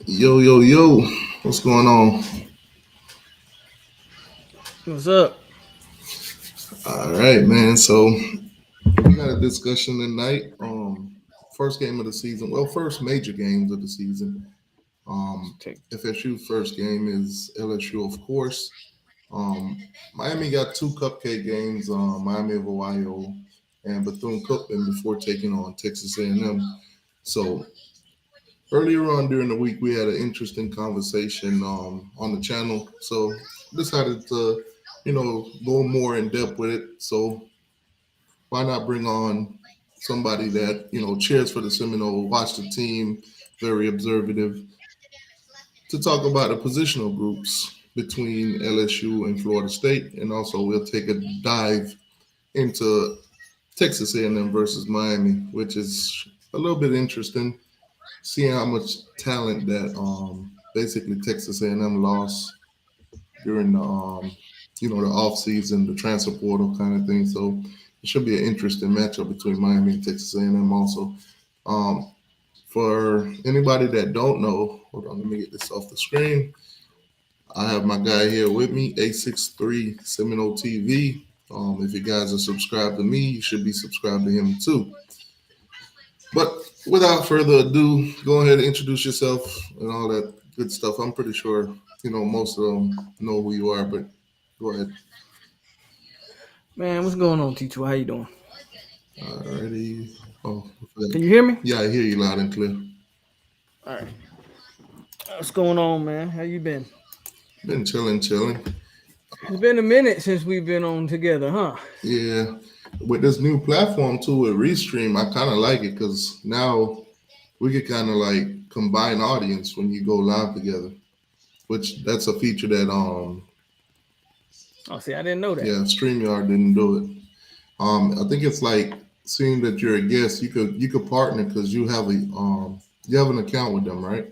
Yo, yo, yo, what's going on? What's up? All right, man. So we got a discussion tonight. First game of the season. Well, first major games of the season. Take FSU first game is LSU, of course. Um, Miami got two cupcake games. Miami of Ohio and Bethune Cookman before taking on Texas A&M. So earlier on during the week, we had an interesting conversation on the channel. So decided to, go more in depth with it. So why not bring on somebody that cheers for the Seminole, watch the team, very observative, to talk about the positional groups between LSU and Florida State, and also we'll take a dive into Texas A&M versus Miami, which is a little bit interesting, seeing how much talent that basically Texas A&M lost during the the off season, the transfer portal kind of thing. So it should be an interesting matchup between Miami and Texas A&M. Also, um, for anybody that don't know, hold on, let me get this off the screen. I have my guy here with me, A63 Seminole TV. If you guys are subscribed to me, you should be subscribed to him too. But without further ado, go ahead and introduce yourself and all that good stuff. I'm pretty sure most of them know who you are, but go ahead. Man, what's going on, T2? How you doing? Alrighty. Oh, Can you hear me? yeah, I hear you loud and clear. All right. What's going on, man? How you been? Been chilling, chilling. It's been a minute since we've been on together, huh? Yeah, with this new platform too, with Restream, I kind of like it because now we could kind of like combine audience when you go live together. Which that's a feature that Oh, see, I didn't know that. yeah, StreamYard didn't do it. I think it's like seeing that you're a guest, you could partner because you have an account with them, right?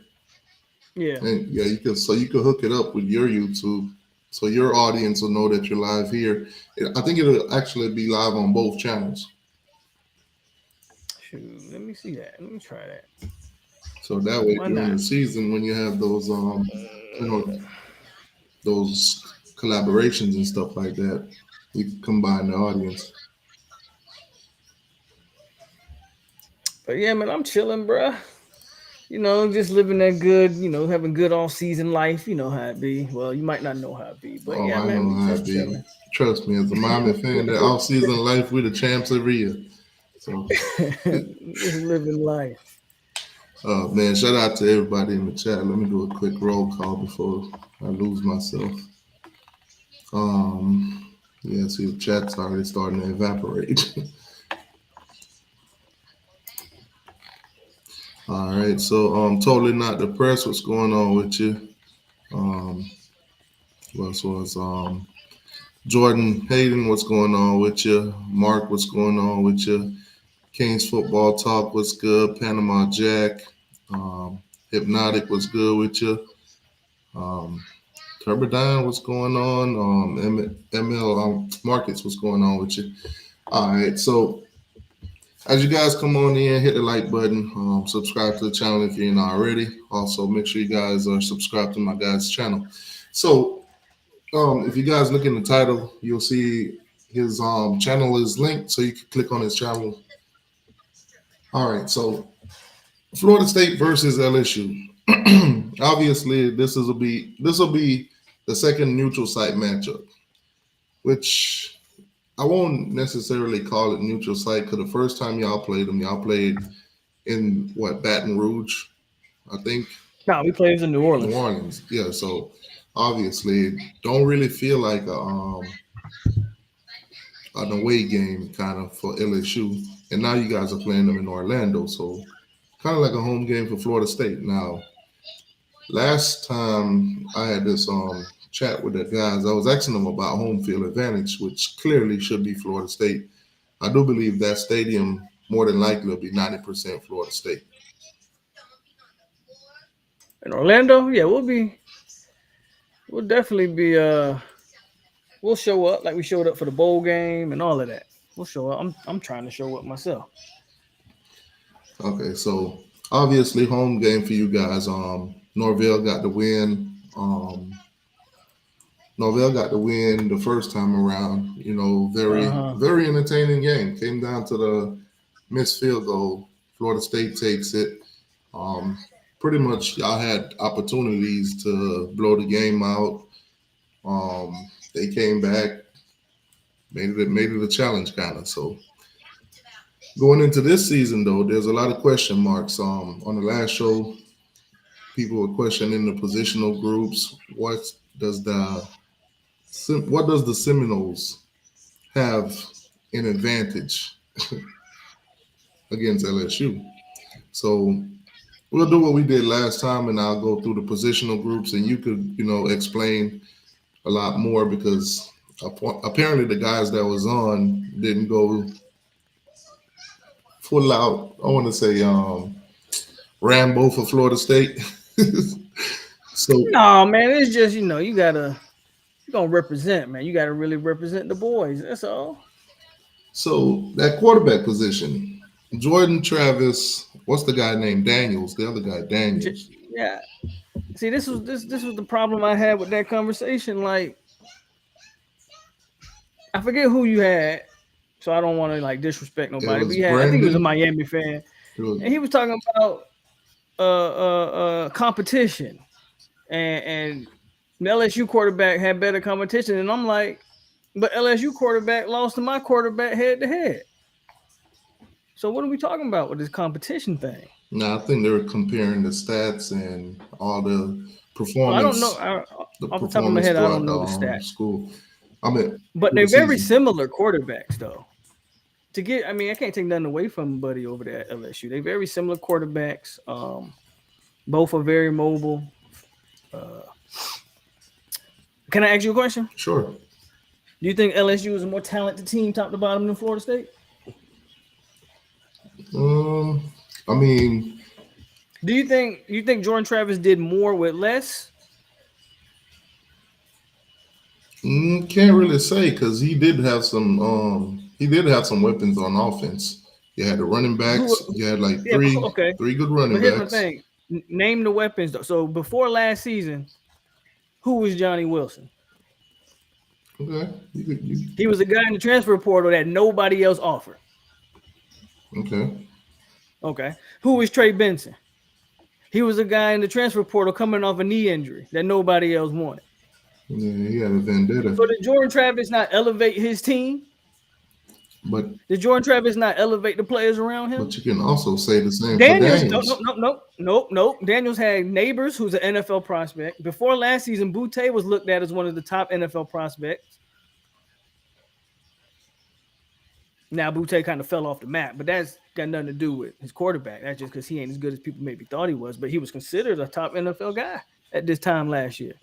Yeah. And yeah, you could hook it up with your YouTube, so your audience will know that you're live here. I think it'll actually be live on both channels, Shoot, let me see that. Let me try that. so that way Why during not? the season when you have those you know those collaborations and stuff like that, you can combine the audience. But yeah, man, I'm chilling, bruh. Just living that good, having good all season life. You know how it be. Well, you might not know how it be, but Oh, yeah, I man, know we how just it be. chilling. Trust me, as a Miami fan, that off season life, we the champs every year. So, Just living life. man, shout out to everybody in the chat. Let me do a quick roll call before I lose myself. Um, yeah, see, the chat's already starting to evaporate. All right, so totally not depressed. What's going on with you? Um, what was Jordan Hayden? What's going on with you? Mark, what's going on with you? Kings football talk was good. Panama Jack, Hypnotic was good with you. Um, Turbidine, what's going on? ML Markets, what's going on with you? All right, so as you guys come on in, hit the like button, subscribe to the channel if you're not already. Also, make sure you guys are subscribed to my guys' channel. So, if you guys look in the title, you'll see his channel is linked, so you can click on his channel. All right, so Florida State versus LSU. Obviously, this will be the second neutral site matchup, which I won't necessarily call it neutral site because the first time y'all played them, y'all played in what, Baton Rouge, I think, No, we played in New New Orleans. Orleans. Yeah, so obviously, it don't really feel like an away game kind of for LSU, and now you guys are playing them in Orlando, so kind of like a home game for Florida State. Now, last time I had this chat with the guys, I was asking them about home field advantage, which clearly should be Florida State. I do believe that stadium more than likely will be 90% Florida State. In Orlando, yeah, we'll definitely be we'll show up like we showed up for the bowl game and all of that. We'll show up. I'm trying to show up myself. Okay, so obviously home game for you guys. Norvell got the win. Norvell got the win the first time around. Very Uh-huh. very entertaining game. Came down to the missed field goal. Florida State takes it. Um, Pretty much, y'all had opportunities to blow the game out. They came back, made it a challenge kind of. So going into this season, though, there's a lot of question marks. On the last show, people were questioning the positional groups. Does the what does the Seminoles have an advantage against LSU? So we'll do what we did last time, and I'll go through the positional groups, and you could, explain a lot more because apparently the guys that was on didn't go full out. I want to say Rambo for Florida State. So No, man, it's just you gonna represent, man. You gotta really represent the boys. That's all. so that quarterback position, Jordan Travis. What's the guy named Daniels? The other guy Daniels. Yeah. See, this was the problem I had with that conversation. Like, I forget who you had, so I don't want to like disrespect It nobody. But was I think he was a Brandon. Miami fan, It was, and he was talking about competition, and the LSU quarterback had better competition, and I'm like, but LSU quarterback lost to my quarterback head to head. So what are we talking about with this competition thing? no, I think they were comparing the stats and all the Well, I don't know. performance, the Off the top of my performance head, I throughout don't the know the stats, school. I mean, but through they're the very season. similar quarterbacks, though. I mean, I can't take nothing away from Buddy over there at LSU. They're very similar quarterbacks. Both are very mobile. Uh, can I ask you a question? Sure. Do you think LSU is a more talented team, top to bottom, than Florida State? Um, I mean, Do you think Jordan Travis did more with less? can't really say because he did have some. He did have some weapons on offense. You had the running Who? backs. You had like Yeah, but okay. three good But running here's my backs. thing: name the weapons. Though. So before last season, who was Johnny Wilson? Okay. He was a guy in the transfer portal that nobody else offered. Okay. Okay. Who was Trey Benson? He was a guy in the transfer portal coming off a knee injury that nobody else wanted. Yeah, he had a vendetta. So did Jordan Travis not elevate his team? But Did Jordan Travis not elevate the players around him? you can also say the same for Daniels, no, no, Daniels. no, no, no, no. Daniels had Neighbors, who's an NFL prospect. Before last season, Butte was looked at as one of the top NFL prospects. Now Butte kind of fell off the map, but that's got nothing to do with his quarterback. That's just because he ain't as good as people maybe thought he was. But he was considered a top NFL guy at this time last year.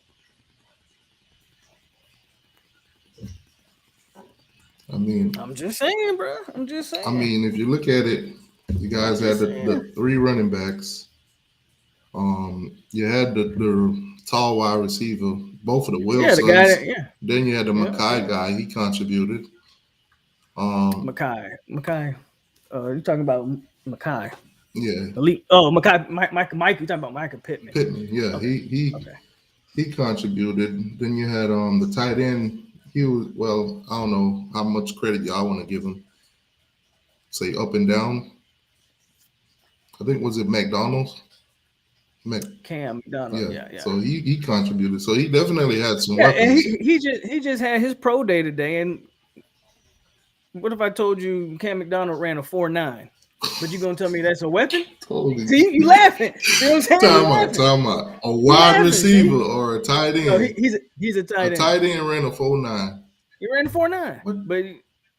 I mean, I'm just saying, bro. I'm just saying. I mean, if you look at it, you guys had the three running backs. You had the tall wide receiver, both of the yeah, Wilsons. the guy that, yeah, Then you had the yeah. Mackay guy. He contributed. Mackay. You're talking about Mackay. Yeah, Elite. Oh, Mackay. Mike. You're talking about Micah Pittman. Pittman. Yeah, Okay. he Okay. he contributed. Then you had the tight end. He was well. I don't know how much credit y'all want to give him. Say up and down. I think was it McDonald's. Cam McDonald. Yeah. Yeah. So he contributed. So he definitely had some Yeah, and weapons. he just had his pro day today. And what if I told you Cam McDonald ran a 4.9? But you gonna tell me that's a weapon? Totally. See, you laughing. See what I'm saying? Time out. A wide laughing, receiver see? or a tight end. No, he's a A tight end. tight end ran a 4.9. He ran a 4.9. What?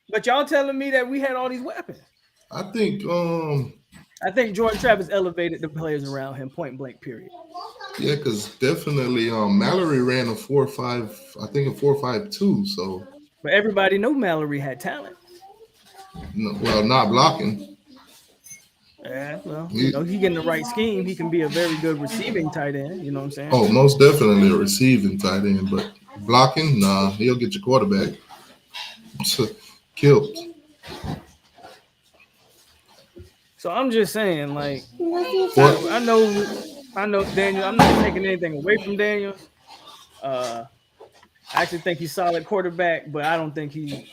But y'all telling me that we had all these weapons. I think I think Jordan Travis elevated the players around him, point blank, period. yeah, because definitely Mallory ran a 4.5, I think a 4.52. So But everybody knew Mallory had talent. well, not blocking. Yeah, well, he getting the right scheme. He can be a very good receiving tight end. You know what I'm saying? Oh, most definitely a receiving tight end, but blocking, nah, he'll get your quarterback killed. So I'm just saying, like, What? I know I know Daniel. I'm not taking anything away from Daniels. Uh, I actually think he's solid quarterback, but I don't think he's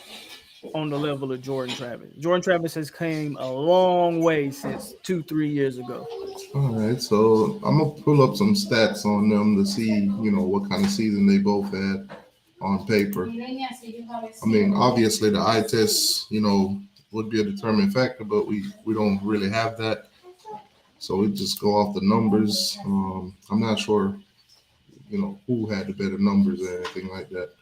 on the level of Jordan Travis. Jordan Travis has came a long way since 2-3 years ago. All right, so I'm gonna pull up some stats on them to see, what kind of season they both had on paper. I mean, obviously the eye test, would be a determining factor, but we don't really have that, so we just go off the numbers. I'm not sure, who had the better numbers or anything like that.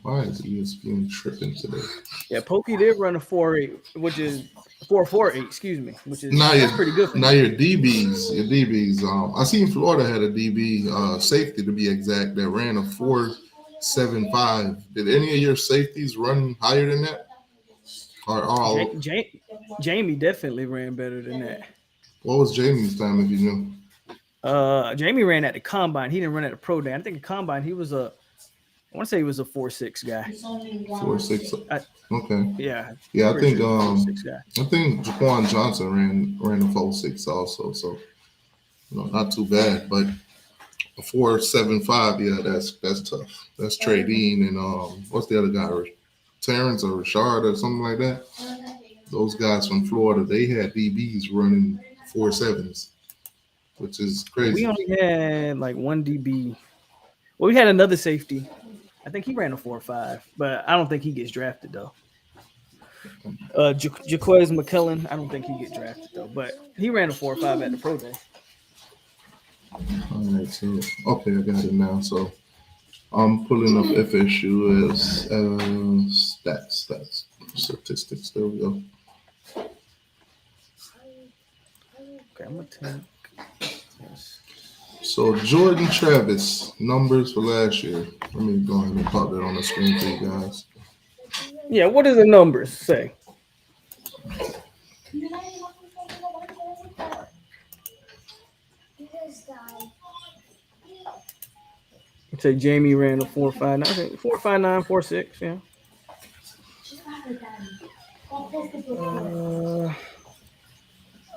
Why is ESPN tripping today? Yeah, Pokey did run a 4.8, which is 4.48. Excuse me, which is Now that's pretty good for him. your DBs. I seen Florida had a DB safety to be exact that ran a 4.75. Did any of your safeties run higher than that? Or all? Jamie definitely ran better than that. What was Jamie's time if you knew? Jamie ran at the combine. He didn't run at the pro day. I think the combine he was I want to say he was a 4.6 guy. 4.6. Okay. Yeah. Yeah, I think sure I think Jaquan Johnson ran a 4.6 also. So not too bad, but a 4.75. Yeah, that's tough. That's Trey Dean and what's the other guy? Terrence or Rashard or something like that. Those guys from Florida, they had DBs running 4.7s, which is crazy. We only had like one DB. Well, we had another safety. I think he ran a 4.5, but I don't think he gets drafted though. Jaquez McKellen, I don't think he gets drafted though, but he ran a 4.5 at the pro day. All right, so okay, I got it now. So I'm pulling up FSU as stats, statistics. There we go. Okay, I'm gonna take this. So Jordan Travis numbers for last year. Let me go ahead and pop that on the screen for you guys. Yeah, what do the numbers say? Say Jamie ran a 4.59, 4.59, 4.6. Yeah.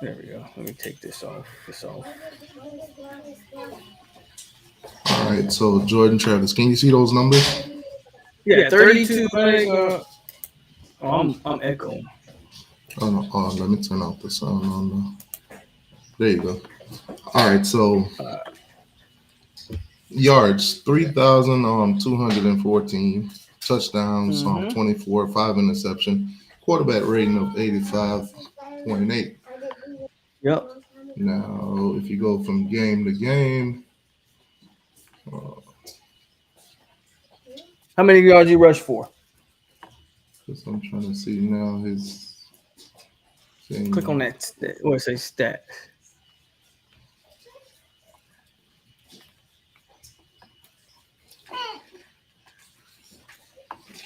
There we go. Let me take this off. All right, so Jordan Travis, can you see those numbers? Yeah, 32. I'm echoing. Oh, let me turn off the sound on there you go. All right, so yards 3,214, touchdowns 24, 5 interception, quarterback rating of 85.8. Yep. Now, if you go from game to game, how many yards you rush for? Because I'm trying to see now his game. Click on that. Or say stat.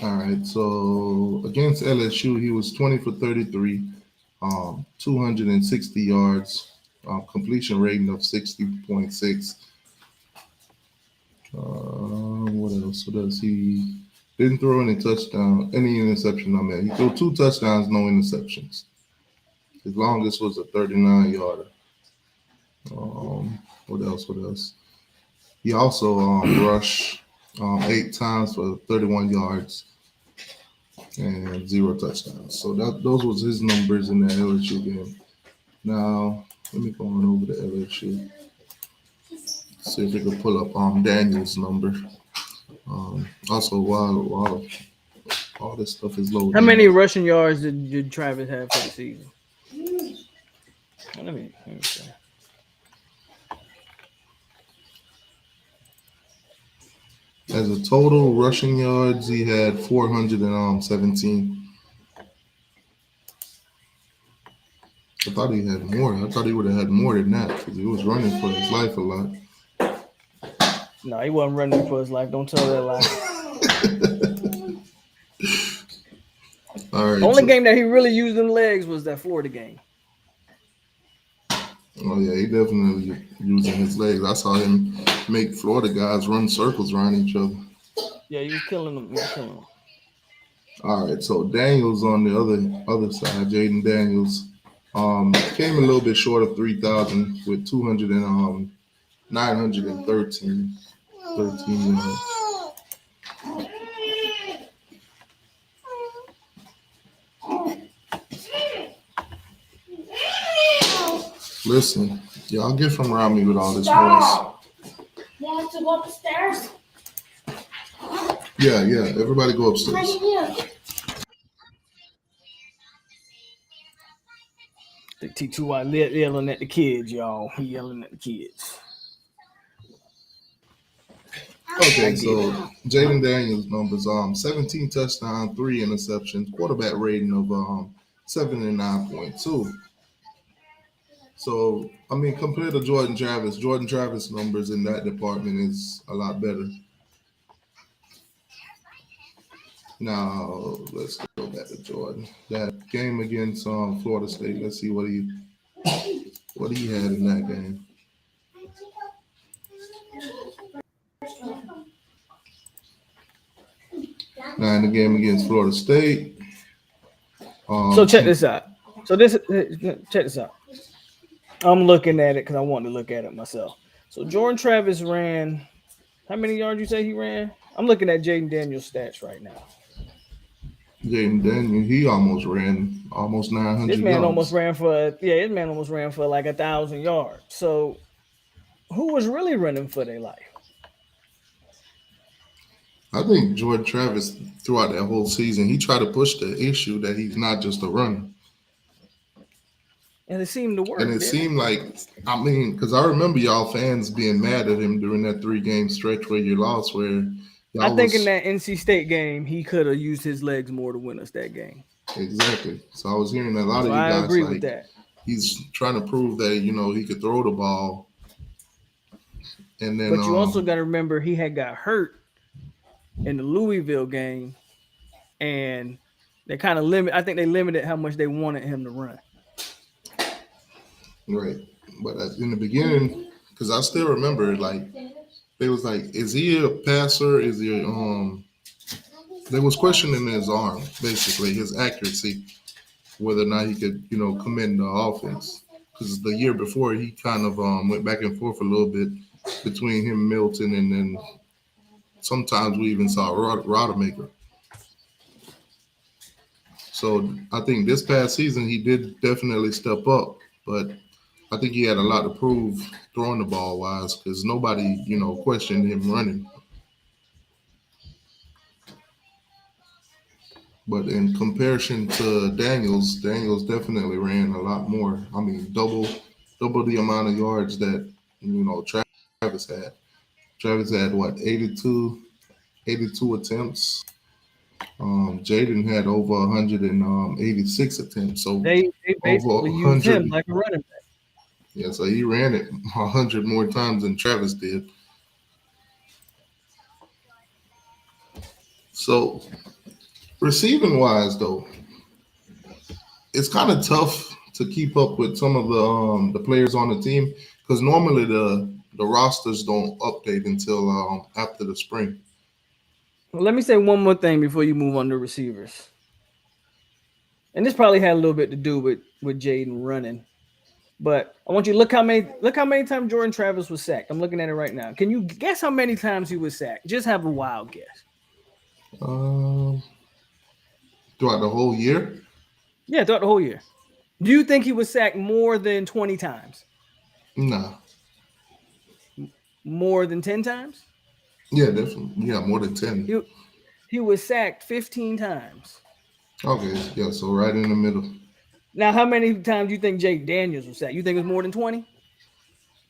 All right, so against LSU, he was 20 for 33, 260 yards, completion rating of 60.6. What else? What else? He didn't throw any interception. He threw 2 touchdowns, no interceptions. His longest was a 39-yarder. What else? He also rushed 8 times for 31 yards and 0 touchdowns. So those was his numbers in the LSU game. Now let me go on over to LSU. See if we can pull up Daniel's number. Also, while all this stuff is loading. How many rushing yards did Travis have for the season? Let me see. As a total rushing yards, he had 417. I thought he had more. I thought he would have had more than that because he was running for his life a lot. No, he wasn't running for his life. Don't tell that lie. All right. The only game that he really used them legs was that Florida game. Oh yeah, he definitely using his legs. I saw him make Florida guys run circles around each other. Yeah, he was killing them. All right, so Daniels on the other side, Jaden Daniels, Came a little bit short of 3,000 with 200 and 913 yards. Listen, y'all get from around me with all this noise. You have to go upstairs? Yeah. Everybody go upstairs. The T2Y yelling at the kids, y'all. He yelling at the kids. Okay, so Jaden Daniels numbers 17 touchdowns, 3 interceptions, quarterback rating of 79.2. So I mean, compared to Jordan Travis numbers in that department is a lot better. Now let's go back to Jordan. That game against Florida State. Let's see what he had in that game. Now in the game against Florida State. So check this out. Check this out. I'm looking at it because I wanted to look at it myself. So Jordan Travis ran. How many yards you say he ran? I'm looking at Jaden Daniels' stats right now. Jaden Daniels, he almost ran almost 900 This man yards. almost ran for like 1,000 yards. So who was really running for their life? I think Jordan Travis, throughout that whole season, he tried to push the issue that he's not just a runner. And it seemed to work. And it seemed like, I mean, because I remember y'all fans being mad at him during that 3-game stretch where you lost, where I think in that NC State game, he could have used his legs more to win us that game. Exactly. So I was hearing a lot of you I guys agree like, with that. He's trying to prove that, he could throw the ball. And then, but you also got to remember he had got hurt in the Louisville game, and they kind of limited how much they wanted him to run. Right. But in the beginning, because I still remember, like, they was like, is he a passer? Is he they was questioning his arm, basically, his accuracy, whether or not he could, come in the offense. Because the year before, he kind of went back and forth a little bit between him and Milton, and then sometimes we even saw Rodemaker. So I think this past season, he did definitely step up, but I think he had a lot to prove throwing the ball wise because nobody, questioned him running. But in comparison to Daniels definitely ran a lot more. I mean, double the amount of yards that, Travis had. Travis had, 82 attempts. Jaden had over 186 attempts. So they basically used him like a running back. Yeah, so he ran it 100 more times than Travis did. So, receiving wise, though, it's kind of tough to keep up with some of the players on the team because normally the rosters don't update until after the spring. Well, let me say one more thing before you move on to receivers. And this probably had a little bit to do with Jaden running. But I want you to look how many times Jordan Travis was sacked. I'm looking at it right now. Can you guess how many times he was sacked? Just have a wild guess. Throughout the whole year? Yeah, throughout the whole year. Do you think he was sacked more than 20 times? No. More than 10 times? Yeah, definitely. Yeah, more than 10. He was sacked 15 times. Okay, yeah, so right in the middle. Now, how many times do you think Jaden Daniels was sacked? You think it was more than 20?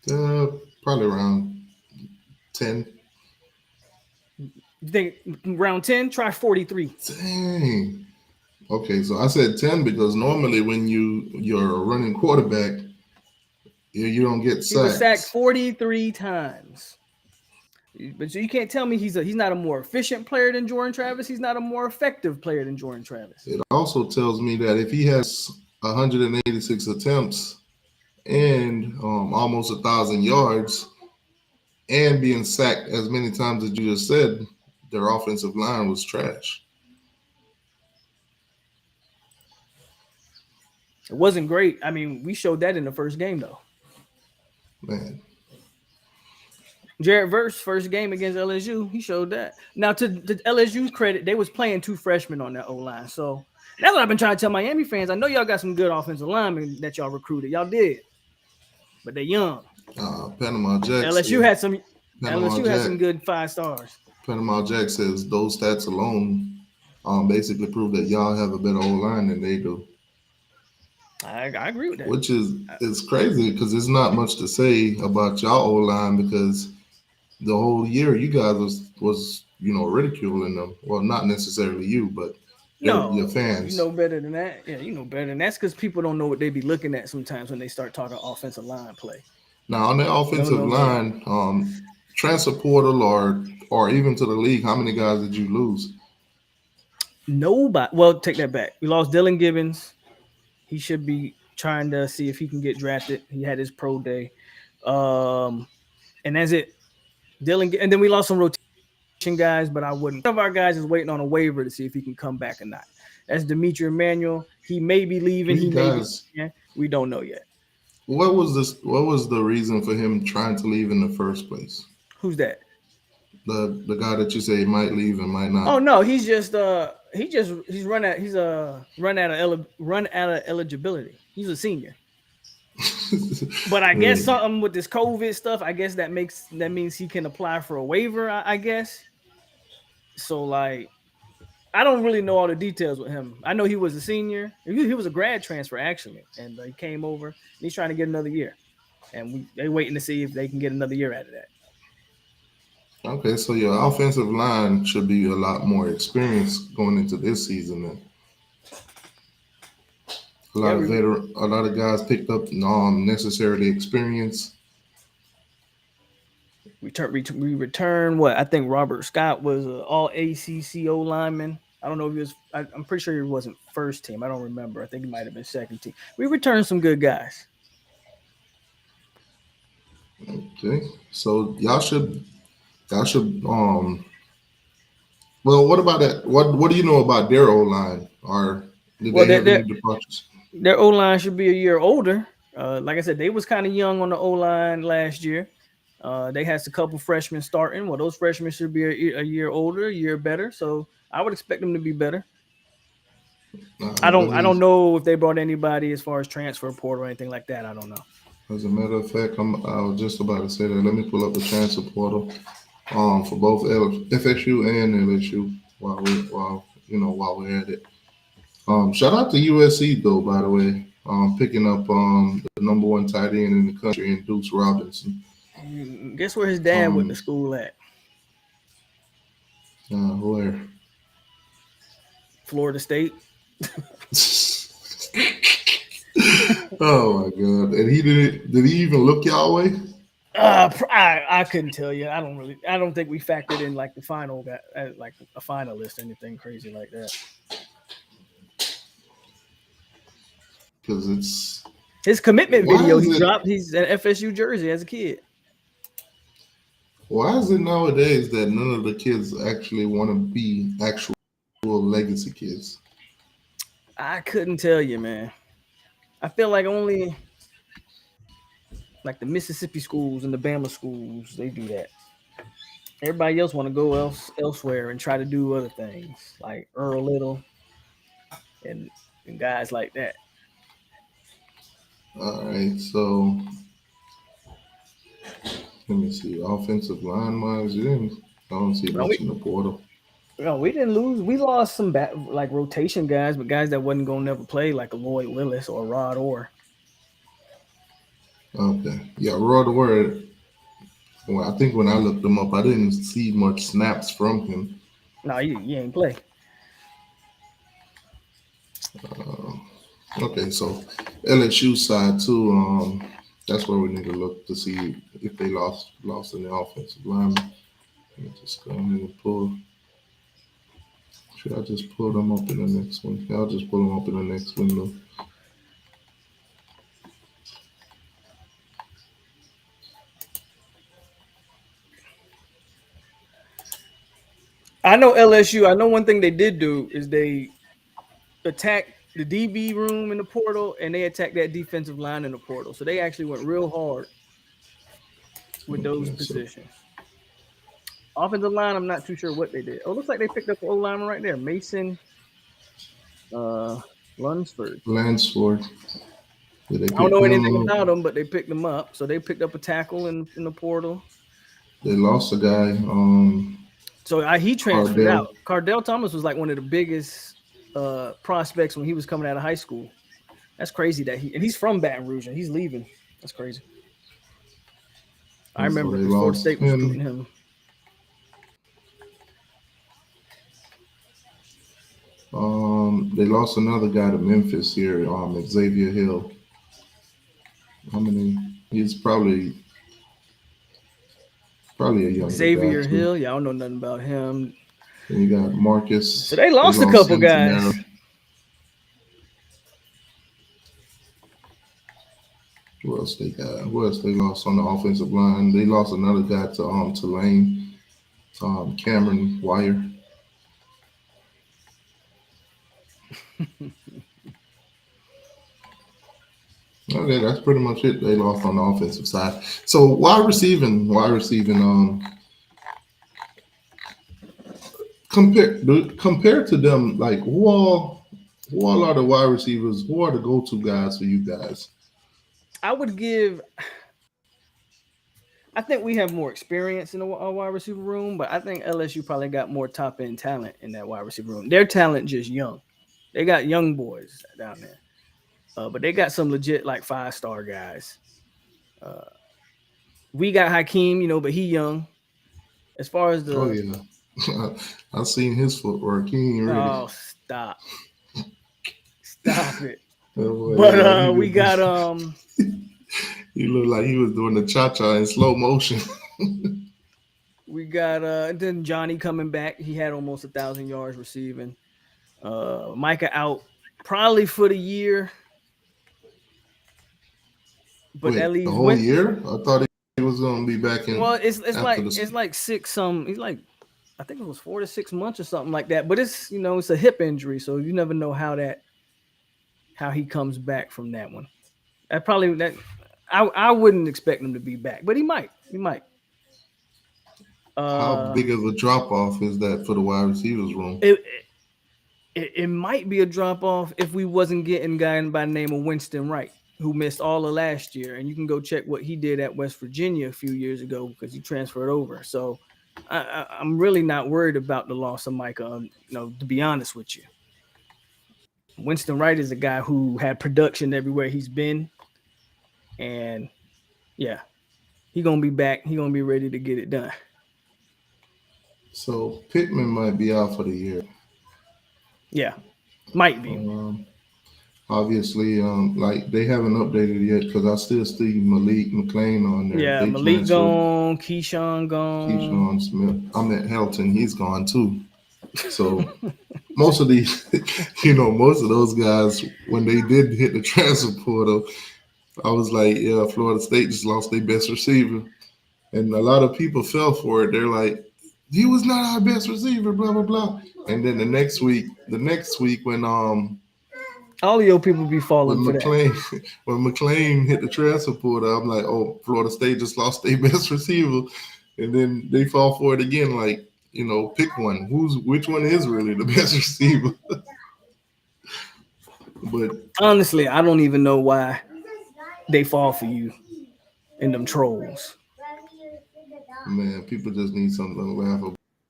Probably around 10. You think around 10? Try 43. Dang. Okay, so I said 10 because normally when you're a running quarterback, you don't get sacked. He was sacked 43 times. But so you can't tell me he's not a more efficient player than Jordan Travis. He's not a more effective player than Jordan Travis. It also tells me that if he has 186 attempts and almost 1,000 yards and being sacked as many times as you just said, their offensive line was trash. It wasn't great. I mean, we showed that in the first game though. Man, Jared Verse first game against LSU, he showed that. Now to LSU's credit, they was playing two freshmen on that O line. So that's what I've been trying to tell Miami fans. I know y'all got some good offensive linemen that y'all recruited. Y'all did, but they're young. Panama Jack. LSU had some. Panama LSU had Jack. some good 5 stars. Panama Jack says those stats alone basically prove that y'all have a better O line than they do. I agree with that. Which is it's crazy because there's not much to say about y'all O line because the whole year you guys was ridiculing them. Well, not necessarily you, but your fans. You know better than that. Yeah, you know better than that's because people don't know what they be looking at sometimes when they start talking offensive line play. Now on the offensive line, transfer portal or even to the league, how many guys did you lose? Nobody. Well, take that back. We lost Dylan Gibbons. He should be trying to see if he can get drafted. He had his pro day. And that's it. Dylan, and then we lost some rotation guys, but I wouldn't. One of our guys is waiting on a waiver to see if he can come back or not. That's Dimitri Emmanuel. He may be leaving. We don't know yet. What was the reason for him trying to leave in the first place? Who's that? The guy that you say might leave and might not. Oh no, he's run out of eligibility. He's a senior. But I guess something with this COVID stuff, I guess that means he can apply for a waiver, I guess. So like I don't really know all the details with him. I know he was a senior. He was a grad transfer actually, and he came over. And he's trying to get another year, and they're waiting to see if they can get another year out of that. Okay, so your offensive line should be a lot more experienced going into this season. Then a lot of guys picked up necessarily experience. We return what I think Robert Scott was an all ACCO lineman. I don't know if he was. I'm pretty sure he wasn't first team. I don't remember. I think he might have been second team. We returned some good guys. Okay, so y'all should. Well, what about that? What do you know about their O line? Or did they have any departures? Their O line should be a year older. Like I said, they was kind of young on the O line last year. They had a couple freshmen starting. Well, those freshmen should be a year older, a year better. So I would expect them to be better. I don't know if they brought anybody as far as transfer portal or anything like that. I don't know. As a matter of fact, I was just about to say that. Let me pull up the transfer portal for both FSU and LSU while we're at it. Shout out to USC though, by the way, picking up the number 1 tight end in the country in Deuce Robinson. Guess where his dad went to school at? Where? Florida State. Oh my God! And did he even look y'all way? I couldn't tell you. I don't think we factored in like the final guy, like a finalist, anything crazy like that. Because it's his commitment video he dropped. He's an FSU jersey as a kid. Why is it nowadays that none of the kids actually want to be actual legacy kids? I couldn't tell you, man. I feel like only like the Mississippi schools and the Bama schools, they do that. Everybody else want to go elsewhere and try to do other things, like Earl Little and guys like that. All right, so let me see. Offensive line wise, I don't see much in the portal. No, we didn't lose. We lost some like rotation guys, but guys that wasn't gonna never play, like a Lloyd Willis or Rod Orr. Okay, yeah, Rod Orr. Well, I think when I looked him up, I didn't see much snaps from him. No, you ain't play. Okay, so LSU side too. That's where we need to look to see if they lost in the offensive line. Let me just go ahead and pull. Should I just pull them up in the next one? Yeah, I'll just pull them up in the next window. I know LSU. I know one thing they did do is they attacked the DB room in the portal, and they attacked that defensive line in the portal. So they actually went real hard with those Okay, so positions. Offensive line, I'm not too sure what they did. Oh, looks like they picked up an O lineman right there, Mason Lunsford. Lansford. Did they I don't pick know anything him up? about him, but they picked him up. So they picked up a tackle in the portal. They lost a guy. So he transferred Cardell. out. Cardell Thomas was like one of the biggest prospects when he was coming out of high school. That's crazy that he's from Baton Rouge and he's leaving. That's crazy. I And so remember they because Florida lost State was recruiting him. him. They lost another guy to Memphis here, Xavier Hill. How many? He's probably a younger Xavier guy too. Hill. Yeah, I don't know nothing about him. And you got Marcus. So they lost a couple guys. Centineo. Who else they got? Who else they lost on the offensive line? They lost another guy to Tulane, Cameron Wire. Okay, that's pretty much it. They lost on the offensive side. So wide receiving. Compared to them, like who all are the wide receivers? Who are the go-to guys for you guys? I think we have more experience in the wide receiver room, but I think LSU probably got more top end talent in that wide receiver room. Their talent just young. They got young boys down there, but they got some legit like 5-star guys. We got Hakeem, but he young. As far as the I've seen his footwork. He ain't ready. Oh, stop it. Oh, boy, But we got He looked like he was doing the cha-cha in slow motion. We got then Johnny coming back. He had almost 1,000 yards receiving. Micah out probably for the year. But at least the whole year? I thought he was gonna be back in. Well, it's like 6 he's like I think it was 4 to 6 months or something like that. But it's it's a hip injury, so you never know how he comes back from that one. I wouldn't expect him to be back, but he might. How big of a drop off is that for the wide receivers room? It might be a drop off if we wasn't getting a guy by the name of Winston Wright, who missed all of last year, and you can go check what he did at West Virginia a few years ago because he transferred over. So I'm really not worried about the loss of Micah. To be honest with you, Winston Wright is a guy who had production everywhere he's been, and yeah, he's gonna be back. He's gonna be ready to get it done. So Pittman might be out for the year. Yeah, might be. Obviously, like they haven't updated yet because I still see Malik McLean on there. Yeah, They Malik transferred gone, Keyshawn gone. Keyshawn Smith. I'm at Helton. He's gone too. So most of these, most of those guys, when they did hit the transfer portal, I was like, yeah, Florida State just lost their best receiver. And a lot of people fell for it. They're like, he was not our best receiver, blah, blah, blah. And then the next week when all of your people be falling for that. When McLean hit the transfer portal, I'm like, oh, Florida State just lost their best receiver. And then they fall for it again, like, pick one. Which one is really the best receiver? But honestly, I don't even know why they fall for you and them trolls. Man, people just need something to laugh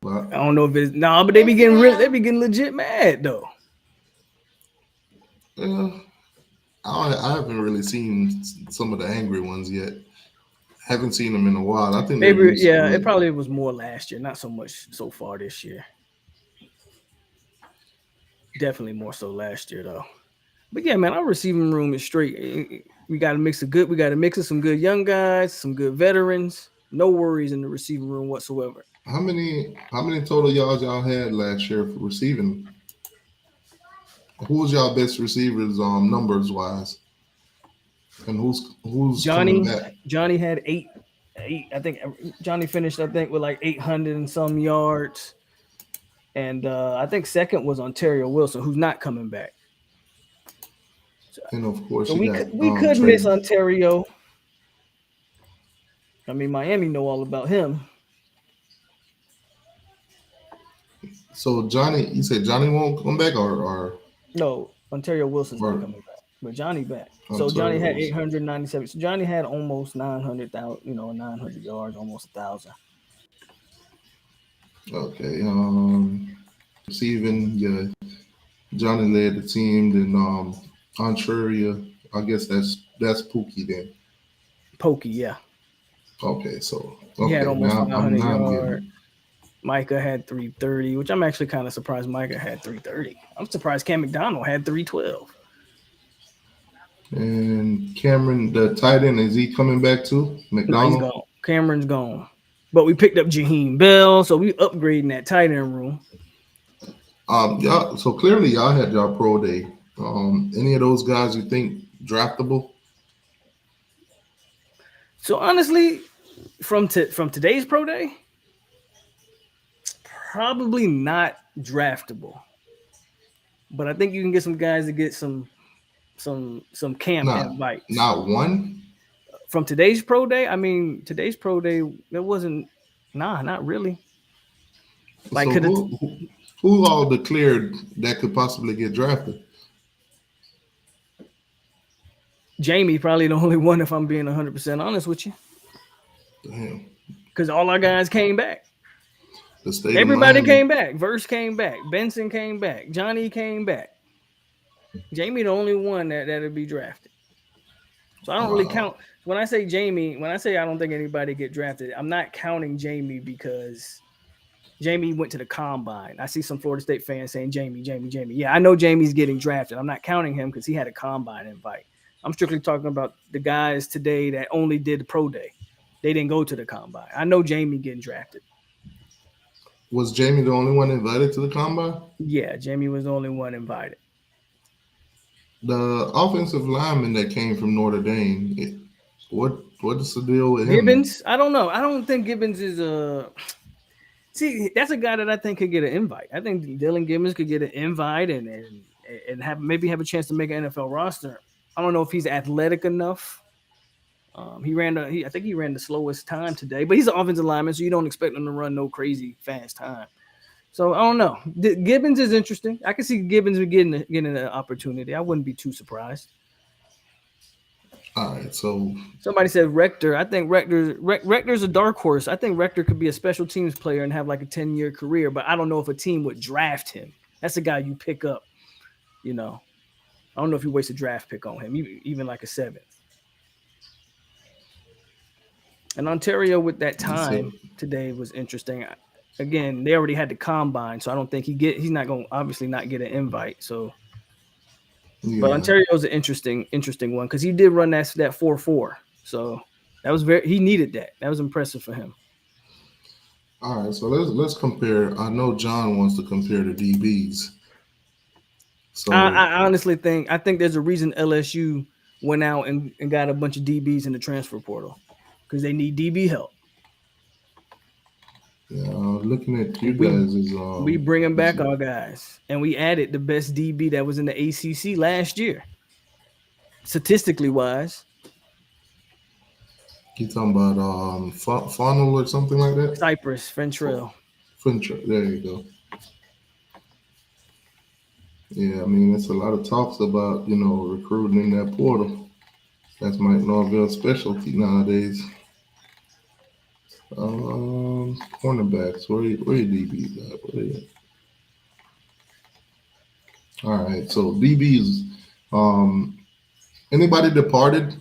about. I don't know if it's but they be getting legit mad though. I haven't really seen some of the angry ones yet. Haven't seen them in a while. I think maybe it probably was more last year, not so much so far this year. Definitely more so last year though. But yeah, man, our receiving room is straight. We got a mix of some good young guys, some good veterans. No worries in the receiving room whatsoever. How many total yards y'all had last year for receiving? Who was y'all best receivers numbers wise? And who's Johnny? coming back? Johnny had eight. I think Johnny finished with like 800 and some yards. And I think second was Ontario Wilson, who's not coming back. And of course, So you we got could Trey. miss Ontario. I mean, Miami know all about him. So Johnny, you said Johnny won't come back, or No, Ontario Wilson's not or coming back, but Johnny back. So Johnny had Ontario's. 897. So Johnny had almost 900,000. 900 yards, almost 1,000. Okay. Receiving, yeah, Johnny led the team. Then Ontario, I guess that's Pookie then. Pokey, yeah, Okay, so he had okay, almost now 500 I'm getting yards. Micah had 330, which I'm actually kind of surprised Micah had 330. I'm surprised Cam McDonald had 312. it. And Cameron, the tight end, is he coming back too? No, he's McDonald. gone. Cameron's gone. But we picked up Jaheim Bell, so we upgrading that tight end room. Yeah. So clearly, y'all had y'all pro day. Any of those guys you think draftable? So honestly, from today's pro day, probably not draftable. But I think you can get some guys to get some camp invites. Not one. From today's pro day, I mean today's pro day, there wasn't not really. Like So could it who all declared that could possibly get drafted? Jamie probably the only one if I'm being 100% honest with you. Damn. Because all our guys came back. The state Everybody of Miami. came back. Verse came back. Benson came back. Johnny came back. Jamie the only one that'll be drafted. So I don't really count when I say Jamie. When I say I don't think anybody get drafted, I'm not counting Jamie because Jamie went to the combine. I see some Florida State fans saying Jamie. Yeah, I know Jamie's getting drafted. I'm not counting him because he had a combine invite. I'm strictly talking about the guys today that only did the pro day. They didn't go to the combine. I know Jamie getting drafted. Was Jamie the only one invited to the combine? Yeah, Jamie was the only one invited. The offensive lineman that came from Notre Dame, what is the deal with him? Gibbons? I don't know. I don't think Gibbons is a. See, that's a guy that I think could get an invite. I think Dylan Gibbons could get an invite and maybe have a chance to make an NFL roster. I don't know if he's athletic enough. I think he ran the slowest time today, but he's an offensive lineman, so you don't expect him to run no crazy fast time. So I don't know. Gibbons is interesting. I can see Gibbons getting an opportunity. I wouldn't be too surprised. All right, so somebody said Rector. I think Rector's a dark horse. I think Rector could be a special teams player and have like a 10-year career, but I don't know if a team would draft him. That's a guy you pick up. I don't know if you waste a draft pick on him, even like a 7th. And Ontario with that time today was interesting. Again, they already had the combine, so I don't think he's not going to obviously not get an invite. So, yeah. But Ontario's an interesting one because he did run that 4.4. So that was he needed that. That was impressive for him. All right, so let's compare. I know John wants to compare the DBs. So I honestly think there's a reason LSU went out and got a bunch of DBs in the transfer portal because they need DB help. Yeah, looking at you guys is we bringing back our guys, and we added the best DB that was in the ACC last year, statistically wise. You talking about Funnel or something like that? Cypress Fentrell. Fentrell, there you go. Yeah, I mean, it's a lot of talks about recruiting in that portal. That's Mike Norvell's specialty nowadays. Cornerbacks, where your DBs at? Where you at? All right, so DBs. Anybody departed?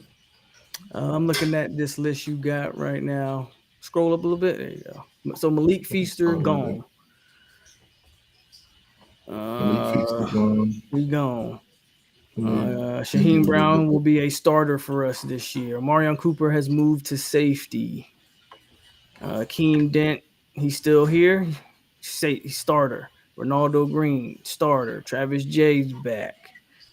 I'm looking at this list you got right now. Scroll up a little bit. There you go. So Malik Feaster gone. Malik Feaster gone. We gone. Shaheem Brown will be a starter for us this year. Marion Cooper has moved to safety. Keem Dent, he's still here. Starter. Ronaldo Green, starter. Travis Jay's back.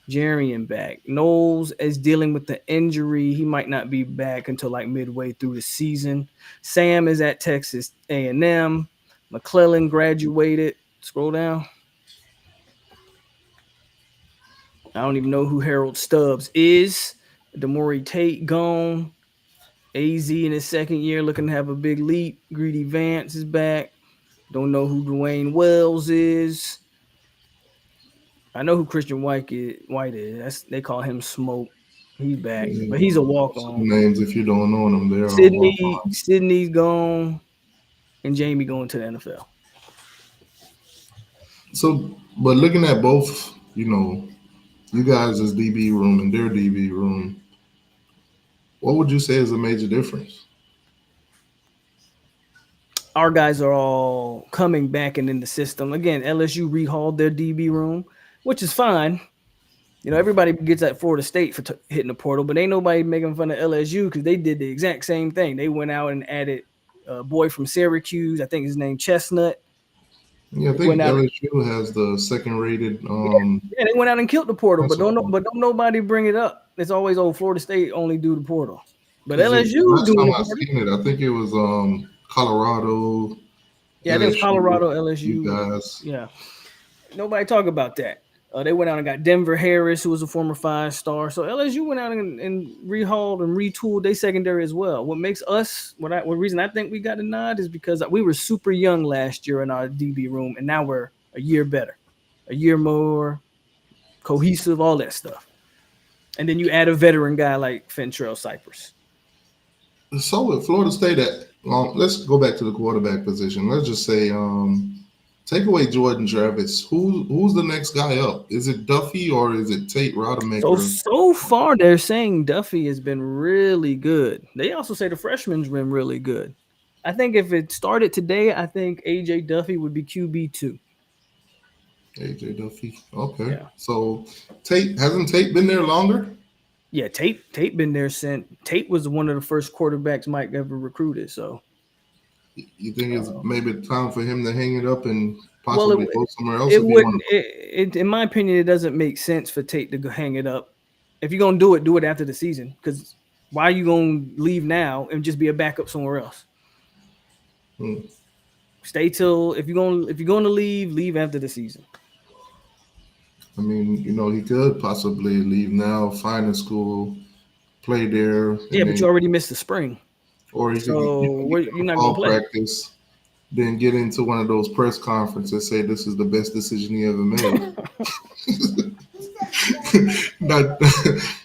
Jarian back. Knowles is dealing with the injury. He might not be back until like midway through the season. Sam is at Texas A&M. McClellan graduated. Scroll down. I don't even know who Harold Stubbs is. Demore Tate gone. AZ in his second year looking to have a big leap. Greedy Vance is back. Don't know who Dwayne Wells is. I know who Christian White is. They call him Smoke. He's back, but he's a walk Some on. names, if you don't know them, they're all walk-ons. Sydney's gone, and Jamie going to the NFL. So, but looking at both, you guys' DB room and their DB room, what would you say is a major difference? Our guys are all coming back and in the system. Again, LSU rehauled their DB room, which is fine. Everybody gets at Florida State for hitting the portal, but ain't nobody making fun of LSU because they did the exact same thing. They went out and added a boy from Syracuse. I think his name Chestnut. Yeah, I think LSU has the second-rated. Yeah, they went out and killed the portal, but don't nobody bring it up. It's always Florida State only do the portal, but LSU last doing time I seen it, I think it was Colorado. Yeah, it was Colorado, LSU. Guys. Yeah, nobody talk about that. They went out and got Denver Harris, who was a former 5-star. So LSU went out and rehauled and retooled their secondary as well. What makes us, what reason I think we got the nod is because we were super young last year in our DB room, and now we're a year better, a year more cohesive, all that stuff. And then you add a veteran guy like Fentrell Cypress. So with Florida State, let's go back to the quarterback position. Let's just say take away Jordan Travis. Who's the next guy up? Is it Duffy or is it Tate Rodemaker? So far, they're saying Duffy has been really good. They also say the freshman's been really good. I think if it started today, I think AJ Duffy would be QB2. AJ Duffy. Okay. Yeah. So hasn't Tate been there longer? Yeah, Tate been there since Tate was one of the first quarterbacks Mike ever recruited. So you think it's maybe time for him to hang it up and possibly go somewhere else? In my opinion, it doesn't make sense for Tate to go hang it up. If you're gonna do it after the season. Because why are you gonna leave now and just be a backup somewhere else? Stay till if you're gonna leave after the season. I mean, he could possibly leave now, find a school, play there. Yeah, but you already missed the spring. Or you're not going to play. Practice, then get into one of those press conferences, say this is the best decision he ever made.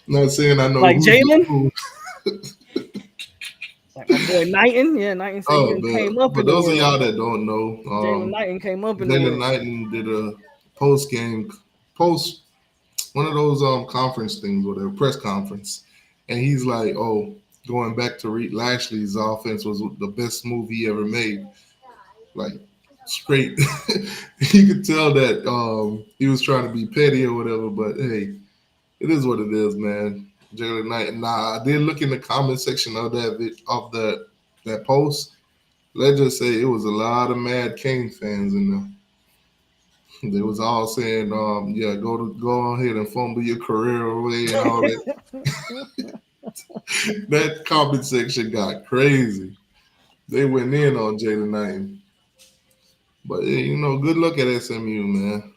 not saying I know. Like Jalen? Like my boy Knighton. Yeah, Knighton came up. But those of y'all that don't know, Jalen Knighton came up. Jalen Knighton did a one of those conference things or their press conference. And he's like, going back to Reed Lashley's offense was the best move he ever made. Like, straight. You could tell that he was trying to be petty or whatever, but hey, it is what it is, man. Jalen Knight. I did look in the comment section of that post. Let's just say it was a lot of mad Kane fans in there. They was all saying, go ahead and fumble your career away and all that. That comment section got crazy. They went in on Jalen Knight. But, good luck at SMU, man.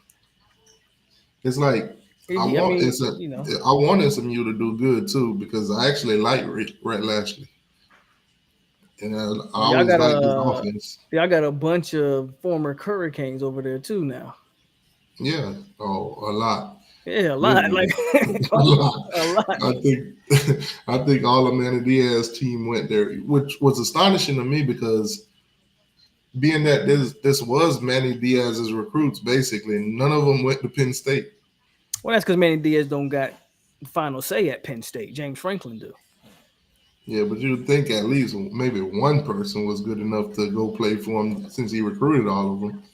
It's like, I want SMU to do good, too, because I actually like Rhett Lashley. And I always like his offense. Y'all got a bunch of former Hurricanes over there, too, now. Yeah. Oh, a lot. Yeah, a lot. Really, like a lot. I think all of Manny Diaz team went there, which was astonishing to me because being that this was Manny Diaz's recruits, basically, none of them went to Penn State. Well, that's because Manny Diaz don't got final say at Penn State. James Franklin do. Yeah, but you'd think at least maybe one person was good enough to go play for him since he recruited all of them.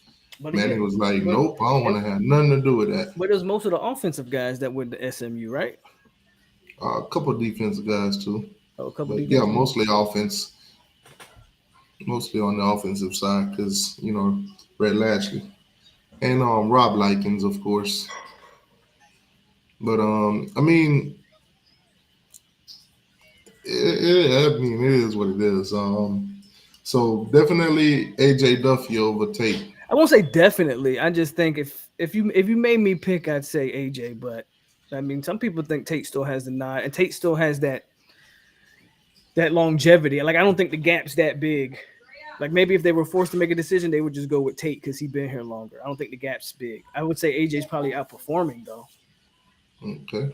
But Manny was like, nope, I don't want to have nothing to do with that. But it was most of the offensive guys that went to SMU, right? A couple of defensive guys, too. Oh, a couple of yeah, mostly offense. Mostly on the offensive side because, Rhett Lashley. And Rob Likens, of course. But, I mean, it is what it is. So definitely AJ Duffy over Tate. I won't say definitely. I just think if you made me pick, I'd say AJ. But I mean, some people think Tate still has the nod, and Tate still has that longevity. Like, I don't think the gap's that big. Like, maybe if they were forced to make a decision, they would just go with Tate because he's been here longer. I don't think the gap's big. I would say AJ's probably outperforming, though. Okay.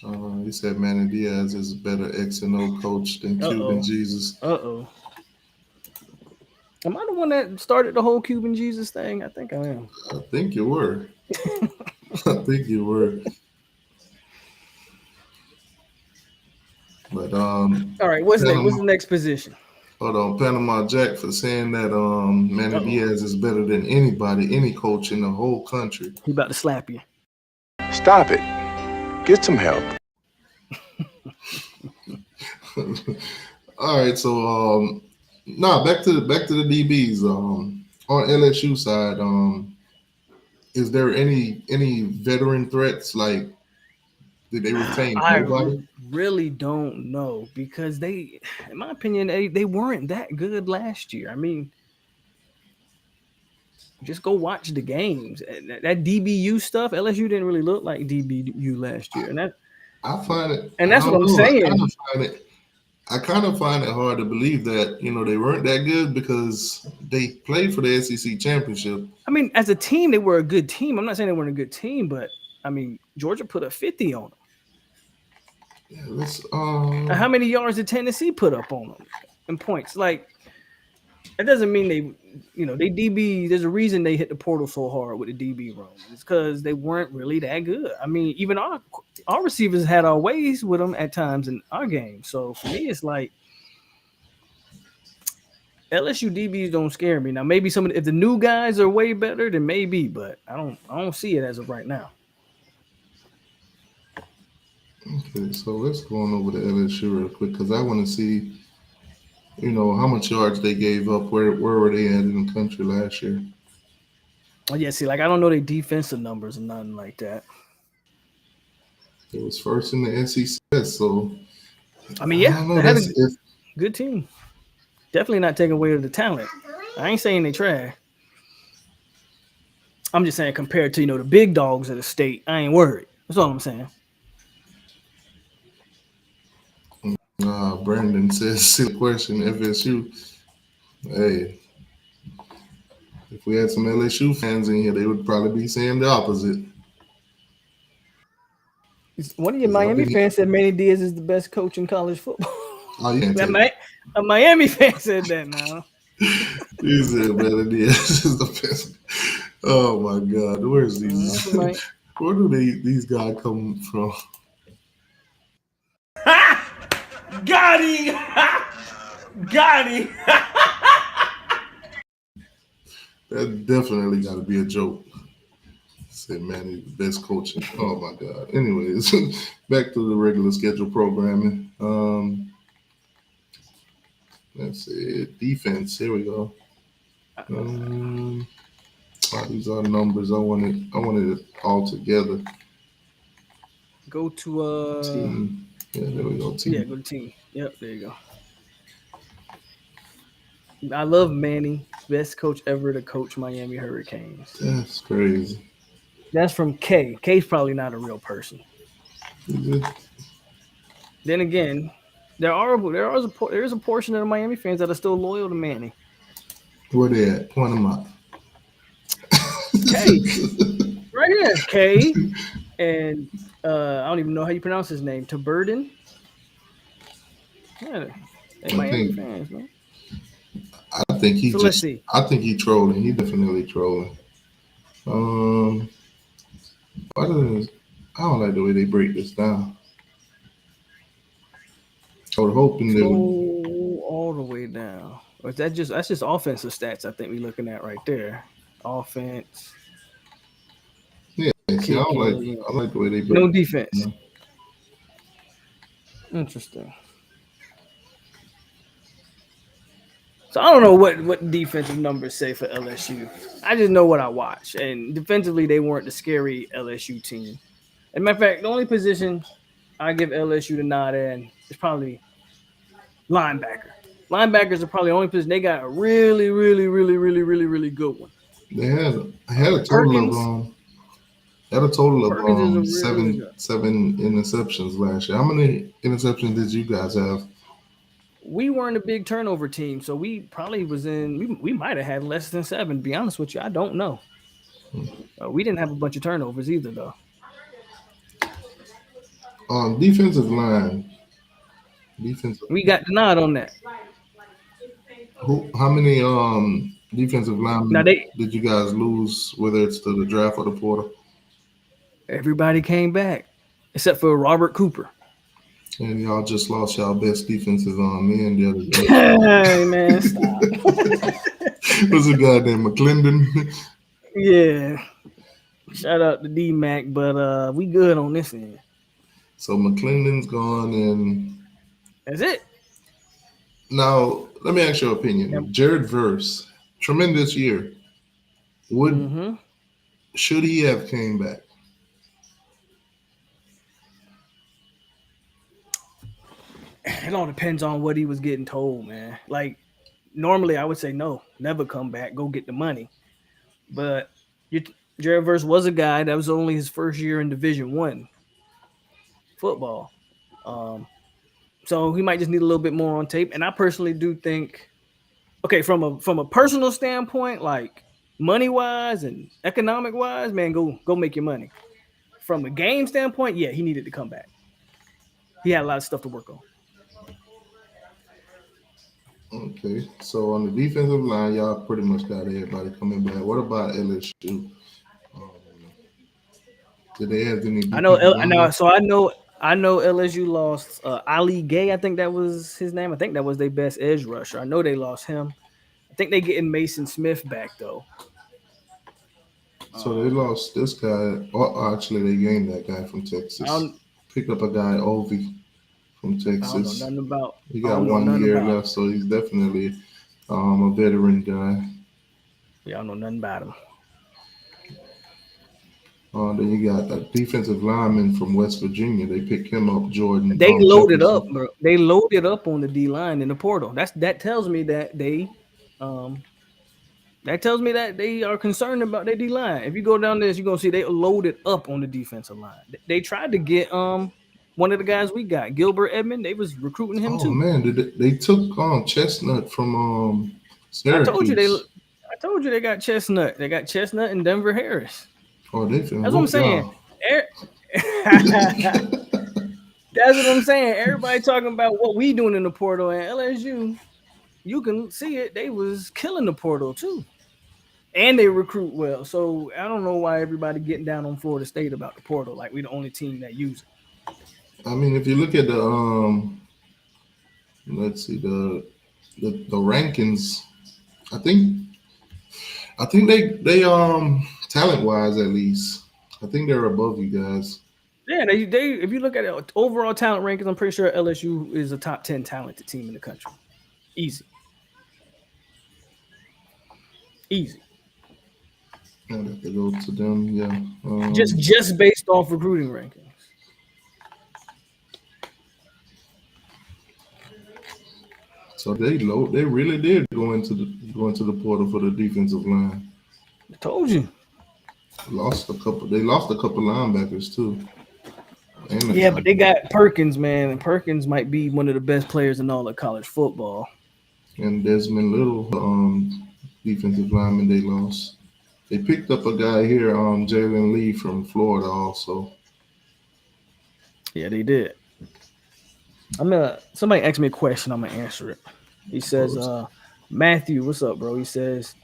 You said Manny Diaz is a better X and O coach than Cuban Jesus. Am I the one that started the whole Cuban Jesus thing? I think I am. I think you were. I think you were. But all right, what's next? What's the next position? Hold on, Panama Jack for saying that Manny Diaz is better than anybody, any coach in the whole country. He about to slap you. Stop it. Get some help. All right, so back to the DBs. On LSU side, is there any veteran threats? Like, did they retain nobody? I really don't know because they, in my opinion, they weren't that good last year. I mean, just go watch the games. That DBU stuff, LSU didn't really look like DBU last year, and that I find it, and that's what I'm saying. I kind of find it hard to believe that they weren't that good because they played for the SEC championship. I mean, as a team, they were a good team. I'm not saying they weren't a good team, but I mean, Georgia put a 50 on them. Yeah, how many yards did Tennessee put up on them in points? Like, that doesn't mean they DB. There's a reason they hit the portal so hard with the DB room. It's because they weren't really that good. I mean, even our receivers had our ways with them at times in our game. So for me, it's like LSU DBs don't scare me. Now, maybe if the new guys are way better, then maybe, but I don't see it as of right now. Okay, so let's go on over to LSU real quick because I want to see, how much yards they gave up. Where were they at in the country last year? Oh yeah, see, like I don't know their defensive numbers or nothing like that. It was first in the SEC, so I mean, yeah, they had a good team. Definitely not taking away the talent. I ain't saying they trash. I'm just saying compared to the big dogs of the state, I ain't worried. That's all I'm saying. Brandon says, silly question, FSU. Hey, if we had some LSU fans in here, they would probably be saying the opposite. One of your Miami fans said Manny Diaz is the best coach in college football. Oh, yeah. A Miami fan said that now. He said Manny Diaz is the best. Oh, my God. Where's these? Where do these guys come from? Got him! Got him! That definitely got to be a joke. Said Manny, the best coach. Oh my God. Anyways, back to the regular schedule programming. Let's see. Defense. Here we go. These are numbers. I wanted it all together. Go to team. Yeah, there we go. Team. Yeah, go to team. Yep, there you go. I love Manny, best coach ever to coach Miami Hurricanes. That's crazy. That's from K. K's probably not a real person. Then again, there is a portion of the Miami fans that are still loyal to Manny. Where they at? Point them out. K. Right here, K. And I don't even know how you pronounce his name. Taburden. Yeah, they Miami fans, man. I think he let's see. I think he trolling. He definitely trolling. I don't like the way they break this down. I was hoping they would all the way down. Or is that's just offensive stats I think we're looking at right there. Offense. Yeah, see, I like the way they break. No defense. Yeah. Interesting. So I don't know what defensive numbers say for LSU. I just know what I watch. And defensively, they weren't the scary LSU team. As a matter of fact, the only position I give LSU the nod in is probably linebacker. Linebackers are probably the only position. They got a really, really, really, really, really, really good one. They had a total Had a total of Perkins is a really good. seven interceptions last year. How many interceptions did you guys have? We weren't a big turnover team, so we probably was in. We might have had less than 7. To be honest with you, I don't know. We didn't have a bunch of turnovers either, though. On defensive line, We got the nod on that. how many defensive Now linemen they did you guys lose, whether it's to the draft or the portal? everybody came back except for Robert Cooper. And y'all just lost y'all best defensive man the other day. Hey man, stop. What's a guy named McClendon? Yeah. Shout out to D-Mac, but we good on this end. So McClendon's gone, and That's it. now let me ask your opinion. Yep. Jared Verse, tremendous year. Should he have came back? It all depends on what he was getting told, man. Like normally I would say no, never come back, go get the money. But Jared Verse was a guy that was only his first year in Division I football. So he might just need a little bit more on tape. And I personally do think, okay, from a personal standpoint, like money wise and economic wise, man, go make your money. From a game standpoint, yeah, he needed to come back. He had a lot of stuff to work on. Okay, so on the defensive line, y'all pretty much got everybody coming back. What about LSU? Did they have any? I know LSU lost Ali Gay. I think that was his name. I think that was their best edge rusher. I know they lost him. I think they getting Mason Smith back though. So they lost this guy. Or actually, they gained that guy from Texas. Picked up a guy, Ovi, from Texas. I don't know nothing about. He got 1 year left, so he's definitely a veteran guy. Yeah, I don't know nothing about him. Then you got a defensive lineman from West Virginia. They picked him up, Jordan. They loaded Jefferson. up, bro. They loaded up on the D line in the portal. That tells me that they are concerned about their D line. If you go down this, you're gonna see they loaded up on the defensive line. They tried to get one of the guys we got, Gilbert Edmond. They was recruiting him too. Oh man, they took Chestnut from Syracuse. I told you they got Chestnut. They got Chestnut and Denver Harris. Oh, that's what I'm saying. That's what I'm saying. Everybody talking about what we doing in the portal, and LSU, you can see it. They was killing the portal too, and they recruit well. So I don't know why everybody getting down on Florida State about the portal. Like we the only team that use it. I mean, if you look at the let's see the rankings, I think they talent wise at least, I think they're above you guys. Yeah, they if you look at it, overall talent rankings, I'm pretty sure LSU is a top 10 talented team in the country. Easy. I'd have to go to them, yeah. Just based off recruiting rankings. So they really did go into the portal for the defensive line. I told you. They lost a couple linebackers too. Yeah, but they got Perkins, man, and Perkins might be one of the best players in all of college football. And Desmond Little, defensive lineman, they lost. They picked up a guy here, Jalen Lee from Florida, also. Yeah, they did. Somebody asked me a question. I'm gonna answer it. He says, Matthew, what's up, bro? He says,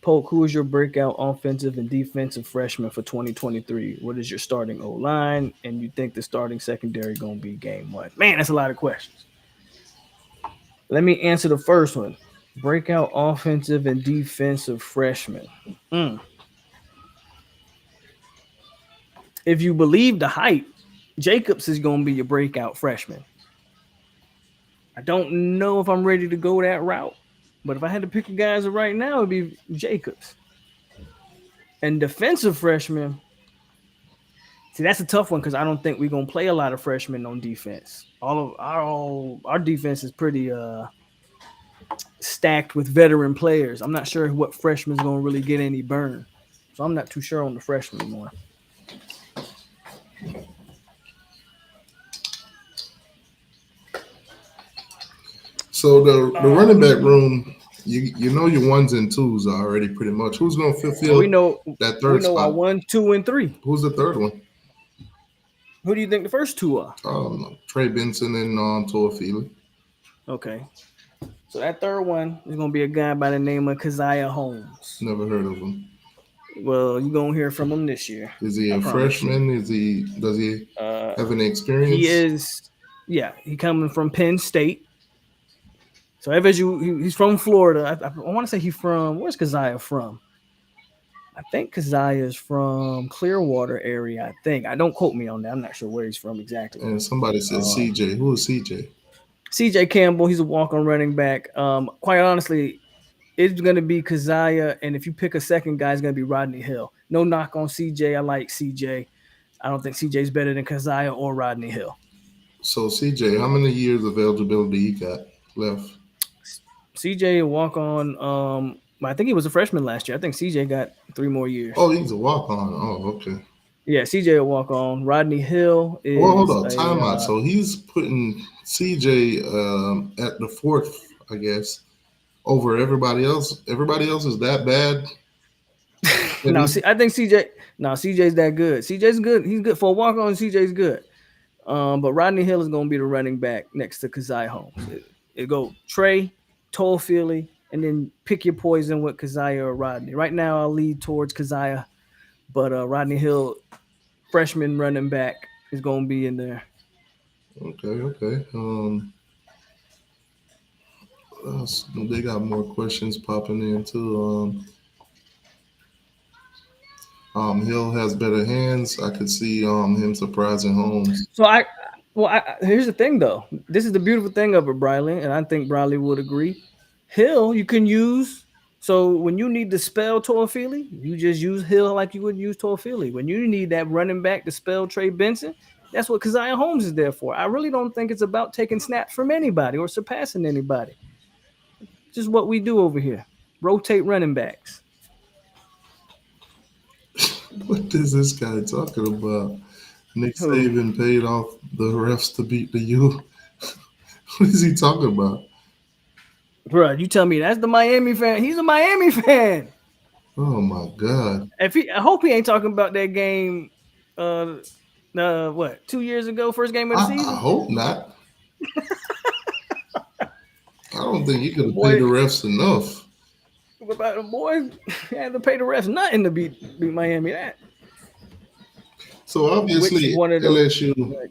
Polk, who is your breakout offensive and defensive freshman for 2023? What is your starting O-line? And you think the starting secondary going to be game 1? Man, that's a lot of questions. Let me answer the first one. Breakout offensive and defensive freshman. If you believe the hype, Jacobs is going to be your breakout freshman. I don't know if I'm ready to go that route. But if I had to pick a guys right now, it'd be Jacobs. And defensive freshman, see, that's a tough one because I don't think we're gonna play a lot of freshmen on defense. All of our defense is pretty stacked with veteran players. I'm not sure what freshman's gonna really get any burn, so I'm not too sure on the freshman one. So the running back room, you know your ones and twos are already pretty much. Who's going to fulfill we know that we third know our spot? 1, 2, and 3. Who's the third one? Who do you think the first two are? Trey Benson and Toafili. Okay. So that third one is gonna be a guy by the name of Keziah Holmes. Never heard of him. Well, you're gonna hear from him this year. Is he I a promise you. freshman? Does he have any experience? He is. Yeah, he coming from Penn State. So FSU, he's from Florida. I want to say he's from. Where's Keziah from? I think Keziah is from Clearwater area. I think. I don't quote me on that. I'm not sure where he's from exactly. And somebody said CJ. Who is CJ? CJ Campbell. He's a walk-on running back. Quite honestly, it's going to be Keziah, and if you pick a second guy, it's going to be Rodney Hill. No knock on CJ. I like CJ. I don't think CJ is better than Keziah or Rodney Hill. So CJ, how many years of eligibility he got left? CJ walk on. I think he was a freshman last year. I think CJ got 3 more years. Oh, he's a walk on. Oh, okay. Yeah, CJ will walk on. Rodney Hill is. Well, hold on, timeout. So he's putting CJ at the 4th, I guess, over everybody else. Everybody else is that bad. No, I think CJ. No, CJ's that good. CJ's good. He's good for a walk on. CJ's good. But Rodney Hill is going to be the running back next to Keziah Holmes. It go Trey, Toafili, and then pick your poison with Keziah or Rodney. Right now, I'll lead towards Keziah, but Rodney Hill, freshman running back, is going to be in there. Okay. They got more questions popping in too. Hill has better hands. I could see him surprising Holmes. So here's the thing though. This is the beautiful thing of it, Briley, and I think Briley would agree. Hill you can use. So when you need to spell Toafili, you just use Hill like you would use Toafili. When you need that running back to spell Trey Benson, that's what Keziah Holmes is there for. I really don't think it's about taking snaps from anybody or surpassing anybody. Just what we do over here. Rotate running backs. What is this guy talking about? Nick Saban paid off the refs to beat the U. What is he talking about? Bro, you tell me that's the Miami fan. He's a Miami fan. Oh my God. I hope he ain't talking about that game. 2 years ago, first game of the season. I hope not. I don't think he could have paid the refs enough. But the boys had to pay the refs nothing to beat Miami. That. So obviously, LSU.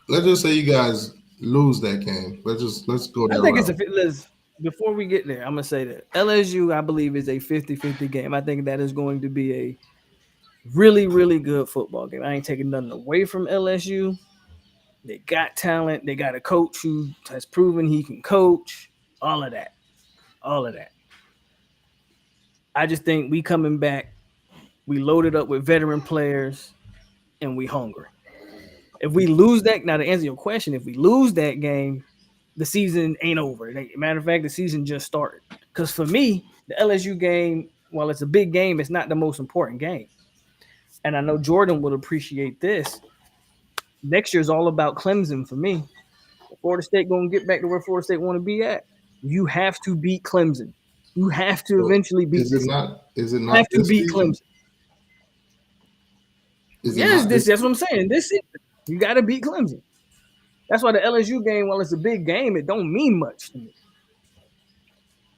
Let's just say you guys lose that game. Let's go there. I think before we get there, I'm gonna say that LSU, I believe, is a 50-50 game. I think that is going to be a really, really good football game. I ain't taking nothing away from LSU. They got talent. They got a coach who has proven he can coach. All of that. I just think we coming back. We loaded up with veteran players, and we hungry. If we lose that, now to answer your question, if we lose that game, the season ain't over. Matter of fact, the season just started. Because for me, the LSU game, while it's a big game, it's not the most important game. And I know Jordan would appreciate this. Next year is all about Clemson for me. Florida State going to get back to where Florida State want to be at. You have to beat Clemson. You have to eventually beat. Is it not? You have to beat Clemson. That's what I'm saying. This season, you got to beat Clemson. That's why the LSU game, while it's a big game, it don't mean much to me.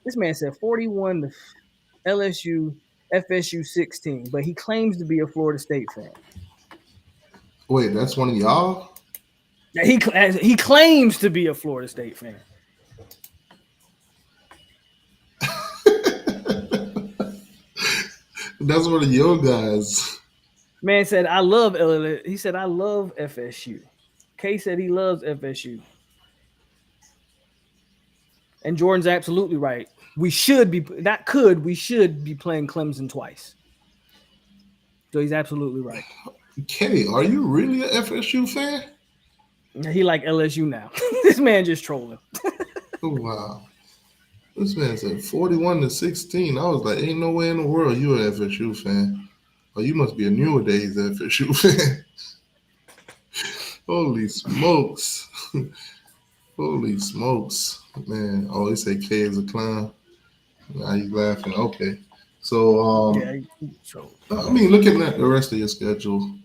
This man said 41 to LSU, FSU 16, but he claims to be a Florida State fan. Wait, that's one of y'all? He claims to be a Florida State fan. That's one of your guys. Man said, I love LSU. He said, I love FSU. K said he loves FSU. And Jordan's absolutely right. We should be playing Clemson twice. So he's absolutely right. K, are you really an FSU fan? He like LSU now. This man just trolling. Oh, wow. This man said 41 to 16. I was like, ain't no way in the world you an FSU fan. Oh, you must be a newer days FSU fan. Holy smokes. Holy smokes, man! Oh, they say K is a clown. Now you laughing? Okay, so Yeah. So I mean, looking at the rest of your schedule,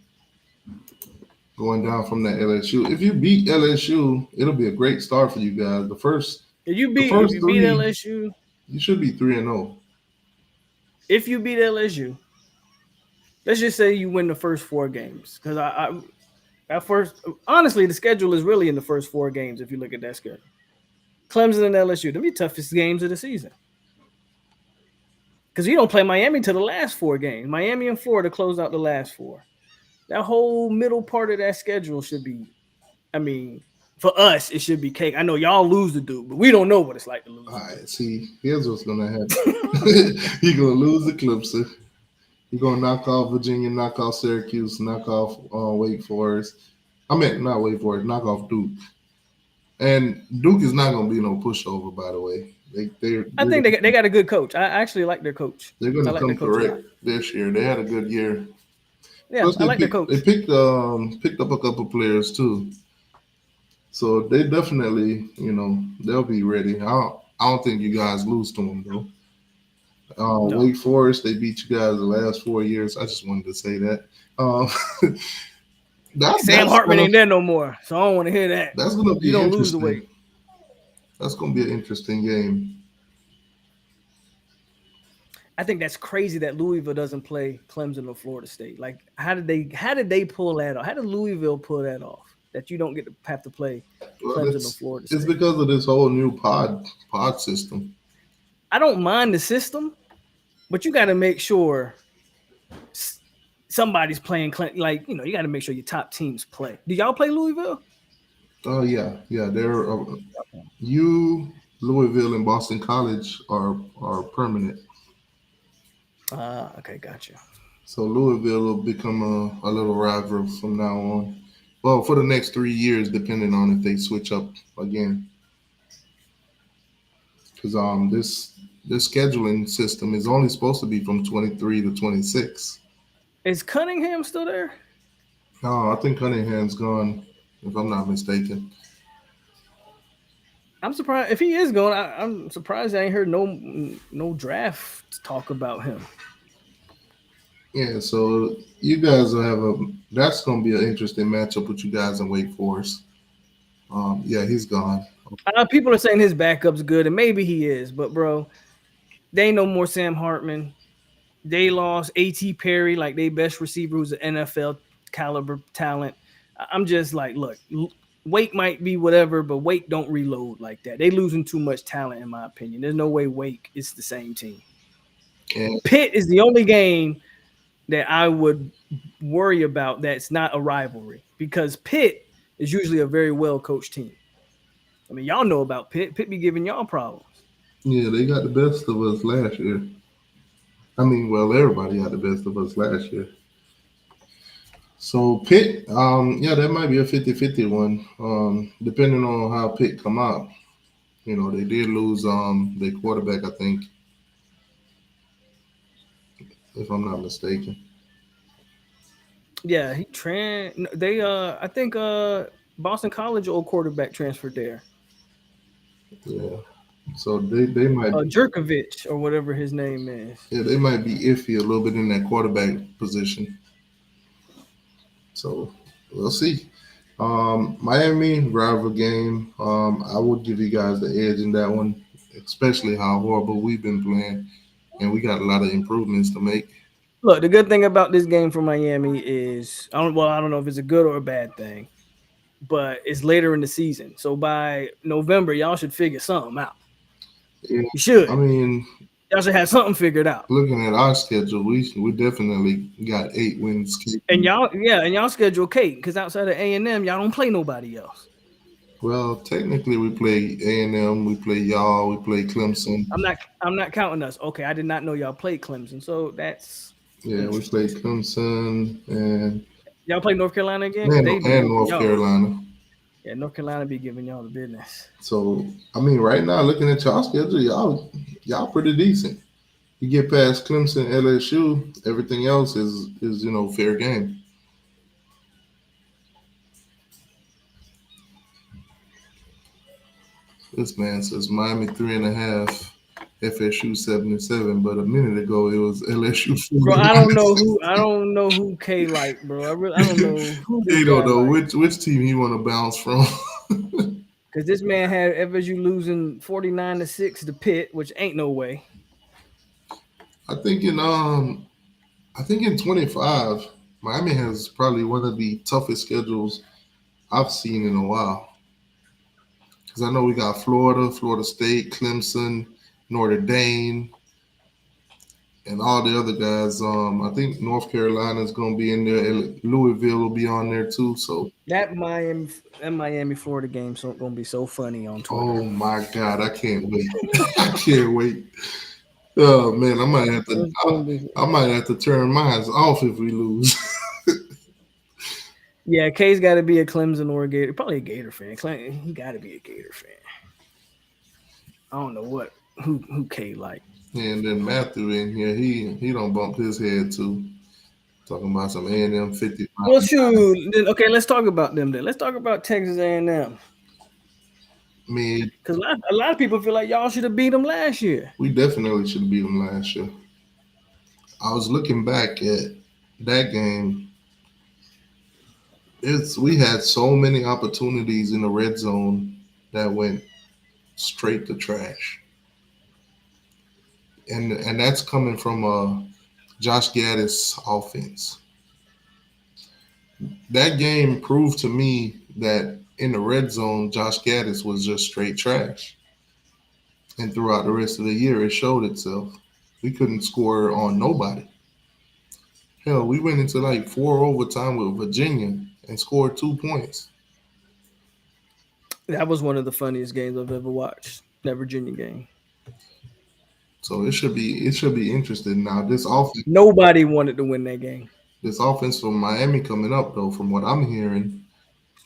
going down from that LSU. If you beat LSU, it'll be a great start for you guys. The if first you beat three, LSU, you should be 3-0. if you beat LSU, let's just say you win the first 4 games. Because I at first, honestly, the schedule is really in the first 4 games. If you look at that schedule, Clemson and LSU, they'll be toughest games of the season. Because you don't play Miami to the last 4 games. Miami and Florida close out the last 4. That whole middle part of that schedule should be, I mean, for us, it should be cake. I know y'all lose the Duke, but we don't know what it's like to lose. All right, see, here's what's gonna happen. You're gonna lose the Clemson. You're gonna knock off Virginia, knock off Syracuse, knock off Wake Forest. I meant not Wake Forest, knock off Duke. And Duke is not gonna be no pushover, by the way. I think they got a good coach. I actually like their coach. They're I gonna like come their coach a lot. correct this year. They had a good year. Yeah, Plus, I like their coach. They picked up a couple players too. So they definitely, they'll be ready. I don't think you guys lose to them though. No. Wake Forest, they beat you guys the last 4 years. I just wanted to say that. Sam Hartman ain't there no more, so I don't want to hear that. That's gonna be you don't lose the interesting. weight. That's gonna be an interesting game. I think that's crazy that Louisville doesn't play Clemson or Florida State. Like, how did they pull that off? How did Louisville pull that off? That you don't get to have to play Clemson or Florida State? It's because of this whole new pod system. I don't mind the system, but you got to make sure somebody's playing. Like, you got to make sure your top teams play. Do y'all play Louisville? Oh yeah. They're Louisville and Boston College are permanent. Okay, gotcha. So Louisville will become a little rival from now on. Well, for the next 3 years, depending on if they switch up again. Because this scheduling system is only supposed to be from 23 to 26. Is Cunningham still there? No, I think Cunningham's gone, if I'm not mistaken. I'm surprised if he is going. I'm surprised I ain't heard no draft talk about him. Yeah, so you guys will have that's going to be an interesting matchup with you guys in Wake Forest. Yeah, he's gone. People are saying his backup's good, and maybe he is, but bro, they ain't no more Sam Hartman. They lost A.T. Perry, like their best receiver, who's an NFL caliber talent. I'm just like, look, Wake might be whatever, but Wake don't reload like that. They losing too much talent, in my opinion. There's no way Wake is the same team. Yeah. Pitt is the only game that I would worry about that's not a rivalry, because Pitt is usually a very well-coached team. I mean, y'all know about Pitt. Pitt be giving y'all problems. Yeah, they got the best of us last year. I mean, well, everybody had the best of us last year. So Pitt, that might be a 50-50 one, depending on how Pitt come out. They did lose their quarterback, I think, if I'm not mistaken. Yeah, I think Boston College old quarterback transferred there. Yeah. So they might Jerkovich or whatever his name is. Yeah, they might be iffy a little bit in that quarterback position. So we'll see. Miami rival game. I would give you guys the edge in that one, especially how horrible we've been playing, and we got a lot of improvements to make. Look, the good thing about this game for Miami is I don't know if it's a good or a bad thing, but it's later in the season. So by November, y'all should figure something out. Yeah, you should. I mean, y'all should have something figured out. Looking at our schedule, we definitely got 8 wins. And y'all schedule cake, because outside of A&M, y'all don't play nobody else. Well, technically, we play A&M, we play y'all, we play Clemson. I'm not counting us. Okay, I did not know y'all played Clemson, so that's. Yeah, we played Clemson and. Y'all play North Carolina again? And North Carolina. Yeah, North Carolina be giving y'all the business. So, I mean, right now, looking at y'all schedule, y'all pretty decent. You get past Clemson, LSU, everything else is fair game. This man says Miami 3.5, FSU 77, but a minute ago it was LSU 49. Bro, I don't know who K like, bro. I don't know who this They guy don't know like. which team he want to bounce from. Because this man had FSU losing 49-6 to Pitt, which ain't no way. I think in 25, Miami has probably one of the toughest schedules I've seen in a while. Because I know we got Florida, Florida State, Clemson, Notre Dame, and all the other guys. I think North Carolina is going to be in there. Louisville will be on there too. So, That Miami Florida game is gonna be so funny on Twitter. oh my God, I can't wait. I can't wait. Oh man, I might have to turn mine off if we lose. Yeah, K's got to be a Clemson or a Gator, probably a Gator fan. He got to be a Gator fan. I don't know who K like. And then Matthew in here, he don't bump his head too. Talking about some A&M 55. Well, shoot. Okay, let's talk about them then. Let's talk about Texas A&M. I mean, Because a lot of people feel like y'all should have beat them last year. we definitely should have beat them last year. I was looking back at that game. We had so many opportunities in the red zone that went straight to trash. And that's coming from Josh Gaddis offense. That game proved to me that in the red zone, Josh Gaddis was just straight trash. And throughout the rest of the year, it showed itself. We couldn't score on nobody. Hell, we went into like 4 overtime with Virginia and scored 2 points. That was one of the funniest games I've ever watched. That Virginia game. So it should be interesting now. This offense. Nobody wanted to win that game. This offense from Miami coming up, though, from what I'm hearing,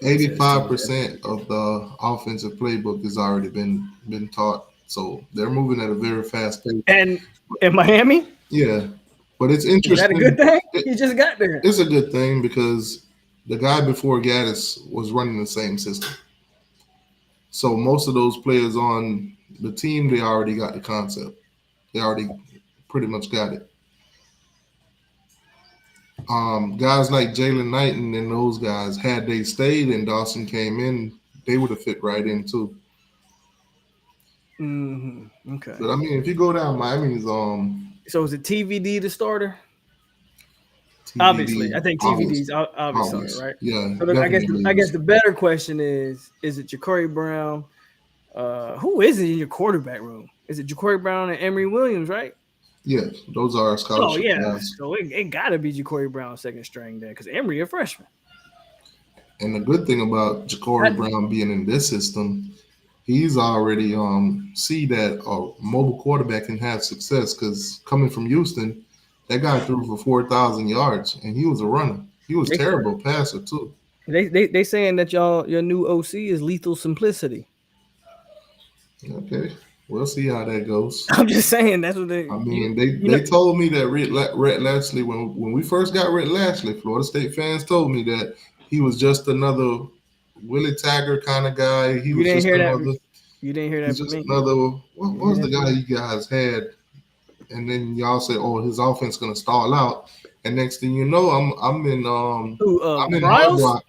85% of the offensive playbook has already been taught. So they're moving at a very fast pace. And in Miami? Yeah. But it's interesting. Is that a good thing? He just got there. It's a good thing because the guy before Gaddis was running the same system. So most of those players on the team, they already got the concept. They already pretty much got it. Guys like Jalen Knighton and those guys, had they stayed and Dawson came in, they would have fit right in too. Mm-hmm. Okay. But I mean, if you go down Miami's So is it TVD the starter? TVD, Obviously, I think TVD's obvious, right? Yeah. So I guess the better question is it Ja'Cory Brown? Who is it in your quarterback room? Is it Ja'Cory Brown and Emory Williams, right? Yes, those are our scholarship. Oh yeah, guys. so it gotta be Ja'Cory Brown second string there because Emory a freshman. And the good thing about Ja'Cory Brown being in this system, he's already see that a mobile quarterback can have success because coming from Houston, that guy threw for 4,000 yards and he was a runner. He was terrible passer too. They saying that your new OC is lethal simplicity. Okay, we'll see how that goes. I'm just saying that's what they. I mean, they told me that Rhett Lashley when we first got Rhett Lashley, Florida State fans told me that he was just another Willie Taggart kind of guy. He was just another. You didn't hear that from just me. another. What was the guy you guys had? And then y'all said, "Oh, his offense gonna stall out." And next thing you know, I'm in I'm in Hard Rock.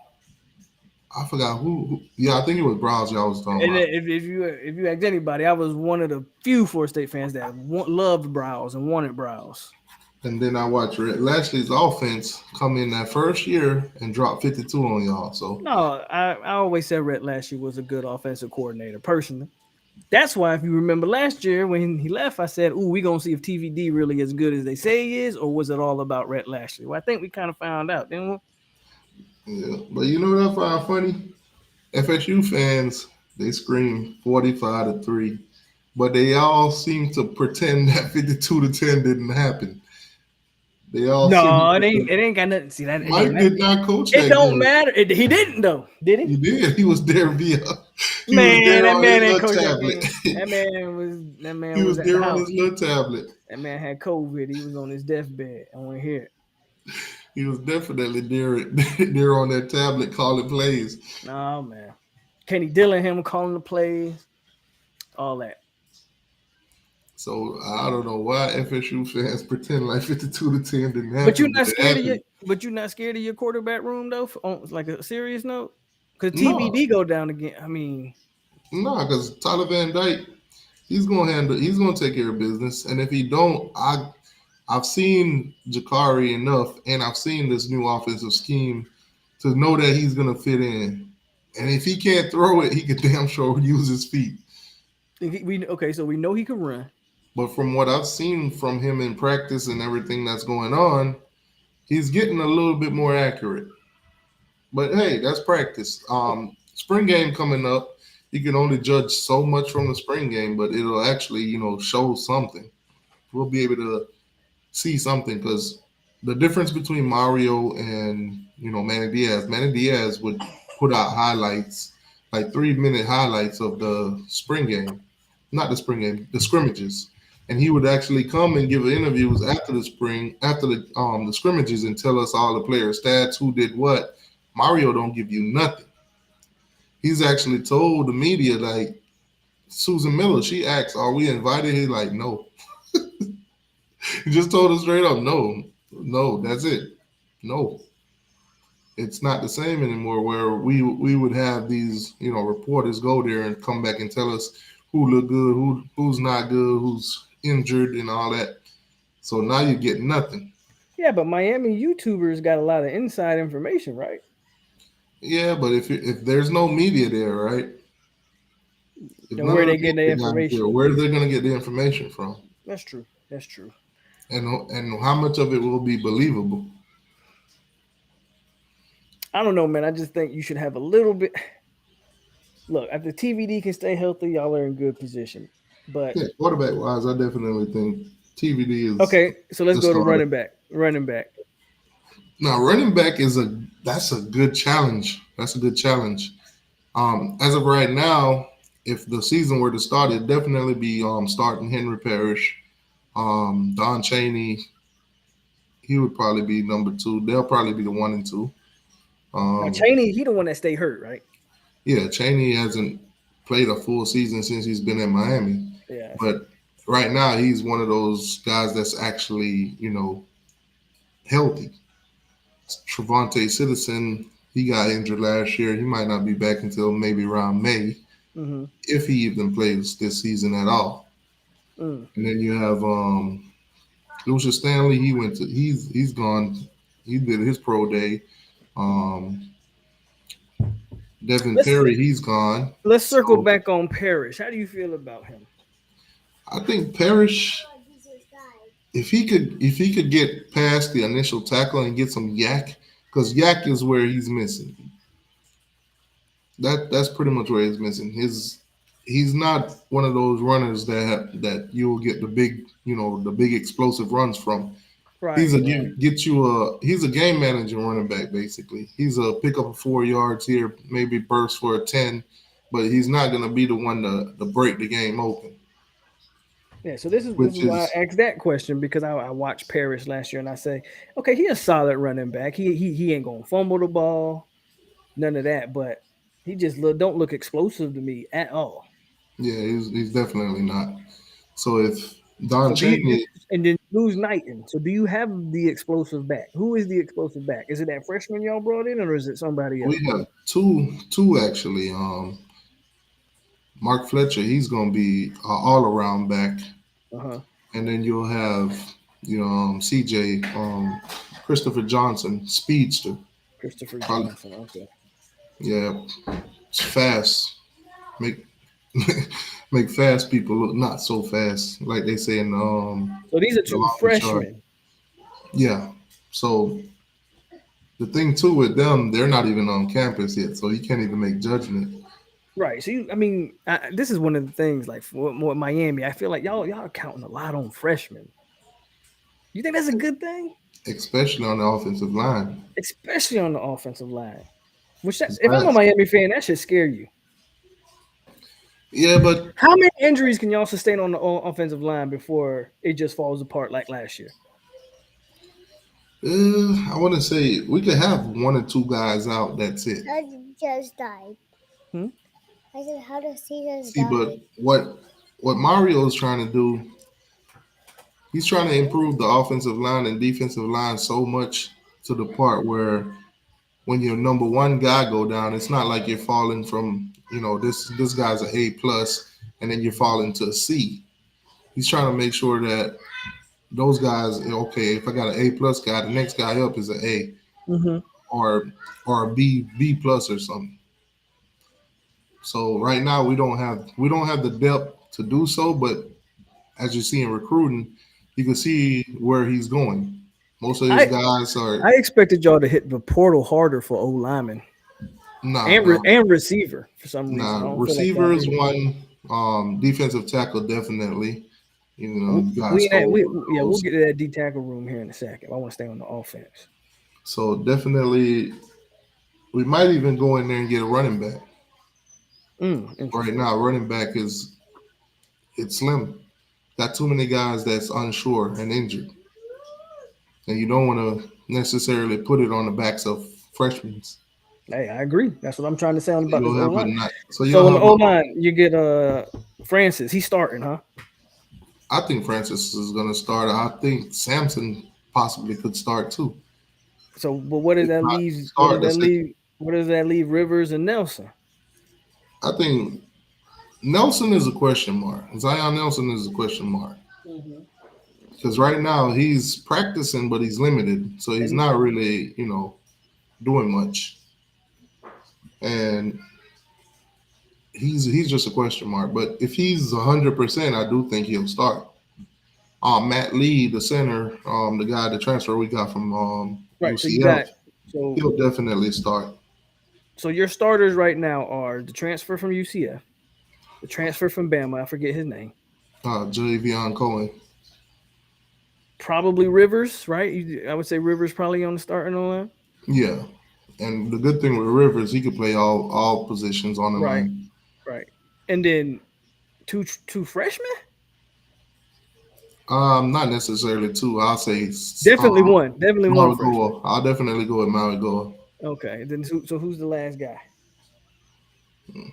I forgot who. Yeah, I think it was Browns. Y'all was talking about. And if you ask anybody, I was one of the few Florida State fans that loved Browse and wanted Browse. And then I watched Lashley's offense come in that first year and drop 52 on y'all. So no, I always said Rhett Lashley was a good offensive coordinator personally. That's why, if you remember last year when he left, I said, "Ooh, we're gonna see if TVD really as good as they say he is, or was it all about Rhett Lashley?" Well, I think we kind of found out, didn't we? Yeah, but you know what I find funny? FSU fans, they scream 45-3, but they all seem to pretend that 52-10 didn't happen. They all it ain't got nothing. See that Mike did not coach that. It don't matter. He didn't though, did he? He did. He was there via. That man ain't coach tablet. That man He was at there the on house. his little tablet. That man had COVID. He was on his deathbed. I want to hear it. He was definitely there on that tablet calling plays. No man, Kenny Dillingham calling the plays. all that. So I don't know why FSU fans pretend like 52-10 didn't happen. But you're not it scared of your. happened. But you're not scared of your quarterback room though. On like a serious note, because No, TVD go down again. I mean, no, because Tyler Van Dyke, he's gonna take care of business. And if he don't, I've seen Jakari enough, and I've seen this new offensive scheme to know that he's gonna fit in. And if he can't throw it, he could damn sure use his feet. so we know he can run. But from what I've seen from him in practice and everything that's going on, he's getting a little bit more accurate. But hey, that's practice. Spring game coming up. You can only judge so much from the spring game, but it'll actually, show something. We'll be able to see something because the difference between Mario and Manny Diaz. Manny Diaz would put out highlights, like 3-minute highlights of the spring game, not the spring game, the scrimmages, and he would actually come and give interviews after the scrimmages and tell us all the player stats, who did what. Mario don't give you nothing. He's actually told the media, like Susan Miller, she asked, "Are we invited?" He's like, "No." He just told us straight up, no, that's it. No. It's not the same anymore where we would have these, reporters go there and come back and tell us who look good, who's not good, who's injured and all that. So now you get nothing. Yeah, but Miami YouTubers got a lot of inside information, right? Yeah, but if there's no media there, right? Then where are they getting the information? Where are they going to get the information from? That's true. And how much of it will be believable? I don't know, man. I just think you should have a little bit. Look, if the TVD can stay healthy, y'all are in good position. But yeah, quarterback wise, I definitely think TVD is okay. So let's go to running back. Running back. Now, running back that's a good challenge. That's a good challenge. As of right now, if the season were to start, it'd definitely be starting Henry Parrish. Don Chaney, he would probably be number 2. They'll probably be the 1 and 2. Now Chaney, he the one that stayed hurt, right? Yeah, Chaney hasn't played a full season since he's been in Miami. Yeah. But right now, he's one of those guys that's actually, healthy. Trevante Citizen, he got injured last year. He might not be back until maybe around May, if he even plays this season at all. And then you have Lucius Stanley. He's gone. He did his pro day. Devin Perry, he's gone. Let's circle back on Parrish. How do you feel about him? I think Parrish, if he could get past the initial tackle and get some yak, because yak is where he's missing. That's pretty much where he's missing. He's not one of those runners that you'll get the big explosive runs from. Right. He's a game manager running back basically. He's a pick up 4 yards here, maybe burst for a 10, but he's not going to be the one to break the game open. Yeah, so this is why I asked that question, because I watched Parrish last year and I say, okay, he's a solid running back. He ain't gonna fumble the ball, none of that, but he just don't look explosive to me at all. Yeah, he's definitely not. So if Don Chaney and then lose Knighton, so do you have the explosive back? Who is the explosive back? Is it that freshman y'all brought in, or is it somebody else? We have two actually. Mark Fletcher, he's gonna be an all-around back. And then you'll have CJ, Christopher Johnson, speedster. Christopher Johnson, okay. Yeah, it's fast. Make fast people look not so fast, like they say in So these are 2 freshmen. Yeah. So the thing too with them, they're not even on campus yet, so you can't even make judgment. Right. So this is one of the things, like for Miami, I feel like y'all are counting a lot on freshmen. You think that's a good thing? Especially on the offensive line. Which if I'm a Miami fan, that should scare you. Yeah, but how many injuries can y'all sustain on the offensive line before it just falls apart like last year? I want to say we could have 1 or 2 guys out. That's it. I just died. I said, how does he just See, but what Mario is trying to do, he's trying to improve the offensive line and defensive line so much to the part where when your number one guy go down, it's not like you're falling from this guy's an A plus, and then you're falling to a C. He's trying to make sure that those guys, okay, if I got an A plus guy, the next guy up is an A Mm-hmm. or a B plus or something. So right now we don't have the depth to do so, but as you see in recruiting, you can see where he's going. Most of these guys are I expected y'all to hit the portal harder for O lineman nah, and nah, and receiver for some reason. I nah. don't feel like Receiver y'all is did. one. Defensive tackle definitely. Guys We'll holes. get to that D tackle room here in a second. I want to stay on the offense. So definitely, we might even go in there and get a running back. Right Interesting. now, running back it's slim. Got too many guys that's unsure and injured, and you don't want to necessarily put it on the backs of freshmen. Hey, I agree. That's what I'm trying to say about this You'll O have a line. not. So So you'll in the have. O line, you get Francis. He's starting, huh? I think Francis is going to start. I think Samson possibly could start too. So, but what does If that not leave? What start, does that let's say, leave? What does that leave? Rivers and Nelson. I think Nelson is a question mark. Zion Nelson is a question mark because right now he's practicing, but he's limited, so he's not really, doing much, and he's just a question mark. But if he's 100%, I do think he'll start. Matt Lee, the center, the guy, the transfer we got from Right. So you UCF, got so he'll definitely start. so your starters right now are the transfer from UCF, the transfer from Bama. I forget his name. Javion Cohen. Probably Rivers, right? I would say Rivers probably on the starting line. Yeah, and the good thing with Rivers, he could play all positions on the Right. line. Right. And then two freshmen. Not necessarily two. I'll say Definitely one. Definitely one freshman. Maragoa. I'll definitely go with Maragoa. Okay. Then so who's the last guy? Because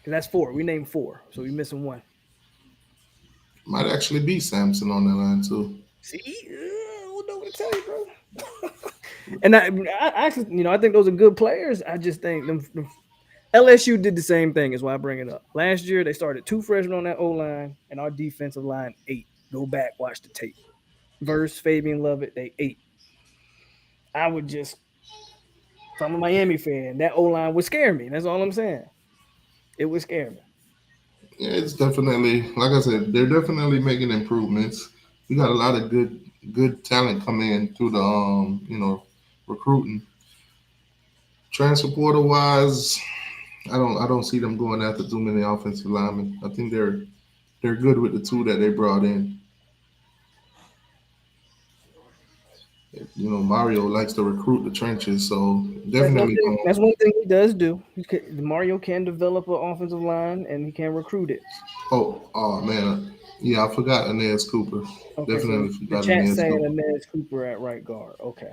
that's four. We named four, so we missing one. Might actually be Samson on that line too. See, I don't know what to tell you, bro. And I actually, I think those are good players. I just think them LSU did the same thing. Is why I bring it up. Last year they started two freshmen on that O line, and our defensive line 8. Go back, watch the tape. Verse Fabian Lovett, they 8. I would just, if I'm a Miami fan, that O line would scare me. That's all I'm saying. It would scare me. Yeah, it's definitely, like I said, they're definitely making improvements. We got a lot of good talent coming in through the recruiting. Transfer portal wise, I don't see them going after too many offensive linemen. I think they're good with the two that they brought in. Mario likes to recruit the trenches, so definitely. That's one thing he does do. Mario can develop an offensive line, and he can recruit it. Oh man, yeah, I forgot Anez Cooper. Okay, Definitely so forgot the chat Anez saying Cooper. Anez Cooper at right guard. Okay.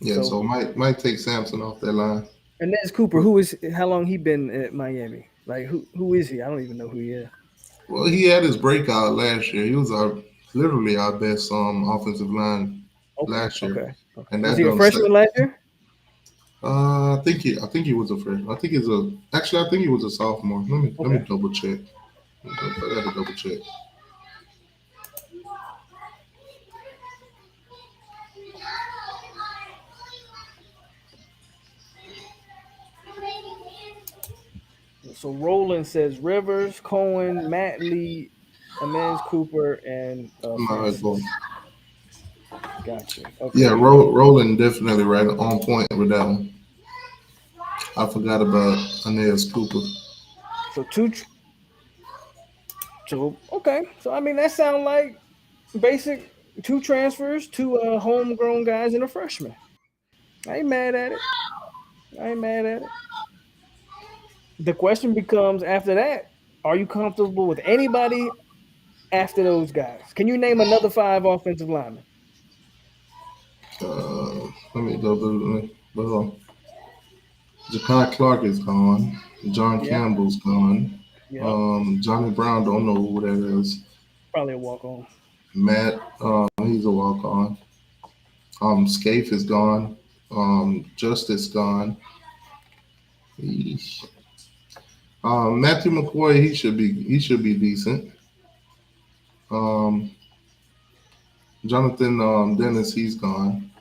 Yeah, so might take Samson off that line. Anez Cooper, how long he been at Miami? Like who is he? I don't even know who he is. Well, he had his breakout last year. He was literally our best offensive line last year. Okay. And Was that he a freshman last year? I think he was a freshman. I think he was a sophomore. Let me double check. I got to double check. So Roland says Rivers, Cohen, Matt Lee, Anez Cooper, and Francis. Gotcha. Okay. Yeah, Roland definitely right on point with that one. I forgot about Anez Cooper. So okay. So I mean that sounds like basic 2 transfers, 2 homegrown guys, and a freshman. I ain't mad at it. The question becomes after that, are you comfortable with anybody after those guys? Can you name another 5 offensive linemen? Let me double. Jakai Clark is gone. John Yeah, Campbell's gone. yeah, Johnny Brown, don't know who that is. probably a walk on. Matt, he's a walk on. Scaife is gone. Justice gone. Eesh. Matthew McCoy, he should be decent. Um, Jonathan Dennis, he's gone.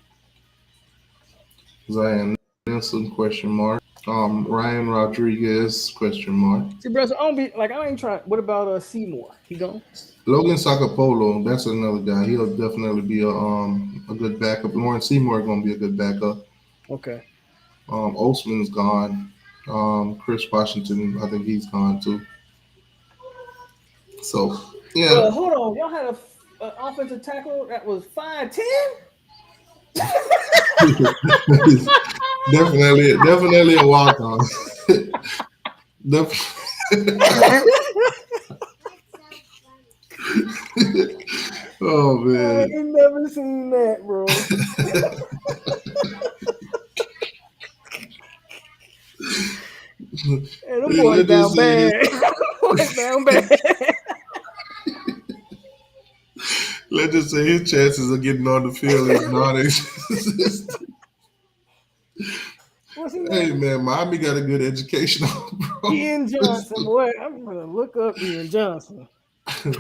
Zion Nelson, question mark. Ryan Rodriguez, question mark. See, bro, so I don't be like I ain't trying. What about Seymour? He gone? Logan Sacapolo, that's another guy. He'll definitely be a good backup. Lauren Seymour gonna be a good backup. Okay. Osman's gone. Chris Washington, I think he's gone too. So yeah, Hold on. Y'all had a offensive tackle that was 5'10"? definitely a walk on. Oh I man. ain't never seen that, bro. And them boys Let's down just say bad. Boys down bad. let's just say his chances of getting on the field is non-existent. What's his Hey name? man, Miami got a good education, bro. Ian Johnson, boy. I'm gonna look up Ian Johnson. Hold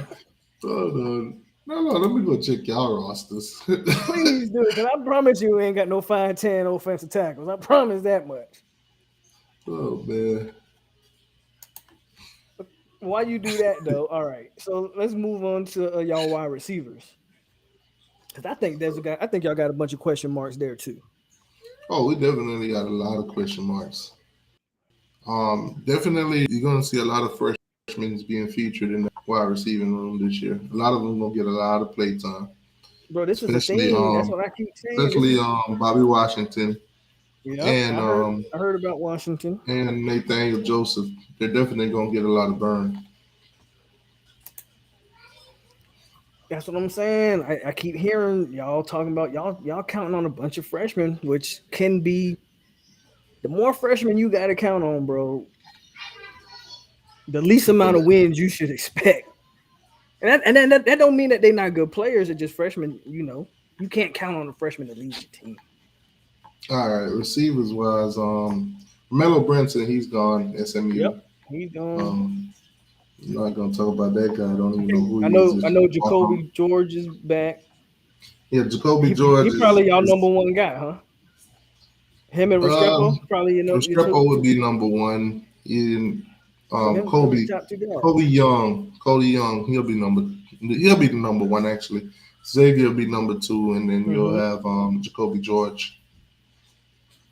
on. No, let me go check y'all rosters. Please do it, because I promise you ain't got no 5'10" offensive tackles. I promise that much. Oh man. Why you do that though? All right, so let's move on to y'all wide receivers. Because I think there's a guy. I think y'all got a bunch of question marks there too. Oh, we definitely got a lot of question marks. Definitely you're gonna see a lot of freshmen being featured in the wide receiving room this year. A lot of them gonna get a lot of play time. Bro, this is a Especially thing. That's what I keep saying. especially Bobby Washington Yeah, and I heard about Washington. and Nathaniel Joseph. They're definitely gonna get a lot of burn. That's what I'm saying. I keep hearing y'all talking about y'all counting on a bunch of freshmen, which can be the more freshmen you got to count on, bro. The least amount of wins you should expect, that don't mean that they're not good players. It's just freshmen. You know, you can't count on a freshman to lead your team. All right, receivers wise, Melo Brinson, he's gone. SMU. Yep, he's gone. I'm not gonna talk about that guy. I don't even know who I he know. is. I know. Jacoby George is back. Yeah, Jacoby George. He probably y'all number one guy, huh? Him and Restrepo, probably Restrepo would be number one. In Kobe Cody Young, he'll be the number one actually. Xavier will be number two, and then you'll have Jacoby George.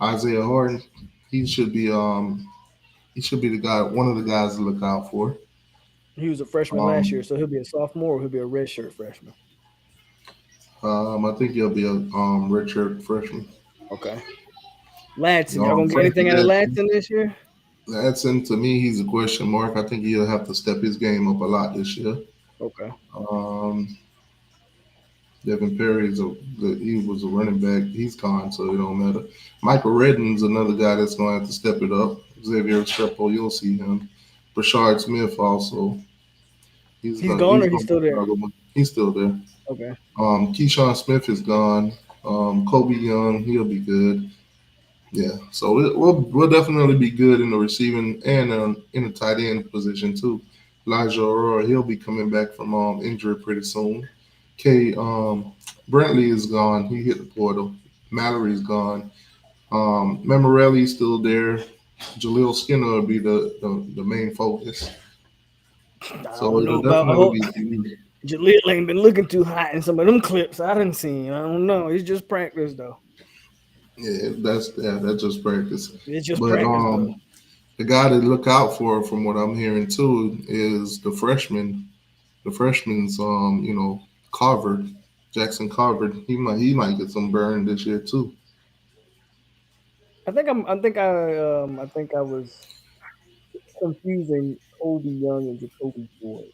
Isaiah Horton, he should be the guy, one of the guys to look out for. He was a freshman last year, so he'll be a sophomore or he'll be a redshirt freshman. I think he'll be a redshirt freshman. Okay. Ladson, y'all gonna get anything out of Ladson this year? Ladson, to me, he's a question mark. I think he'll have to step his game up a lot this year. Okay. Devin Perry he was a running back. He's gone, so it don't matter. Michael Redden's another guy that's going to have to step it up. Xavier Restrepo, you'll see him. Brashard Smith also. He's gone or he's still there? He's still there. Okay. Keyshawn Smith is gone. Kobe Young, he'll be good. Yeah, so we'll definitely be good in the receiving and in the tight end position too. Elijah Aurora, he'll be coming back from injury pretty soon. Brentley is gone. He hit the portal. Mallory's gone. Memorelli's still there. Jaleel Skinner will be the main focus. So it'll definitely be. Jaleel ain't been looking too hot in some of them clips I done seen. I don't know. It's just practice though. Yeah, that's just practice. It's just practice. Though. The guy to look out for, from what I'm hearing too, is the freshman. The freshman's Carver, Jackson Carver. He might get some burn this year too. I think I was confusing Kobe Young and Jacoby George.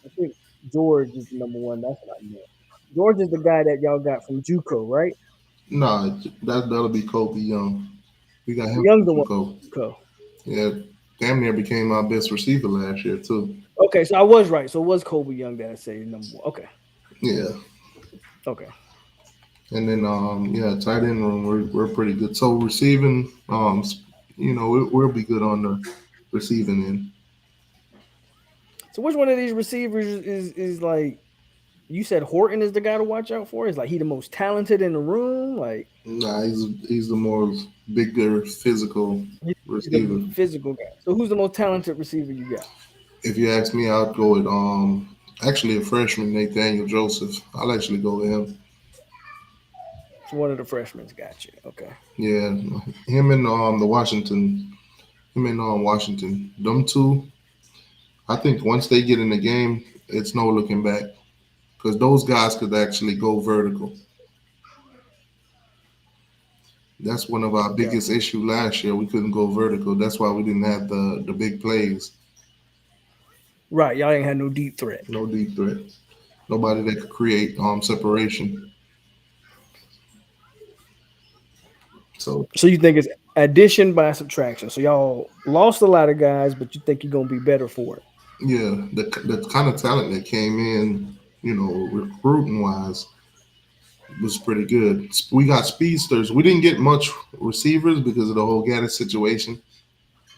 I think George is number one. That's what I meant. George is the guy that y'all got from JUCO, right? Nah, that'll be Kobe Young. We got him. Young's the one. Go. Cool. Yeah, damn near became our best receiver last year too. Okay, so I was right. So it was Kobe Young that I say number one. Okay. Yeah, Okay. and then tight end room we're pretty good. So receiving, we'll be good on the receiving end. So which one of these receivers is like you said Horton is the guy to watch out for? Is like he the most talented in the room? Like Nah, he's the more bigger physical he's receiver. the physical guy. So who's the most talented receiver you got? If you ask me, I'd go with actually a freshman, Nathaniel Joseph. I'll actually go with him. So one of the freshmen got you. Okay. Yeah, him and Washington. Them two. I think once they get in the game, it's no looking back because those guys could actually go vertical. That's one of our biggest issue last year. We couldn't go vertical. That's why we didn't have the big plays. Right. Y'all ain't had no deep threat. No deep threat. Nobody that could create separation. So you think it's addition by subtraction. So y'all lost a lot of guys, but you think you're gonna be better for it. yeah, the kind of talent that came in, recruiting wise, was pretty good. We got speedsters. We didn't get much receivers because of the whole Gaddis situation.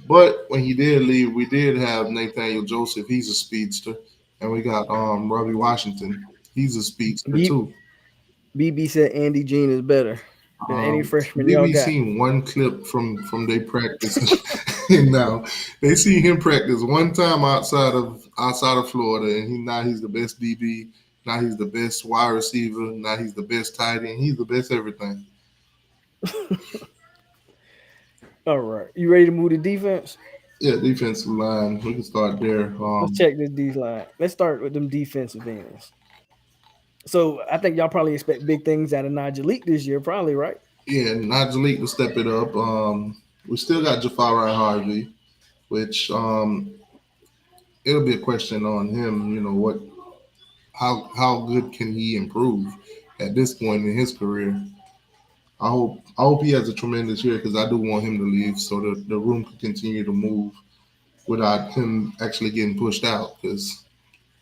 But when he did leave, we did have Nathaniel Joseph. He's a speedster. And we got Robbie Washington. He's a speedster too. BB said Andy Jean is better than any freshman y'all BB got. seen one clip from their practice. And now they see him practice one time outside of Florida, and he's the best DB. Now he's the best wide receiver. Now he's the best tight end. He's the best everything. All right. You ready to move to defense? Yeah, defensive line. We can start there. Let's check this D line. Let's start with them defensive ends. So I think y'all probably expect big things out of Najee this year, probably, right? Yeah, Najee will step it up. We still got Jafari Harvey, which it'll be a question on him. How good can he improve at this point in his career? I hope he has a tremendous year because I do want him to leave so the room can continue to move without him actually getting pushed out because,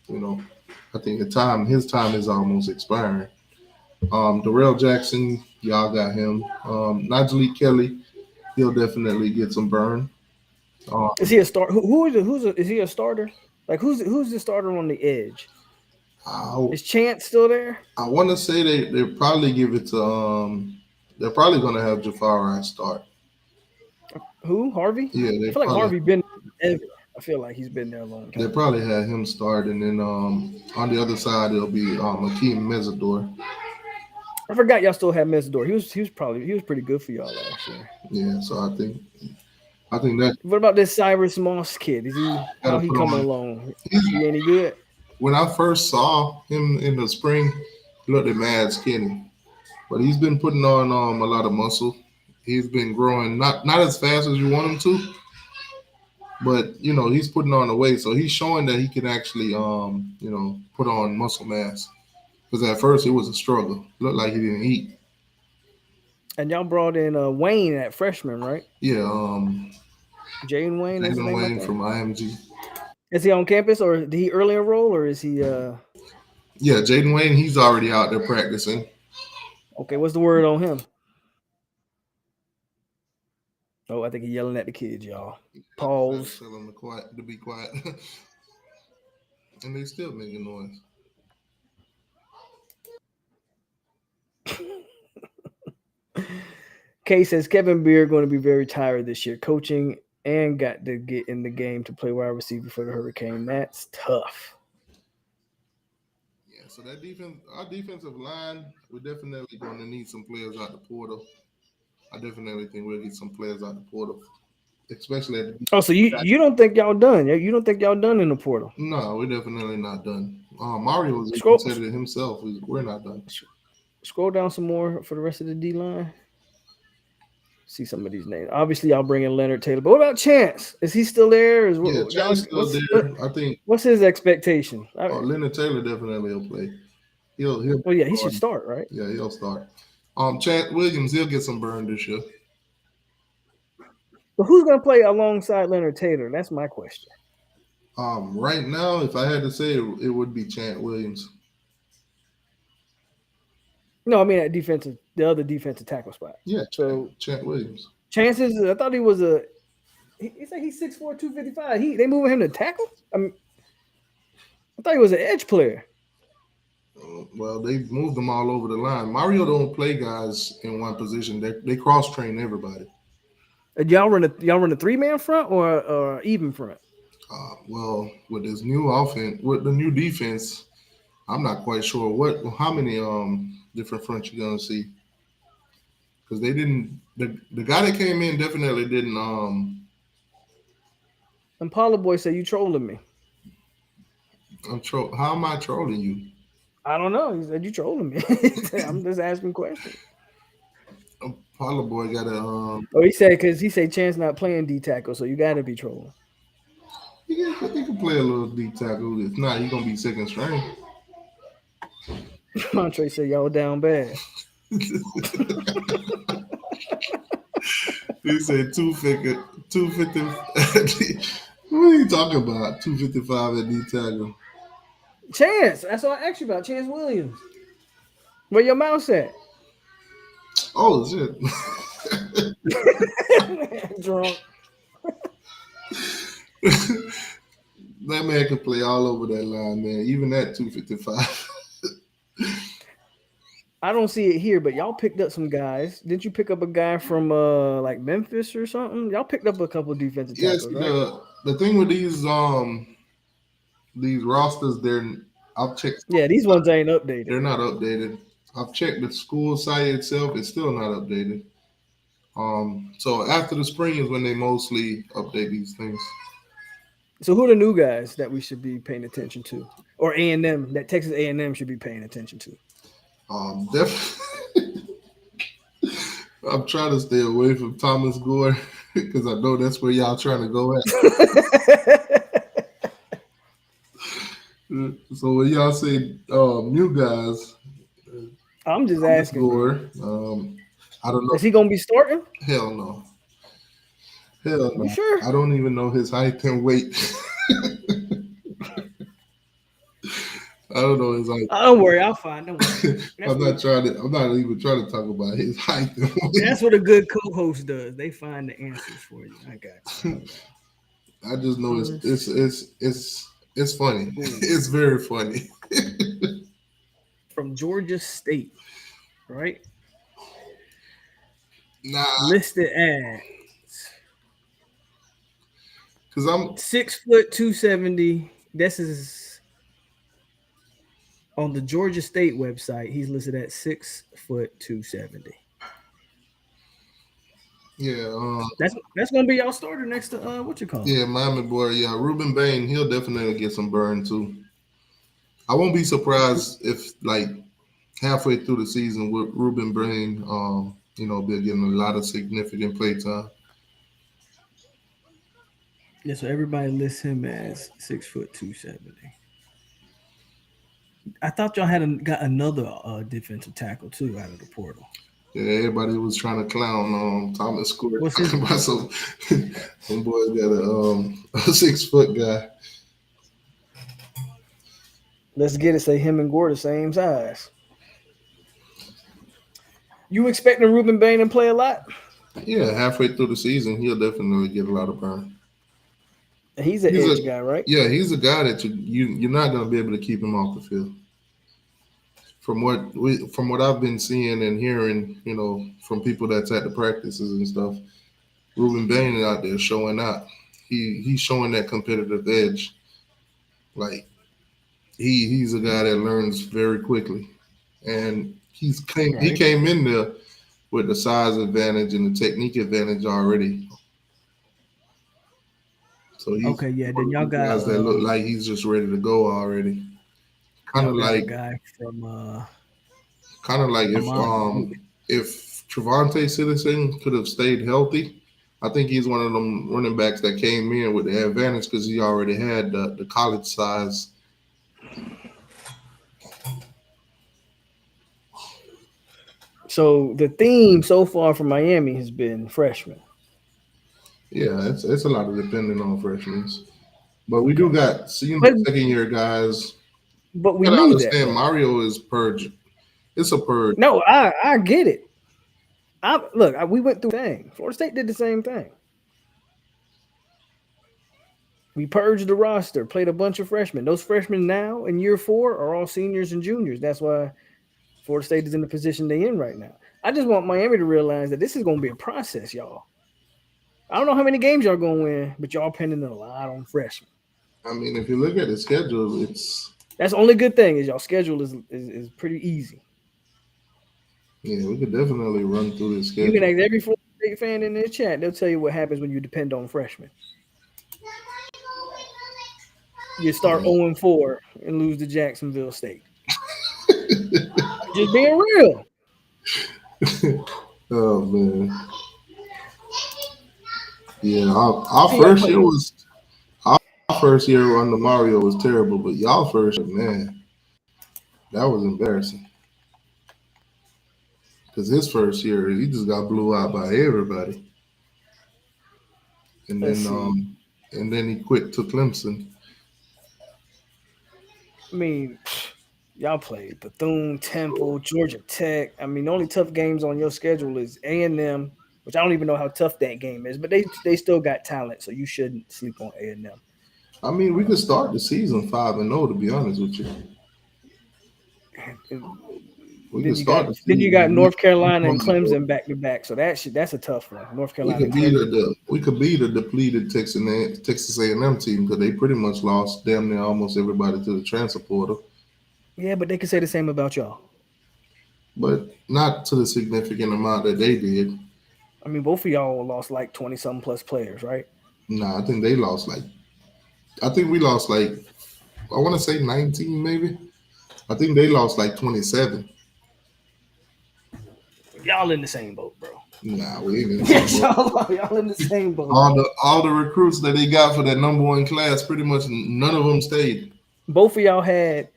I think his time is almost expiring. Darrell Jackson, y'all got him. Najee Kelly, he'll definitely get some burn. Is he a starter? Is he a starter? Like who's the starter on the edge? Is Chance still there? I want to say they probably give it to they're probably going to have Jafari start. Who? Harvey? Yeah, I feel like Harvey been ever. I feel like he's been there a long time. They probably had him start, and then on the other side it'll be Akeem Mesidor. I forgot y'all still had Mesidor. He was pretty good for y'all last year. Yeah, so I think that. What about this Cyrus Moss kid? How he coming along? Is he any good? When I first saw him in the spring, he looked mad skinny, but he's been putting on a lot of muscle. He's been growing not as fast as you want him to, but he's putting on the weight, so he's showing that he can actually put on muscle mass. Because at first it was a struggle. Looked like he didn't eat. And y'all brought in Wayne at freshman, right? Yeah. Jaden Wayne. Jaden Wayne from IMG. Is he on campus or did he early enroll or is he? Yeah, Jaden Wayne. He's already out there practicing. Okay, what's the word on him? Oh, I think he's yelling at the kids, y'all. Pause. Tell them to be quiet. And they still making noise. Kay says Kevin Beard going to be very tired this year, coaching and got to get in the game to play wide receiver for the Hurricane. That's tough. Yeah, so our defensive line, we're definitely going to need some players out the portal. I definitely think we'll get some players out the portal, especially at the. Oh, so you don't think y'all done? You don't think y'all done in the portal? No, we're definitely not done. Mario was said it himself. We're not done. Scroll down some more for the rest of the D line. See some of these names. Obviously, y'all bring in Leonard Taylor. But what about Chance? Is he still there? Chance still there. I think. What's his expectation? Leonard Taylor definitely will play. He'll. Well, yeah, he should start, right? Yeah, he'll start. Chance Williams, he'll get some burn this year. But who's gonna play alongside Leonard Taylor? That's my question. Right now, if I had to say, it would be Chant Williams. No, I mean at the other defensive tackle spot. Yeah, So Chant Williams. chances, I thought he was he said he's 6'4", 255. They moving him to tackle? I thought he was an edge player. Well, they've moved them all over the line. Mario don't play guys in one position. They cross train everybody. Y'all run a 3-man front or even front? Well, with this new offense, with the new defense, I'm not quite sure how many different fronts you're gonna see. Because they didn't the guy that came in definitely didn't And Paula Boy said you trolling me. how am I trolling you? I don't know. He said you trolling me. I'm just asking questions. Paula Boy got a Oh, he said because he said Chance not playing D tackle, so you got to be trolling. he can play a little deep tackle. If not, he's gonna be second string. Montre said y'all down bad. He said 250. What are you talking about? 255 at D tackle. Chance, that's what I asked you about. Chance Williams. Where your mouse at? Oh shit. Drunk. That man can play all over that line, man. Even at 255. I don't see it here, but y'all picked up some guys. Didn't you pick up a guy from like Memphis or something? Y'all picked up a couple of defensive tackles, Yes, right? the thing with these rosters, I've checked. Yeah, these ones ain't updated. They're not updated. I've checked the school site itself; it's still not updated. So after the spring is when they mostly update these things. So who are the new guys that we should be paying attention to, or A&M that Texas A&M should be paying attention to? Definitely. I'm trying to stay away from Thomas Gore because I know that's where y'all trying to go at. So when y'all say new guys, I'm just asking. Gore, I don't know. Is he gonna be starting? Hell no. Hell no. You sure? I don't even know his height and weight. I don't know his height. Don't worry, I'll find him. I'm not even trying to talk about his height and weight. That's what a good co-host does. They find the answers for you. I got you. I just know it's funny. It's very funny. From Georgia State, right? Nah, Listed as because I'm 6 foot 270. This is on the Georgia State website. He's listed at 6 foot 270. yeah. That's gonna be y'all starter next to what you call it? Yeah, Miami boy. Yeah, Ruben Bain. He'll definitely get some burn too. I won't be surprised if like halfway through the season with Ruben Bain, be getting a lot of significant play time. Yeah, so everybody lists him as 6 foot 270. I thought y'all got another defensive tackle too out of the portal. Yeah, everybody was trying to clown Thomas Stewart. What's his name? Some boy got a 6 foot guy. Let's get it. Say him and Gore the same size. You expecting Ruben Bain to play a lot? Yeah, halfway through the season, he'll definitely get a lot of burn. He's an edge guy, right? Yeah, he's a guy that you're not going to be able to keep him off the field. From what I've been seeing and hearing, from people that's at the practices and stuff, Ruben Bain is out there showing out. He's showing that competitive edge. Like he's a guy that learns very quickly, and he came in there with the size advantage and the technique advantage already. So he's okay. Yeah, then y'all got guys that look like he's just ready to go already. Kind of like a guy from if Trevante Citizen could have stayed healthy, I think he's one of them running backs that came in with the advantage because he already had the college size. So the theme so far from Miami has been freshmen. Yeah, it's a lot of depending on freshmen. But we do got But second year guys. we You gotta knew that understand though. Mario is purge. It's a purge. No, I get it. We went through the thing. Florida State did the same thing. We purged the roster, played a bunch of freshmen. Those freshmen now in year 4 are all seniors and juniors. That's why Florida State is in the position they're in right now. I just want Miami to realize that this is going to be a process, y'all. I don't know how many games y'all going to win, but y'all pending a lot on freshmen. I mean, if you look at the schedule, that's the only good thing is y'all schedule is pretty easy. Yeah, we could definitely run through this schedule. You can ask every Florida State fan in the chat. They'll tell you what happens when you depend on freshmen. You start 0-4 and lose to Jacksonville State. Just being real. Oh man. Yeah, our first year under Mario was terrible, but y'all first year, man, that was embarrassing. Because his first year, he just got blew out by everybody, and then he quit to Clemson. I mean, y'all played Bethune, Temple, Georgia Tech. I mean, the only tough games on your schedule is A&M, which I don't even know how tough that game is, but they still got talent, so you shouldn't sleep on A&M. I mean, we could start the season 5-0, to be honest with you. Then you got North Carolina and Clemson back to back, so that's a tough one. North Carolina. We could beat a depleted Texas A&M team because they pretty much lost damn near almost everybody to the transfer portal. Yeah, but they could say the same about y'all. But not to the significant amount that they did. I mean, both of y'all lost like 20-something plus players, right? Nah, I think they lost I think we lost I want to say 19 maybe. I think they lost 27. Y'all in the same boat, bro. Nah, we ain't in the same boat. Y'all in the same boat. All the recruits that they got for that number 1 class, pretty much none of them stayed. Both of y'all had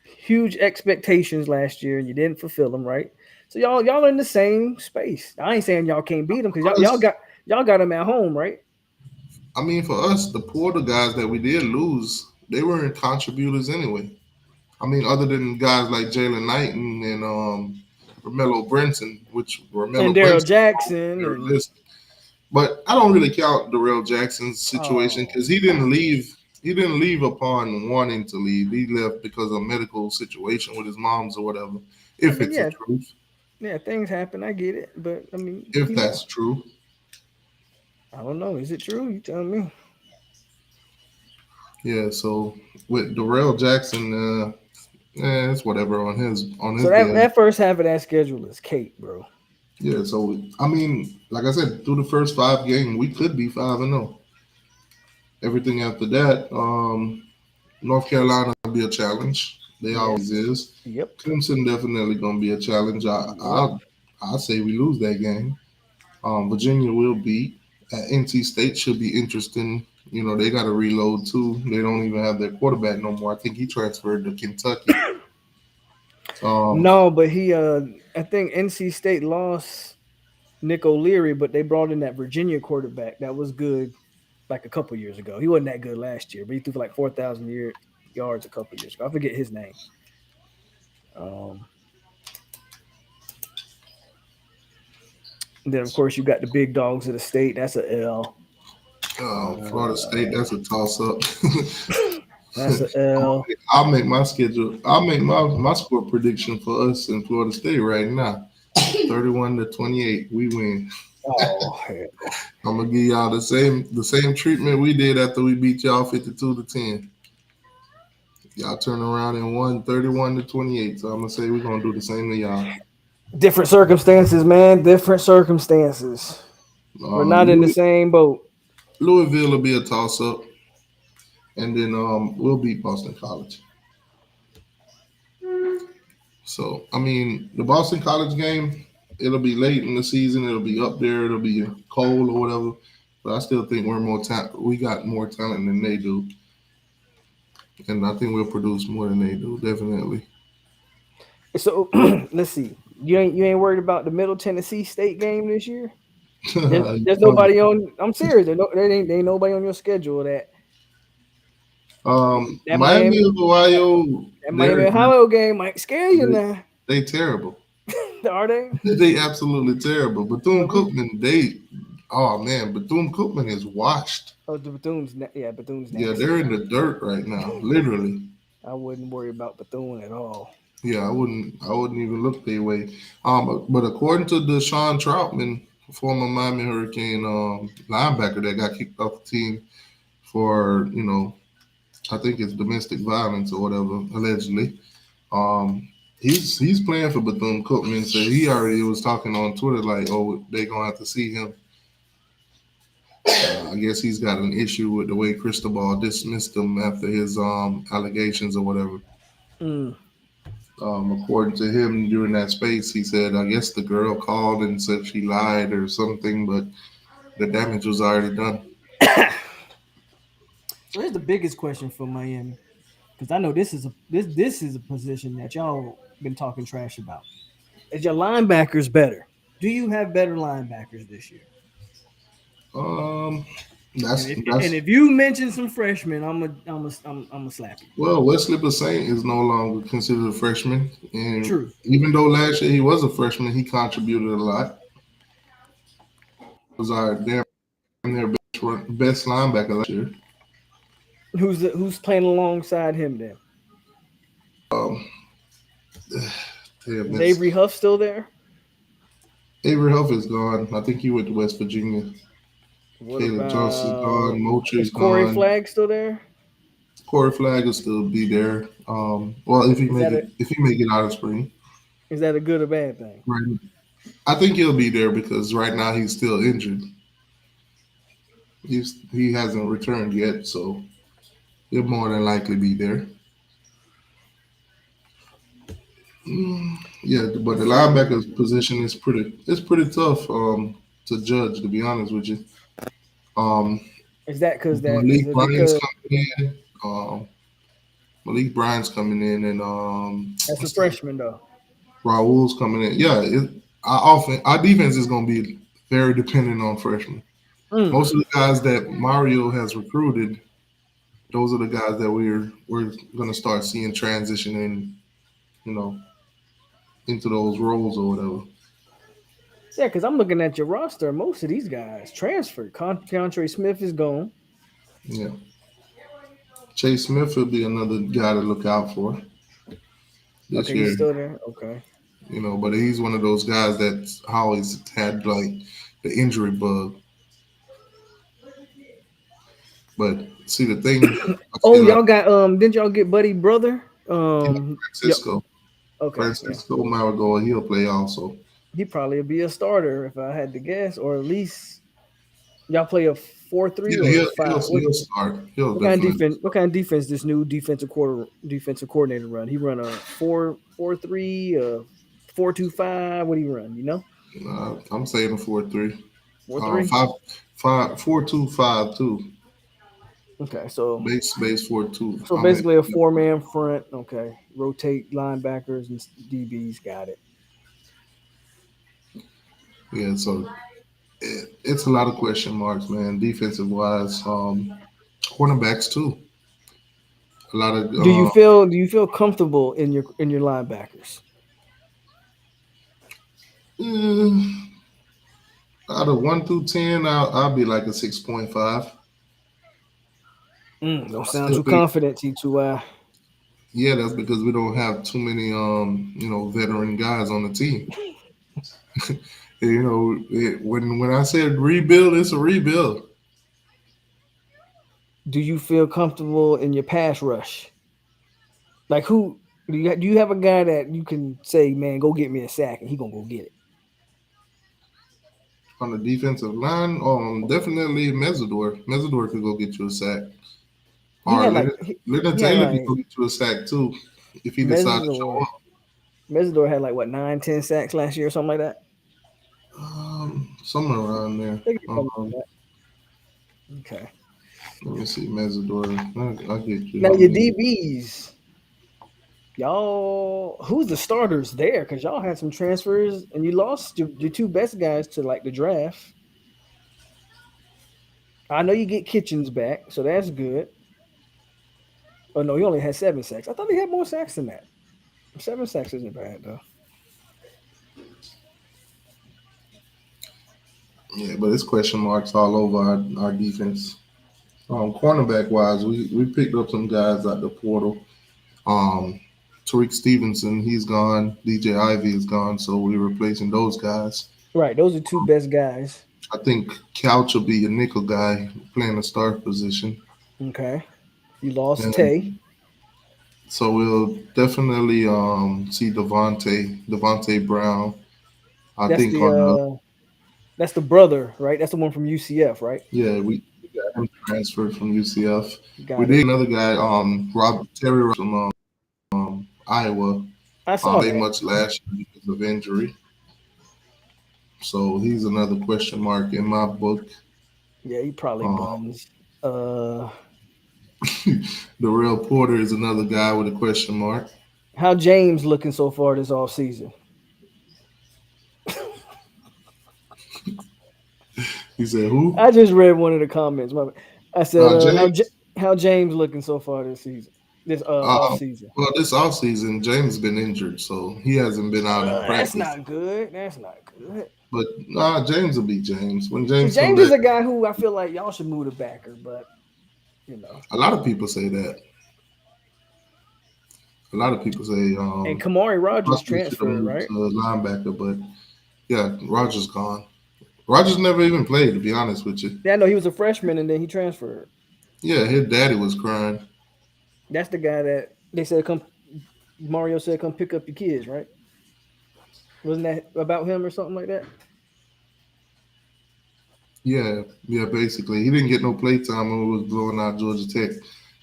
huge expectations last year, and you didn't fulfill them, right? So y'all are in the same space. I ain't saying y'all can't beat them because y'all got them at home, right? I mean, for us, the portal guys that we did lose, they weren't contributors anyway. I mean, other than guys like Jalen Knighton and Romello Brinson, and Daryl Jackson. But I don't really count Darrell Jackson's situation because he didn't leave. He didn't leave upon wanting to leave. He left because of a medical situation with his moms or whatever. It's the truth. Yeah, things happen. I get it, but I mean, if that's true, I don't know. Is it true? You tell me. Yeah. So with Darrell Jackson, it's whatever on his. So that first half of that schedule is cake, bro. Yeah. So I mean, like I said, through the first 5 games, we could be 5-0. Everything after that, North Carolina will be a challenge. They always is. Yep. Clemson definitely going to be a challenge. I say we lose that game. Virginia will beat. NC State should be interesting. You know, they got to reload too. They don't even have their quarterback no more. I think he transferred to Kentucky. No, but I think NC State lost Nick O'Leary, but they brought in that Virginia quarterback that was good like a couple years ago. He wasn't that good last year, but he threw for like 4,000 yards a couple years ago. I forget his name. Then, of course, you got the big dogs of the state. That's a L. Florida State, that's a toss-up. That's an L. I'll make my schedule. I'll make my score prediction for us in Florida State right now. 31-28, we win. Oh, hell. I'm gonna give y'all the same treatment we did after we beat y'all 52-10. Y'all turn around and won 31-28. So I'm gonna say we're gonna do the same to y'all. Different circumstances, man. Different circumstances. We're not in the same boat. Louisville will be a toss-up, and then we'll beat Boston College. So I mean, the Boston College game. It'll be late in the season. It'll be up there. It'll be cold or whatever. But I still think we're more we got more talent than they do, and I think we'll produce more than they do. Definitely. So let's see. You ain't worried about the Middle Tennessee State game this year? There's nobody on. I'm serious. There ain't nobody on your schedule that Miami of Ohio, that Miami Ohio game might scare you now. they terrible. Are they? They absolutely terrible. Bethune Cookman, Bethune Cookman is washed. Oh, the Bethune's. Bethune's. Yeah, they're in the dirt right now, literally. I wouldn't worry about Bethune at all. Yeah, I wouldn't even look their way. But according to Deshaun Troutman, former Miami Hurricane linebacker that got kicked off the team for, I think it's domestic violence or whatever, allegedly. He's playing for Bethune Cookman, so he already was talking on Twitter like, oh, they're gonna have to see him. I guess he's got an issue with the way Cristobal dismissed him after his allegations or whatever. According to him, during that space, he said, I guess the girl called and said she lied or something, but the damage was already done. So here's the biggest question for Miami, because I know this is a position that y'all been talking trash about. Is your linebackers better? Do you have better linebackers this year? And if you mention some freshmen, I'm a slap you. Well, Wesley Bassett is no longer considered a freshman, and True. Even though last year he was a freshman, he contributed a lot. Was our damn near best linebacker last year. Who's playing alongside him then? Is Avery Huff still there? Avery Huff is gone. I think he went to West Virginia. Caleb Johnson's gone. Mocher is Corey gone. Flagg still there? Corey Flagg will still be there. Well, if he make it out of spring. Is that a good or bad thing? Right. I think he'll be there because right now he's still injured. He hasn't returned yet, so he'll more than likely be there. Yeah, but the linebacker position is pretty tough to judge, to be honest with you. Is that because Malik Bryant's coming in? Malik Bryant's coming in, and that's a freshman though. Raul's coming in. Yeah, our defense is going to be very dependent on freshmen. Most of the guys that Mario has recruited, those are the guys that we're going to start seeing transitioning, into those roles or whatever. Yeah, because I'm looking at your roster. Most of these guys transferred. Keontre Smith is gone. Yeah. Chase Smith will be another guy to look out for this year. He's still there? Okay. But he's one of those guys that's always had, like, the injury bug. But, see, the thing... y'all got... didn't y'all get Buddy Brother? Francisco. Yep. Okay. Francisco Marigold, he'll play also. He probably would be a starter if I had to guess, or at least y'all play a 4-3 or 5. He'll start. What kind of defense this new defensive coordinator run? He run a 4-4-3, a 4-2-5. What do you run? I'm saying a 4-3. 4-3? 4-2-5-2. Okay, so base 4-2. So basically a 4-man front. Okay, rotate linebackers and DBs. Got it. Yeah, so it's a lot of question marks, man. Defensive wise, cornerbacks too. A lot of. Do you feel comfortable in your linebackers? Out of 1 through 10, I'll be like a 6.5. Don't sound too confident, T2I. Yeah, that's because we don't have too many veteran guys on the team. When I said rebuild, it's a rebuild. Do you feel comfortable in your pass rush? Like, who do you have a guy that you can say, man, go get me a sack, and he gonna go get it? On the defensive line, definitely Mesidor. Mesidor could go get you a sack. Leonard Taylor could go get you a sack too if he decides to show up. Mesidor had 9-10 sacks last year or something like that. Somewhere around there. Okay. Let me see, Mesidor. I'll get you. Now your DBs, y'all, who's the starters there? Because y'all had some transfers and you lost your 2 best guys to the draft. I know you get Kitchens back, so that's good. Oh no, he only had 7 sacks. I thought he had more sacks than that. 7 sacks isn't bad though. Yeah, but it's question marks all over our defense. Cornerback wise, we picked up some guys at the portal. Tariq Stevenson, he's gone. DJ Ivy is gone, so we're replacing those guys. Right, those are 2 best guys. I think Couch will be a nickel guy playing the start position. Okay, you lost And Tay. So we'll definitely see Devontae Brown. I That's think on the that's the brother, right? That's the one from UCF, right? we got him transferred from UCF. Got We it. did another guy, Terry from Iowa. I saw Played that. much last year because of injury. So he's another question mark in my book. Yeah, he probably buns. Darrell Porter is another guy with a question mark. How James looking so far this offseason? He said, "Who?" I just read one of the comments. I said, James? how James looking so far this season? This offseason. Well, this offseason, James been injured, so he hasn't been out in practice. That's not good. That's not good. But James will be James. When James James is a guy who I feel like y'all should move to backer, but you know. a lot of people say that. A lot of people say And Kamari Rogers Buster should transferred, move right? to linebacker, but yeah, Rogers gone. Rogers never even played, to be honest with you. Yeah, I know he was a freshman and then he transferred. Yeah, his daddy was crying. That's the guy that they said Mario said come pick up your kids, right? Wasn't that about him or something like that? Yeah, basically. He didn't get no play time when we was blowing out Georgia Tech.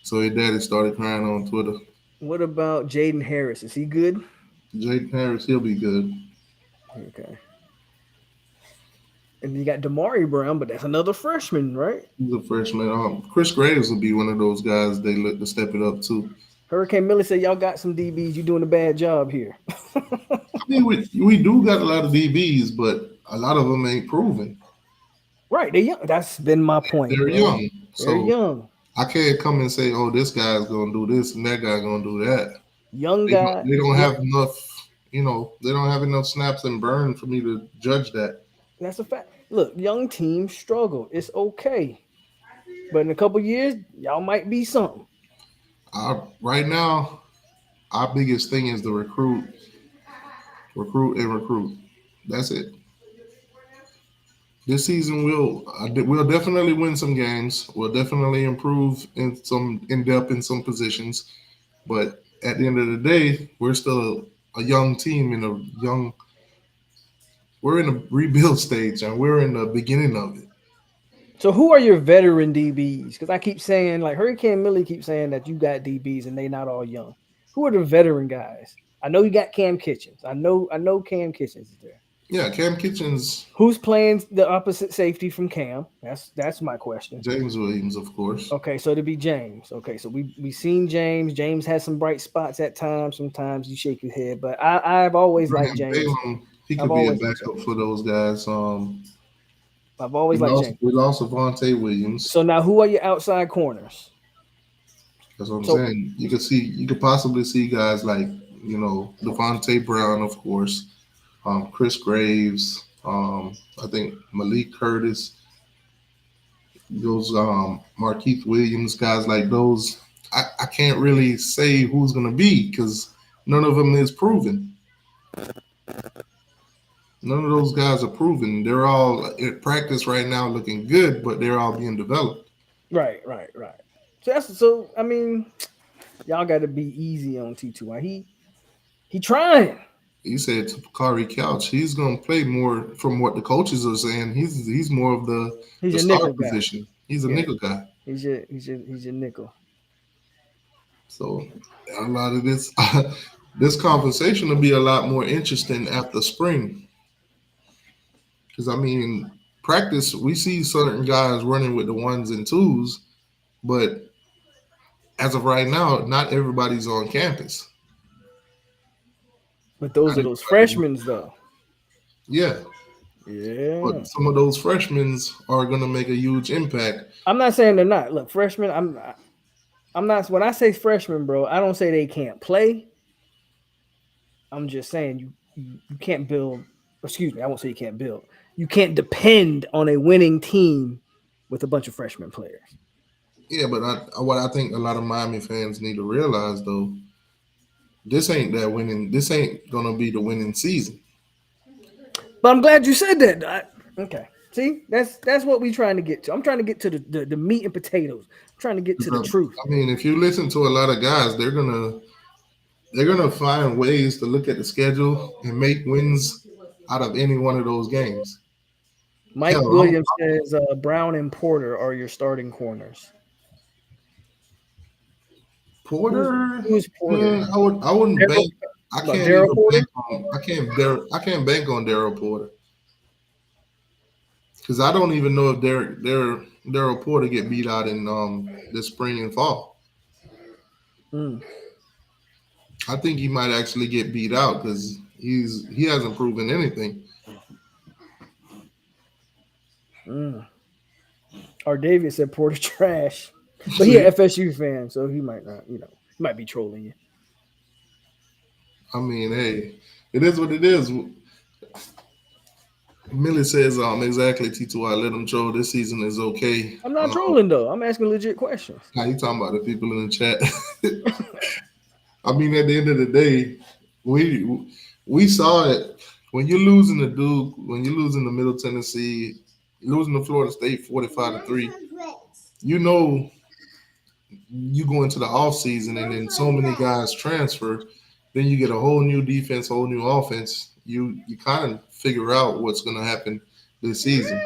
So his daddy started crying on Twitter. What about Jaden Harris? Is he good? Jaden Harris, he'll be good. Okay. And you got Damari Brown, but that's another freshman, right? He's a freshman. Chris Graves will be one of those guys they look to step it up too. Hurricane Millie said, y'all got some DBs. You doing a bad job here. I mean, we do got a lot of DBs, but a lot of them ain't proven. Right. They're young. That's been my point. They're young. They're young. I can't come and say, oh, this guy's going to do this and that guy's going to do that. Young guy. They don't have enough, they don't have enough snaps and burn for me to judge that. That's a fact. Look, young teams struggle. It's okay. But in a couple years, y'all might be something. Right now, our biggest thing is to recruit. That's it. This season, we'll definitely win some games. We'll definitely improve in depth in some positions. But at the end of the day, we're still a young team we're in a rebuild stage and we're in the beginning of it. So who are your veteran DBs? Because I keep saying, like Hurricane Millie keeps saying that you got DBs and they not all young. Who are the veteran guys? I know you got Cam Kitchens. I know Cam Kitchens is there. Yeah, Cam Kitchens. Who's playing the opposite safety from Cam? That's my question. James Williams, of course. Okay, so to be James. Okay, so we seen James. James has some bright spots at times. Sometimes you shake your head, but I've always liked James. He could be a backup for those guys. I've always liked James. We lost Devontae Williams. So now, who are your outside corners? That's what I'm saying. You could possibly see guys like Devontae Brown, of course, Chris Graves. I think Malik Curtis. Those Markeith Williams, guys like those. I can't really say who's going to be because none of them is proven. None of those guys are proven. They're all at practice right now looking good, but they're all being developed. Right. So I mean, y'all got to be easy on T2. He trying. You said to Kari Couch, he's going to play more from what the coaches are saying. He's more of the star position. Guy. He's a nickel guy. He's your nickel. So a lot of this this conversation will be a lot more interesting after spring. Because, I mean, practice, we see certain guys running with the 1s and 2s, but as of right now, not everybody's on campus. But those are those freshmen, though. Yeah. Yeah. But some of those freshmen are going to make a huge impact. I'm not saying they're not. Look, freshmen, I'm not when I say freshmen, bro, I don't say they can't play. I'm just saying you can't build, excuse me, I won't say you can't build. You can't depend on a winning team with a bunch of freshman players. Yeah, but what I think a lot of Miami fans need to realize though, this ain't that winning. This ain't gonna be the winning season. But I'm glad you said that. Okay. See, that's what we're trying to get to. I'm trying to get to the meat and potatoes. I'm trying to get to the truth. I mean, if you listen to a lot of guys, they're gonna find ways to look at the schedule and make wins out of any one of those games. Mike Hell, Williams says Brown and Porter are your starting corners. Porter, Who's Porter? I wouldn't Daryl- bank. I Like can't Daryl even Porter? I can't bank on Daryl Porter because I don't even know if Daryl Porter get beat out in this spring and fall. Mm. I think he might actually get beat out because he hasn't proven anything. Or David said Porter trash. But he an FSU fan, so he might not, he might be trolling you. I mean, hey, it is what it is. Millie says, exactly, T2I, let him troll. This season is okay. I'm not trolling though. I'm asking legit questions. Now you talking about the people in the chat. I mean, at the end of the day, we saw it. When you're losing to Duke, when you're losing to Middle Tennessee, losing to Florida State 45-3, you know you go into the offseason and then so many guys transfer, then you get a whole new defense, whole new offense. You kind of figure out what's going to happen this season.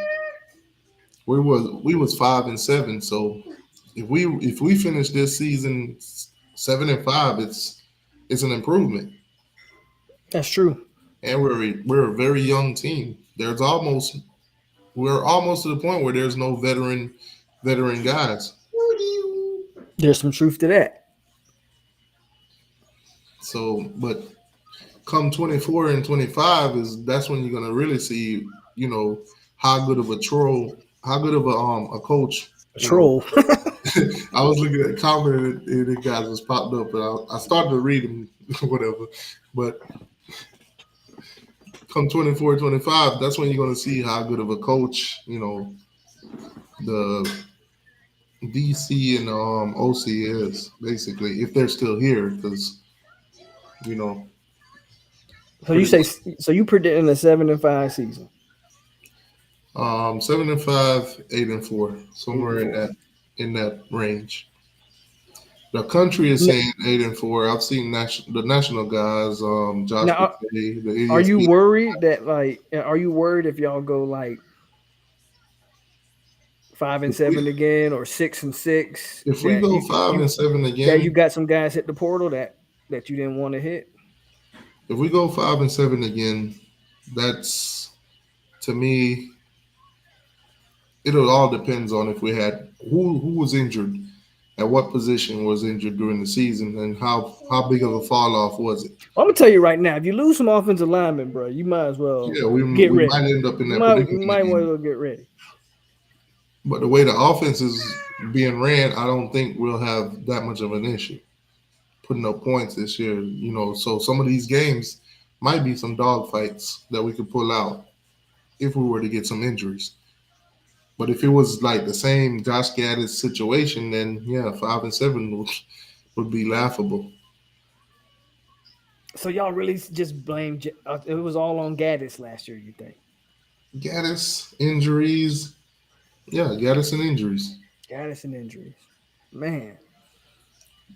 We was 5-7, so if we finish this season 7-5, it's an improvement. That's true. And we're a very young team. We're almost to the point where there's no veteran guys. There's some truth to that. So, but come 24 and 25 that's when you're gonna really see, how good of a coach. A troll. I was looking at comment and the guys was popped up, and I started to read them, whatever. But come 24, 25, that's when you're gonna see how good of a coach, the DC and OC is, basically, if they're still here, because So you predicting a 7-5 season? 7-5, 8-4, somewhere in that range. The country is saying 8-4. I've seen the national guys, Josh. Now, are you worried that are you worried if y'all go 5-7 again or 6-6? If we go 5-7 again, yeah, you got some guys hit the portal that you didn't want to hit. If we go 5-7 again, that's, to me, it all depends on if we had who was injured, at what position was injured during the season, and how big of a fall off was it. I'm gonna tell you right now, if you lose some offensive linemen, bro, you might as well we ready. Might end up in that You predicament. might as well get ready. But the way the offense is being ran, I don't think we'll have that much of an issue putting up points this year. So some of these games might be some dog fights that we could pull out if we were to get some injuries. But if it was like the same Josh Gaddis situation, then 5-7 would be laughable. So y'all really just blame it was all on Gaddis last year, you think? Gaddis, injuries. Yeah, Gaddis and injuries. Gaddis and injuries. Man.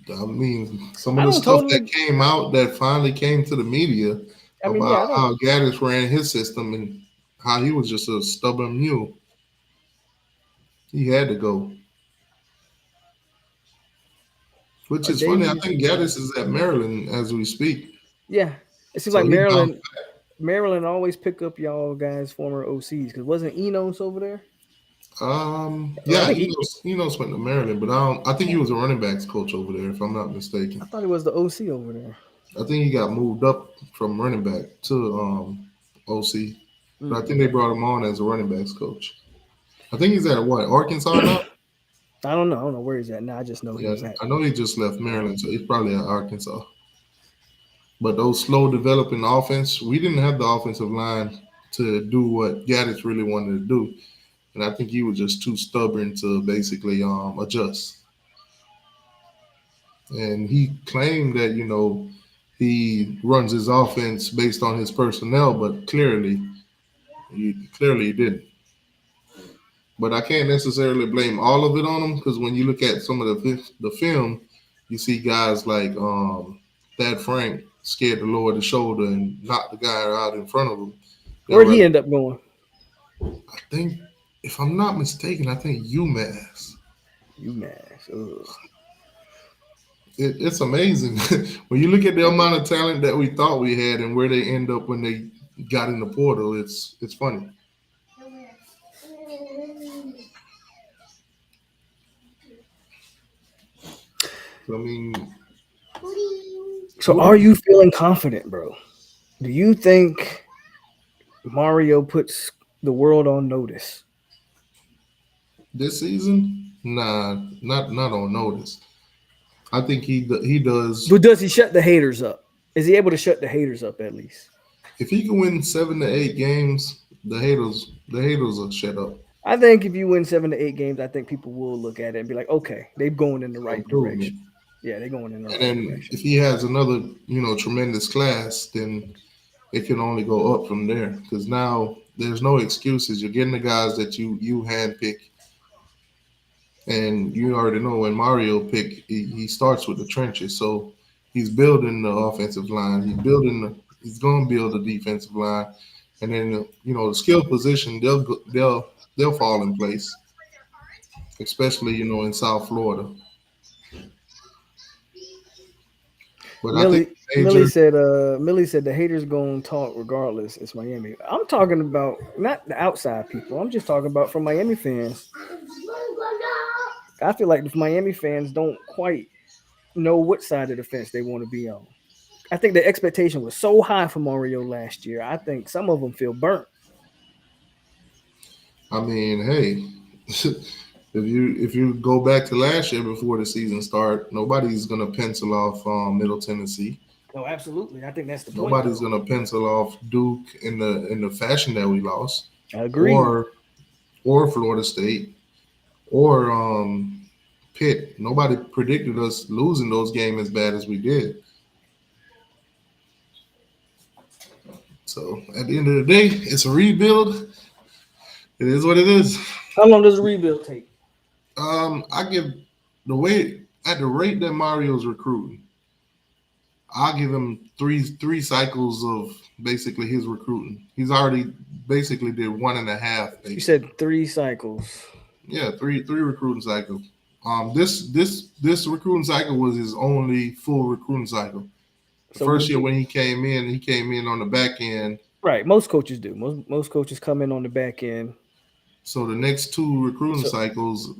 I mean, some of the stuff that came out that finally came to the media about how Gaddis ran his system and how he was just a stubborn mule. He had to go. Which is funny. I think Gaddis is at Maryland as we speak. Yeah. It seems like Maryland always pick up y'all guys' former OCs, because wasn't Enos over there? Enos went to Maryland, but I think he was a running backs coach over there, if I'm not mistaken. I thought he was the OC over there. I think he got moved up from running back to OC. But I think they brought him on as a running backs coach. I think he's at what, Arkansas now? I don't know. I don't know where he's at now. I just know he Yeah, was at. I know he just left Maryland, so he's probably at Arkansas. But those slow developing offense, we didn't have the offensive line to do what Gaddis really wanted to do. And I think he was just too stubborn to basically adjust. And he claimed that, he runs his offense based on his personnel, but clearly he didn't. But I can't necessarily blame all of it on him, because when you look at some of the film, you see guys like Thad Frank scared to lower the shoulder and knock the guy out in front of him. Where'd he end up going? I think, if I'm not mistaken, I think UMass. UMass. Ugh. It's amazing when you look at the amount of talent that we thought we had and where they end up when they got in the portal. It's funny. I mean, So are you feeling confident, bro? Do you think Mario puts the world on notice? this season, nah, not on notice. I think he does. But does he shut the haters up? Is he able to shut the haters up at least? If he can win 7 to 8 games, the haters will shut up. I think if you win 7 to 8 games, I think people will look at it and be like, okay, they're going in the right direction. Yeah, they're going in the right And direction. if he has another, tremendous class, then it can only go up from there. Because now there's no excuses. You're getting the guys that you handpick. And you already know when Mario pick, he starts with the trenches. So he's building the offensive line. He's going to build the defensive line. And then, the skill position, they'll fall in place, especially, in South Florida. But Millie said the haters gonna talk regardless. It's Miami. I'm talking about not the outside people. I'm just talking about from Miami fans. I feel like the Miami fans don't quite know what side of the fence they want to be on. I think the expectation was so high for Mario last year. I think some of them feel burnt. I mean, hey, if you go back to last year before the season started, nobody's gonna pencil off Middle Tennessee. Oh, absolutely. I think that's the point. Nobody's gonna pencil off Duke in the fashion that we lost. I agree. Or Florida State or Pitt. Nobody predicted us losing those games as bad as we did. So at the end of the day, it's a rebuild. It is what it is. How long does a rebuild take? I give at the rate that Mario's recruiting, I'll give him three cycles of basically his recruiting. He's already basically did 1.5. You said 3 cycles. Yeah, three recruiting cycles. This recruiting cycle was his only full recruiting cycle. The first year when he came in on the back end. Right, most coaches do. Most coaches come in on the back end. So the next 2 recruiting cycles,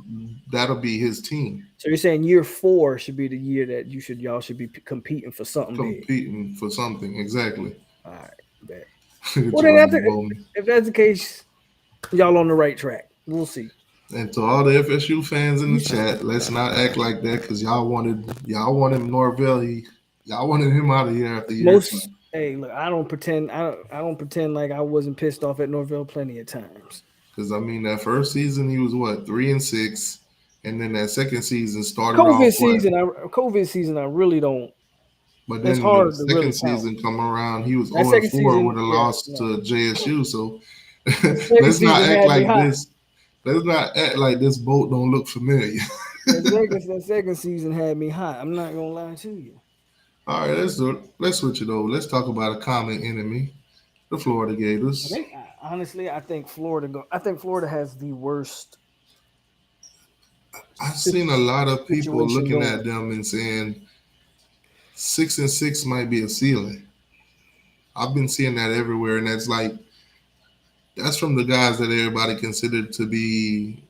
that'll be his team. So you're saying year 4 should be the year that y'all should be competing for something Competing for something, exactly. All right, bet. Well, then if that's the case, y'all on the right track. We'll see. And to all the FSU fans in the chat, let's not act like that, because y'all wanted Norvell. Y'all wanted him out of here after year 2. Hey, look, I don't pretend like I wasn't pissed off at Norvell plenty of times. Because that first season he was 3-6, and then that second season started COVID season, I really don't. But then the second season come around, he was 0-4 with a loss to JSU. So let's not act like this. Let's not act like this boat don't look familiar. That second season had me hot. I'm not gonna lie to you. All right, let's do it. Let's switch it over. Let's talk about a common enemy, the Florida Gators. Honestly, I think Florida has the worst. I've seen a lot of people looking at them and saying 6-6 might be a ceiling. I've been seeing that everywhere, and that's from the guys that everybody considered to be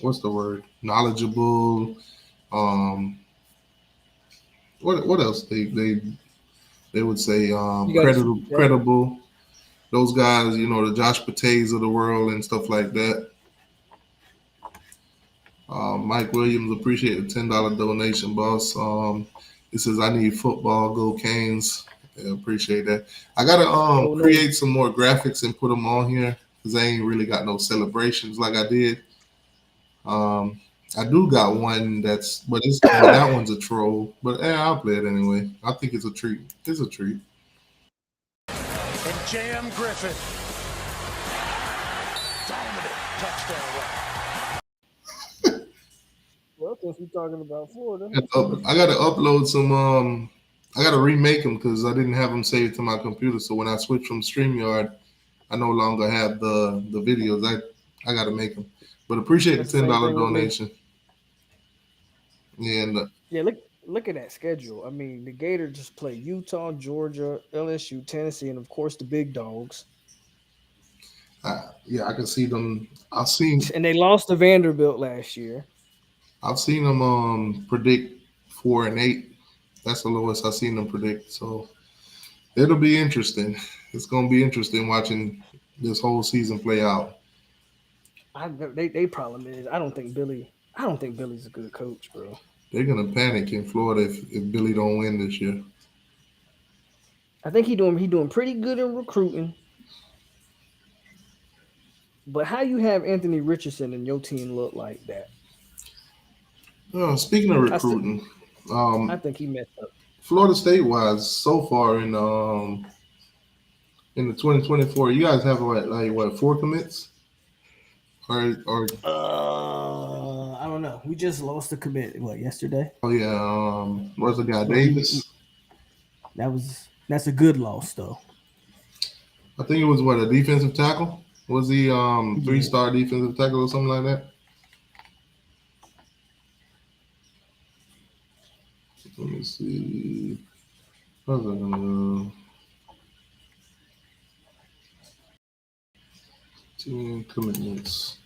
what's the word? Knowledgeable. What else? They would say credible. those guys, the Josh Pates of the world and stuff like that. Mike Williams, appreciate the $10 donation, boss. It says I need football, go Canes. Yeah, appreciate that. I gotta no. create some more graphics and put them on here because I ain't really got no celebrations like I did. I do got one but that one's a troll. But I'll play it anyway. I think it's a treat. It's a treat. And J.M. Griffin. Dominant touchdown run. Well, since we're talking about Florida, I gotta upload some. I gotta remake them because I didn't have them saved to my computer. So when I switch from StreamYard, I no longer have the videos. I gotta make them. But appreciate That's the the same $10 thing with me. donation. Yeah, and yeah, look at that schedule. I mean, the Gators just play Utah, Georgia, LSU, Tennessee, and of course the big dogs. I can see them. And they lost to Vanderbilt last year. I've seen them predict 4-8. That's the lowest I've seen them predict. So it'll be interesting. It's gonna be interesting watching this whole season play out. They problem is I don't think Billy's a good coach, bro. They're gonna panic in Florida if Billy don't win this year. I think he doing pretty good in recruiting. But how you have Anthony Richardson and your team look like that? Speaking of recruiting, I think he messed up. Florida State wise, so far in the 2024, you guys have what 4 commits? Or I don't know. We just lost the commit yesterday. Oh yeah, what's the guy Davis? That's a good loss though. I think it was a defensive tackle. Was he 3-star defensive tackle or something like that? Let me see. How's that gonna go? Team commitments.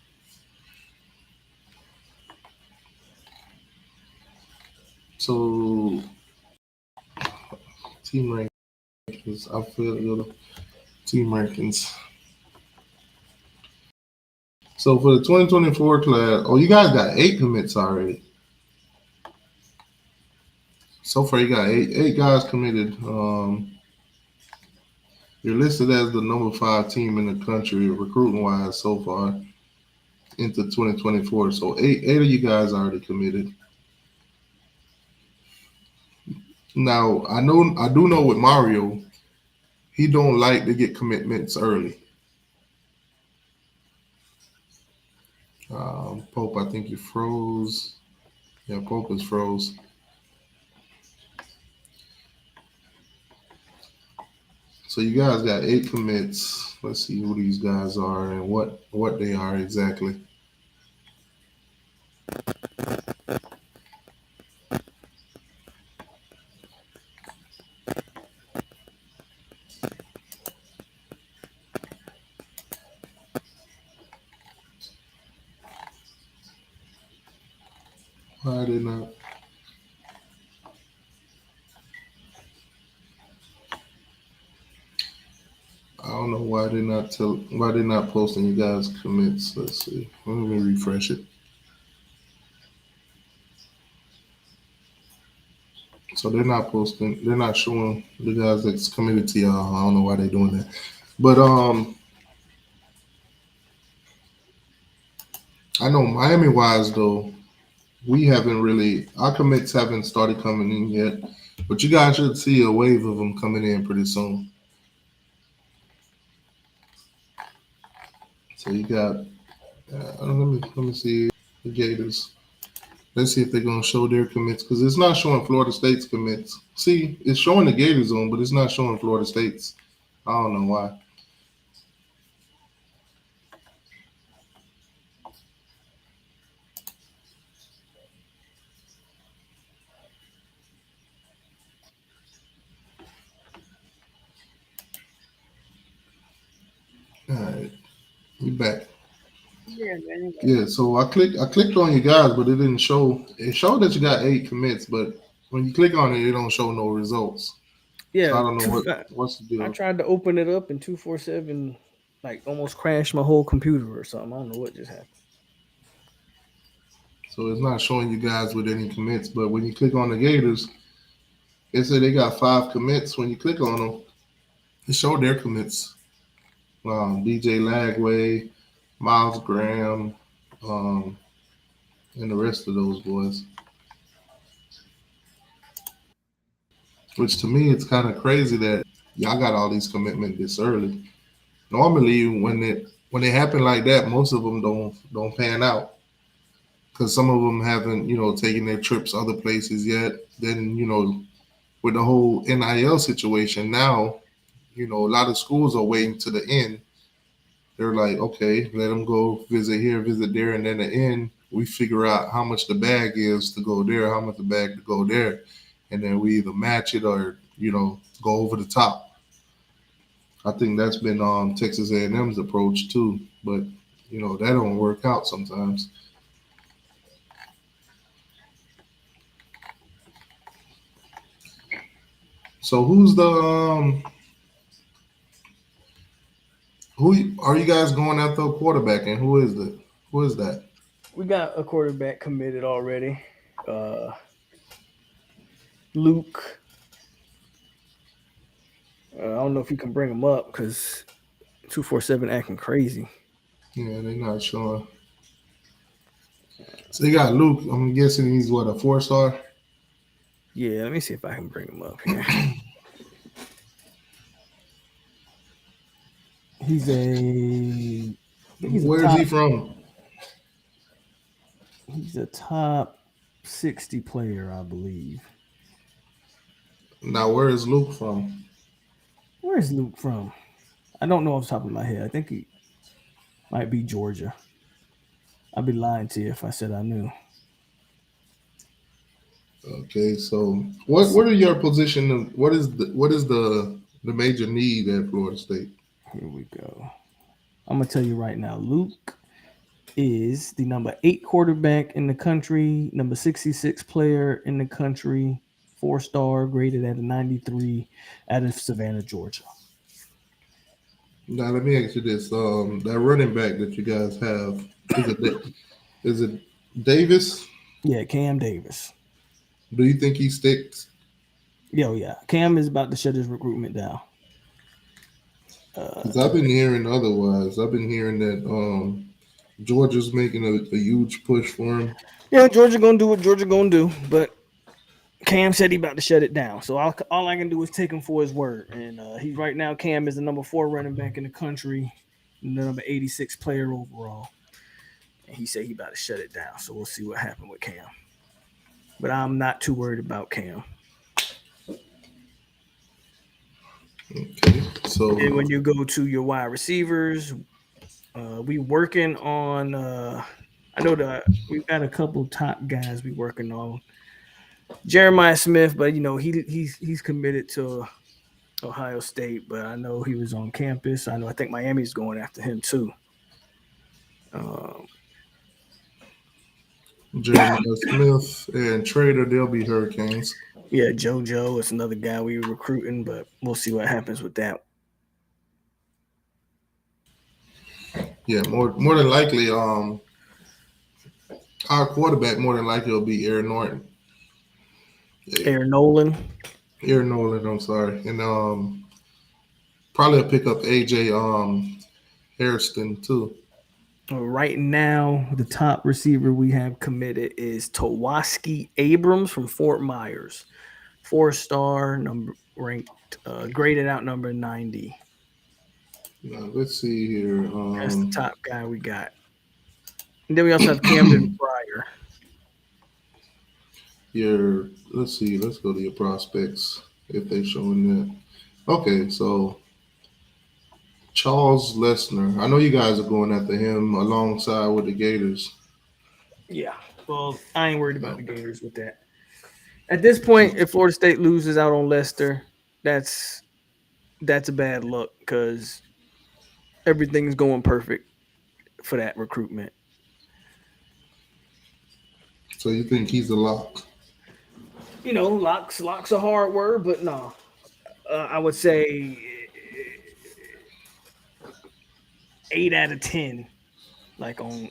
So team rankings. I feel the team rankings. So for the 2024 class, you guys got 8 commits already. So far, you got eight guys committed. You're listed as the number 5 team in the country recruiting wise so far into 2024. So eight of you guys already committed. Now I do know with Mario, he don't like to get commitments early. Pope, I think you froze. Yeah, Pope is froze. So you guys got 8 commits. Let's see who these guys are and what they are exactly. Why did not? I don't know why they're not posting you guys commits. Let's see. Let me refresh it. So they're not posting. They're not showing the guys that's committed to y'all. I don't know why they're doing that. But I know Miami wise though, our commits haven't started coming in yet. But you guys should see a wave of them coming in pretty soon. So you got, let me see the Gators. Let's see if they're going to show their commits because it's not showing Florida State's commits. See, it's showing the Gators on, but it's not showing Florida State's. I don't know why. All right, we back. Yeah, so I clicked on you guys, but it didn't show. It showed that you got 8 commits, but when you click on it, it don't show no results. Yeah, So I don't know what's the I deal. tried to open it up and 247 like almost crashed my whole computer or something. I don't know what just happened. So it's not showing you guys with any commits, but when you click on the Gators, it said they got 5 commits. When you click on them, it showed their commits. DJ Lagway, Miles Graham, um, and the rest of those boys. Which to me, it's kind of crazy that y'all got all these commitments this early. Normally, when it happen like that, most of them don't pan out because some of them haven't taken their trips other places yet. Then with the whole NIL situation now, a lot of schools are waiting to the end. They're like, okay, let them go visit here, visit there, and then at the end we figure out how much the bag is to go there, how much the bag to go there, and then we either match it or go over the top. I think that's been Texas A&M's approach too, but that don't work out sometimes. So who's the who are you guys going after a quarterback, and who is that? We got a quarterback committed already. Luke. I don't know if you can bring him up because 247 acting crazy. Yeah, they're not showing. So you got Luke. I'm guessing he's what, a 4-star? Yeah, let me see if I can bring him up here. He's a. Where is he from? He's a top 60 player, I believe. Now, where is Luke from? Where is Luke from? I don't know off the top of my head. I think he might be Georgia. I'd be lying to you if I said I knew. Okay, so what are your position? What is the major need at Florida State? Here we go. I'm gonna tell you right now. Luke is the number 8 quarterback in the country, number 66 player in the country, 4-star, graded at a 93 out of Savannah, Georgia. Now let me ask you this: that running back that you guys have, is it Davis? Yeah, Cam Davis. Do you think he sticks? Yeah. Cam is about to shut his recruitment down. Because I've been hearing otherwise. I've been hearing that Georgia's making a huge push for him. Yeah, Georgia gonna do what Georgia gonna do, but Cam said he about to shut it down. So all I can do is take him for his word. And he's right now, Cam is the number 4 running back in the country, the number 86 player overall. And he said he about to shut it down. So we'll see what happened with Cam. But I'm not too worried about Cam. Okay, so And when you go to your wide receivers, we working on. I know that we've got a couple top guys we working on. Jeremiah Smith, but he's committed to Ohio State, but I know he was on campus. I think Miami's going after him too. Jeremiah Smith and Trader, they'll be Hurricanes. Yeah, JoJo is another guy we were recruiting, but we'll see what happens with that. Yeah, more than likely, our quarterback more than likely will be Aaron Norton. Aaron Nolan. I'm sorry, and probably pick up AJ Harrison too. Right now, the top receiver we have committed is Tawaski Abrams from Fort Myers, 4-star, number ranked, graded out number 90. Now, let's see here. That's the top guy we got. And then we also have Camden Pryor. Let's see. Let's go to your prospects if they're showing that. Okay, so Charles Lesnar. I know you guys are going after him alongside with the Gators. Yeah. Well, I ain't worried about the Gators with that. At this point, if Florida State loses out on Leicester, that's a bad look because everything's going perfect for that recruitment. So you think he's a lock? Lock's a hard word, but no. I would say 8 out of 10, like on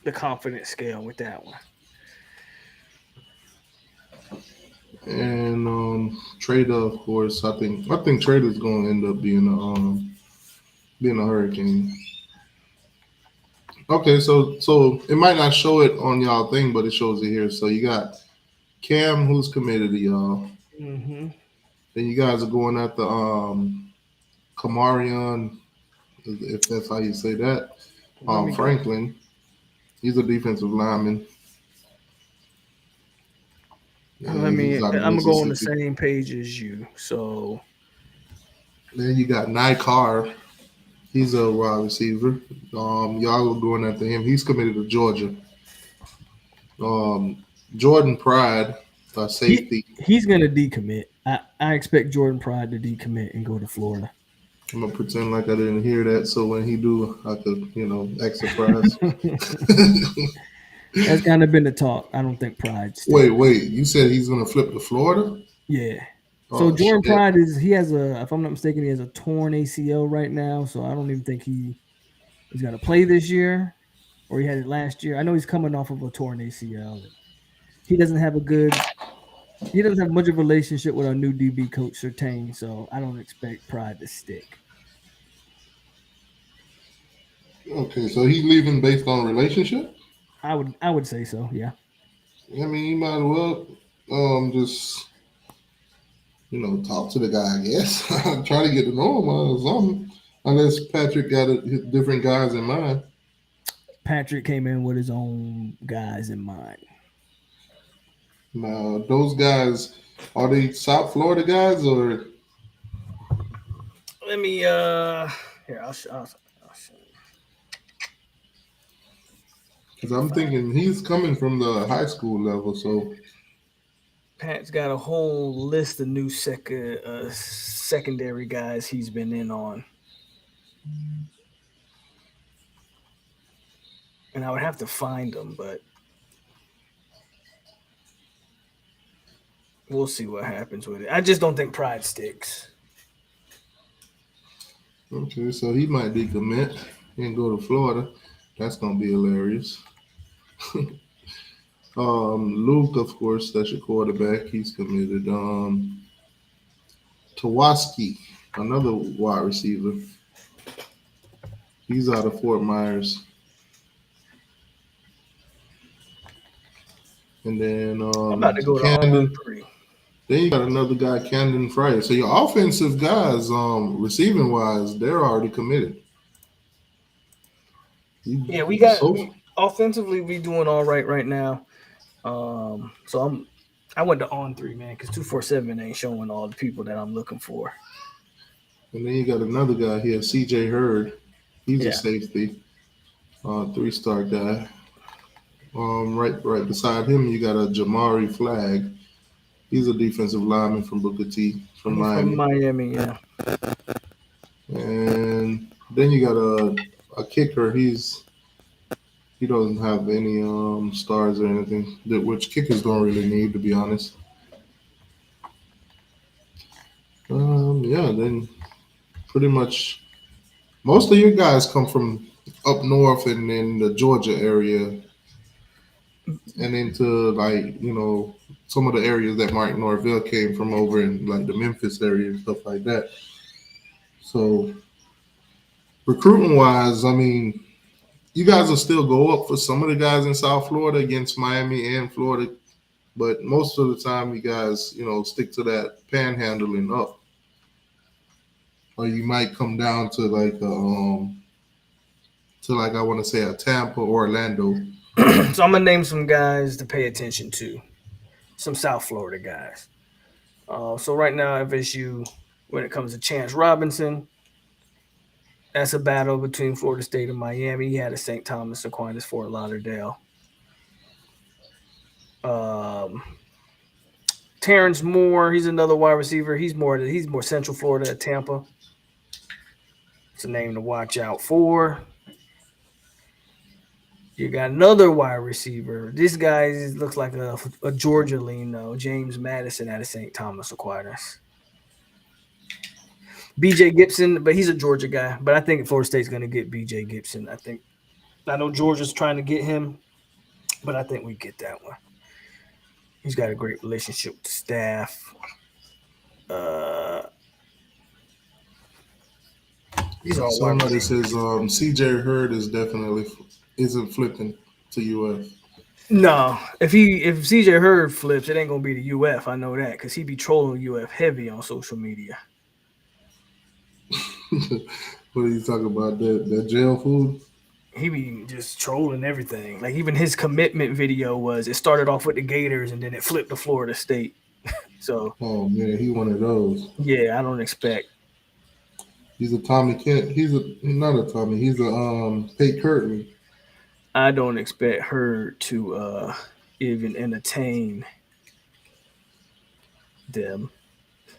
the confidence scale with that one. And Trader, of course. I think Trader's going to end up being a Hurricane. Okay, so it might not show it on y'all thing, but it shows it here. So you got Cam, who's committed to y'all. Mm-hmm. Then you guys are going at the Kamarion, if that's how you say that. Franklin, he's a defensive lineman. I'm gonna go on the same page as you. So then you got Nikar. He's a wide receiver. Y'all are going after him. He's committed to Georgia. Jordan Pride, safety. He's gonna decommit. I expect Jordan Pride to decommit and go to Florida. I'm gonna pretend like I didn't hear that, so when he do, I could, act surprised. That's kind of been the talk. I don't think Pride. Wait. You said he's gonna flip to Florida? Yeah. So Jordan Pride if I'm not mistaken, he has a torn ACL right now. So I don't even think he's gonna play this year, or he had it last year. I know he's coming off of a torn ACL. He doesn't have much of a relationship with our new DB coach Surtain, so I don't expect Pride to stick. Okay, so he's leaving based on relationship? I would say so, yeah. I mean, you might as well just talk to the guy, I guess. Try to get to know him or something. Unless Patrick got different guys in mind. Patrick came in with his own guys in mind. Now, those guys, are they South Florida guys or? Let me here. I'll show you. Because I'm thinking he's coming from the high school level, so. Pat's got a whole list of new secondary guys he's been in on. And I would have to find them, but we'll see what happens with it. I just don't think Pride sticks. Okay, so he might decommit and go to Florida. That's going to be hilarious. Luke, of course, that's your quarterback. He's committed. Tawaski, another wide receiver. He's out of Fort Myers. And then I'm about to go Camden. to Then you got another guy, Camden Fryer. So your offensive guys, receiving wise, they're already committed. Yeah, we got offensively. We doing all right now. So I went to On3, man, because 247 ain't showing all the people that I'm looking for. And then you got another guy here, CJ Hurd. He's a safety, 3-star guy. Right beside him, you got a Jamari Flagg. He's a defensive lineman from Booker T from Miami. From Miami, yeah. And then you got a kicker. He doesn't have any stars or anything, which kickers don't really need, to be honest. Then pretty much most of your guys come from up north and in the Georgia area and into some of the areas that Mike Norvell came from over in like the Memphis area and stuff like that. So recruiting wise, I mean, you guys will still go up for some of the guys in South Florida against Miami and Florida, but most of the time you guys, stick to that panhandling up. Or you might come down to I want to say a Tampa or Orlando. So I'm gonna name some guys to pay attention to, some South Florida guys. So right now FSU, when it comes to Chance Robinson, that's a battle between Florida State and Miami. He had a St. Thomas, Aquinas, Fort Lauderdale. Terrence Moore, he's another wide receiver. He's more Central Florida at Tampa. It's a name to watch out for. You got another wide receiver. This guy looks like a Georgia lean, though. James Madison out of St. Thomas Aquinas. BJ Gibson, but he's a Georgia guy. But I think Florida State's going to get BJ Gibson. I know Georgia's trying to get him, but I think we get that one. He's got a great relationship with the staff. These are all Somebody says CJ Hurd isn't flipping to UF. No, if CJ Hurd flips, it ain't gonna be the UF. I know that because he be trolling UF heavy on social media. What are you talking about? That jail food? He be just trolling everything. Like even his commitment video it started off with the Gators and then it flipped to Florida State. So Oh man, he one of those. yeah, I don't expect. He's a Tommy Kent. He's not a Tommy. He's a Pate Curtin. I don't expect her to even entertain them.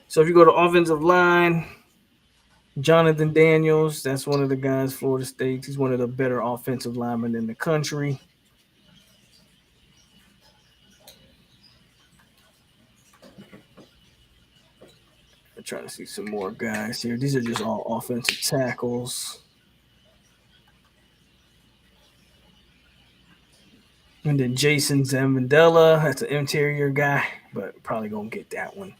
So if you go to offensive line, Jonathan Daniels, that's one of the guys, Florida State. He's one of the better offensive linemen in the country. I'm trying to see some more guys here. These are just all offensive tackles. And then Jason Zamandela, that's an interior guy, but probably going to get that one.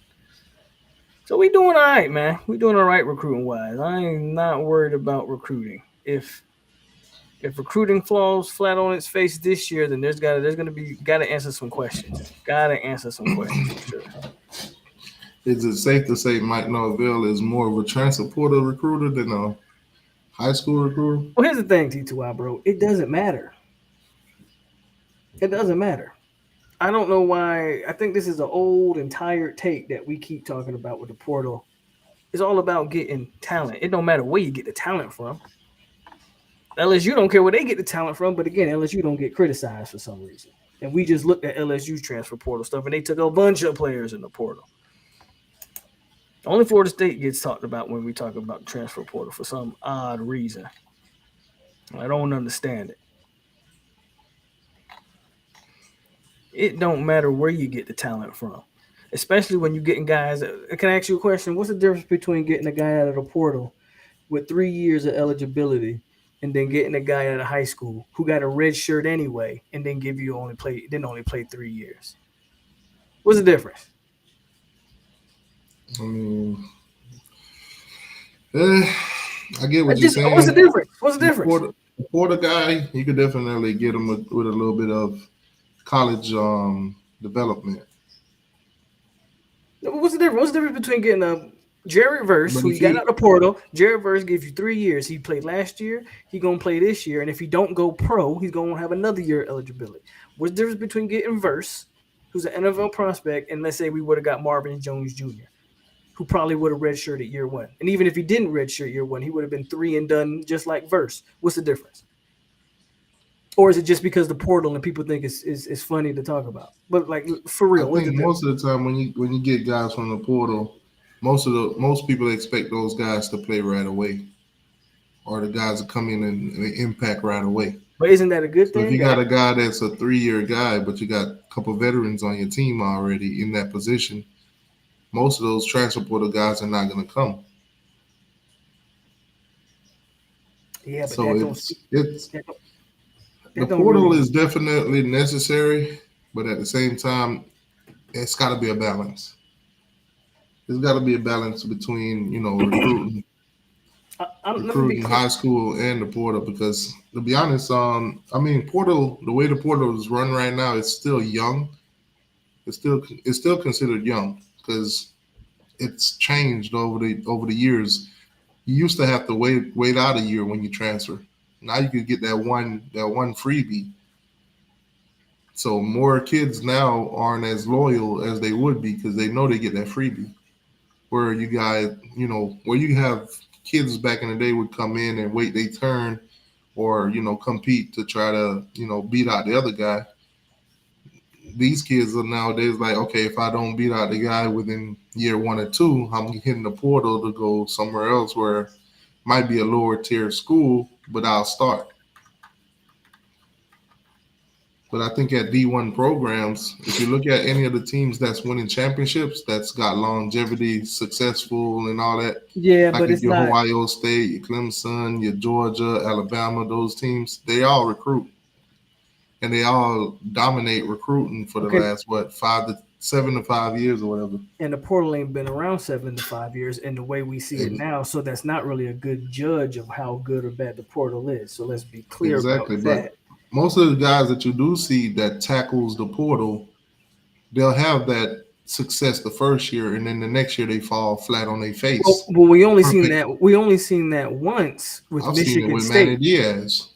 So we doing all right, man. We doing all right recruiting-wise. I ain't not worried about recruiting. If recruiting falls flat on its face this year, then there's got to answer some questions. Got to answer some questions. Sure. Is it safe to say Mike Norvell is more of a transfer portal recruiter than a high school recruiter? Well, here's the thing, T2I, bro. It doesn't matter. It doesn't matter. I don't know why. I think this is an old and tired take that we keep talking about with the portal. It's all about getting talent. It don't matter where you get the talent from. LSU don't care where they get the talent from, but again, LSU don't get criticized for some reason. And we just looked at LSU transfer portal stuff, and they took a bunch of players in the portal. Only Florida State gets talked about when we talk about transfer portal for some odd reason. I don't understand it. It don't matter where you get the talent from, especially when you're getting guys. Can I ask you a question? What's the difference between getting a guy out of the portal with 3 years of eligibility and then getting a guy out of high school who got a red shirt anyway and then only play 3 years? What's the difference? I mean, I get what you're saying. What's the difference? What's the difference? The portal guy, you could definitely get him with a little bit of college development. What's the difference? What's the difference between getting a Jared Verse, who you got out of the portal? Jared Verse gives you 3 years. He played last year. He gonna play this year, and if he don't go pro, he's gonna have another year eligibility. What's the difference between getting Verse, who's an NFL prospect, and let's say we would have got Marvin Jones Jr., who probably would have redshirted year one, and even if he didn't redshirt year one, he would have been 3 and done just like Verse. What's the difference? Or is it just because the portal and people think it's funny to talk about? But like for real, I think most of the time when you get guys from the portal, most people expect those guys to play right away, or the guys that come in and impact right away. But isn't that a good thing? So if you got a guy that's a 3-year guy, but you got a couple veterans on your team already in that position, most of those transfer portal guys are not going to come. Yeah, but so the portal is definitely necessary, but at the same time, it's got to be a balance. There's got to be a balance between, recruiting high school and the portal, because to be honest, portal, the way the portal is run right now, it's still young. It's still considered young because it's changed over the years. You used to have to wait out a year when you transfer. Now you could get that one freebie. So more kids now aren't as loyal as they would be because they know they get that freebie. Where you guys, where you have kids back in the day would come in and wait their turn, or compete to try to beat out the other guy. These kids are nowadays like, okay, if I don't beat out the guy within year 1 or 2, I'm hitting the portal to go somewhere else where it might be a lower tier school, but I'll start. But I think at D1 programs, if you look at any of the teams that's winning championships, that's got longevity, successful, and all that, Yeah, like but it's your not. Ohio State, your Clemson, your Georgia, Alabama, those teams, they all recruit. And they all dominate recruiting for the Okay. last, 7 to 5 years or whatever. And the portal ain't been around 7 to 5 years in the way we see it now. So that's not really a good judge of how good or bad the portal is. So let's be clear Exactly, about but that. most of the guys that you do see that tackles the portal, they'll have that success the first year, and then the next year they fall flat on their face. Well, we only seen Perfect. that. We only seen that once with I've seen it Michigan with State. Manny Diaz.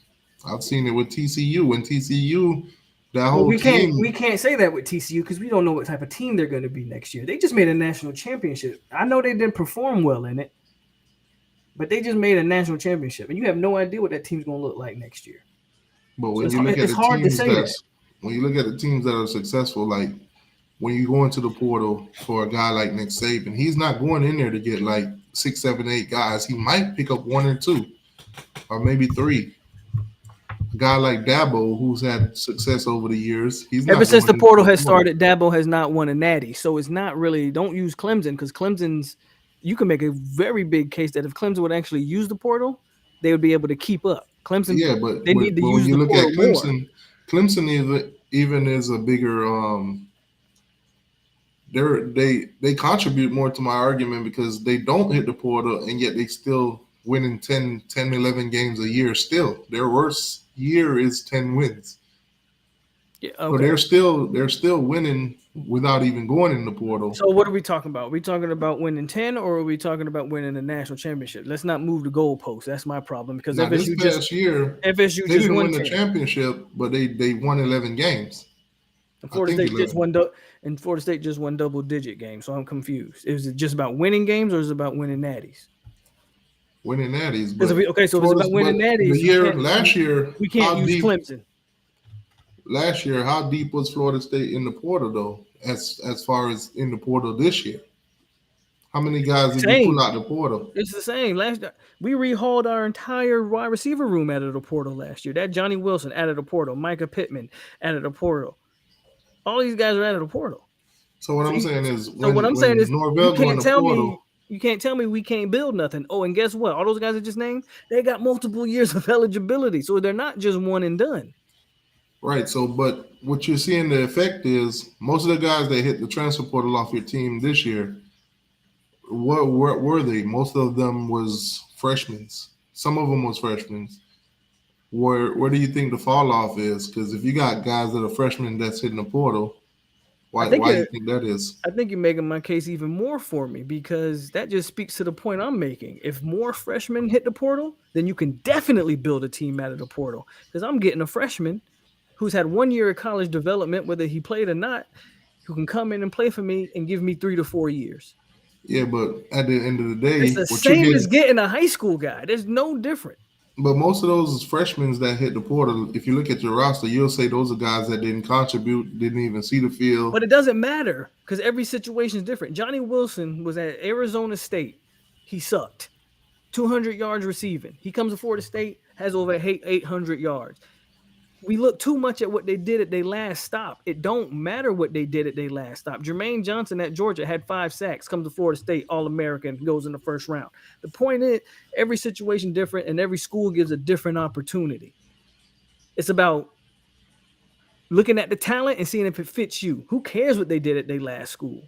I've seen it with TCU. When TCU, that Well, whole we team. can't say that with TCU because we don't know what type of team they're going to be next year. They just made a national championship. I know they didn't perform well in it, but they just made a national championship, and you have no idea what that team's going to look like next year. But when So you look at it's the hard to teams say that. when you look at the teams that are successful, like when you go into the portal for a guy like Nick Saban, he's not going in there to get like 6, 7, 8 guys. He might pick up 1 or 2, or maybe 3. A guy like Dabo, who's had success over the years, he's not Ever since the going portal into has started, Dabo has not won a natty. So it's not really, don't use Clemson because Clemson's, you can make a very big case that if Clemson would actually use the portal, they would be able to keep up. Clemson, Yeah, but they need to when use you the look at portal more. Clemson even is a bigger they contribute more to my argument because they don't hit the portal and yet they still winning 10, 11 games a year still. Their worst year is 10 wins. Yeah, So okay. they're still winning without even going in the portal. So what are we talking about? Are we talking about winning 10 or are we talking about winning the national championship? Let's not move the goalposts. That's my problem because Now, this FSU past year, FSU they just didn't won win the 10. championship, but they won 11 games. And Florida I think State just won and Florida State just won double-digit games, so I'm confused. Is it just about winning games or is it about winning natties? Winning natties. Because if it's about winning natties, Last year, we can't how use deep- Clemson. Last year, how deep was Florida State in the portal though? As far as in the portal this year, how many guys did you pull out the portal? It's the same. Last year, we rehauled our entire wide receiver room out of the portal last year. That Johnny Wilson out of the portal, Micah Pittman out of the portal. All these guys are out of the portal. So what I'm saying is, Norvell you can't tell me we can't build nothing. Oh, and guess what? All those guys I just named, they got multiple years of eligibility, so they're not just one and done. Right. So, but what you're seeing the effect is most of the guys that hit the transfer portal off your team this year, what were they? Most of them was freshmen. Some of them was freshmen. Where do you think the fall off is? Because if you got guys that are freshmen that's hitting the portal, why do you think that is? I think you're making my case even more for me because that just speaks to the point I'm making. If more freshmen hit the portal, then you can definitely build a team out of the portal. Because I'm getting a freshman who's had 1 year of college development, whether he played or not, who can come in and play for me and give me 3 to 4 years. Yeah, but at the end of the day, it's the same as getting a high school guy. There's no different. But most of those freshmen that hit the portal, if you look at your roster, you'll say those are guys that didn't contribute, didn't even see the field. But it doesn't matter because every situation is different. Johnny Wilson was at Arizona State. He sucked. 200 yards receiving. He comes to Florida State, has over 800 yards. We look too much at what they did at their last stop. It don't matter what they did at their last stop. Jermaine Johnson at Georgia had 5 sacks, comes to Florida State, All-American, goes in the first round. The point is, every situation different, and every school gives a different opportunity. It's about looking at the talent and seeing if it fits you. Who cares what they did at their last school?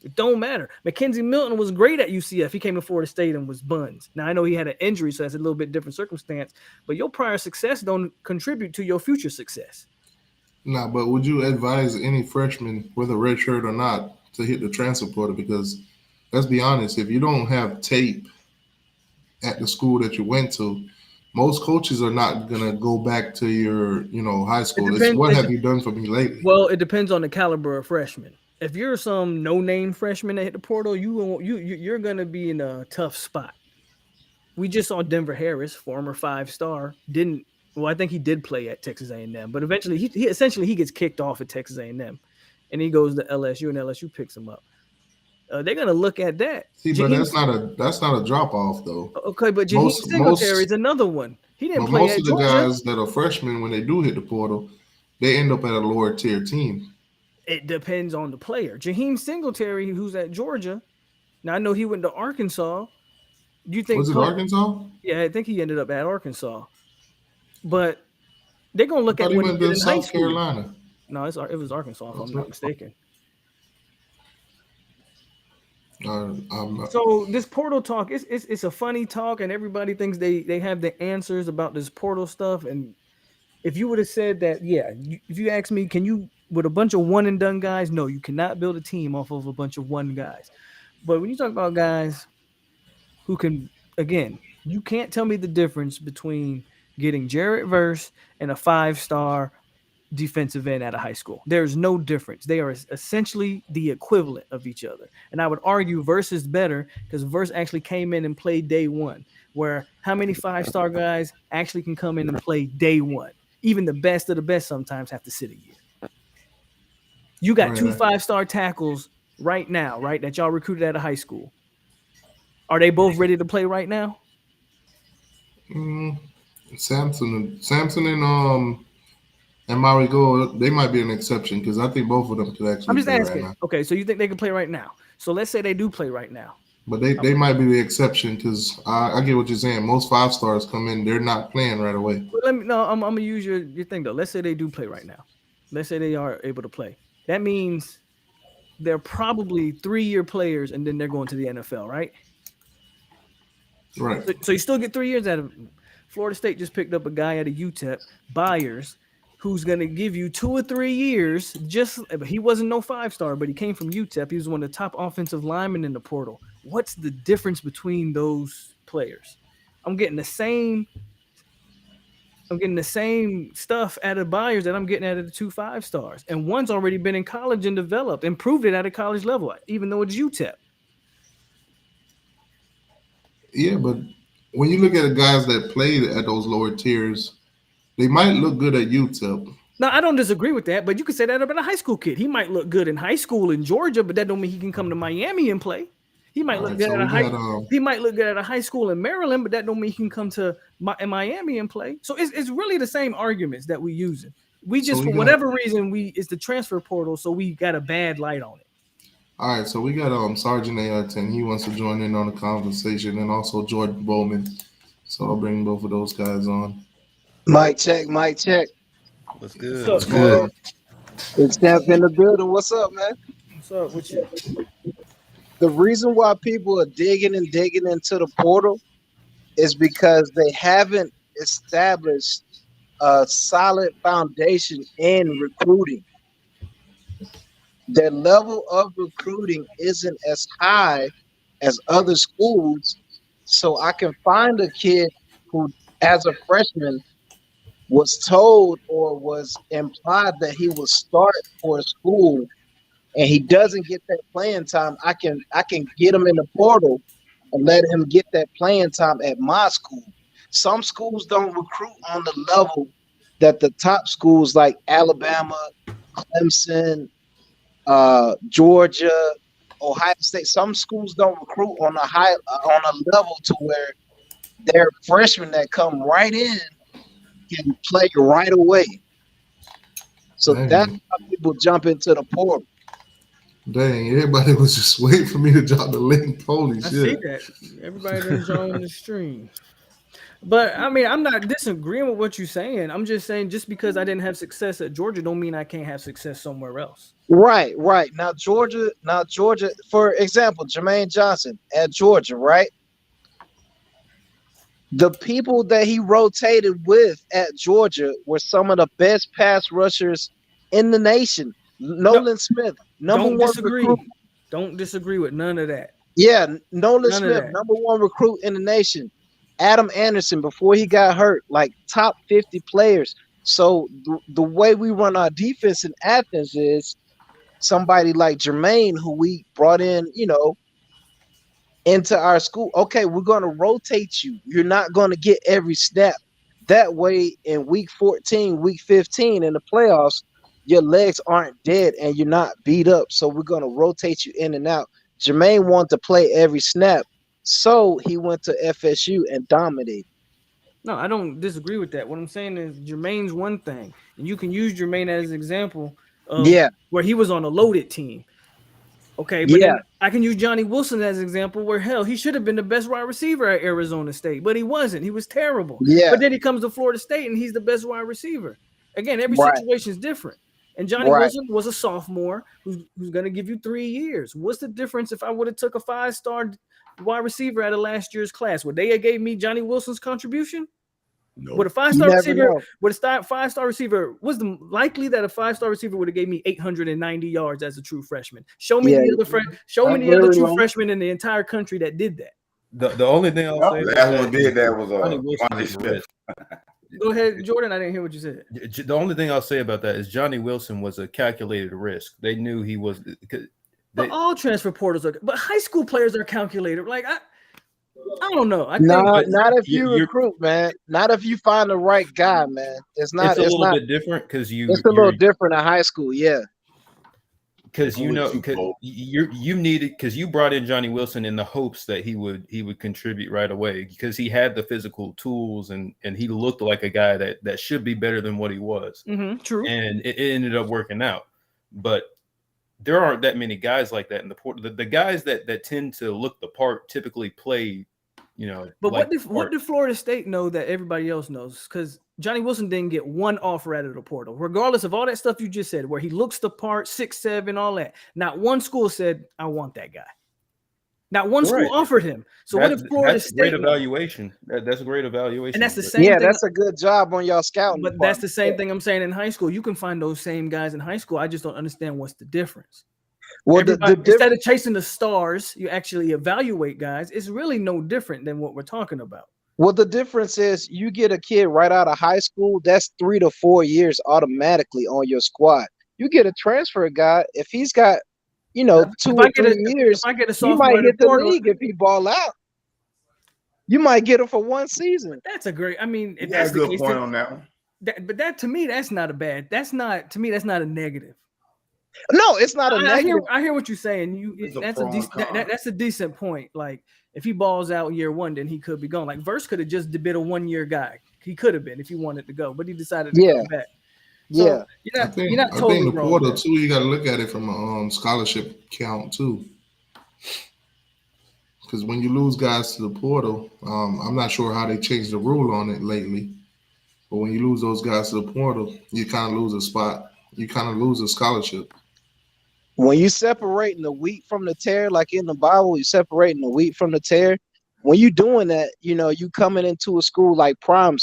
It don't matter. Mackenzie Milton was great at UCF. He came to Florida State and was buns. Now, I know he had an injury, so that's a little bit different circumstance, but your prior success don't contribute to your future success. Nah, but would you advise any freshman, whether red shirt or not, to hit the transfer portal? Because let's be honest, if you don't have tape at the school that you went to, most coaches are not going to go back to your, high school. It's what have you done for me lately? Well, it depends on the caliber of freshman. If you're some no-name freshman that hit the portal, you're going to be in a tough spot. We just saw Denver Harris, former 5-star, I think he did play at Texas A&M, but eventually he essentially gets kicked off at Texas A&M, and he goes to LSU, and LSU picks him up. They're going to look at that. See, but that's not a drop off though. Okay, but Jaheim Singletary is another one. He didn't play most at of the Georgia. guys that are freshmen when they do hit the portal, they end up at a lower tier team. It depends on the player. Jaheim Singletary, who's at Georgia. Now I know he went to Arkansas. Do you think Was it Arkansas? Yeah, I think he ended up at Arkansas. But they're gonna look I at thought he what he went did to in high South school. Carolina. No, it was Arkansas, if I'm not mistaken. So this portal talk, it's a funny talk, and everybody thinks they have the answers about this portal stuff. And if you would have said that, if you ask me, can you with a bunch of one and done guys? No, you cannot build a team off of a bunch of one guys. But when you talk about guys who can, again, you can't tell me the difference between getting Jarrett Verse and a 5-star defensive end at a high school. There's no difference. They are essentially the equivalent of each other. And I would argue Verse is better because Verse actually came in and played day one, where how many 5-star guys actually can come in and play day one? Even the best of the best sometimes have to sit a year. You got 2 5-star tackles right now, right, that y'all recruited at a high school. Are they both ready to play right now? Samson and Marigo, they might be an exception because I think both of them could actually. I'm just play asking. Right now. Okay, so you think they can play right now? So let's say they do play right now. But they might be the exception because I get what you're saying. Most 5-stars come in, they're not playing right away. But I'm gonna use your thing though. Let's say they do play right now. Let's say they are able to play. That means they're probably 3-year players, and then they're going to the NFL, right? Right. So you still get 3 years out of them. Florida State just picked up a guy at a UTEP, Byers, who's going to give you 2 or 3 years. He wasn't no 5-star, but he came from UTEP. He was one of the top offensive linemen in the portal. What's the difference between those players? I'm getting the same stuff out of Byers that I'm getting out of the 2 5-stars. And one's already been in college and developed and proved it at a college level, even though it's UTEP. Yeah, but when you look at the guys that played at those lower tiers, they might look good at UTEP. No, I don't disagree with that, but you could say that about a high school kid. He might look good in high school in Georgia, but that don't mean he can come to Miami and play. He might look good he might look good at a high school in Maryland, but that don't mean he can come to Miami and play. So it's really the same arguments that we're using. We just, for whatever reason, it's the transfer portal, so we got a bad light on it. All right, so we got Sergeant AR10. He wants to join in on the conversation, and also Jordan Bowman. So I'll bring both of those guys on. Mic check. What's good? What's good? It's Steph in the building. What's up, man? What's up with you? The reason why people are digging into the portal is because they haven't established a solid foundation in recruiting. Their level of recruiting isn't as high as other schools. So I can find a kid who, as a freshman, was told or was implied that he will start for a school and he doesn't get that playing time. I can get him in the portal and let him get that playing time at my school. Some schools don't recruit on the level that the top schools like Alabama, Clemson, Georgia, Ohio State. Some schools don't recruit on a level to where their freshmen that come right in can play right away. So that's how people jump into the portal. Dang, everybody was just waiting for me to drop the link. Holy shit. I see that. Everybody that's on the stream. But I mean, I'm not disagreeing with what you're saying. I'm just saying just because I didn't have success at Georgia don't mean I can't have success somewhere else. Right. Now Georgia, for example, Jermaine Johnson at Georgia, right? The people that he rotated with at Georgia were some of the best pass rushers in the nation. Nolan Smith, number one recruit. Don't disagree with none of that. Yeah, Nolan Smith, number one recruit in the nation. Adam Anderson, before he got hurt, like top 50 players. So the way we run our defense in Athens is somebody like Jermaine, who we brought in, into our school. Okay, we're going to rotate you. You're not going to get every snap. That way, in week 14, week 15 in the playoffs, your legs aren't dead and you're not beat up. So we're going to rotate you in and out. Jermaine wanted to play every snap. So he went to FSU and dominated. No, I don't disagree with that. What I'm saying is Jermaine's one thing, and you can use Jermaine as an example of where he was on a loaded team. Okay, but then I can use Johnny Wilson as an example where hell he should have been the best wide receiver at Arizona State, but he wasn't. He was terrible. Yeah. But then he comes to Florida State and he's the best wide receiver. Again, every situation is different. And Johnny Wilson was a sophomore who's going to give you 3 years. What's the difference if I would have took a 5-star wide receiver out of last year's class? Would they have gave me Johnny Wilson's contribution? No. Would a 5-star receiver, was the likely that a 5-star receiver would have gave me 890 yards as a true freshman? Show me the other true freshmen in the entire country that did that. The only thing I'll say last one did that was Johnny Smith. Go ahead, Jordan. I didn't hear what you said. The only thing I'll say about that is Johnny Wilson was a calculated risk. They knew he was. But all transfer portals are. But high school players are calculated. Like I don't know. Not if you recruit, man. Not if you find the right guy, man. It's a little bit different because it's a little different in high school, because you needed because you brought in Johnny Wilson in the hopes that he would contribute right away because he had the physical tools and he looked like a guy that should be better than what he was. True. And it ended up working out, but there aren't that many guys like that in the port. The guys that tend to look the part typically play. But what did Florida State know that everybody else knows? Because Johnny Wilson didn't get one offer out of the portal, regardless of all that stuff you just said, where he looks the part, 6'7", all that. Not one school said, "I want that guy." Not one school offered him. So what if Florida State? Great evaluation. That's a great evaluation. And that's the same. Yeah, that's a good job on y'all scouting. But that's the same thing I'm saying in high school. You can find those same guys in high school. I just don't understand what's the difference. Well, instead of chasing the stars, you actually evaluate guys. It's really no different than what we're talking about. Well, the difference is you get a kid right out of high school, that's 3 to 4 years automatically on your squad. You get a transfer guy, if he's got, 2 or 3 years, you might hit the league if he ball out. You might get him for one season. That's a great. I mean, if that's a good point on that one. But that to me, that's not a bad. That's not a negative. No, it's not a negative. I hear what you're saying. That's a decent point. Like if he balls out year one, then he could be gone. Like Verse could have just been a 1-year guy. He could have been if he wanted to go, but he decided to come back. So you're not totally I think the wrong. portal too. You got to look at it from a scholarship count too. Because when you lose guys to the portal, I'm not sure how they changed the rule on it lately. But when you lose those guys to the portal, you kind of lose a spot. You kind of lose a scholarship. When you separating the wheat from the tare, like in the Bible, you separating the wheat from the tare. When you doing that, you coming into a school like Prime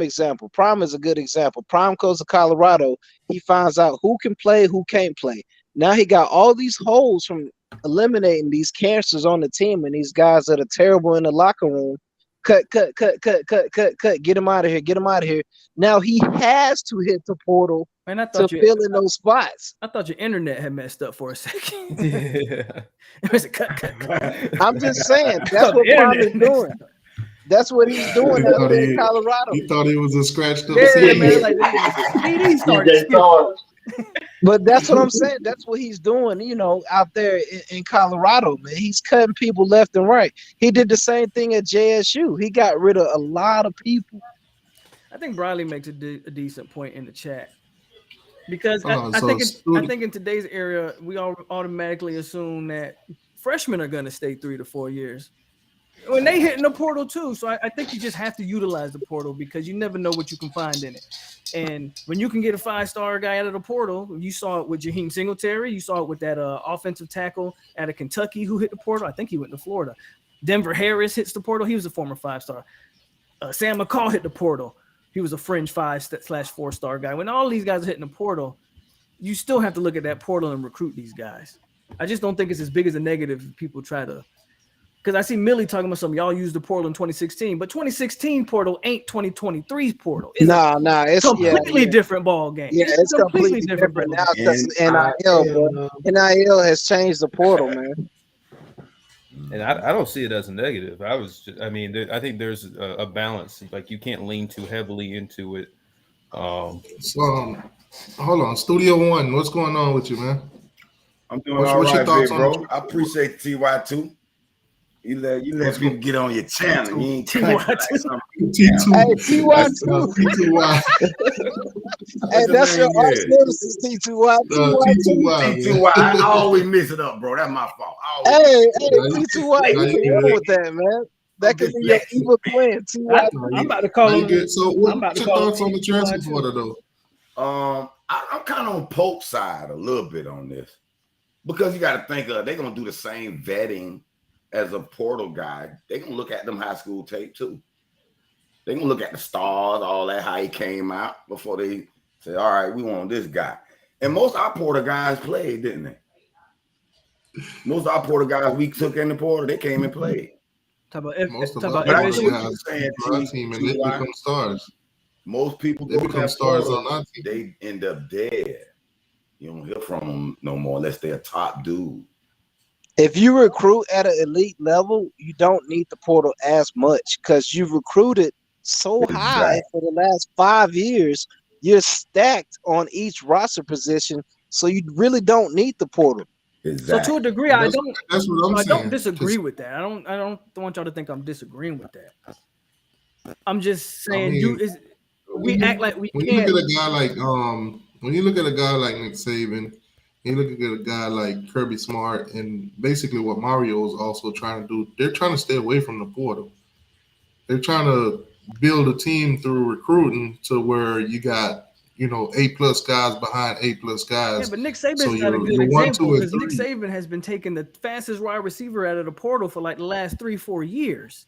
example. Prime is a good example. Prime goes to Colorado. He finds out who can play, who can't play. Now he got all these holes from eliminating these cancers on the team and these guys that are terrible in the locker room. Cut. Get him out of here. Get him out of here. Now he has to hit the portal to fill in those spots. I thought your internet had messed up for a second. It was a cut. I'm just saying that's what Prime is doing. That's what he's doing in Colorado. He thought he was a scratched up. Yeah, man. Like, he started. But that's what I'm saying. That's what he's doing, out there in Colorado, man. He's cutting people left and right. He did the same thing at JSU. He got rid of a lot of people. I think Briley makes a decent point in the chat. Because I think in today's era, we all automatically assume that freshmen are going to stay 3 to 4 years. When they hit in the portal too. So I think you just have to utilize the portal because you never know what you can find in it. And when you can get a 5-star guy out of the portal, you saw it with Jaheim Singletary. You saw it with that offensive tackle out of Kentucky who hit the portal. I think he went to Florida. Denver Harris hits the portal. He was a former 5-star. Sam McCall hit the portal. He was a fringe 5/4-star guy. When all these guys are hitting the portal, you still have to look at that portal and recruit these guys. I just don't think it's as big as a negative if people try to. Because I see Millie talking about something. Y'all used the portal in 2016, but 2016 portal ain't 2023's portal. It's it's completely different ball game. Yeah, it's completely different now because NIL has changed the portal, man. And I don't see it as a negative. I think there's a balance. Like you can't lean too heavily into it. So, hold on, Studio One. What's going on with you, man? I'm doing all right, big bro. I appreciate TY too. You let people get on your channel. You ain't T.Y. like something. T2. Hey, T.Y. too. T2Y. Hey, that's your name arch is? nemesis, T2Y. T2Y. T2Y. I always mess it up, bro. That's my fault. Hey, Now you- T2Y, now you you can get run it. with that, man. That could be your evil twin, T.Y. I'm about to call Now you him. get- So I'm what's about to your call thoughts him on the transfer T2Y too. portal though? I'm kind of on Pope's side a little bit on this because you got to think they're gonna do the same vetting as a portal guy. They're gonna look at them high school tape too. They're gonna look at the stars, all that, how he came out before they say, all right, we want this guy. And most of our portal guys played, didn't they? Most of our portal guys we took in the portal, they came and played. Talk about Most of talk our about But I portal get FSU. what you're guys saying, come to our team and they T.Y. become stars. Most people They go to become that stars portal, on our team. they end up dead. You don't hear from them no more unless they're a top dude. If you recruit at an elite level, you don't need the portal as much because you've recruited so high Exactly. for the last 5 years. You're stacked on each roster position, so you really don't need the portal. So Exactly. to a degree, I That's don't. what I'm I saying. don't disagree with that. I don't want y'all to think I'm disagreeing with that. I'm just saying we when act like we when you look can't. at a guy like when you look at a guy like Nick Saban, you look at a guy like Kirby Smart, and basically what Mario is also trying to do, they're trying to stay away from the portal. They're trying to build a team through recruiting to where you got A+ guys behind A+ guys. Yeah, but Nick Saban's So not a you're good 1, example 2, and because Nick 3. Saban has been taking the fastest wide receiver out of the portal for like the last 3-4 years.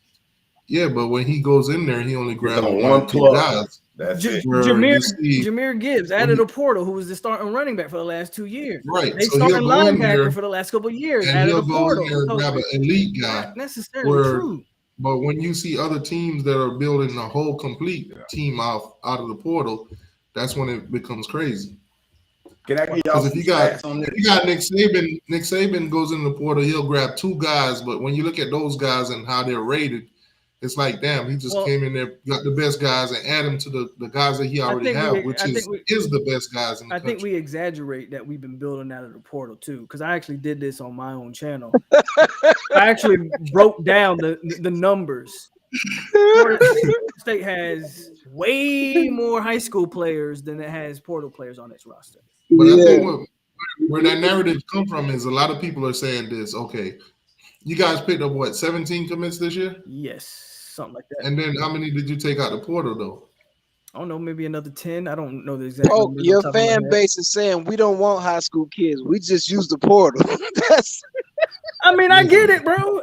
Yeah, but when he goes in there, he only grabs on 1 one or 2 plug. guys. That's it. Where Jameer you see- Gibbs out of the portal, who was the starting running back for the last 2 years. Right. They So he'll starting go in linebacker there for the last couple of years and out he'll of the go portal. in there and So grab an elite guy. not necessarily where- true. But when you see other teams that are building a whole complete team out of the portal, that's when it becomes crazy. Can I give y'all Because some if you got stats on this? Nick Saban goes in the portal, he'll grab 2 guys. But when you look at those guys and how they're rated, it's like, damn, he just came in there, got the best guys, and add them to the guys that he already have, which is the best guys in the country. I think we exaggerate that we've been building out of the portal too, because I actually did this on my own channel. I actually broke down the numbers. Florida State has way more high school players than it has portal players on its roster. But I think where that narrative come from is a lot of people are saying this. Okay, you guys picked up what 17 commits this year? Yes, something like that. And then how many did you take out the portal though? I don't know, maybe another 10. I don't know the exact. Oh, numbers your off the top of my fan head. base is saying we don't want high school kids. We just use the portal. I mean, I get it, bro.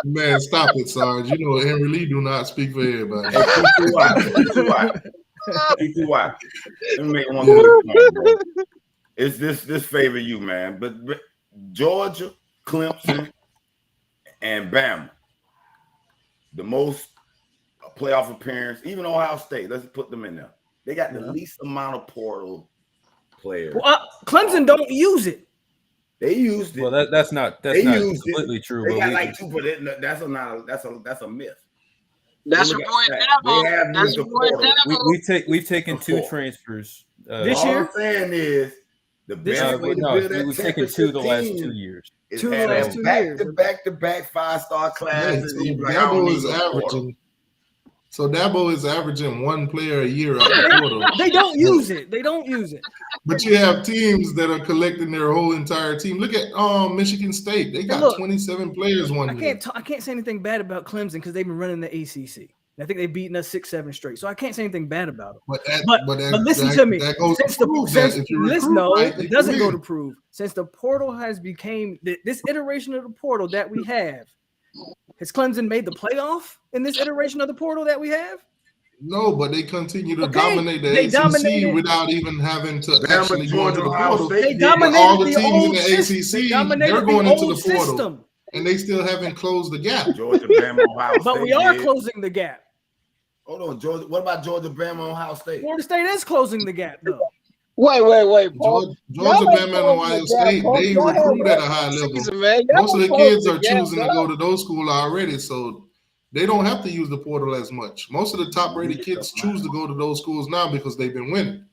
Man, stop it, Sarge. You know Henry Lee do not speak for everybody. T2Y. Let me make one quick point, bro. It's this favor you, man. But Georgia, Clemson, and Bama, the most playoff appearance, even Ohio State, let's put them in there. They got the least amount of portal players. Well, Clemson don't use it. They used it. Well, that's not completely true. They But got we, like 2, but that's a myth. That's your boy Dabo. That's your boy Dabo. we've taken 2 transfers This All year? I'm saying is the This best year? way to no, build that we've taken 2 the last 2 years. is 2 the have last 2 years. back 5-star classes. So You like, I don't Dabo need is no portal. averaging. So Dabo is averaging 1 player a year out of the portal. They don't use it. They don't use it. But you have teams that are collecting their whole entire team. Look at Michigan State. They got 27 players one year. I can't say anything bad about Clemson because they've been running the ACC. I think they've beaten us 6-7 straight. So I can't say anything bad about them. But listen to me. That goes to prove that if you recruit right, it doesn't go to prove. Since the portal has became this iteration of the portal that we have, has Clemson made the playoff in this iteration of the portal that we have? No, but they continue to dominate the They ACC dominated. without even having to Bama, actually go into the Georgia, portal. They But dominated all the the teams in old the system. ACC, They dominated they're going the into old the portal. system. And they still haven't closed the gap. Georgia, Bama, Ohio State. But we are did. closing the gap. Hold on, Georgia. What about Georgia, Bama, Ohio State? Florida State is closing the gap, though. Wait, Paul. Georgia, Y'all ain't Bama, and closing Ohio the State, gap, Paul. they Y'all recruit had at a high level. season, man. Y'all Most of the ain't kids closing are the gap, choosing to dog. go to those schools already, so they don't have to use the portal as much. Most of the top-rated kids choose to go to those schools now because they've been winning.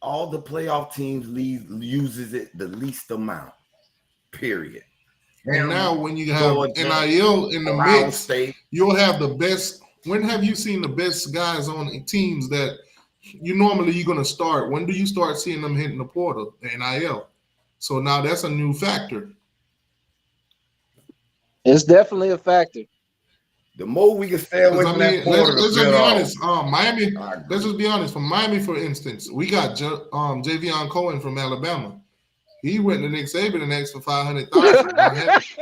All the playoff teams uses it the least amount. Period. And now when you have Georgia, NIL in the Ohio mix, State. you'll have the best. When have you seen the best guys on teams that you're going to start? When do you start seeing them hitting the portal, the NIL? So now that's a new factor. It's definitely a factor. The more we can stay away from that portal, let's the just be better off. honest. Miami. Let's just be honest. From Miami, for instance, we got Javion Cohen from Alabama. He went to Nick Saban and asked for $500,000.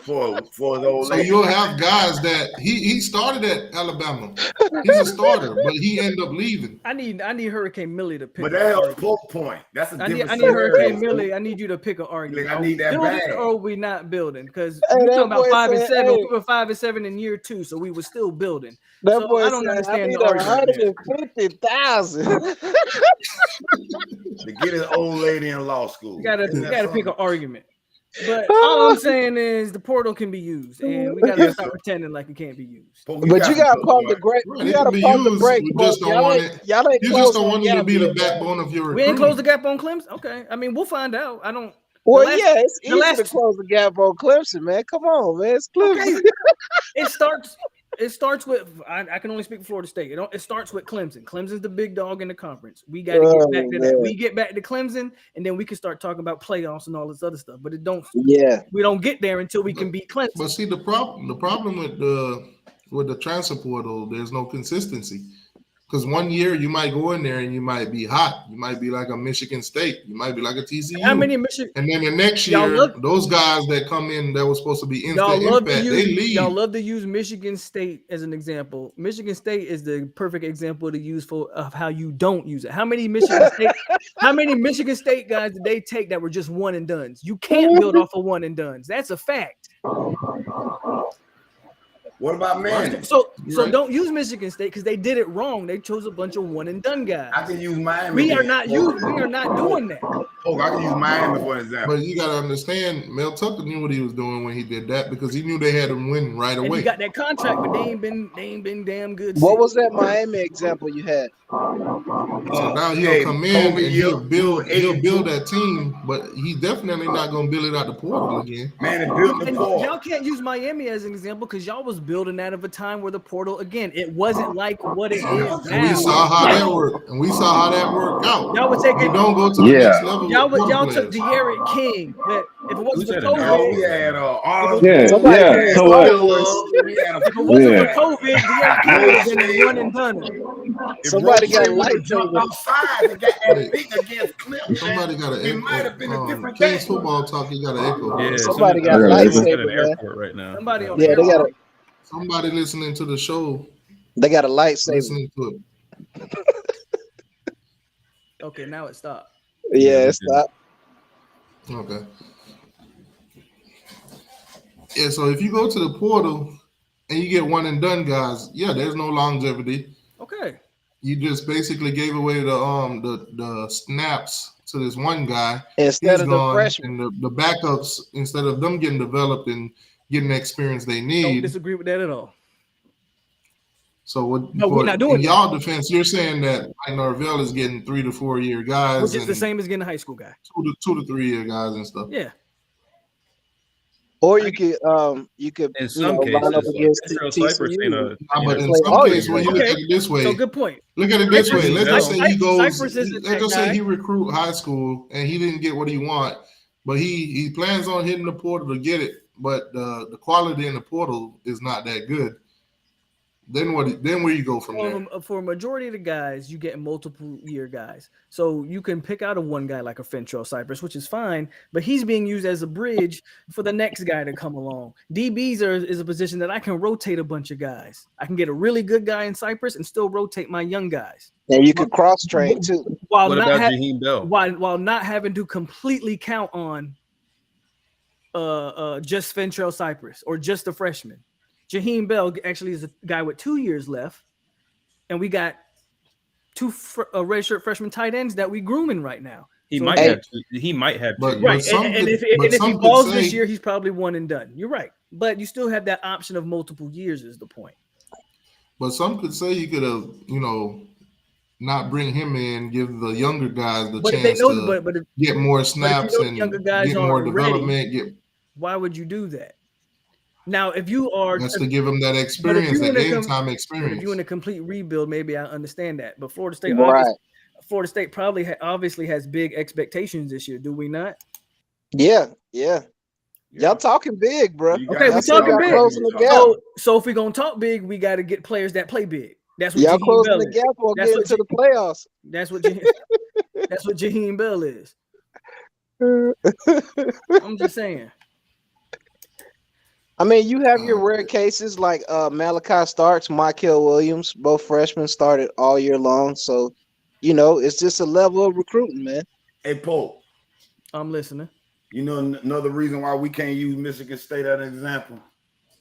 for those. So you'll have guys that he started at Alabama. He's a starter, but he ended up leaving. I need Hurricane Millie to pick. But that helps Pope point. That's a different. I need Hurricane Millie. I need you to pick an argument. I need that building bag. or we not building? Because we're talking about 5 and 7. We were 5 and 7 in year 2, so we were still building. That so boy I don't said, understand I the argument. 150,000 to get his old lady in law school. You gotta pick an argument. But all I'm saying is the portal can be used, and we gotta stop pretending like it can't be used. But you gotta pump the brake. You gotta pump the brake. You just don't want it. You just don't want it to be the backbone of your recruiting. We ain't close the gap on Clemson. Okay, I mean we'll find out. I don't. Well, it's easy to close the gap on Clemson, man. Come on, man. It's Clemson. Okay. It starts with. I can only speak for Florida State. It starts with Clemson. Clemson's the big dog in the conference. We got to get back to that. We get back to Clemson, and then we can start talking about playoffs and all this other stuff. But it don't. Yeah. We don't get there until we can beat Clemson. But see, the problem with the transfer portal, there's no consistency. Because one year you might go in there and you might be hot. You might be like a Michigan State. You might be like a TCU. How many Michigan? And then the next year, those guys that come in that was supposed to be instant impact, they leave. Y'all love to use Michigan State as an example. Michigan State is the perfect example to use of how you don't use it. How many Michigan State guys did they take that were just one and dones? You can't build off of one and dones. That's a fact. What about Manning? So don't use Michigan State because they did it wrong. They chose a bunch of one and done guys. I can use Miami. We are not doing that. Oh, I can use Miami for example. But you got to understand, Mel Tucker knew what he was doing when he did that because he knew they had him win right away. And he got that contract, but they ain't been damn good. What was that Miami example you had? So now he'll come in and he'll build that team, but he's definitely not gonna build it out the portal again. Man, it built the portal. Y'all can't use Miami as an example because y'all was building out of a time where the portal it wasn't like what it is now. And we saw how that worked, and we saw how that worked out. Y'all would take it. You don't go to the next level. Y'all took De'Aaron King, but if it wasn't for COVID, we had COVID, De'Aaron King would have been one and done. Somebody got lights over. Outside and got that big against Clemson. Somebody got an It might have been a different Kings game. football talk. You got an echo. Yeah, Somebody got lightsaber right now. Somebody on they got a. Somebody listening to the show. They got a lightsaber. Listening to it. Okay, now it stopped. Yeah, it's not. Okay. Yeah, so if you go to the portal and you get one and done guys, there's no longevity. Okay. You just basically gave away the snaps to this one guy instead of the freshman. And the backups, instead of them getting developed and getting the experience they need. Don't disagree with that at all. So we're not doing in y'all defense, you're saying that Mike Norvell is getting 3 to 4 year guys, which is the same as getting a high school guy. 2 to 3 year guys and stuff. Yeah. Or you could in some cases, line up against Cypress ain't a. But in some cases, when you look at it this way, so good point. Look at it this way. Let's just say he goes. Cypress isn't Let's just say guy. he recruit high school and he didn't get what he want, but he plans on hitting the portal to get it. But the quality in the portal is not that good. Then what? Then where you go from there? For a majority of the guys, you get multiple year guys. So you can pick out a one guy like a Fentrell Cypress, which is fine, but he's being used as a bridge for the next guy to come along. DBs is a position that I can rotate a bunch of guys. I can get a really good guy in Cypress and still rotate my young guys. And you can cross train too. While What not about Jaheim Bell? while not having to completely count on just Fentrell Cypress or just a freshman. Jaheim Bell actually is a guy with 2 years left, and we got 2 redshirt freshman tight ends that we grooming right now. He might have. He might have. But- Right, some and could- if but he some could balls say- this year, he's probably one and done. You're right, but you still have that option of multiple years. Is the point? But some could say you could have, not bring him in, give the younger guys the But if they chance know, to but get more snaps know the and younger guys get more aren't ready. development. Why would you do that? Now, if you are That's to give them that but if experience, you that in a game com- time but experience. if you in a complete rebuild, maybe I understand that. But Florida State, Right. Florida State probably obviously has big expectations this year. Do we not? Yeah. Y'all talking big, bro. You Okay, got- we That's how talking y'all big. closing the gap. So if we're gonna talk big, we got to get players that play big. That's what Y'all Jaheim closing Bell the is. gap while That's getting what to the playoffs. That's what that's what Jaheim Bell is. I'm just saying. I mean, you have your rare cases like Malachi Starks, Michael Williams, both freshmen started all year long. So, it's just a level of recruiting, man. Hey, Pope, I'm listening. you know another reason why we can't use Michigan State as an example?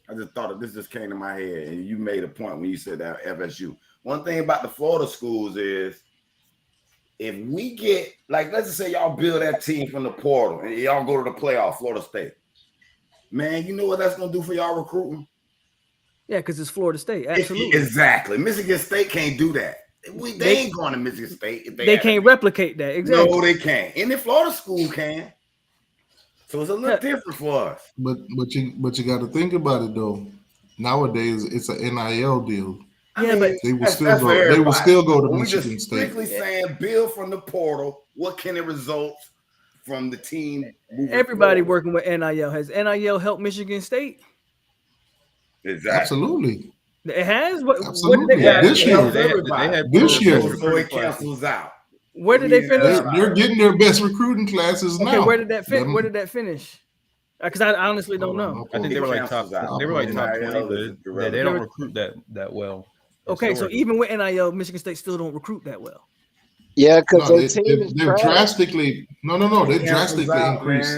I just thought of this just came to my head, and you made a point when you said that FSU. One thing about the Florida schools is if we get, like, let's just say y'all build that team from the portal and y'all go to the playoff, Florida State. Man, you know what that's going to do for y'all recruiting? Yeah, because it's Florida State. Absolutely. Exactly. Michigan State can't do that. They ain't going to Michigan State. If they can't replicate that. Exactly. No, they can't. Any Florida school can. So it's a little different for us. But you got to think about it though. Nowadays, it's an NIL deal. Yeah, but they will still go. They will still go to Michigan State. Strictly saying, build from the portal. What can it result from the team? Everybody working with NIL. Has NIL helped Michigan State? Exactly. Absolutely. It has. What Absolutely. did they This year, this year, so it cancels out. Where did they finish? They're getting their best recruiting classes now. Okay, where did that fit? Where did that finish? Because I honestly don't know. I think they were like top. They were like top 20, but they don't recruit that well. Okay, so even with NIL, Michigan State still don't recruit that well. Yeah, because their team is they've drastically they drastically increased.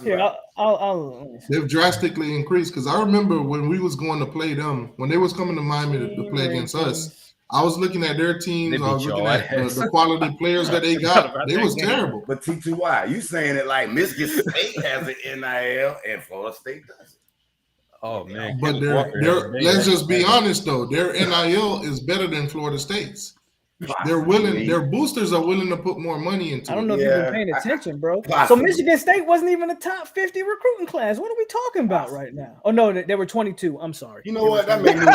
Here, I'll They've drastically increased because I remember when we was going to play them, when they was coming to Miami to play against us, I was looking at their teams, I was looking at the quality players that they got. They was terrible. But T2Y, you saying it like Michigan State has an NIL and Florida State doesn't. Oh man! But let's just be honest though, their NIL is better than Florida State's. They're willing. Their boosters are willing to put more money into it. I don't know if you've been paying attention, bro. So Michigan State wasn't even a top 50 recruiting class. What are we talking about right now? Oh no, they were 22. I'm sorry. You know what? That made me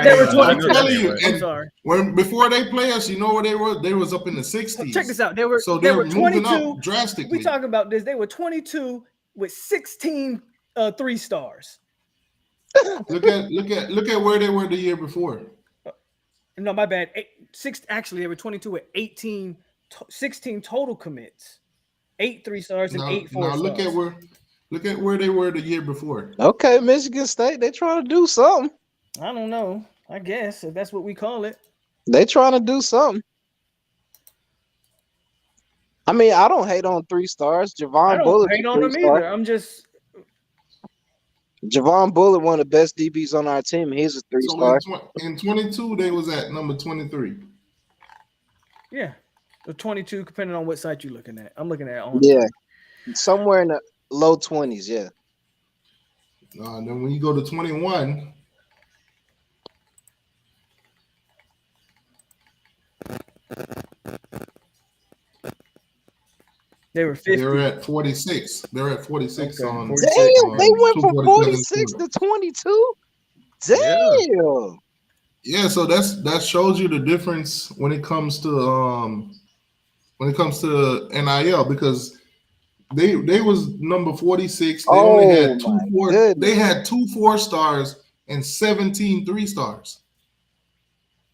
They were 22. I'm telling you. I'm sorry. Before they play us, you know where they were? They was up in the 60s. Check this out. They were 22 up drastically. We talking about this. They were 22 with 16 3 stars. Look at where they were the year before. No, my bad. Actually, they were 22 with 16 total commits. 8 3 stars and 8 4 stars. Look at where they were the year before. Okay, Michigan State, they trying to do something. I don't know. I guess if that's what we call it. They trying to do something. I mean, I don't hate on 3 stars. Javon Bullock. I don't hate on them either. I'm just Javon Bullock, one of the best DBs on our team. He's a 3-star. In 22, they was at number 23. Yeah, the 22, depending on what site you're looking at. I'm looking at Somewhere in the low 20s. Yeah. Then when you go to 21. They were 50. They're at 46. They're at 46 on. Damn, they went from 46 to 22. Damn. Yeah, so that shows you the difference when it comes to NIL because they was number 46. They only had 2 4. They had 2 4-stars and 17 3-stars.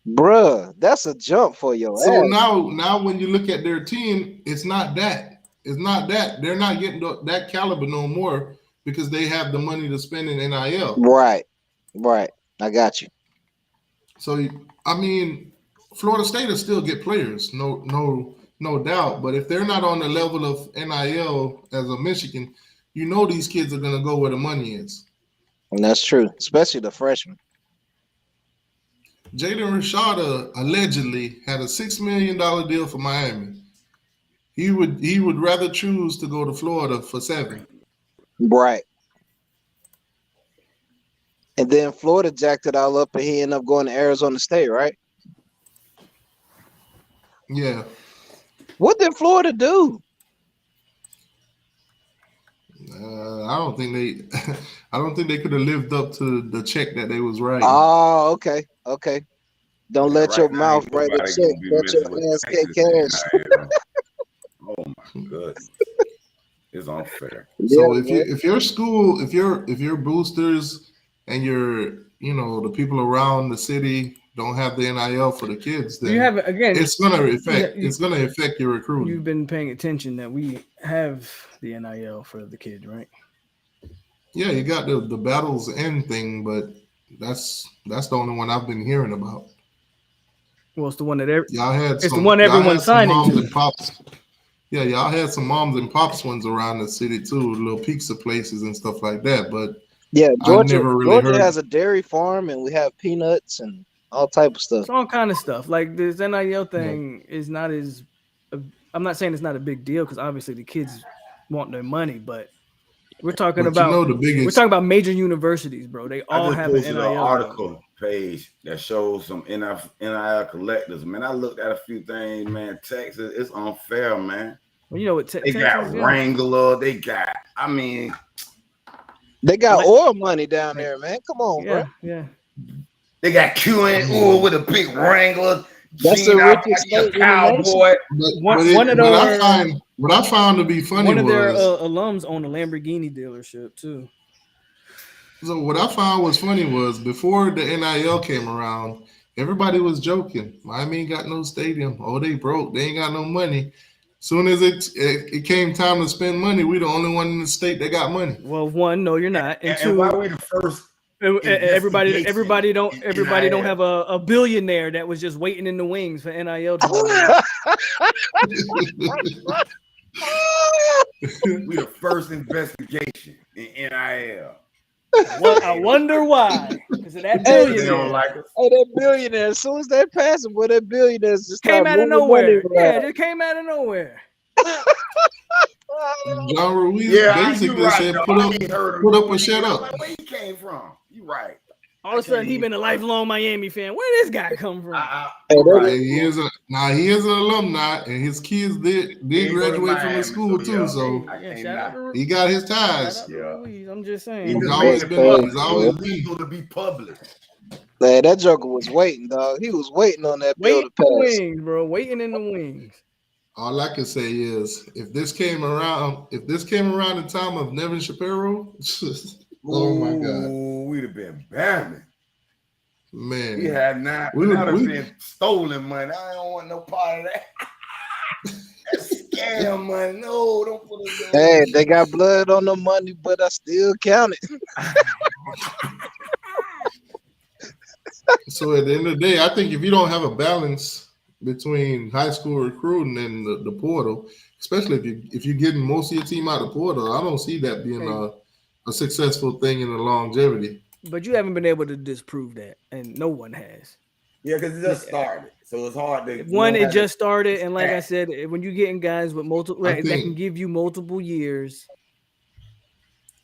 Bruh, that's a jump for your ass. So now when you look at their team, it's not that. It's not that. They're not getting that caliber no more because they have the money to spend in NIL. Right. I got you. So I mean, Florida State will still get players, no doubt. But if they're not on the level of NIL as a Michigan, you know these kids are gonna go where the money is. And that's true, especially the freshmen. Jaden Rashada allegedly had a $6 million deal for Miami. He would rather choose to go to Florida for 7. Right. And then Florida jacked it all up and he ended up going to Arizona State, right? Yeah. What did Florida do? I don't think they could have lived up to the check that they was writing. Oh, okay. Don't let your Right now, mouth ain't write a nobody check. gonna be Let messing your with hands get Texas cash. NIL. Oh my goodness, it's unfair. So Yeah, if your school, if your boosters and the people around the city don't have the NIL for the kids, then You haven't again. it's gonna affect your You've recruiting. been paying attention that we have the NIL for the kids, right? Yeah, you got the battles end thing, but that's the only one I've been hearing about. Well, it's the one that Y'all had it's some, the one y'all everyone's had some signing moms to. and pops. Yeah, y'all had some moms and pops ones around the city too, little pizza places and stuff like that. But yeah. I Georgia never really heard. has a dairy farm, and we have peanuts and all type of stuff. It's all kind of stuff. Like this NIL thing is not as. I'm not saying it's not a big deal because obviously the kids want their money, but we're talking But about the biggest. we're talking about major universities, bro. They I all just have an posted NIL. an game. article page that shows some NIL collectors. Man, I looked at a few things, man. Texas, it's unfair, man. Well, you know what? They Texas, got yeah. Wrangler. They got, I mean, They got Like- oil money down there, man. Come on, bro. Yeah. they got QN with a big Wrangler. That's the Gene out richest there, state in the cowboy. What I found to be funny One of their was alums own a Lamborghini dealership too. so what I found was funny was before the NIL came around, everybody was joking. Miami ain't got no stadium. Oh, they broke. They ain't got no money. Soon as it came time to spend money, we the only one in the state that got money. Well, one, no, you're not, and And two, why we the first? everybody don't NIL. have a billionaire that was just waiting in the wings for NIL. We the first investigation in NIL. I wonder why. Because of that They don't billionaire like us. Hey, that billionaire. As soon as they pass him, boy, that billionaires just came start out of moving nowhere. money Yeah, around. it just came out of nowhere. John Ruiz Yeah, basically you right, said though. put I up ain't heard of put him. up or shut up. Like, where he came from? You right. All of a sudden, he been a lifelong Miami fan. Where this guy come from? Hey, You that- right. He is an alumni, and his kids did He go to graduate from Miami, the school so too. yeah. So I can't shout out lie. to he got his shout ties. out to Yeah. Ruiz. I'm just He saying. He's just always made been- it he's always public. been. Illegal to be public. Man, that joker was waiting, dog. He was waiting on that bill Waiting to in the pass. wings, bro. Waiting in the wings. All I can say is, if this came around in time of Nevin Shapiro, oh my God, Ooh, we'd have been bamming. man, We had not. We We would- would have we- been stolen money. I don't want no part of that. That's scam money. No, don't put it on. Hey, they got blood on the money, but I still count it. So at the end of the day, I think if you don't have a balance between high school recruiting and the portal, especially if you're getting most of your team out of the portal, I don't see that being a successful thing in the longevity. But you haven't been able to disprove that, and no one has. Yeah, because it just started, so it's hard to. One, you know, it just started, and like I Yeah. said, when you're getting guys with multiple I that think- can give you multiple years,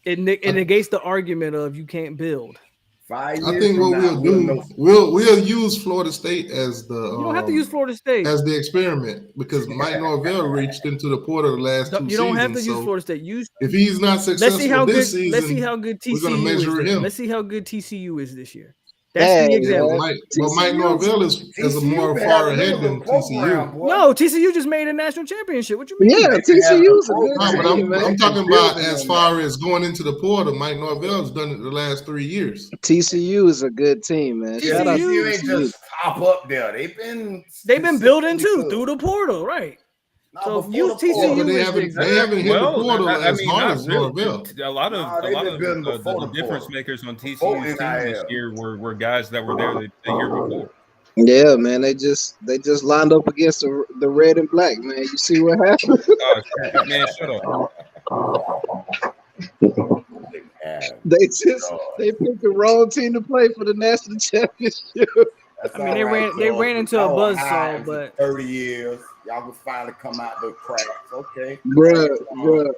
it negates the argument of you can't build. 5 years. I think from what now, we'll know. do, we'll use Florida State as the You don't have to use Florida State. as the experiment because Mike Norvell reached into the portal the last two You don't have to seasons. use So Florida State. Use if he's not let's see successful how good. this season, Let's see how good we're gonna TCU is. measure This- him. Let's see how good TCU is this year. That's the Hey, example. but Mike Norvell is a more far ahead than TCU. No, TCU just made a national championship. What you mean? Yeah, TCU's a good No, but team, man. I'm talking about as far as going into the portal. Mike Norvell's done it the last 3 years. TCU is a good team, man. Shout out to TCU ain't TCU. just pop up there. They've been building too consistently through the portal, right? Nah, So before use the TCU portal. Yeah, but they is haven't the hit the portal as hard not as really. Norvell. A lot Nah, of they've been building the before the difference portal. makers on Before TCU's team this NIL. year were guys that were there the year before. Yeah, man. They just lined up against the red and black, man. You see what happened? Man, shut up. Yeah, They picked the wrong team to play for the national championship. that's I mean, all right, they George. ran into a Y'all were buzzsaw, hiding for but 30 years, y'all can finally come out the cracks. Okay, Bruh.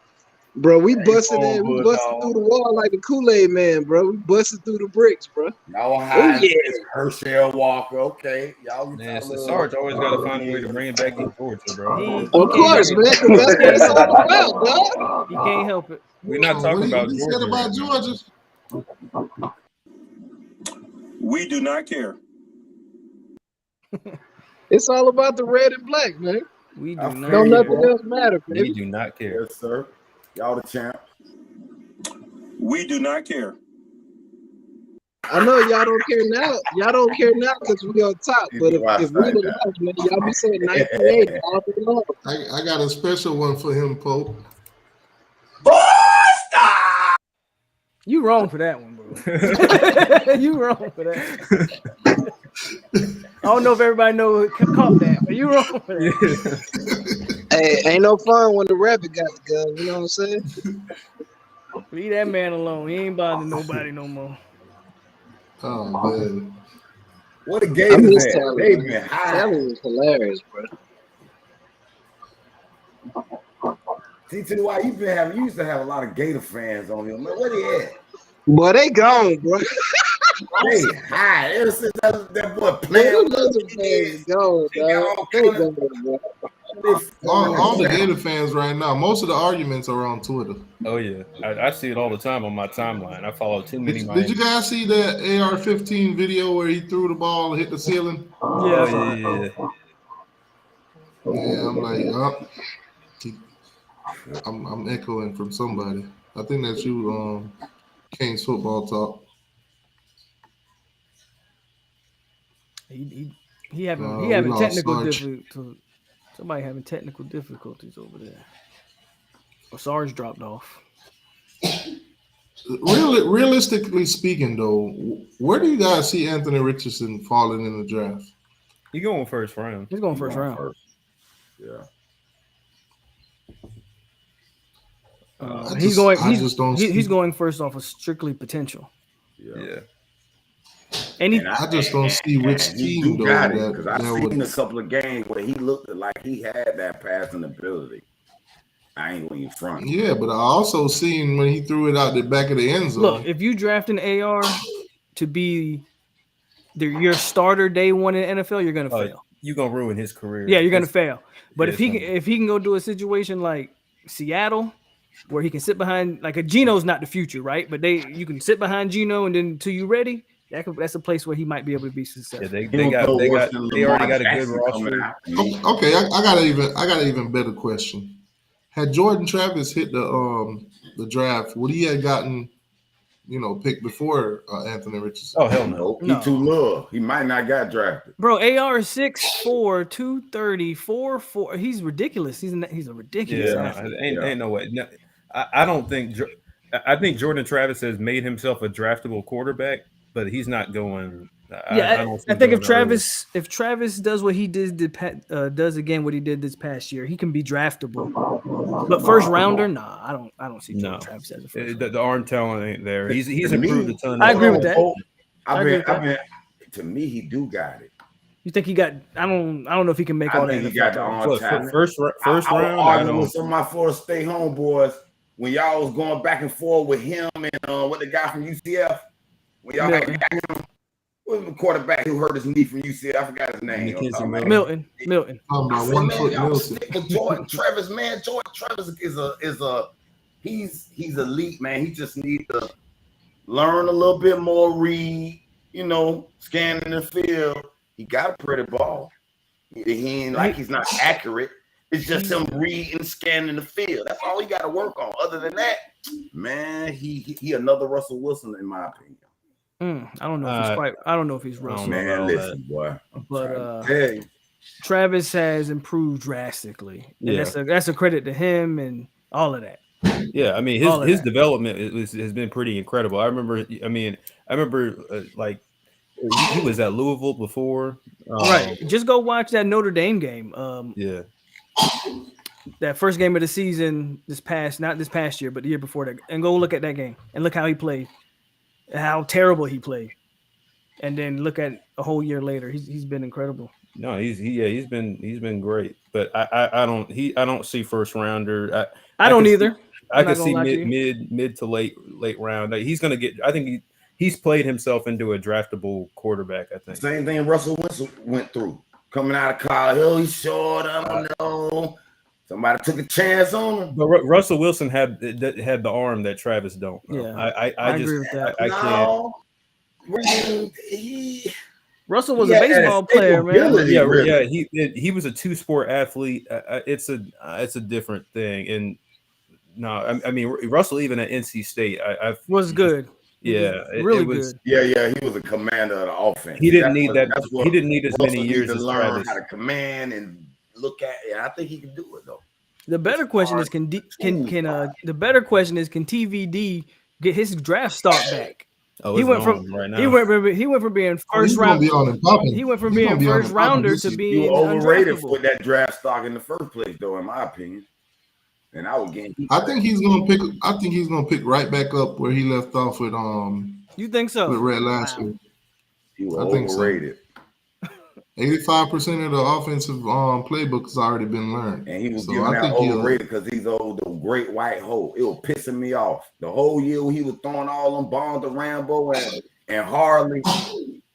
Bro, we busted on, in. We Bulldog. busted through the wall like the Kool-Aid man, bro. We busted through the bricks, bro. Y'all high. yeah. Herschel Walker. Okay. Y'all Man, so Sarge always got to find a way to bring it back in Georgia, bro. Of course, man, 'cause that's what it's all about, dog. He can't help it. We're not talking about What he Georgia. said about Georgia? We do not care. It's all about the red and black, man. We do I'm not. Don't Yeah, nothing bro. else matter, We baby. do not care. Yes, sir. Y'all the champ. We do not care. I know y'all don't care now. Y'all don't care now because we on top. But if we the last, man, y'all be saying 98 all day long. I got a special one for him, Pope. You wrong for that one, bro. You wrong for that. I don't know if everybody caught that, but you wrong for that. Hey, ain't no fun when the rabbit got the gun. You know what I'm saying? Leave that man alone. He ain't bothering nobody no more. Oh man. What a I game miss is that? Tally. They man. been high. Tally was hilarious, bro. T2Y, you used to have a lot of Gator fans on here, man. Where they at? Boy, they gone, bro. They high. Ever since that boy Man, playing them with Gator us, fans gone, they got dog. all They kind gone, bro. All the Gator fans right now, most of the arguments are on Twitter. Oh yeah, I see it all the time on my timeline. I follow too many. Did you guys see that AR-15 video where he threw the ball and hit the ceiling? Oh yeah. Yeah, I'm like, I'm echoing from somebody. I think that's you, King's Football Talk. He having we lost technical Sarge. difficulties. Somebody having technical difficulties over there. Or Sarge dropped off. Realistically speaking, though, where do you guys see Anthony Richardson falling in the draft? He going first round. He's going first round. Yeah. He's going first off of strictly potential. Yeah. And I just don't see which team though. Because I've seen a couple of games where he looked like he had that passing ability. I ain't going to front. Yeah, but I also seen when he threw it out the back of the end zone. Look, if you draft an AR to be your starter day one in the NFL, you're gonna fail. You're gonna ruin his career. Yeah, you're gonna fail. But if he can go do a situation like Seattle, where he can sit behind, like a Geno's not the future, right? But you can sit behind Geno and then until you're ready. That's a place where he might be able to be successful. Yeah, they already got a good roster. Okay, I got an even better question. Had Jordan Travis hit the draft, would he have gotten, picked before Anthony Richardson? Oh hell no. He too low. He might not got drafted. Bro, AR 6'4", 230, 4'4". He's ridiculous. He's a ridiculous athlete. Ain't no way. No, I don't think. I think Jordan Travis has made himself a draftable quarterback, but he's not going. I think if Travis does what he does again what he did this past year, he can be draftable. But first rounder, nah, I don't see Jordan Travis as a first. The arm talent ain't there. He's improved a ton. I agree with that. To me, he do got it. You think he got? I don't know if he can make all that. He got the arm talent. First round. I arguing with some of my Florida State homeboys when y'all was going back and forth with him and with the guy from UCF. When y'all got him, what was the quarterback who hurt his knee from UCF? I forgot his name. Milton. Jordan Travis, man. Jordan Travis he's elite, man. He just needs to learn a little bit more, read, scanning the field. He got a pretty ball. He ain't like he's not accurate. It's just him reading, scanning the field. That's all he got to work on. Other than that, man, he another Russell Wilson in my opinion. I don't know if he's quite. I don't know if he's Russell. Man, listen, boy. But Travis has improved drastically, and that's a credit to him and all of that. Yeah, I mean his development has been pretty incredible. I remember like he was at Louisville before. Right. Just go watch that Notre Dame game. That first game of the season, not this past year, but the year before that, and go look at that game and look how he played, how terrible he played, and then look at a whole year later. He's been incredible. No, he's been great, but I don't see first rounder. I don't either. I I'm not could gonna see lie to you. mid to late round. Like, he's gonna get. I think he's played himself into a draftable quarterback. I think. Same thing Russell Wilson went through coming out of college. Oh, he's short. I don't know. Somebody took a chance on him. But Russell Wilson had the arm that Travis don't. Yeah, I just agree with that. I can't. Russell was a baseball player, man. Yeah. He was a two-sport athlete. It's a different thing. And no, I mean Russell even at NC State, was good. Yeah, really good. Yeah, he was a commander of the offense. He didn't need that. He didn't need as many years to as learn Travis. how to command and look at it. I think he can do it though. The better question is can TVD get his draft stock back? Oh, he went from right now. he went from being first round. He went from being first rounder to being you were overrated undraftable. with that draft stock in the first place, though, in my opinion. And I would get. I think he's gonna pick. I think he's gonna pick right back up where he left off with You think so? with Red last year. He was I think overrated. 85% of the offensive playbook has already been learned, and he was so getting I that think overrated because he's old, the great white hole. It was pissing me off the whole year. He was throwing all them bombs to Rambo and Harley.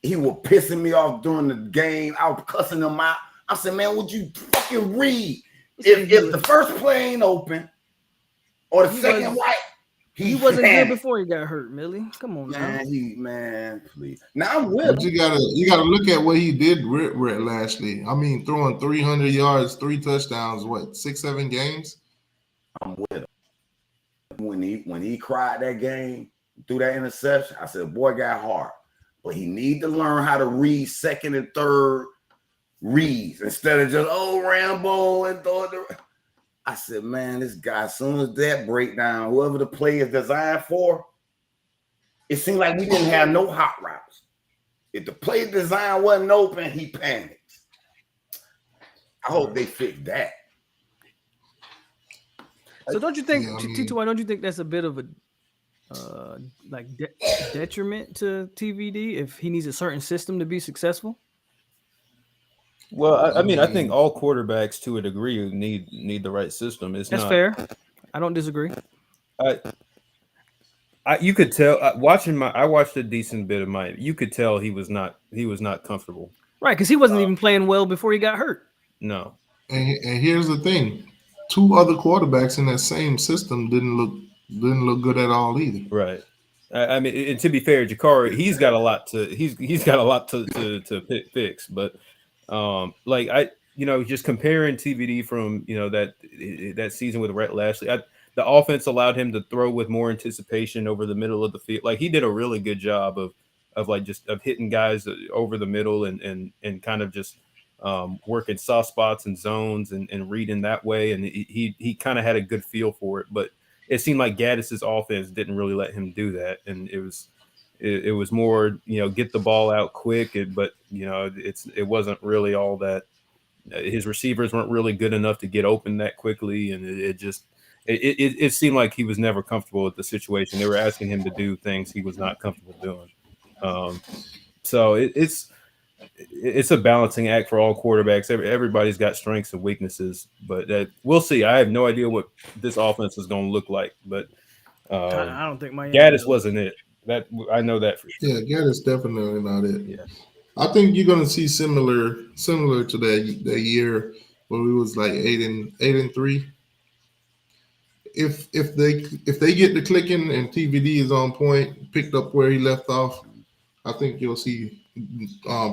He was pissing me off during the game. I was cussing him out. I said, "Man, would you fucking read? If the first play ain't open or the second white." He wasn't good before he got hurt, Millie. Come on, man, please. Now I'm with him. You gotta look at what he did with Lashley. I mean, throwing 300 yards, 3 touchdowns, 6-7 games. I'm with him. When he cried that game through that interception, I said, "Boy, got heart, but he need to learn how to read second and third reads instead of just Rambo and throw it." I said, man, this guy, as soon as that breakdown, whoever the play is designed for, it seemed like we didn't have no hot routes. If the play design wasn't open, he panicked. I hope they fix that. So don't you think, T2, don't you think that's a bit of a detriment to TVD if he needs a certain system to be successful? Well, I mean, I think all quarterbacks, to a degree, need the right system. That's fair. I don't disagree. You could tell watching I watched a decent bit of mine. You could tell he was not comfortable. Right, because he wasn't even playing well before he got hurt. No. And here's the thing: 2 other quarterbacks in that same system didn't look good at all either. Right. I mean, and to be fair, Jakari, he's got a lot to fix, but. Just comparing TVD from that season with Rhett Lashley, the offense allowed him to throw with more anticipation over the middle of the field. Like, he did a really good job of hitting guys over the middle and kind of just working soft spots and zones and reading that way. And he kind of had a good feel for it, but it seemed like Gaddis's offense didn't really let him do that, and it was more, get the ball out quick, but it wasn't really all that. His receivers weren't really good enough to get open that quickly, and it seemed like he was never comfortable with the situation. They were asking him to do things he was not comfortable doing. So it's a balancing act for all quarterbacks. Everybody's got strengths and weaknesses, but we'll see. I have no idea what this offense is going to look like, but I don't think Miami. Gaddis wasn't it. That I know that for sure. Yeah, Gaddis definitely not it. Yeah, I think you're gonna see similar to that year when we was like 8-3. If they get the clicking and TVD is on point, picked up where he left off, I think you'll see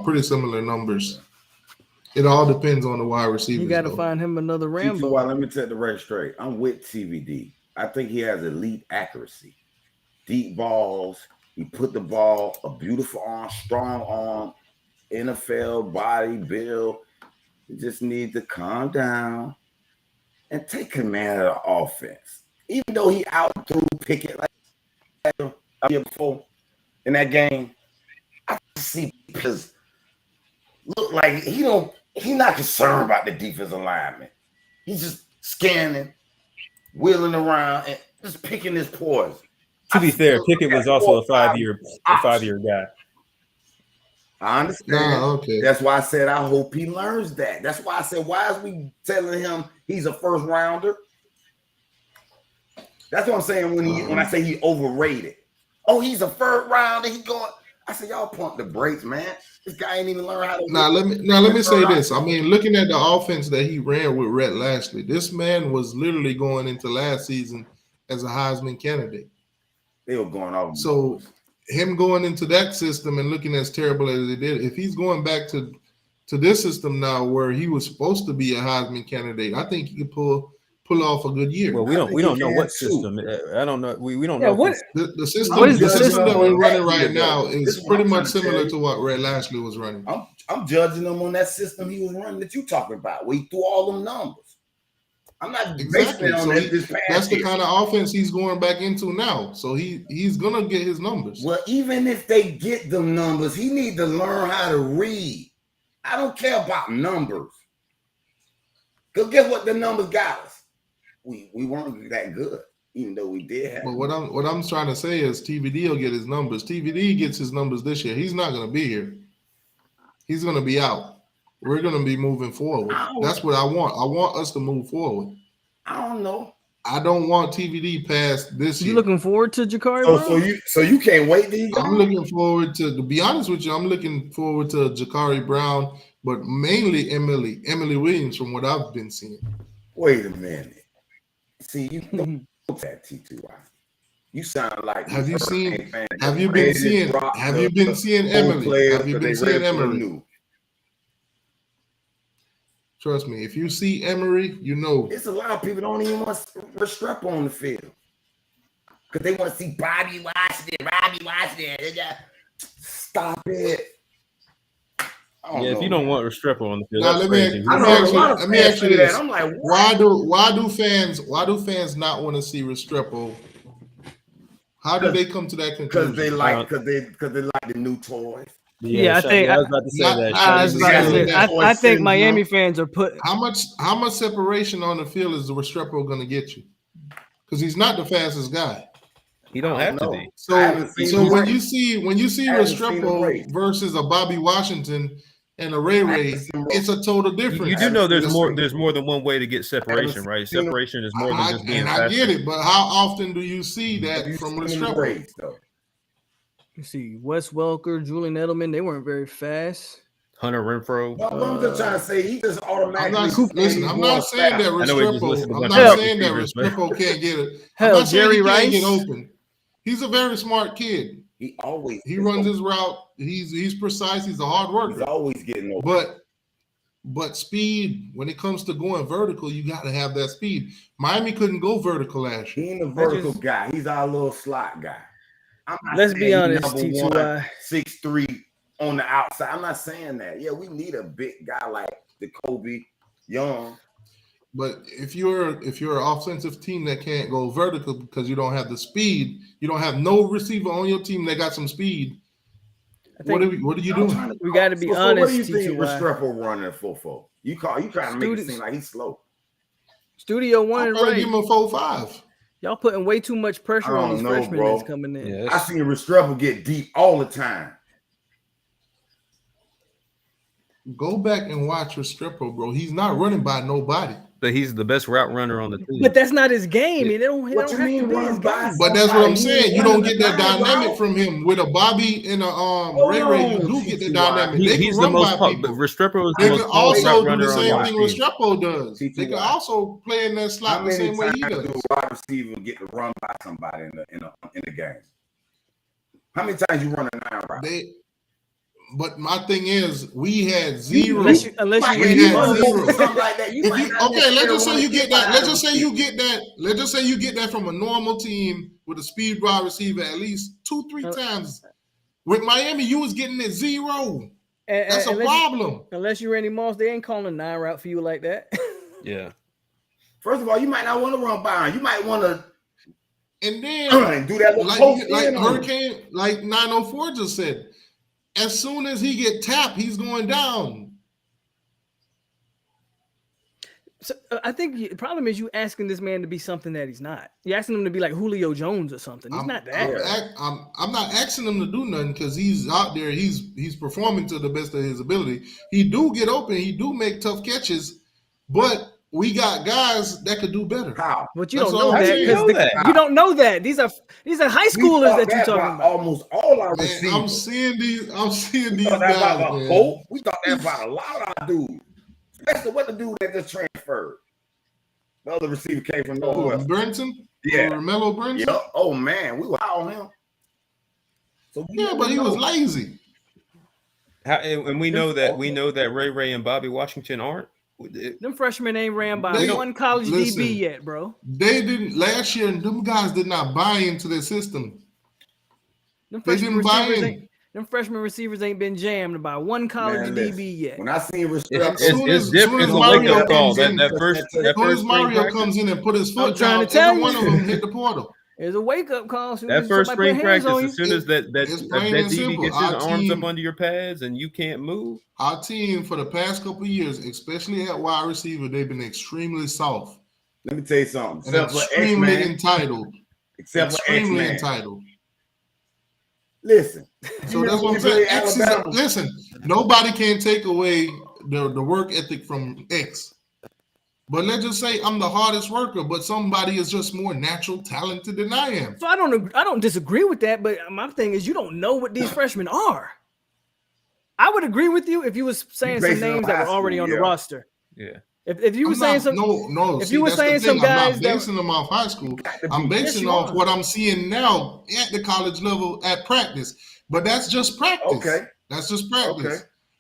pretty similar numbers. It all depends on the wide receivers. You got to find him another Rambo. Let me set the record straight. I'm with TVD. I think he has elite accuracy. Deep balls. He put the ball, a beautiful arm, strong arm, NFL body build. He just needs to calm down and take command of the offense. Even though he out-threw Pickett like a year before in that game, I see because look like he's not concerned about the defensive alignment. He's just scanning, wheeling around, and just picking his poison. To be fair, Pickett was also a five-year guy. I understand. Okay. That's why I said I hope he learns that. That's why I said, why is we telling him he's a first rounder? That's what I'm saying when I say he overrated. Oh, he's a third round and he going. I said, y'all pump the brakes, man. This guy ain't even learn how to. Now let me say this. I mean, looking at the offense that he ran with Rhett Lashley, this man was literally going into last season as a Heisman candidate. They were going off. So him going into that system and looking as terrible as they did, if he's going back to this system now where he was supposed to be a Heisman candidate, I think he could pull off a good year. Well, we don't know what system. I don't know. We don't know. What the system? What is the the system that we're running right This now is is what pretty I'm much trying to similar tell to what Rhett Lashley was running. I'm judging him on that system he was running that you talking about, where he threw all them numbers. I'm not Exactly. basing it on So this past that's the year. kind of offense he's going back into now. So he's gonna get his numbers. Well, even if they get them numbers, he need to learn how to read. I don't care about numbers. Because guess what the numbers got us? We weren't that good, even though we did have. But what I'm trying to say is TVD will get his numbers. TVD gets his numbers this year. He's not gonna be here. He's gonna be out. We're gonna be moving forward. That's what I want. I want us to move forward. I don't know. I don't want TVD past this year. You looking forward to Jakari Brown? So you can't wait till I'm looking forward to be honest with you, I'm looking forward to Jakari Brown, but mainly Emily Williams from what I've been seeing. Wait a minute. See, you don't know that T2I. You sound like Have you Emily? been seeing Emily? Trust me, if you see Emery, you know. It's a lot of people don't even want Restrepo on the field because they want to see Bobby Washington. They got stop it. Yeah, if you don't want Restrepo on the field, Now, that's let me ask you this. I'm like, why do fans not want to see Restrepo? How do they come to that conclusion? Because they like the new toys. Yeah, I think I was about to say that. I think Miami fans are put. How much separation on the field is the Restrepo going to get you? Because he's not the fastest guy. He don't have to be. So when you see Restrepo versus a Bobby Washington and a Ray, it's a total difference. You do know there's more than one way to get separation, right? Separation is more than just being fast. I get it, but how often do you see that from Restrepo? You see, Wes Welker, Julian Edelman, they weren't very fast. Hunter Renfro. No, I'm just trying to say he just automatically. I'm not saying that Restrepo can't get it. Hell, I'm not saying Jerry he can't Rice. get open. He's a very smart kid. He runs his route. He's precise. He's a hard worker. He's always getting open. But speed, when it comes to going vertical, you got to have that speed. Miami couldn't go vertical last year. He ain't a vertical guy. He's our little slot guy. Let's be honest, T2I. 6'3" on the outside. I'm not saying that. Yeah, we need a big guy like the Kobe Young. But if you're an offensive team that can't go vertical because you don't have the speed, you don't have no receiver on your team that got some speed. What are you doing? We got to be honest. What do you think Restrepo running at 4.4? You trying to make it seem like he's slow. Studio One I'm right. give him a 4.5. Y'all putting way too much pressure on these freshmen that's coming in. Yeah, I seen Restrepo get deep all the time. Go back and watch Restrepo, bro. He's not running by nobody. But he's the best route runner on the team. But that's not his game. They don't What you mean run by? But that's what I'm saying. You don't get that dynamic from him. With a Bobby and a Ray, you do get the dynamic. He's the most but Restrepo is the most also route do the runner same on thing your team. Restrepo does. They can also play in that slot the same way he does. Do a wide receiver get to run by somebody in the game? How many times you run a 9 route? But my thing is, we had zero. Unless you we had zero. Like that. Let's just say you get that. Let's just say you get that from a normal team with a speed wide receiver at least 2-3 times. With Miami, you was getting it 0. That's a problem. Unless you're Randy Moss, they ain't calling a 9 route for you like that. Yeah. First of all, you might not want to run by him. You might want to. And then do that like Hurricane, like 904 just said. As soon as he get tapped, he's going down. So I think the problem is you asking this man to be something that he's not. You're asking him to be like Julio Jones or something. He's not that. I'm not asking him to do nothing because he's out there. He's performing to the best of his ability. He do get open. He do make tough catches, but we got guys that could do better. How? But you That's don't all know I'm that saying. because you don't know that. These are high We schoolers thought that you're talking about about. almost all our Man, receivers. I'm seeing these We thought that guys, about man. Pope. We thought that about a lot of our dudes. Especially what the dude that just transferred. The other receiver came from nowhere. Brenton? Yeah. Romello Brenton? Yep. Oh man, we were high on him. So Yeah, but he was lazy. And we know that Ray and Bobby Washington aren't. Them freshmen ain't ran by They- one college listen. DB yet, bro. They didn't last year. Them guys did not buy into their system. Them They freshman didn't buy receivers in. ain't. Them freshman receivers ain't been jammed by one college Man, DB listen, yet. when I seen It's different. It's a Mario wake up call. comes in, That first As soon as spring Mario practice. comes in and put his I'm foot trying down, to tell every one you. of them hit the portal. It's a wake up call. As soon That as first somebody spring put hands practice, on as soon as It's plain and DB simple. gets his Our arms team- up under your pads and you can't move. Our team for the past couple of years, especially at wide receiver, they've been extremely soft Let me tell you something. and Except for extremely X-Man. entitled. Except for Extremely X-Man. entitled. Listen. So that's what I'm saying. X is listen, nobody can take away the work ethic from X. But let's just say I'm the hardest worker, but somebody is just more natural talented than I am. So I don't disagree with that, but my thing is you don't know what these freshmen are. I would agree with you if you was saying some basing it on names that high were already school, on the yeah. roster. Yeah. If you were I'm saying not- some, no. if See, you were that's the saying some thing. I'm guys not that basing them off high school. I'm Yes, basing you off are. what I'm seeing now at the college level at practice. But that's just practice. Okay. That's just practice. Okay.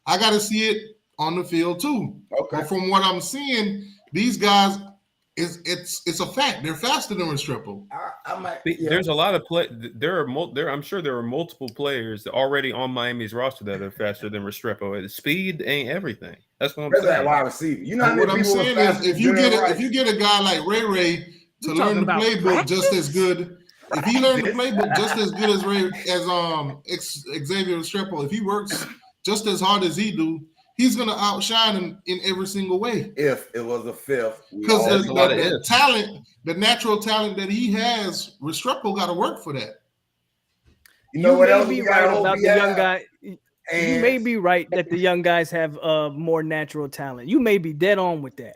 I got to see it on the field too. Okay. But from what I'm seeing, these guys, it's a fact. They're faster than Restrepo. I might. There's a lot of play. I'm sure there are multiple players already on Miami's roster that are faster than Restrepo. Speed ain't everything. That's what I'm That's that saying. wide receiver. You know how And many what I'm people saying were is, faster if you than get Right? if you get a guy like Ray to You learn talking the about playbook just practice? as good, if he learned the playbook just as good as Xavier Restrepo, if he works just as hard as he do, he's gonna outshine him in every single way. If it was a fifth, we Because all That's a lot of the ifs. talent, the natural talent that he has, Restrepo got to work for that. You know you what may else be we got right about the young guy. You And may be right that the young guys have more natural talent. You may be dead on with that.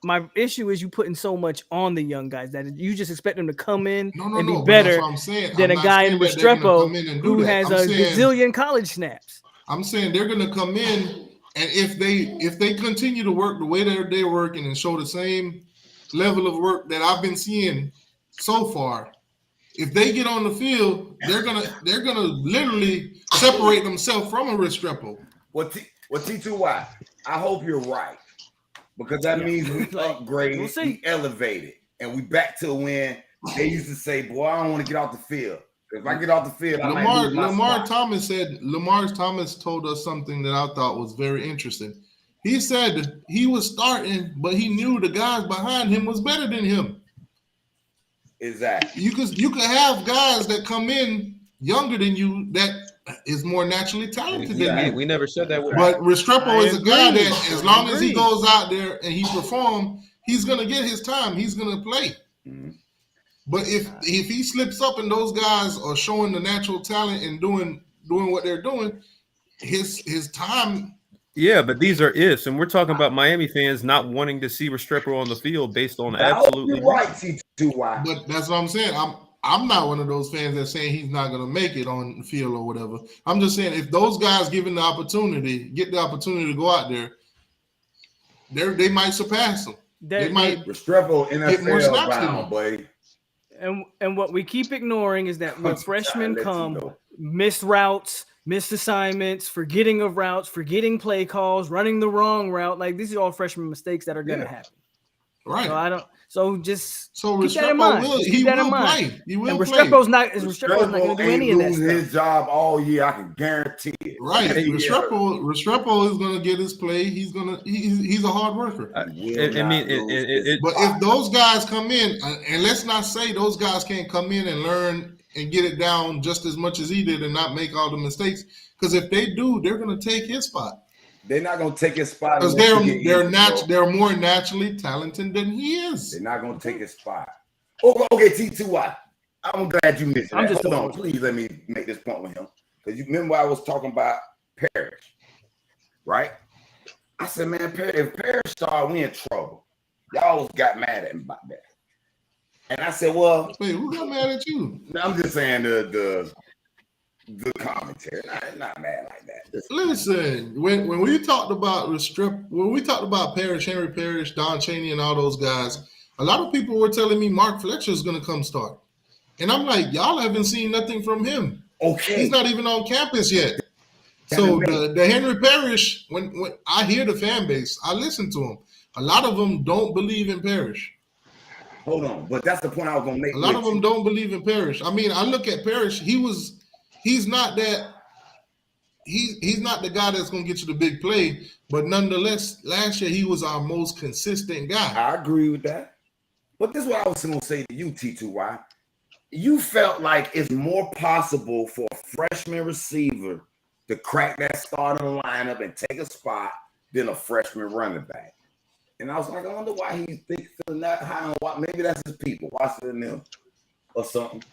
My issue is you putting so much on the young guys that you just expect them to come in and be but better that's what I'm saying. than I'm a not guy saying in that they're gonna come in Restrepo and do who that. has I'm a saying- gazillion college snaps. I'm saying they're gonna come in, and if they continue to work the way they're working and show the same level of work that I've been seeing so far, if they get on the field, they're gonna literally separate themselves from a Restrepo. Well, T2Y, I hope you're right, because that means we upgraded, we'll see. we elevated, and we back to when they used to say, "Boy, I don't want to get off the field. If I get off the field, I might lose my Lamar spot." Lamar Thomas told us something that I thought was very interesting. He said he was starting, but he knew the guys behind him was better than him. Exactly. You could have guys that come in younger than you that is more naturally talented than you. We never said that. But Restrepo is a guy agree. that, as long as he Agree. goes out there and he performs, he's gonna get his time. He's gonna play. Mhm. But if he slips up and those guys are showing the natural talent and doing what they're doing, his time. Yeah, but these are ifs, and we're talking about Miami fans not wanting to see Restrepo on the field based on I hope absolutely you're right, T2Y. But that's what I'm saying. I'm not one of those fans that's saying he's not gonna make it on the field or whatever. I'm just saying if those guys given the opportunity, get the opportunity to go out there, they might surpass them. They might Restrepo get more NFL snaps than bound, him. buddy. And what we keep ignoring is that when I'm freshmen trying to let you come, know. missed routes, missed assignments, forgetting of routes, forgetting play calls, running the wrong route. Like these are all freshman mistakes that are going to Yeah. happen. Right. So just So keep that in Restrepo mind. will Keep that in play. mind. He will And play. Restrepo's not going to do any of that losing stuff. his job all year. I can guarantee it. Right. Yeah. Restrepo is gonna get his play. He's a hard worker. I mean, But if those guys come in, and let's not say those guys can't come in and learn and get it down just as much as he did and not make all the mistakes, because if they do, they're gonna take his spot. They're not gonna take his spot Because unless he get injured, bro. they're more naturally talented than he is. They're not gonna take his spot. Okay, T2Y. I'm glad you mentioned I'm that. just Hold on, throwing- please let me make this point with him. Because you remember I was talking about Parrish, right? I said, man, if Parrish started, we in trouble. Y'all always got mad at him about that. And I said, well, wait, who got mad at you? I'm just saying the commentary. Not mad like that. Listen, when we talked about when we talked about Parrish, Henry Parrish, Don Chaney, and all those guys, a lot of people were telling me Mark Fletcher is going to come start, and I'm like, y'all haven't seen nothing from him. Okay, he's not even on campus yet. So the Henry Parrish, when I hear the fan base, I listen to them. A lot of them don't believe in Parrish. Hold on, but that's the point I was going to make. A lot of them don't believe in Parrish. I mean, I look at Parrish. He's not that. He's not the guy that's going to get you the big play. But nonetheless, last year he was our most consistent guy. I agree with that. But this is what I was going to say to you, T2Y. You felt like it's more possible for a freshman receiver to crack that starting lineup and take a spot than a freshman running back. And I was like, I wonder why he's feeling that high. Maybe that's his people, Washington them or something.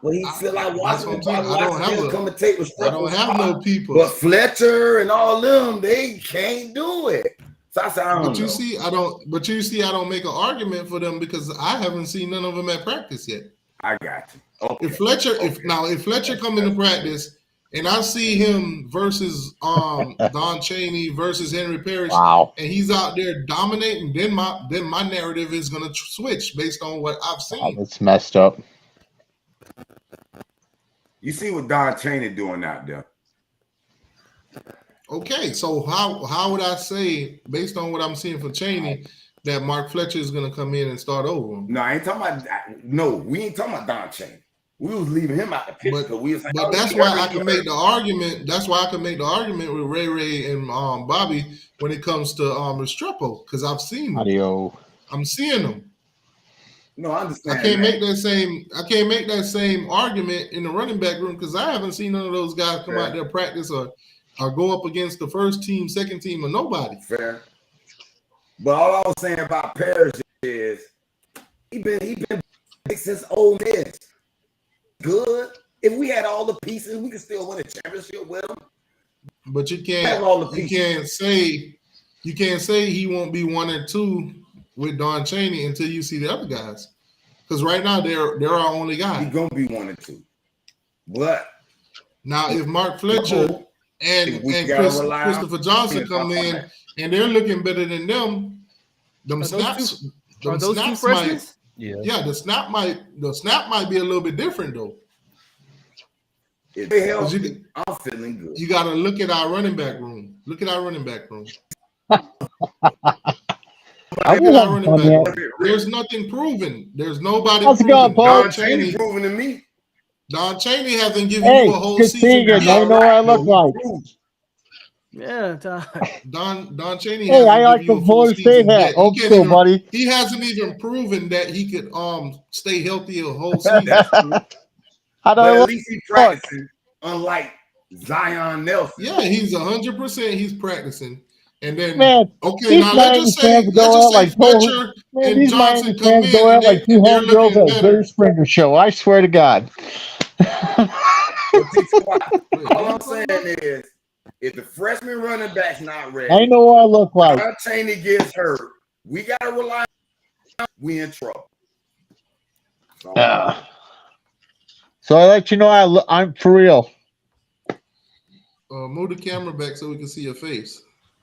Well, he feel like Washington come and take I don't have no people. But Fletcher and all them, they can't do it. So I said, I don't know. But you see, I don't make an argument for them because I haven't seen none of them at practice yet. I got you. Okay. If Fletcher come into practice and I see him versus Don Chaney versus Henry Parrish, and he's out there dominating, then my narrative is gonna switch based on what I've seen. Oh, that's messed up. You see what Don Chaney doing out there? Okay, so how would I say, based on what I'm seeing from Chaney, that Mark Fletcher is going to come in and start over him? No, I ain't talking about that. No, we ain't talking about Don Chaney. We was leaving him out the picture. But that's why I can make the argument. That's why I can make the argument with Ray and Bobby when it comes to Restrepo, because I've seen them. I'm seeing them. No, I understand. I can't make that same argument in the running back room because I haven't seen none of those guys come out there practice or go up against the first team, second team, or nobody. Fair. But all I was saying about Parrish is he been since Ole Miss. Good. If we had all the pieces, we could still win a championship with him. But you can't say he won't be 1 and 2 with Don Chaney until you see the other guys. Because right now they're our only guy. He's gonna be 1 and 2. But now if Mark Fletcher and Christopher Johnson come in and they're looking better than them, the snap might be a little bit different though. I'm feeling good. You got to look at our running back room. There's nothing proven. There's nobody proven. Don Chaney proven to me. Don Chaney hasn't given you a whole season. I know what I look like. Yeah, Don Chaney. Hey, I like the Florida State hat. Old school, buddy. He hasn't even proven that he could stay healthy a whole season. But at least he's practicing, unlike Zion Nelson. Yeah, he's 100%. He's practicing. And then, let's just say Fletcher and Johnson come in go out like two homegirls at a Jerry Springer show. I swear to God. All I'm saying is, if the freshman running back's not ready, I know what I look like. Don Chaney gets hurt, we got to rely on we in trouble. So I let you know I'm for real. Move the camera back so we can see your face.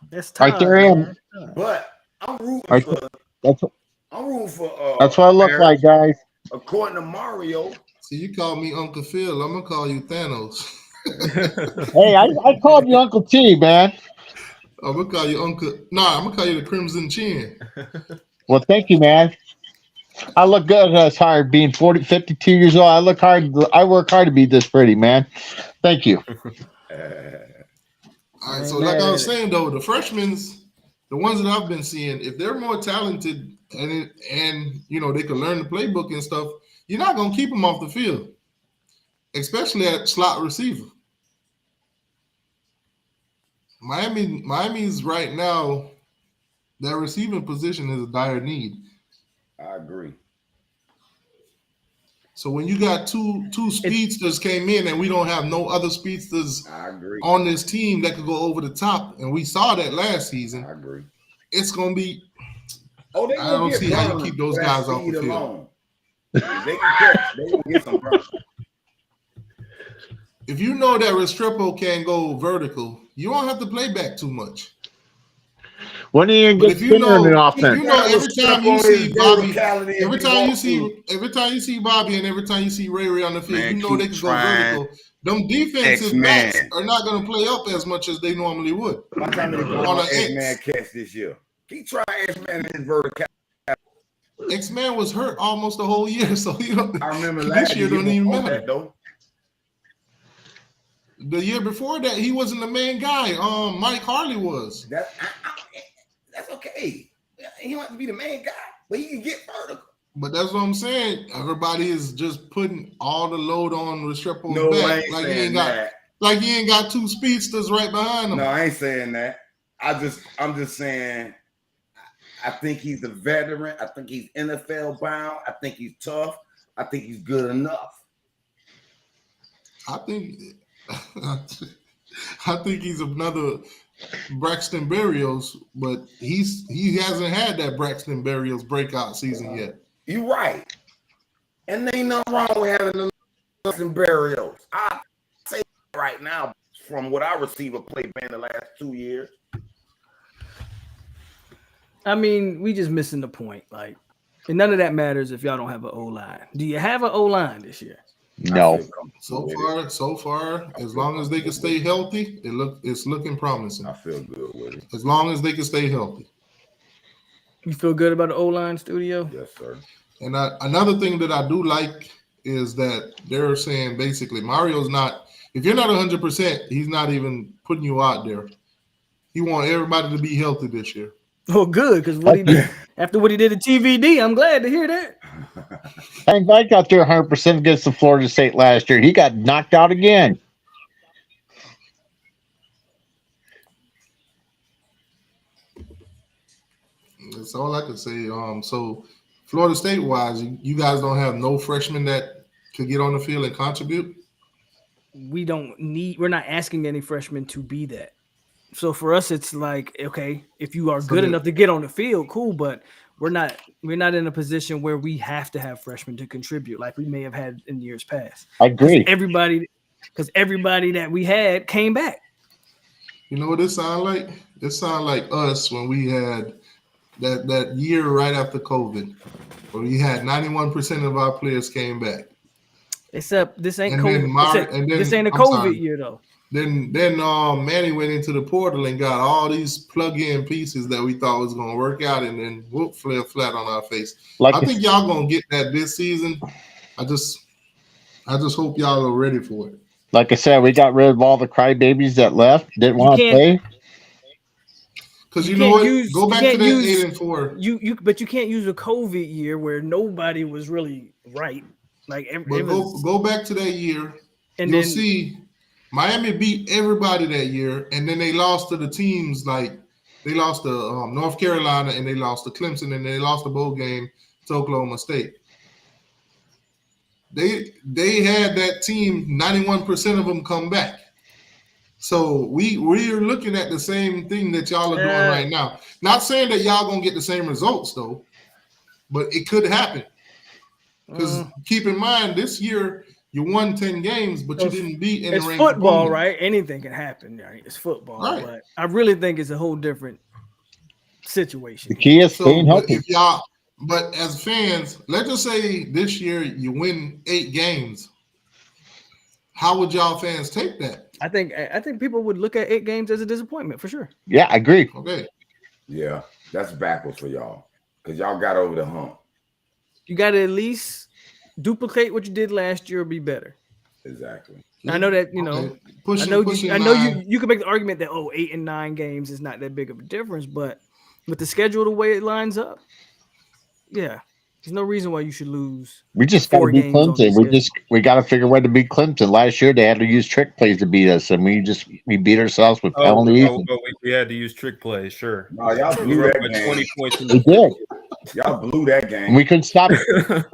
That's right there I am. But I'm rooting for. That's what I look like, guys. According to Mario. See, you call me Uncle Phil. I'm gonna call you Thanos. Hey, I called you Uncle T, man. I'm gonna call you Uncle. Nah, I'm gonna call you the Crimson Chin. Well, thank you, man. I look good as hard being 52 years old. I look hard. I work hard to be this pretty, man. Thank you. All right, so like I was saying though, the freshmen, the ones that I've been seeing, if they're more talented and they can learn the playbook and stuff, you're not gonna keep them off the field, especially at slot receiver. Miami's right now, their receiving position is a dire need. I agree. So when you got two speedsters came in and we don't have no other speedsters I agree. on this team that could go over the top, and we saw that last season. I agree. It's gonna be. Oh, they I don't see how you keep those guys off the field. Alone. If they can catch, they gonna get some burn. If you know that Restrepo can go vertical, you don't have to play back too much. When are you But gonna if get you Skinner in know, the if offense? you know every time you see Bobby, Verticality every if time you want see, every time you see Bobby, and every time you see Ray on the field, Man, you know they keep can go trying. vertical. Them defensive X-Man. backs are not going to play up as much as they normally would. By the time they go On on an X-Man X. catch this year. Keep trying X-Man in his vertical. X-Man was hurt almost the whole year, so you know, I remember this last year year don't even that, matter. though. The year before that, he wasn't the main guy. Mike Harley was. That's okay. He don't have to be the main guy, but he can get vertical. But that's what I'm saying. Everybody is just putting all the load on Restrepo's No, I back. ain't Like he saying ain't got, that. like he ain't got two speedsters right behind him. No, I ain't saying that. I'm just saying I think he's a veteran. I think he's NFL bound. I think he's tough. I think he's good enough. I think he's another Braxton Berrios, but he hasn't had that Braxton Berrios breakout season yet. You're right. And there ain't nothing wrong with having some burials. I say right now, from what I receive a play in the last 2 years. I mean, we just missing the point. Like, and none of that matters if y'all don't have an O-line. Do you have an O-line this year? No. So far, as long as they can stay healthy, it's looking promising. I feel good with it. As long as they can stay healthy. You feel good about the O-line, Studio? Yes, sir. And another thing that I do like is that they're saying basically Mario's not. If you're not 100%, he's not even putting you out there. He wants everybody to be healthy this year. Oh, good, because what he did after what he did at TVD, I'm glad to hear that. Hank Dyke got there 100% against the Florida State last year. He got knocked out again. That's all I can say. So Florida State wise, you guys don't have no freshmen that could get on the field and contribute. We're not asking any freshmen to be that. So for us, it's like, okay, if you are good enough to get on the field, cool, but we're not in a position where we have to have freshmen to contribute like we may have had in years past. I agree. Because everybody that we had came back. You know what this sound like? This sound like us when we had that year right after COVID, where we had 91% of our players came back. Except this ain't COVID. This ain't a COVID year though. Then Manny went into the portal and got all these plug-in pieces that we thought was gonna work out, and then whoop, fell flat on our face. I think y'all gonna get that this season. I just hope y'all are ready for it. Like I said, we got rid of all the crybabies that left, didn't want to play. Because you know what? Go back to that 8-4. But you can't use a COVID year where nobody was really right. Like go back to that year, and you'll see Miami beat everybody that year, and then they lost to the teams like they lost to North Carolina, and they lost to Clemson, and they lost the bowl game to Oklahoma State. They had that team, 91% of them come back. So we're looking at the same thing that y'all are doing right now. Not saying that y'all gonna get the same results though, but it could happen. Because keep in mind, this year you won 10 games, but you didn't beat any. It's football, right? Anything can happen. Right? It's football, right. But I really think it's a whole different situation. The key is staying healthy. But as fans, let's just say this year you win 8 games. How would y'all fans take that? I think people would look at 8 games as a disappointment for sure. Yeah, I agree. Okay. Yeah, that's backwards for y'all because y'all got over the hump. You got to at least duplicate what you did last year or be better. Exactly. I know that, you know, I know you can make the argument that 8 and 9 games is not that big of a difference, but with the schedule the way it lines up, yeah, there's no reason why you should lose. We just got to beat Clemson. We got to figure out where to beat Clemson. Last year they had to use trick plays to beat us, and we beat ourselves with penalties. We had to use trick plays, sure. No, y'all blew that game. 20 points. We did. Y'all blew that game. And we couldn't stop it.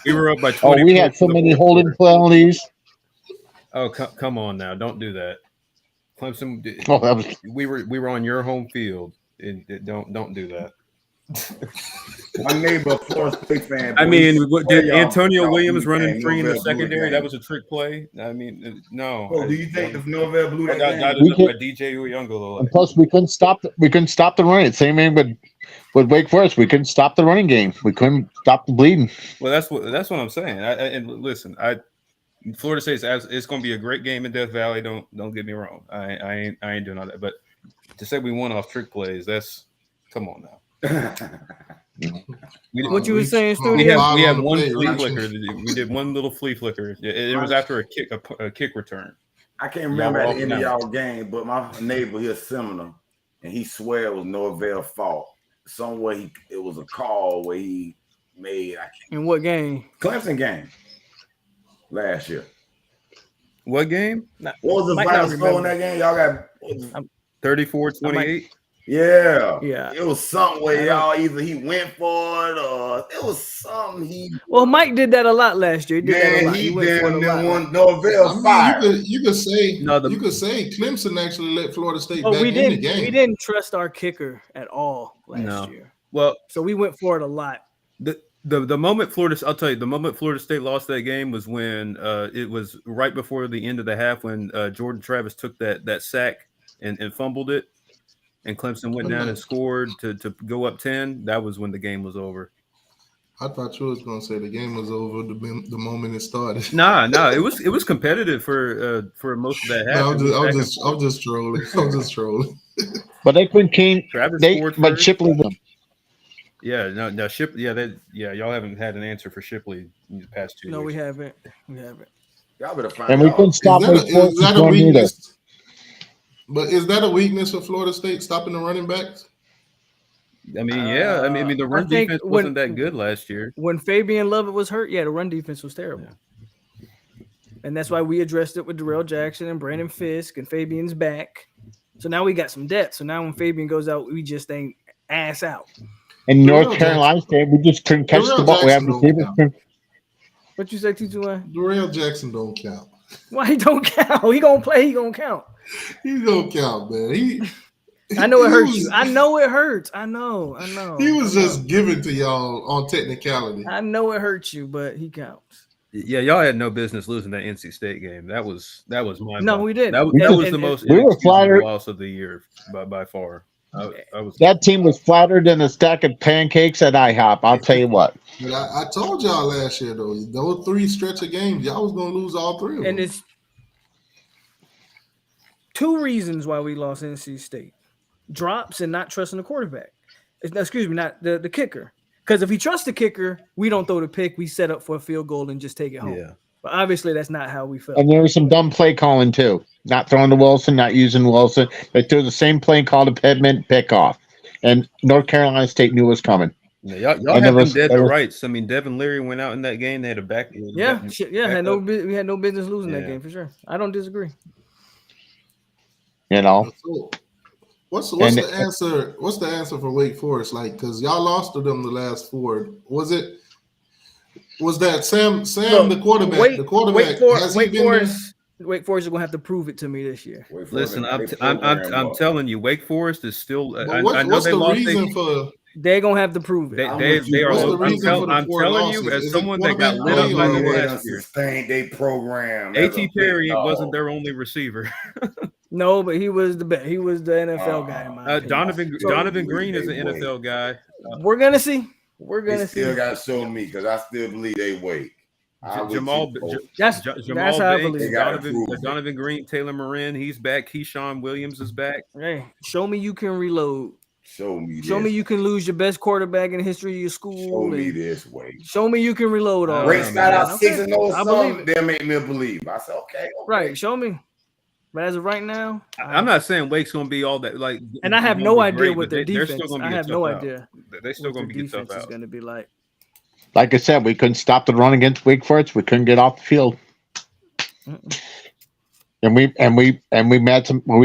We were up by Oh, 20. we had so many holding penalties. Oh, come on now! Don't do that. Clemson. Oh, that was We were on your home field. Don't do that. My neighbor, a Florida State fan. I boy, mean, he did swear Antonio y'all Williams blew running game. free in the Norvell blew secondary? game. That was a trick play. I mean, no. Oh, do you think the Norvell blew that That game? was We up by could- DJ Uyunglele. and plus we couldn't stop the running. Same thing with Wake Forest. We couldn't stop the running game. We couldn't stop the bleeding. Well, that's what I'm saying. And listen, Florida State's it's going to be a great game in Death Valley. Don't get me wrong. I ain't doing all that. But to say we won off trick plays, that's come on now. What you were saying, We Studio? had one play, flea right? flicker. We did one little flea flicker. It was after a kick return. I can't remember Y'all at the end of walking y'all game, but my neighbor here, Seminole, and he swear it was Norvell's fault. Somewhere it was a call where he made In what game? Clemson game last year. What game? What was the Might final not score in remember. that game? Y'all got 34-28. yeah. Yeah. It was something where y'all either he went for it or it was something he Well, Mike did that a lot last year. He did that a man lot. he went for it damn a lot. near won Norvell fired. You could say No, you could say Clemson actually let Florida State Oh, back we in the didn't. game. We didn't trust our kicker at all last No. year, Well, so we went for it a lot. the moment I'll tell you, the moment Florida State lost that game was when it was right before the end of the half when Jordan Travis took that sack and fumbled it, and Clemson went down and scored to go up 10. That was when the game was over. I thought you was gonna say the game was over the moment it started. Nah, it was competitive for most of that half. No, It was back and I'm just trolling. I'm just trolling. But they couldn't change. Travis They scored but first. Shipley won. Yeah, no, Shipley. Yeah, y'all haven't had an answer for Shipley in the past 2 No, we years. haven't. We haven't. Y'all better find And we out. couldn't stop Is Wake Forest that from a running either. weakness? But is that a weakness for Florida State stopping the running backs? I mean, yeah. I mean, the I run think defense when- wasn't that good last year. When Fabian Lovett was hurt, yeah, the run defense was terrible. And that's why we addressed it with Darrell Jackson and Brandon Fisk, and Fabian's back. So now we got some depth. So now when Fabian goes out, we just ain't ass out. In North Darrell Carolina State, we just couldn't catch Darrell the ball. We have Jackson don't receivers. count. What you say, T2? Darrell Jackson don't count. Why he don't count? He gonna play. He gonna count. He don't count, man. I know it he hurts was- you. I know it hurts. I know. He was just given to y'all on technicality. I know it hurts you, but he counts. Yeah, y'all had no business losing that NC State game. That was my No, we didn't. That And- was and- the most we were inexcusable flattered. loss of the year by far. I was That team was flattered than a stack of pancakes at IHOP. I'll tell you what. But I told y'all last year though, those 3 stretch of games, y'all was gonna lose all 3 of them. And it's 2 reasons why we lost NC State: drops and not trusting the quarterback. Excuse me, not the kicker. Because if we trust the kicker, we don't throw the pick. We set up for a field goal and just take it home. yeah. But obviously, that's not how we felt. And there was some dumb play calling too. Not throwing to Wilson, not using Wilson. They threw the same play called to Pittman, pick off. And North Carolina State knew it was coming. Yeah, y'all And had there them dead there to was- rights. I mean, Devin Leary went out in that game. They had a back. Yeah, shit, yeah. back up. We had no business losing that Yeah. game for sure. I don't disagree. You know, So, what's And- the answer? What's the answer for Wake Forest? Like, because y'all lost to them the last 4. Was that Sam Look, the quarterback? Wake, the quarterback Wake Forest, has he Wake been Forest, Wake Forest is gonna have to prove it to me this year. Wait for Listen, them. I'm They program I'm up. telling you, Wake Forest is still. there? I But know what's they the lost. reason for? They're gonna have to prove it. They I'm they with you, they are. bro. What's the I'm, reason for the I'm 4 telling losses? you, as Is it someone that got quarterback lit up play by or them what? last year. Sustained they program. as a A.T. big Perry dog. wasn't their only receiver. No, but he was the best. He was the NFL guy. In my opinion. Donovan So, Green is an they wait. NFL guy. We're gonna see. We're They gonna see. still got to show me because I still believe they wait. I would Jamal too, folks. That's Jamal that's how I Banks, believe. They it. gotta Donovan, prove it. Donovan Green, Taylor Morin, he's back. Keyshawn Williams is back. Hey, show me you can reload. Show me this. Show me you can lose your best quarterback in the history of your school. Show me and this way. Show me you can reload all Great that. start out Okay, 6-0 or I believe something. it. They'll make me a believer. I said, okay. Right, show me. But as of right now, I'm not saying Wake's going to be all that like. and I have gonna no be idea great, what but their they're defense. still gonna be I a have tough no out. idea They're still what going their to be a tough defense is out. going to be like. like I said, we couldn't stop the run against Wake Forest. We couldn't get off the field. And we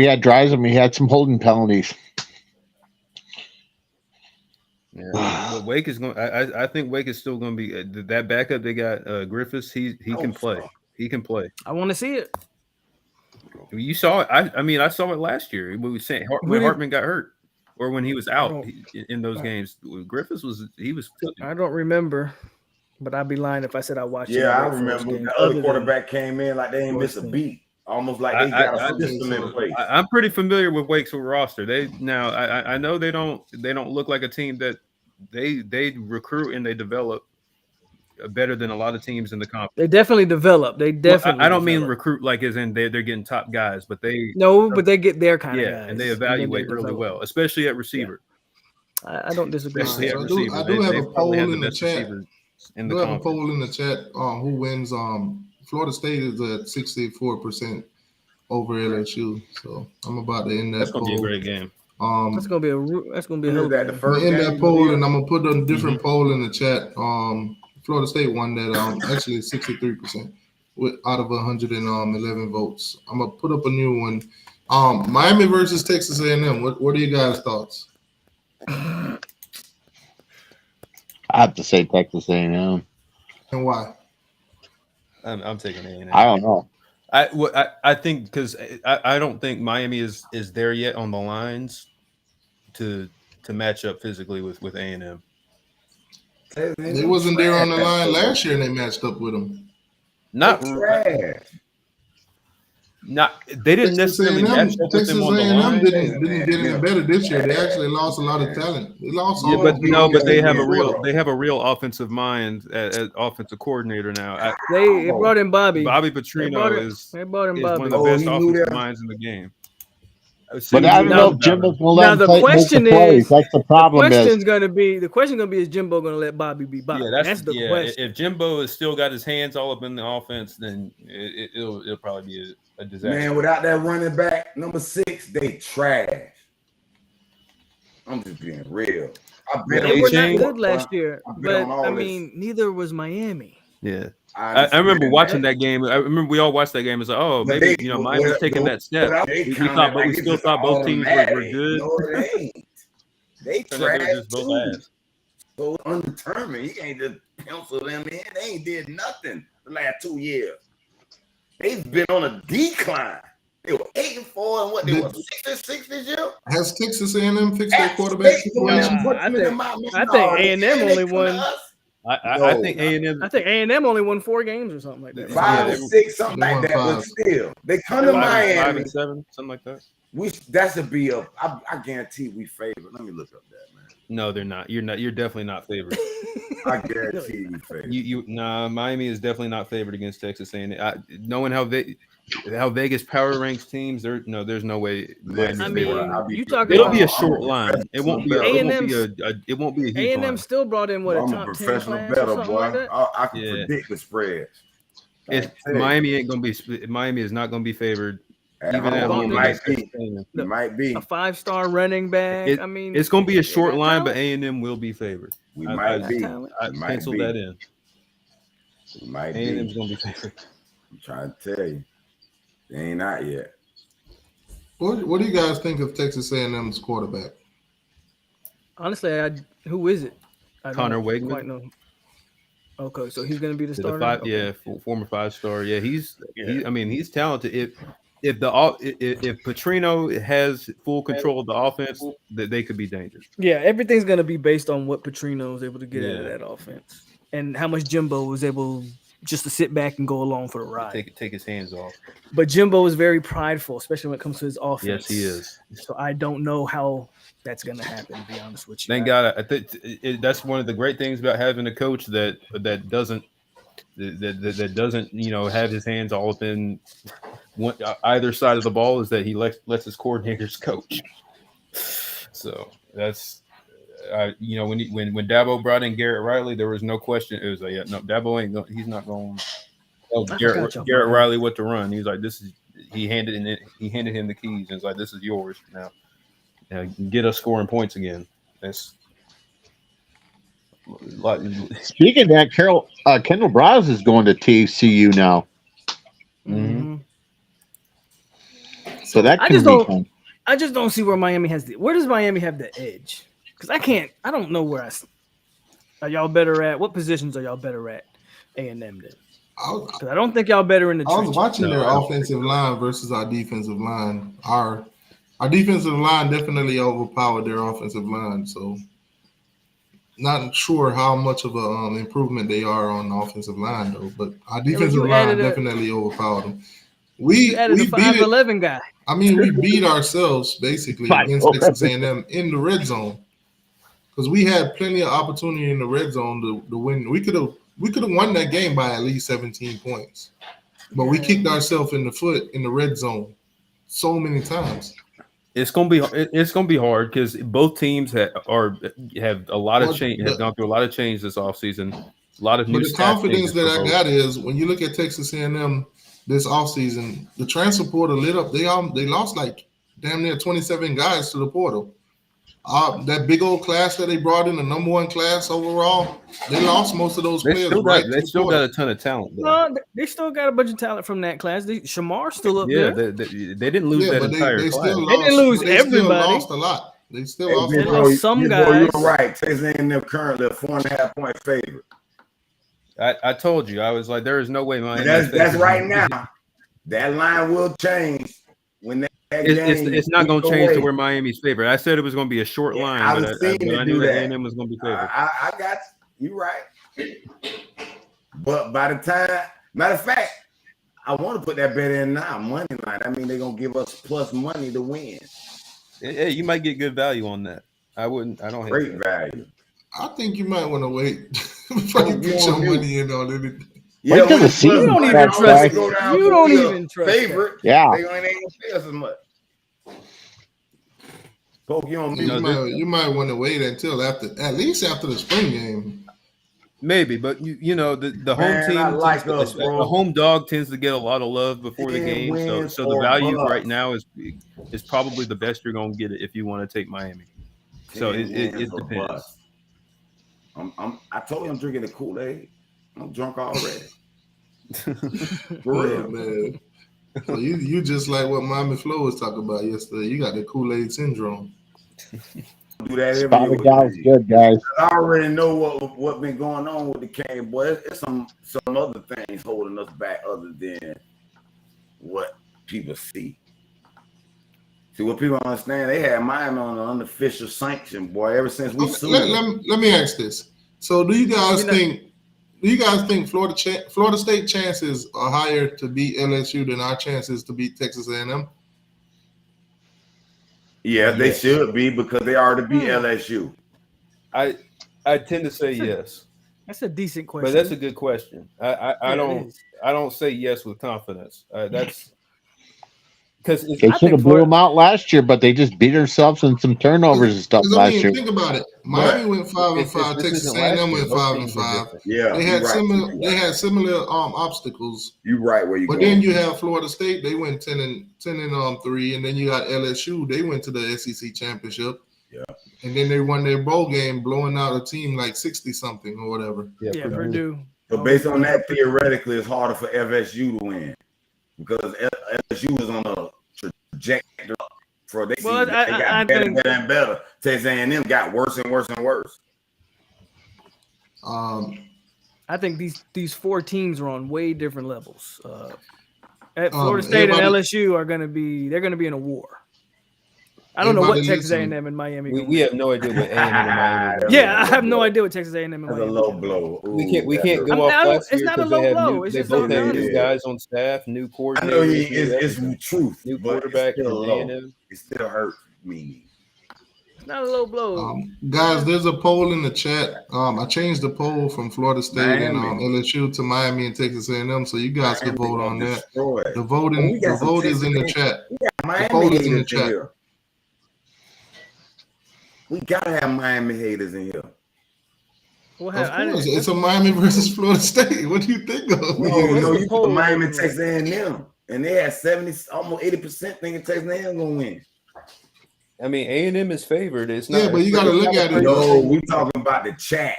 had drives and we had some holding penalties. Yeah. Wake is going. I think Wake is still going to be that backup. They got Griffiths. He can play. He can play. I want to see it. You saw it. I saw it last year. We were saying when Hartman got hurt, or when he was out in those games. Griffiths was I don't remember, but I'd be lying if I said I watched. Yeah, I remember the other quarterback came in like they ain't missed a beat. Almost like they got a system in place. I'm pretty familiar with Wake's roster. I know they don't look like a team that they recruit and they develop better than a lot of teams in the conference. They definitely develop. I don't mean recruit like as in they're getting top guys, but they get their kind of guys. And they evaluate really well, especially at receiver. Yeah. I don't disagree. Especially at receiver. I do have a poll in the chat. Who wins? Florida State is at 64% over LSU, so I'm about to end that. That's poll. Gonna be a great game. That's gonna be the first end game that poll, and I'm gonna put a different poll in the chat. Florida State won that. Actually 63% out of 111 votes. I'm gonna put up a new one. Miami versus Texas A&M. What are you guys' thoughts? I have to say Texas A&M. And why? I'm taking A&M. I don't know. I think because I don't think Miami is there yet on the lines to match up physically with A&M. They wasn't there on the line last year, and they matched up with them. They didn't necessarily match up with them on the line. Didn't get any better this year. They actually lost a lot of talent. They lost. But they have a real offensive mind as offensive coordinator now. They brought in Bobby. Bobby Petrino is one of the best offensive minds in the game. But I don't know if Jimbo's going to let him make the plays. That's the problem. The question gonna be is Jimbo going to let Bobby be Bobby? Yeah, that's the question. If Jimbo has still got his hands all up in the offense, then it'll probably be a disaster. Man, without that running back number 6, they trash. I'm just being real. They were not good last year, but I mean, neither was Miami. Yeah. I remember watching that game. I remember we all watched that game. It's like, oh, maybe Miami's taking that step. We still thought both teams were good. No, they ain't. They trash too. So undetermined. You can't just pencil them in. They ain't did nothing the last 2 years. They've been on a decline. They were 8-4, and what they were 6-6 this year. Has Texas A&M fixed their quarterback situation? I think A&M only won. I think A&M. I think A&M only won 4 games or something like that. 5-6, something like that. But still, they come to Miami. 5-7, something like that. That should be a. I guarantee we favor. Let me look up that, man. No, they're not. You're not. You're definitely not favored. I guarantee we favor. Miami is definitely not favored against Texas A&M. Knowing how Vegas power ranks teams, there's no way. It'll be a short line. It won't be. It won't be a huge A&M still brought in what? I'm a professional bettor, boy. I can predict the spreads. Miami ain't gonna be. Miami is not gonna be favored. Even at home, it might be a 5-star running back. It's gonna be a short line, but A&M will be favored. I penciled that in. We might be. A&M's gonna be favored. I'm trying to tell you. They ain't out yet. What do you guys think of Texas A&M's quarterback? Honestly, who is it? Connor Wegman. Quite know. Okay, so he's going to be the starter. Former 5-star. Yeah, he's talented. If Petrino has full control of the offense, that they could be dangerous. Yeah, everything's going to be based on what Petrino is able to get out of that offense and how much Jimbo was able just to sit back and go along for the ride. Take his hands off. But Jimbo is very prideful, especially when it comes to his offense. Yes, he is. So I don't know how that's going to happen, to be honest with you. Thank God. I think that's one of the great things about having a coach that doesn't have his hands all up in either side of the ball, is that he lets his coordinators coach. So that's. When Dabo brought in Garrett Riley, there was no question. It was like, Dabo ain't. He's not going. Garrett Riley what to run. He was like, this is. He handed him the keys and it's like, this is yours now. Get us scoring points again. That's. Speaking of that, Kendall Browse is going to TCU now. Mm-hmm. So that could be fun. I just don't see where Miami has where does Miami have the edge? Because I don't know where Are y'all better at what positions are y'all better at? A&M then. I I don't think y'all better in the. was trenches. watching their offensive line versus our defensive line. Our defensive line definitely overpowered their offensive line. So not sure how much of a improvement they are on the offensive line though. But our defensive line definitely overpowered them. We added a beat it. 5'11" guy. I mean, we beat ourselves basically against Texas A&M in the red zone because we had plenty of opportunity in the red zone to win. We could have won that game by at least 17 points, but we kicked ourselves in the foot in the red zone so many times. It's gonna be hard because both teams have a lot of change, have gone through a lot of change this offseason. A lot of new. But the confidence that I got is when you look at Texas A&M this offseason, the transfer portal lit up. They lost like damn near 27 guys to the portal. That big old class that they brought in, the number one class overall, they lost most of those players. They still got a ton of talent. No, they still got a bunch of talent from that class. Shamar's still up there. They didn't lose that entire class. They didn't lose everybody. Still lost a lot. They still lost some guys. You're right. Texas A&M currently a 4.5 point favorite. I told you, I was like, there is no way Miami. That's right now. That line will change when that it's not going to change to where Miami's favorite. I said it was going to be a short line, but I knew that A&M was going to be favored. I got you right. But by the time, matter of fact, I want to put that bet in now, money line. I mean, they're going to give us plus money to win. Hey, you might get good value on that. I don't hate great value. I think you might want to wait before you put your money in on anything. Yeah, you don't even trust. You don't even trust. Favorite. Yeah. They ain't gonna pay us as much. Poke, you might want to wait until at least after the spring game. Maybe, but you know the home team, like the home dog tends to get a lot of love before the game. So the value right now is probably the best you're gonna get it if you want to take Miami. So it depends. I told you I'm drinking the Kool-Aid. I'm drunk already. For real, man. So you just like what Miami Flo was talking about yesterday. You got the Kool-Aid syndrome. Do that every Spotted good, guys. I already know what been going on with the Cane boy. It's some other things holding us back other than what people see. See, what people understand, they had Miami on an unofficial sanction, boy, ever since we sued. Let me ask this. So do you guys think Florida State chances are higher to beat LSU than our chances to beat Texas A&M? Yeah, they should be because they already beat LSU. I tend to say yes. That's a decent question. But that's a good question. I don't say yes with confidence. That's because they should have blew them out last year, but they just beat themselves in some turnovers and stuff last year. Think about it. Miami went 5-5. Texas A&M went 5-5. Yeah, they had similar. They had similar obstacles. You're right where you. But then you have Florida State. They went 10-3, and then you got LSU. They went to the SEC championship. Yeah. And then they won their bowl game, blowing out a team like 60-something or whatever. Yeah, Purdue. So based on that, theoretically, it's harder for FSU to win because LSU is on a trajectory for they got better and better. Texas A&M got worse and worse and worse. I think these four teams are on way different levels. At Florida State and LSU are going to be in a war. I don't know what Texas A&M and Miami. We have no idea what A&M and Miami. Yeah, I have no idea what Texas A&M and Miami. That's a low blow. Ooh, we can't go off last year. It's not a low blow. They both have new guys on staff, new coordinators. I know it's truth. New quarterback in A&M. It still hurts me. It's not a low blow. Guys, there's a poll in the chat. I changed the poll from Florida State and LSU to Miami and Texas A&M, so you guys can vote on that. The vote is in the chat. The poll is in the chat. We gotta have Miami haters in here. Of course, it's a Miami versus Florida State. What do you think of? No, you put Miami and Texas A&M, and they had 70, almost 80% thinking Texas A&M gonna win. I mean, A&M is favored. It's not. Yeah, but you got to look at it. No, we talking about the chat.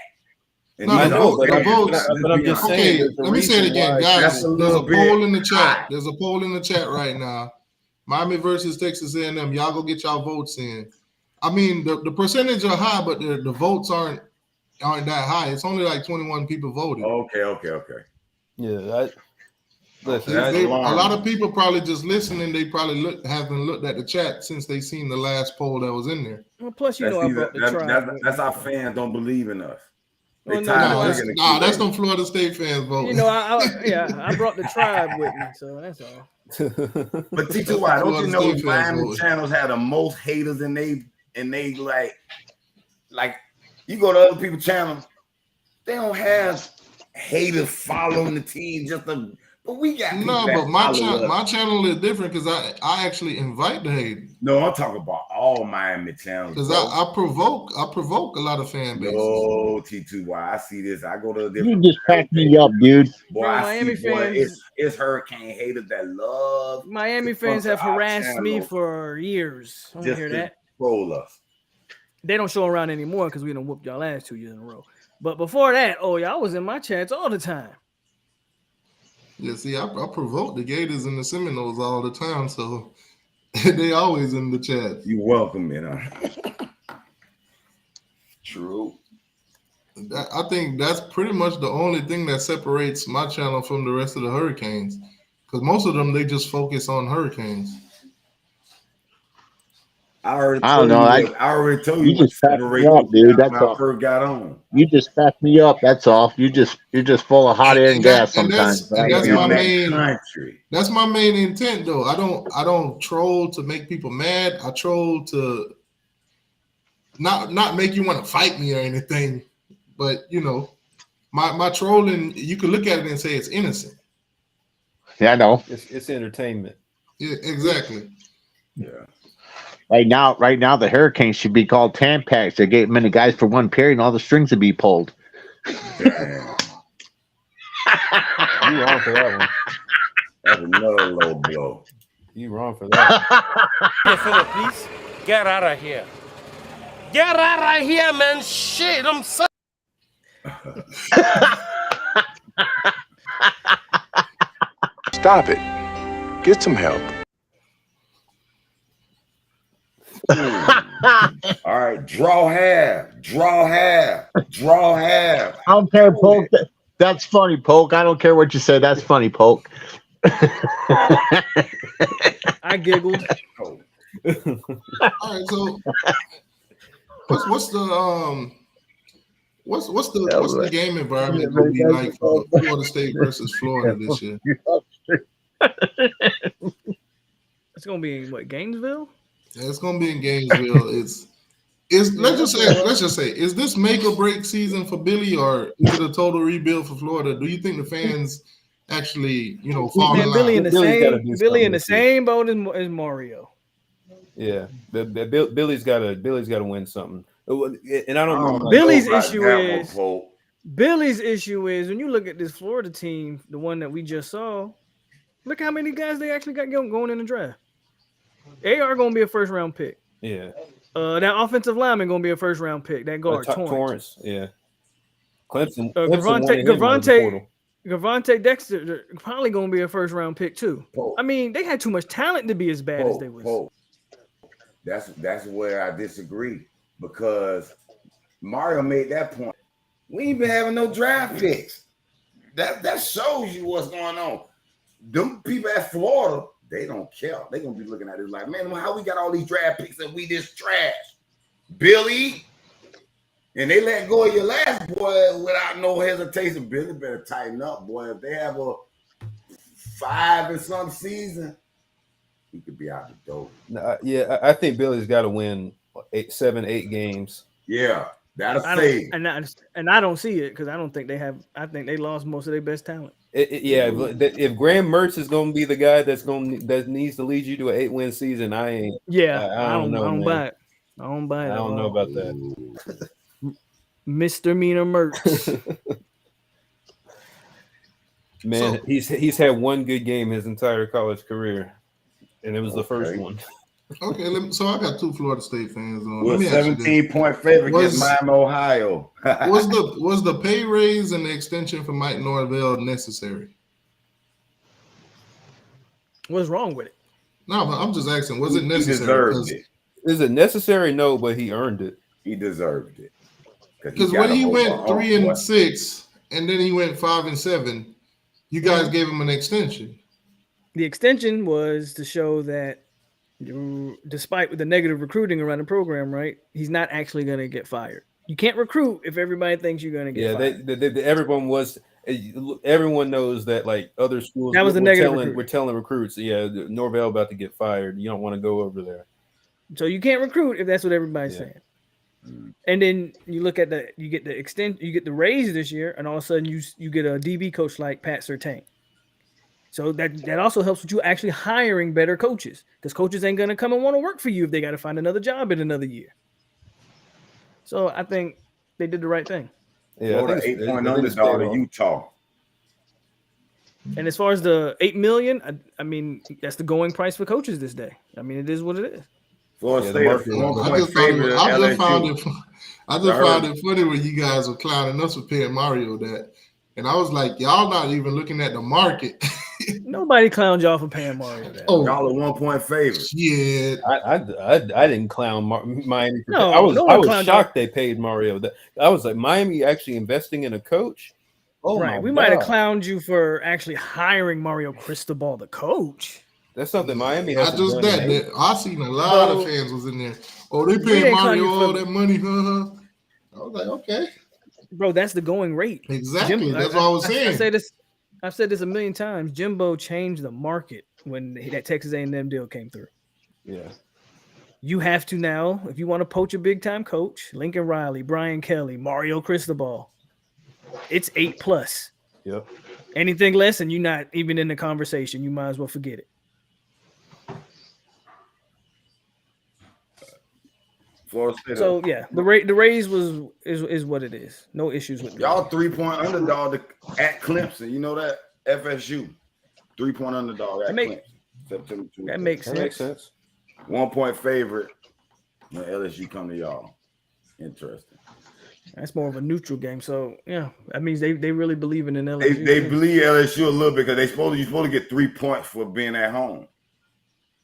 And I know, but I'm just saying. Okay, let me say it again, guys. There's a poll in the chat. There's a poll in the chat right now. Miami versus Texas A&M. Y'all go get y'all votes in. I mean, the percentage are high, but the votes aren't aren't that high. It's only like 21 people voted. Okay. Yeah, listen, That's A alarming. lot of people probably just listening. They probably haven't looked at the chat since they seen the last poll that was in there. Well, plus, you know, I brought the tribe. That's our fans don't believe in us. They Well, no, tired you know, of I- looking at Nah, that's QA. them Florida State fans voting. You know, I brought the tribe with me, so that's all. But T2Y, don't you know Florida State fans Miami voting. channels have the most haters and they like you go to other people's channels, they don't have haters following the team but we got people No, that but my follow us. my channel is different because I actually invite the hate No, I'm talking about all Miami channels. because bro. I provoke a lot of fan bases. No, T2Y, I see this. I go to a You different. just crack me up, dude. Boy, Bro, I Miami see, boy, fans- it's hurricane haters that love Miami to fans come have to our harassed me channel for years. I don't just hear to that. troll us. They don't show around anymore because we done whooped y'all ass 2 years in a row. But before that, y'all was in my chats all the time. Yeah, see, I provoke the Gators and the Seminoles all the time, so they always in the chat. You welcome it. True. I think that's pretty much the only thing that separates my channel from the rest of the Hurricanes, because most of them they just focus on Hurricanes. I already I don't told know. you. I already told you. You just what cracked me separates up, dude. when That's I all. first got on. You just crack me up. That's all. You're just full of hot air and gas sometimes. That's In my that main. country. That's my main intent, though. I don't troll to make people mad. I troll to not make you want to fight me or anything. But you know, my trolling, you can look at it and say it's innocent. Yeah, I know. it's entertainment. Yeah, exactly. Yeah. Right now, the Hurricanes should be called Tampax. They get many guys for one period, and all the strings would be pulled. Damn. You wrong for that one. That's another low blow. You wrong for that. Hey, Philip, please get out of here. Get out of here, man. Shit, I'm so. Stop it. Get some help. All right, draw half. I don't care, Polk. That's funny, Polk. I don't care what you say. That's funny, Polk. I giggled. All right, so what's the game environment going to be like for Florida State versus Florida this year? It's gonna be in what, Gainesville? Yeah, it's going to be in Gainesville. Let's just say, is this make or break season for Billy, or is it a total rebuild for Florida? Do you think the fans actually, fall Man, in Billy line? in the Billy's gotta do Billy in the something same boat as Mario. Yeah, Billy's got to win something. And I don't know. Billy's Nobody issue got is- one, Pope. Billy's issue is when you look at this Florida team, the one that we just saw. Look how many guys they actually got going in the draft. AR gonna be a first round pick. Yeah. That offensive lineman gonna be a first round pick. That guard Torrance. Yeah. Clemson. Gavante Dexter, they're probably gonna be a first round pick too. Pope. I mean, they had too much talent to be as bad as they was. Pope. That's where I disagree, because Mario made that point. We ain't been having no draft picks. That shows you what's going on. Them people at Florida, they don't care. They're gonna be looking at it like, man, how we got all these draft picks and we just trash? Billy, and they let go of your last boy without no hesitation. Billy better tighten up, boy. If they have a 5 and some season, he could be out the door. Yeah, I think Billy's got to win 7, 8 games. Yeah, that'll I save. don't, and I don't see it because I don't think they have. I think they lost most of their best talent. If Graham Mertz is going to be the guy that needs to lead you to an 8-win season, I ain't. Yeah, I don't know. I don't man. buy it. I don't buy it. I don't know about that. Misdemeanor Mertz. Man, he's had one good game his entire college career, and it was the first one. Okay, so I got 2 Florida State fans on. We're Let me ask you this. 17-point favorite against Miami, Ohio. was the pay raise and the extension for Mike Norvell necessary? What's wrong with it? No, but I'm just asking, was it He necessary? deserved it. Is it necessary? No, but he earned it. He deserved it. Because when he went 3-6 and then he went 5-7, you guys gave him an extension. The extension was to show that despite the negative recruiting around the program, right, he's not actually going to get fired. You can't recruit if everybody thinks you're going to get fired. Everyone knows that, like, other schools. That was the negative. We're telling recruits, Norvell about to get fired. You don't want to go over there. So you can't recruit if that's what everybody's saying. And then you look at you get the raise this year, and all of a sudden you get a DB coach like Pat Surtain. So that also helps with you actually hiring better coaches, because coaches ain't gonna come and want to work for you if they got to find another job in another year. So I think they did the right thing. Yeah, I think 8-point underdog to Utah. And as far as the $8 million, I mean, that's the going price for coaches this day. I mean, it is what it is. Florida State, I just found it funny when you guys were clowning us for paying Mario that, and I was like, y'all not even looking at the market. Nobody clowned y'all for paying Mario that. Oh, y'all are 1 point favorites. Yeah, I didn't clown Miami. No, I was shocked you. They paid Mario that. I was like, Miami actually investing in a coach. Oh, right. We might have clowned you for actually hiring Mario Cristobal, the coach. That's something Miami has. I just that I seen a lot of fans was in there. Oh, they paid Mario all that money. I was like, okay, bro, that's the going rate. Exactly. That's what I was saying. I've said this a million times. Jimbo changed the market when that Texas A&M deal came through. Yeah. You have to now, if you want to poach a big time coach, Lincoln Riley, Brian Kelly, Mario Cristobal, it's 8+. Yep. Anything less, and you're not even in the conversation. You might as well forget it. Florida State. So yeah, the raise is what it is. No issues with y'all. 3-point underdog at Clemson. You know that FSU 3-point underdog at Clemson. September 20th. That makes sense. 1 point favorite when LSU come to y'all. Interesting. That's more of a neutral game. So yeah, that means they really believe in LSU. They believe LSU a little bit because you're supposed to get 3 points for being at home.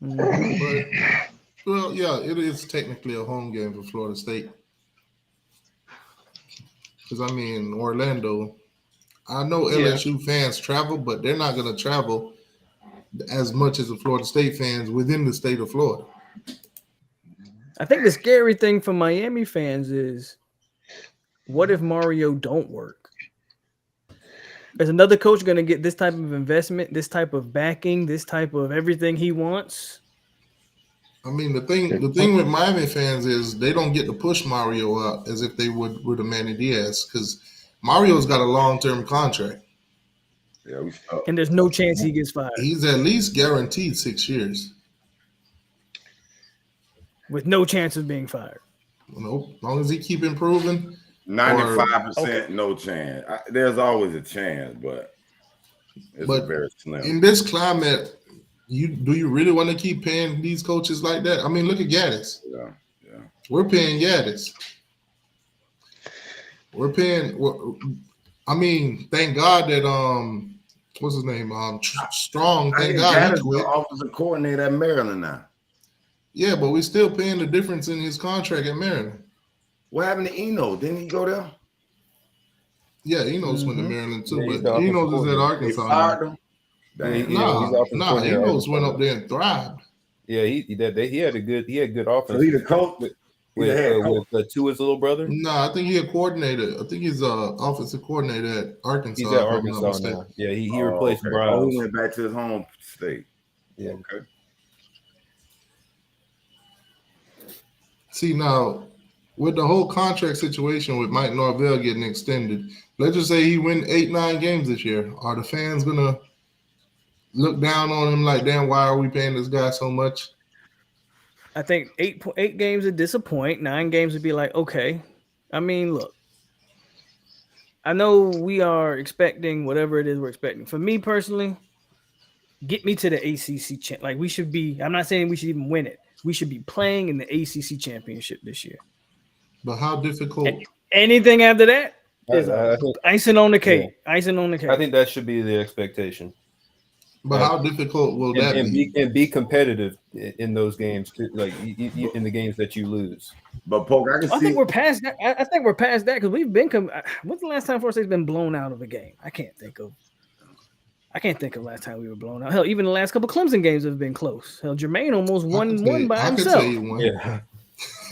Mm-hmm. Well, yeah, it is technically a home game for Florida State. Because, I mean, Orlando, I know LSU fans travel, but they're not going to travel as much as the Florida State fans within the state of Florida. I think the scary thing for Miami fans is, what if Mario don't work? Is another coach going to get this type of investment, this type of backing, this type of everything he wants? I mean, the thing with Miami fans is they don't get to push Mario out as if they would with a Manny Diaz, because Mario's got a long-term contract. Yeah, and there's no chance he gets fired. He's at least guaranteed 6 years. With no chance of being fired. Nope. As long as he keep improving. 95% no chance. There's always a chance, but it's very slim. In this climate, do you really want to keep paying these coaches like that? I mean, look at Gaddis. Yeah. We're paying Gaddis. We're paying. I mean, thank God that what's his name? Strong. Thank God he's the offensive coordinator at Maryland now. Yeah, but we're still paying the difference in his contract at Maryland. What happened to Eno? Didn't he go there? Yeah, Eno's went to Maryland too, but Eno's is at Arkansas. Enos went up there and thrived. Yeah, he had good offense. So he the coach with Tua's little brother. No, I think he a coordinator. I think he's offensive coordinator at Arkansas. He's at Arkansas now. Yeah, he replaced Brown. He went back to his home state. Yeah. Okay. See, now with the whole contract situation with Mike Norvell getting extended, let's just say he win 8-9 games this year. Are the fans gonna look down on him like, damn, why are we paying this guy so much? I think 8 games would disappoint. 9 games would be like, okay. I mean, look, I know we are expecting whatever it is we're expecting. For me personally, get me to the ACC champ. Like, we should be. I'm not saying we should even win it. We should be playing in the ACC championship this year. But how difficult? Anything after that is icing on the cake. Yeah. Icing on the cake. I think that should be the expectation. But how difficult will that be? And be competitive in those games, too, like in the games that you lose. But Polk, I think we're past that. I think we're past that because we've been. When's the last time Florida State's been blown out of a game? I can't think of last time we were blown out. Hell, even the last couple Clemson games have been close. Hell, Jermaine almost won one by himself. Yeah.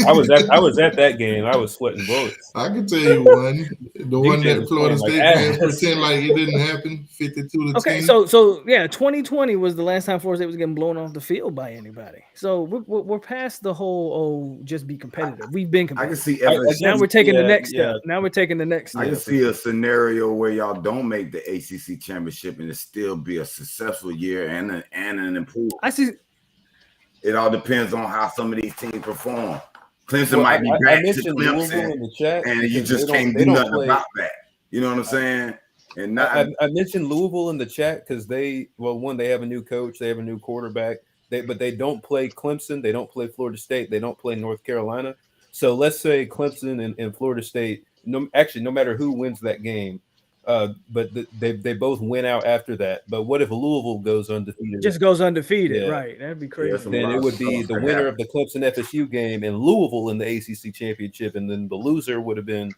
I was at that game. I was sweating bullets. I can tell you one. The one that Florida State fans pretend like it didn't happen. 52-10. Okay, so yeah, 2020 was the last time Florida State was getting blown off the field by anybody. So we're past the whole just be competitive. We've been competitive. I can see LSU. Now we're taking the next step. Now we're taking the next step. I can see a scenario where y'all don't make the ACC championship and it still be a successful year and an improvement. I see. It all depends on how some of these teams perform. Clemson might be back to Clemson, in the chat, and you just can't do nothing about that. You know what I'm saying? And I mentioned Louisville in the chat because they have a new coach, they have a new quarterback, but they don't play Clemson, they don't play Florida State, they don't play North Carolina. So let's say Clemson and Florida State, no matter who wins that game, but they both win out after that. But what if Louisville goes undefeated? Just goes undefeated, right? That'd be crazy. Then it would be the winner of the Clemson FSU game and Louisville in the ACC championship, and then the loser would have been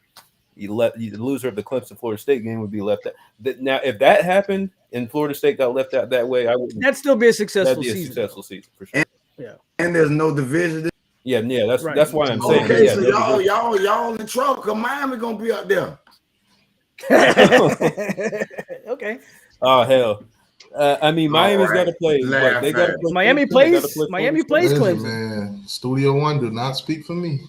the loser of the Clemson Florida State game would be left out. Now, if that happened and Florida State got left out that way, that'd still be a successful season. Successful season for sure. And there's no division. Yeah, that's why I'm saying. Okay, so y'all in trouble because Miami gonna be up there. Okay. Oh hell! I mean, Miami's got to play. They got to play. Miami plays Clemson. Man, Studio One do not speak for me.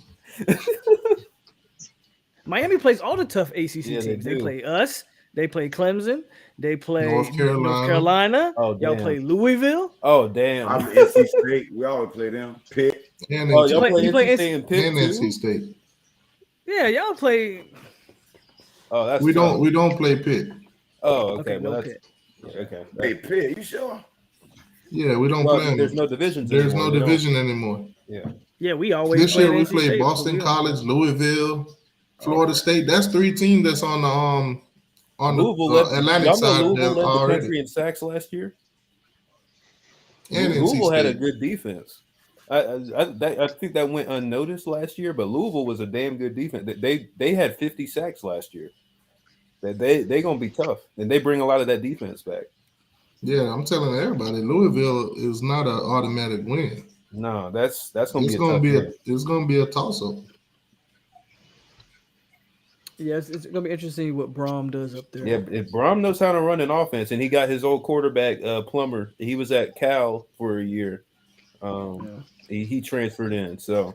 Miami plays all the tough ACC teams. They play us. They play Clemson. They play North Carolina. Oh, y'all play Louisville. Oh damn! I'm NC State. We always play them. Pitt. And y'all play NC State and Pitt and NC State. Yeah, y'all play. Oh, that's we don't play Pitt. Oh, okay. No Pitt. Okay. Hey, Pitt, you sure? Yeah, we don't play. There's no divisions. There's no division anymore. Yeah, we always. This year we played Boston College, Louisville, Florida State. That's 3 teams that's on the Atlantic side. Louisville led the country in sacks last year. And Louisville had a good defense. I think that went unnoticed last year, but Louisville was a damn good defense. They had 50 sacks last year. They gonna be tough, and they bring a lot of that defense back. Yeah, I'm telling everybody, Louisville is not an automatic win. No, that's gonna it's gonna be a toss up. Yeah, it's gonna be interesting what Brom does up there. Yeah, if Brom knows how to run an offense, and he got his old quarterback Plummer. He was at Cal for a year. He transferred in, so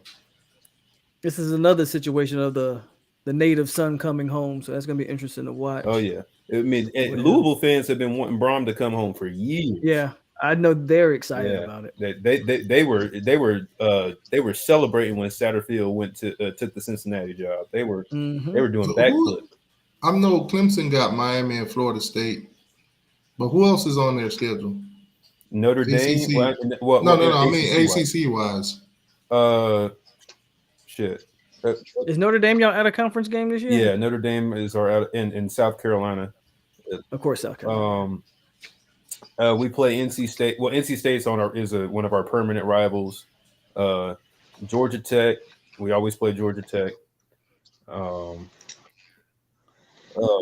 this is another situation of the native son coming home. So that's gonna be interesting to watch. Oh yeah, I mean, Louisville fans have been wanting Brom to come home for years. Yeah, I know they're excited about it. They were celebrating when Satterfield took the Cincinnati job. They were doing backflip. I know Clemson got Miami and Florida State, but who else is on their schedule? Notre Dame. No. I mean ACC wise. Shit. Is Notre Dame y'all at a conference game this year? Yeah, Notre Dame is out in South Carolina. Of course, South Carolina. We play NC State. Well, NC State's one of our permanent rivals. Georgia Tech. We always play Georgia Tech.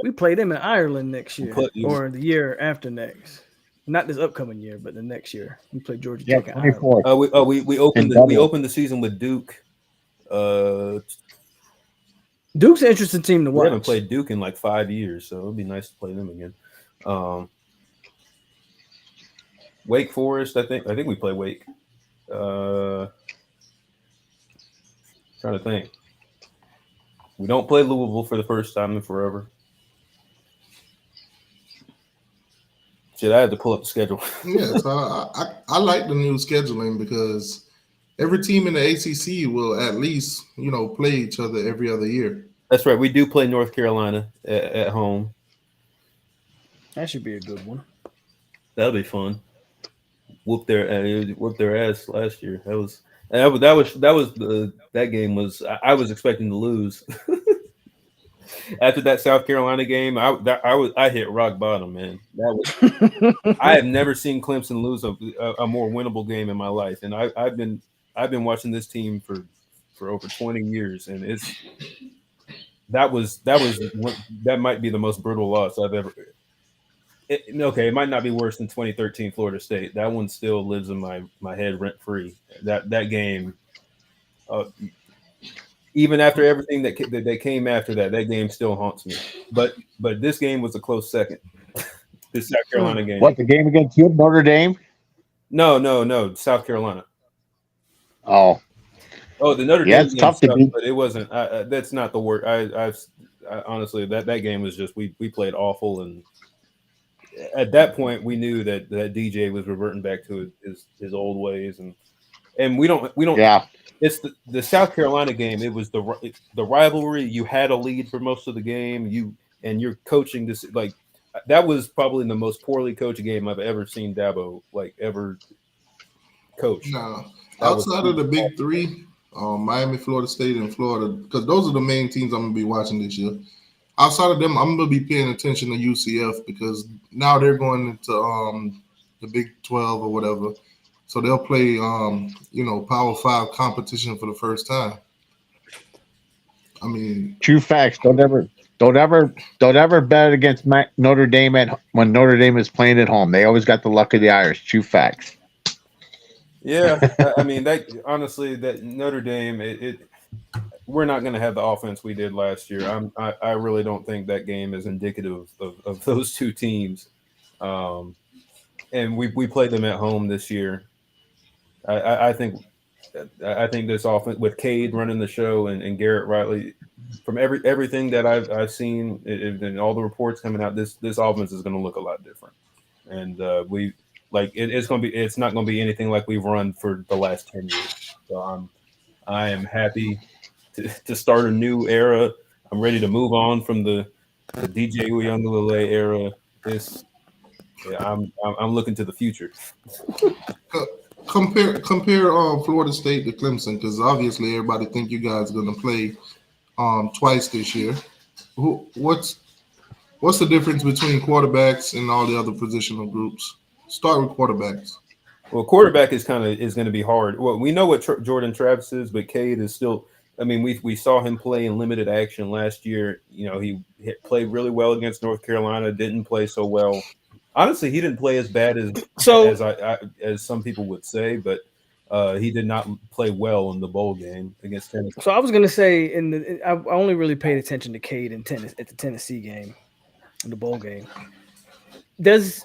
We play them in Ireland next year, or the year after next. Not this upcoming year, but the next year. We play Georgia Tech. 24. We opened the season with Duke. Duke's an interesting team to watch. We haven't played Duke in like 5 years, so it would be nice to play them again. Wake Forest, I think we play Wake. Trying to think. We don't play Louisville for the first time in forever. Shit, I had to pull up the schedule. Yeah, so I like the new scheduling because every team in the ACC will at least, play each other every other year. That's right. We do play North Carolina at home. That should be a good one. That'll be fun. Whoop their ass last year. That game was I was expecting to lose. After that South Carolina game, I hit rock bottom, man. That was I have never seen Clemson lose a more winnable game in my life, and I've been watching this team for over 20 years, and that might be the most brutal loss I've ever. Okay, it might not be worse than 2013 Florida State. That one still lives in my head rent free. That game, even after everything that came after that game still haunts me. But this game was a close second. This South Carolina game. What, the game against you, Notre Dame? No, South Carolina. Oh, the Notre Dame. Yeah, it's game tough to sucked, beat. but it wasn't. That's not the word. I honestly that game was just we played awful, and at that point we knew that DJ was reverting back to his old ways, and we don't. Yeah. It's the South Carolina game. It was the rivalry. You had a lead for most of the game. You're coaching this like that was probably the most poorly coached game I've ever seen Dabo ever coach. No, outside of the big three, Miami, Florida State, and Florida, because those are the main teams I'm gonna be watching this year. Outside of them, I'm gonna be paying attention to UCF because now they're going into the Big 12 or whatever. So they'll play, Power 5 competition for the first time. I mean, True facts. Don't ever bet against Notre Dame when Notre Dame is playing at home. They always got the luck of the Irish. True facts. Yeah, I mean that honestly, that Notre Dame, we're not going to have the offense we did last year. I really don't think that game is indicative of those two teams. And we played them at home this year. I think this offense with Cade running the show and Garrett Riley, from everything that I've seen and all the reports coming out, this offense is going to look a lot different, and it's not going to be anything like we've run for the last 10 years. So I am happy to start a new era. I'm ready to move on from the DJ Uiagalelei era. I'm looking to the future. Compare Florida State to Clemson, because obviously everybody think you guys are going to play twice this year. What's the difference between quarterbacks and all the other positional groups? Start with quarterbacks. Well, quarterback is going to be hard. Well, we know what Jordan Travis is, but Cade is still. I mean, we saw him play in limited action last year. You know, he played really well against North Carolina. Didn't play so well. Honestly, he didn't play as bad as some people would say, but he did not play well in the bowl game against Tennessee. So I was gonna say, I only really paid attention to Cade at the Tennessee game, in the bowl game. Does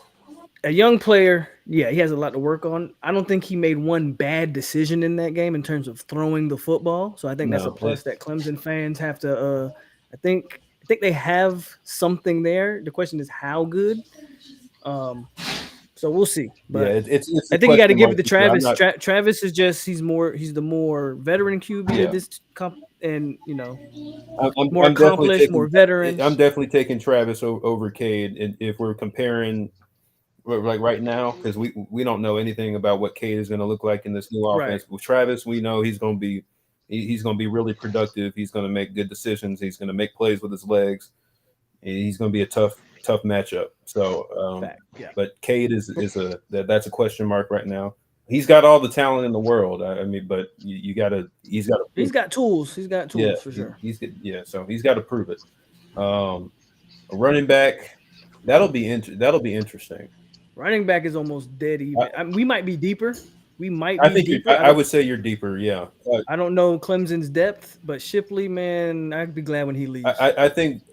a young player? Yeah, he has a lot to work on. I don't think he made one bad decision in that game in terms of throwing the football. So I think that's a plus that Clemson fans have to. I think they have something there. The question is how good. So we'll see. But yeah, it's I think you got to give it to Travis. Travis is he's the more veteran QB of this and I'm more accomplished, more veteran. I'm definitely taking Travis over Cade, and if we're comparing like right now, because we don't know anything about what Cade is going to look like in this new offense. Right. With Travis, we know he's going to be really productive. He's going to make good decisions. He's going to make plays with his legs. And he's going to be a tough matchup. So, but Cade that's a question mark right now. He's got all the talent in the world. I mean, but he's got tools. He's got tools for sure. So he's got to prove it. A running back, that'll be interesting. Running back is almost dead even. We might be deeper. I would say you're deeper. Yeah. I don't know Clemson's depth, but Shipley, man, I'd be glad when he leaves. I think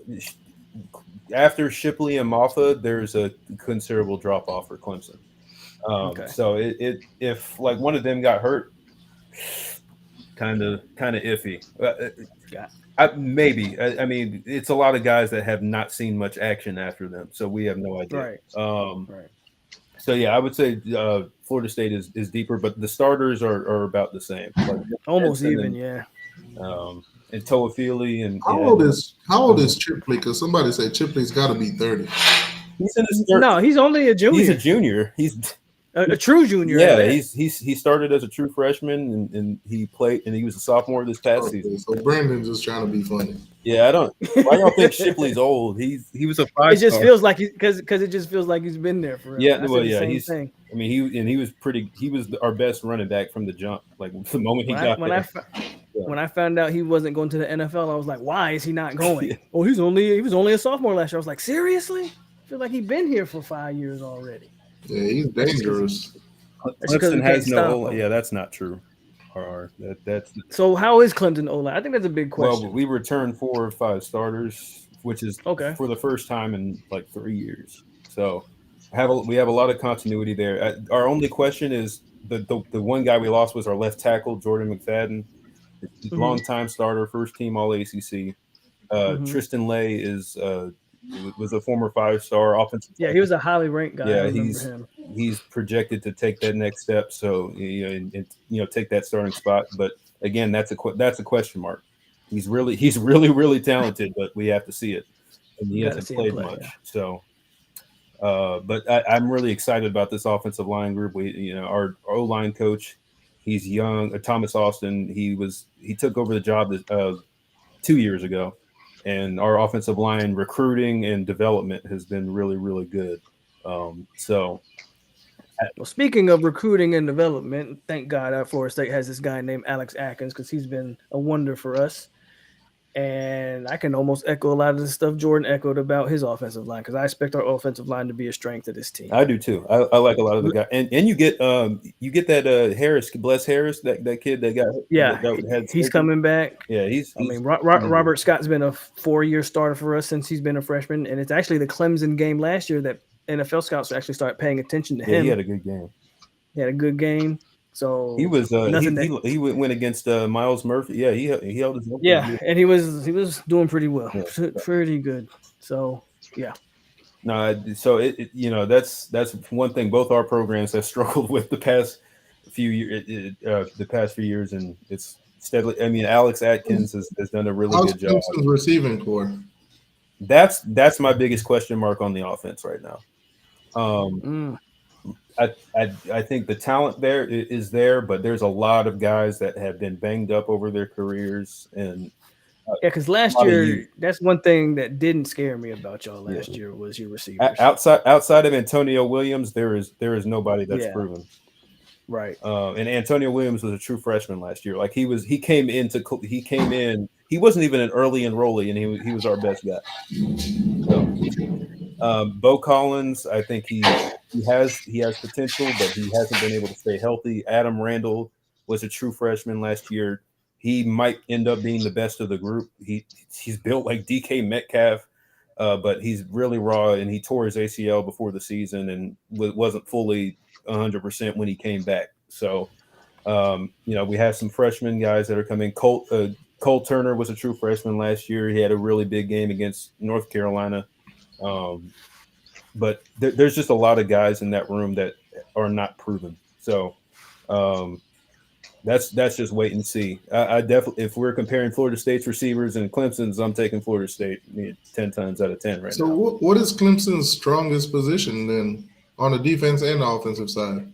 after Shipley and Moffa, there's a considerable drop off for Clemson. So if like one of them got hurt, kind of iffy. Maybe. I mean, it's a lot of guys that have not seen much action after them, so we have no idea. Right. So yeah, I would say Florida State is deeper, but the starters are about the same. Like, almost even, yeah. And Toafili and how old is Chipley? Because somebody said Chipley's got to be 30. He's in his No, he's only a junior. He's a junior. a true junior. Yeah, at that. he started as a true freshman and he played and he was a sophomore this past season. So Brandon's just trying to be funny. Yeah, I don't. Why y'all think Shipley's old? He was a 5-star. It just feels like because it just feels like he's been there forever. Yeah, I said well, the yeah, same thing. I mean, he was pretty. He was our best running back from the jump. Like the moment he got there. When I found out he wasn't going to the NFL, I was like, why is he not going? Yeah. Oh, he was only a sophomore last year. I was like, seriously? I feel like he's been here for 5 years already. Yeah, he's dangerous. Clemson has no. Yeah, that's not true. That's so. How is Clemson O-line? I think that's a big question. Well, we returned 4 or 5 starters, which is okay for the first time in like 3 years. So we have a lot of continuity there. Our only question is the one guy we lost was our left tackle, Jordan McFadden, longtime starter, first team All ACC. Tristan Lay was a former 5-star offensive. Yeah, he was a highly ranked guy. Yeah, he's projected to take that next step. So take that starting spot. But again, that's a question mark. He's really talented, but we have to see it. And he hasn't played much. Yeah. So, but I'm really excited about this offensive line group. Our O-line coach, he's young. Thomas Austin. He took over the job 2 years ago. And our offensive line recruiting and development has been really, really good. Well, speaking of recruiting and development, thank God Florida State has this guy named Alex Atkins because he's been a wonder for us. And I can almost echo a lot of the stuff Jordan echoed about his offensive line because I expect our offensive line to be a strength of this team. I do too. I like a lot of the guys, and you get that Harris, Bless Harris, that kid that got he's coming back. Yeah, Robert Scott's been a 4-year starter for us since he's been a freshman, and it's actually the Clemson game last year that NFL scouts actually started paying attention to him. He had a good game. He had a good game. So he was he went against Miles Murphy. Yeah, he held his own. Yeah, and he was doing pretty well, pretty good. So yeah. No, so that's one thing both our programs have struggled with the past few years, and it's steadily. I mean, Alex Atkins has done a really good job. Clemson's receiving core. That's my biggest question mark on the offense right now. I think the talent there is there, but there's a lot of guys that have been banged up over their careers. And because last year, that's one thing that didn't scare me about y'all last year was your receivers. Outside of Antonio Williams, there is nobody that's proven. Right. And Antonio Williams was a true freshman last year. Like he came in. He wasn't even an early enrollee, and he was our best guy. So, Bo Collins, I think he has potential, but he hasn't been able to stay healthy. Adam Randall was a true freshman last year. He might end up being the best of the group. He's built like DK Metcalf, but he's really raw, and he tore his ACL before the season and wasn't fully 100% when he came back. So, we have some freshman guys that are coming. Cole Turner was a true freshman last year. He had a really big game against North Carolina. But there's just a lot of guys in that room that are not proven. So that's just wait and see. I definitely, if we're comparing Florida State's receivers and Clemson's, I'm taking Florida State 10 times out of 10 right now. So what is Clemson's strongest position then on the defense and the offensive side?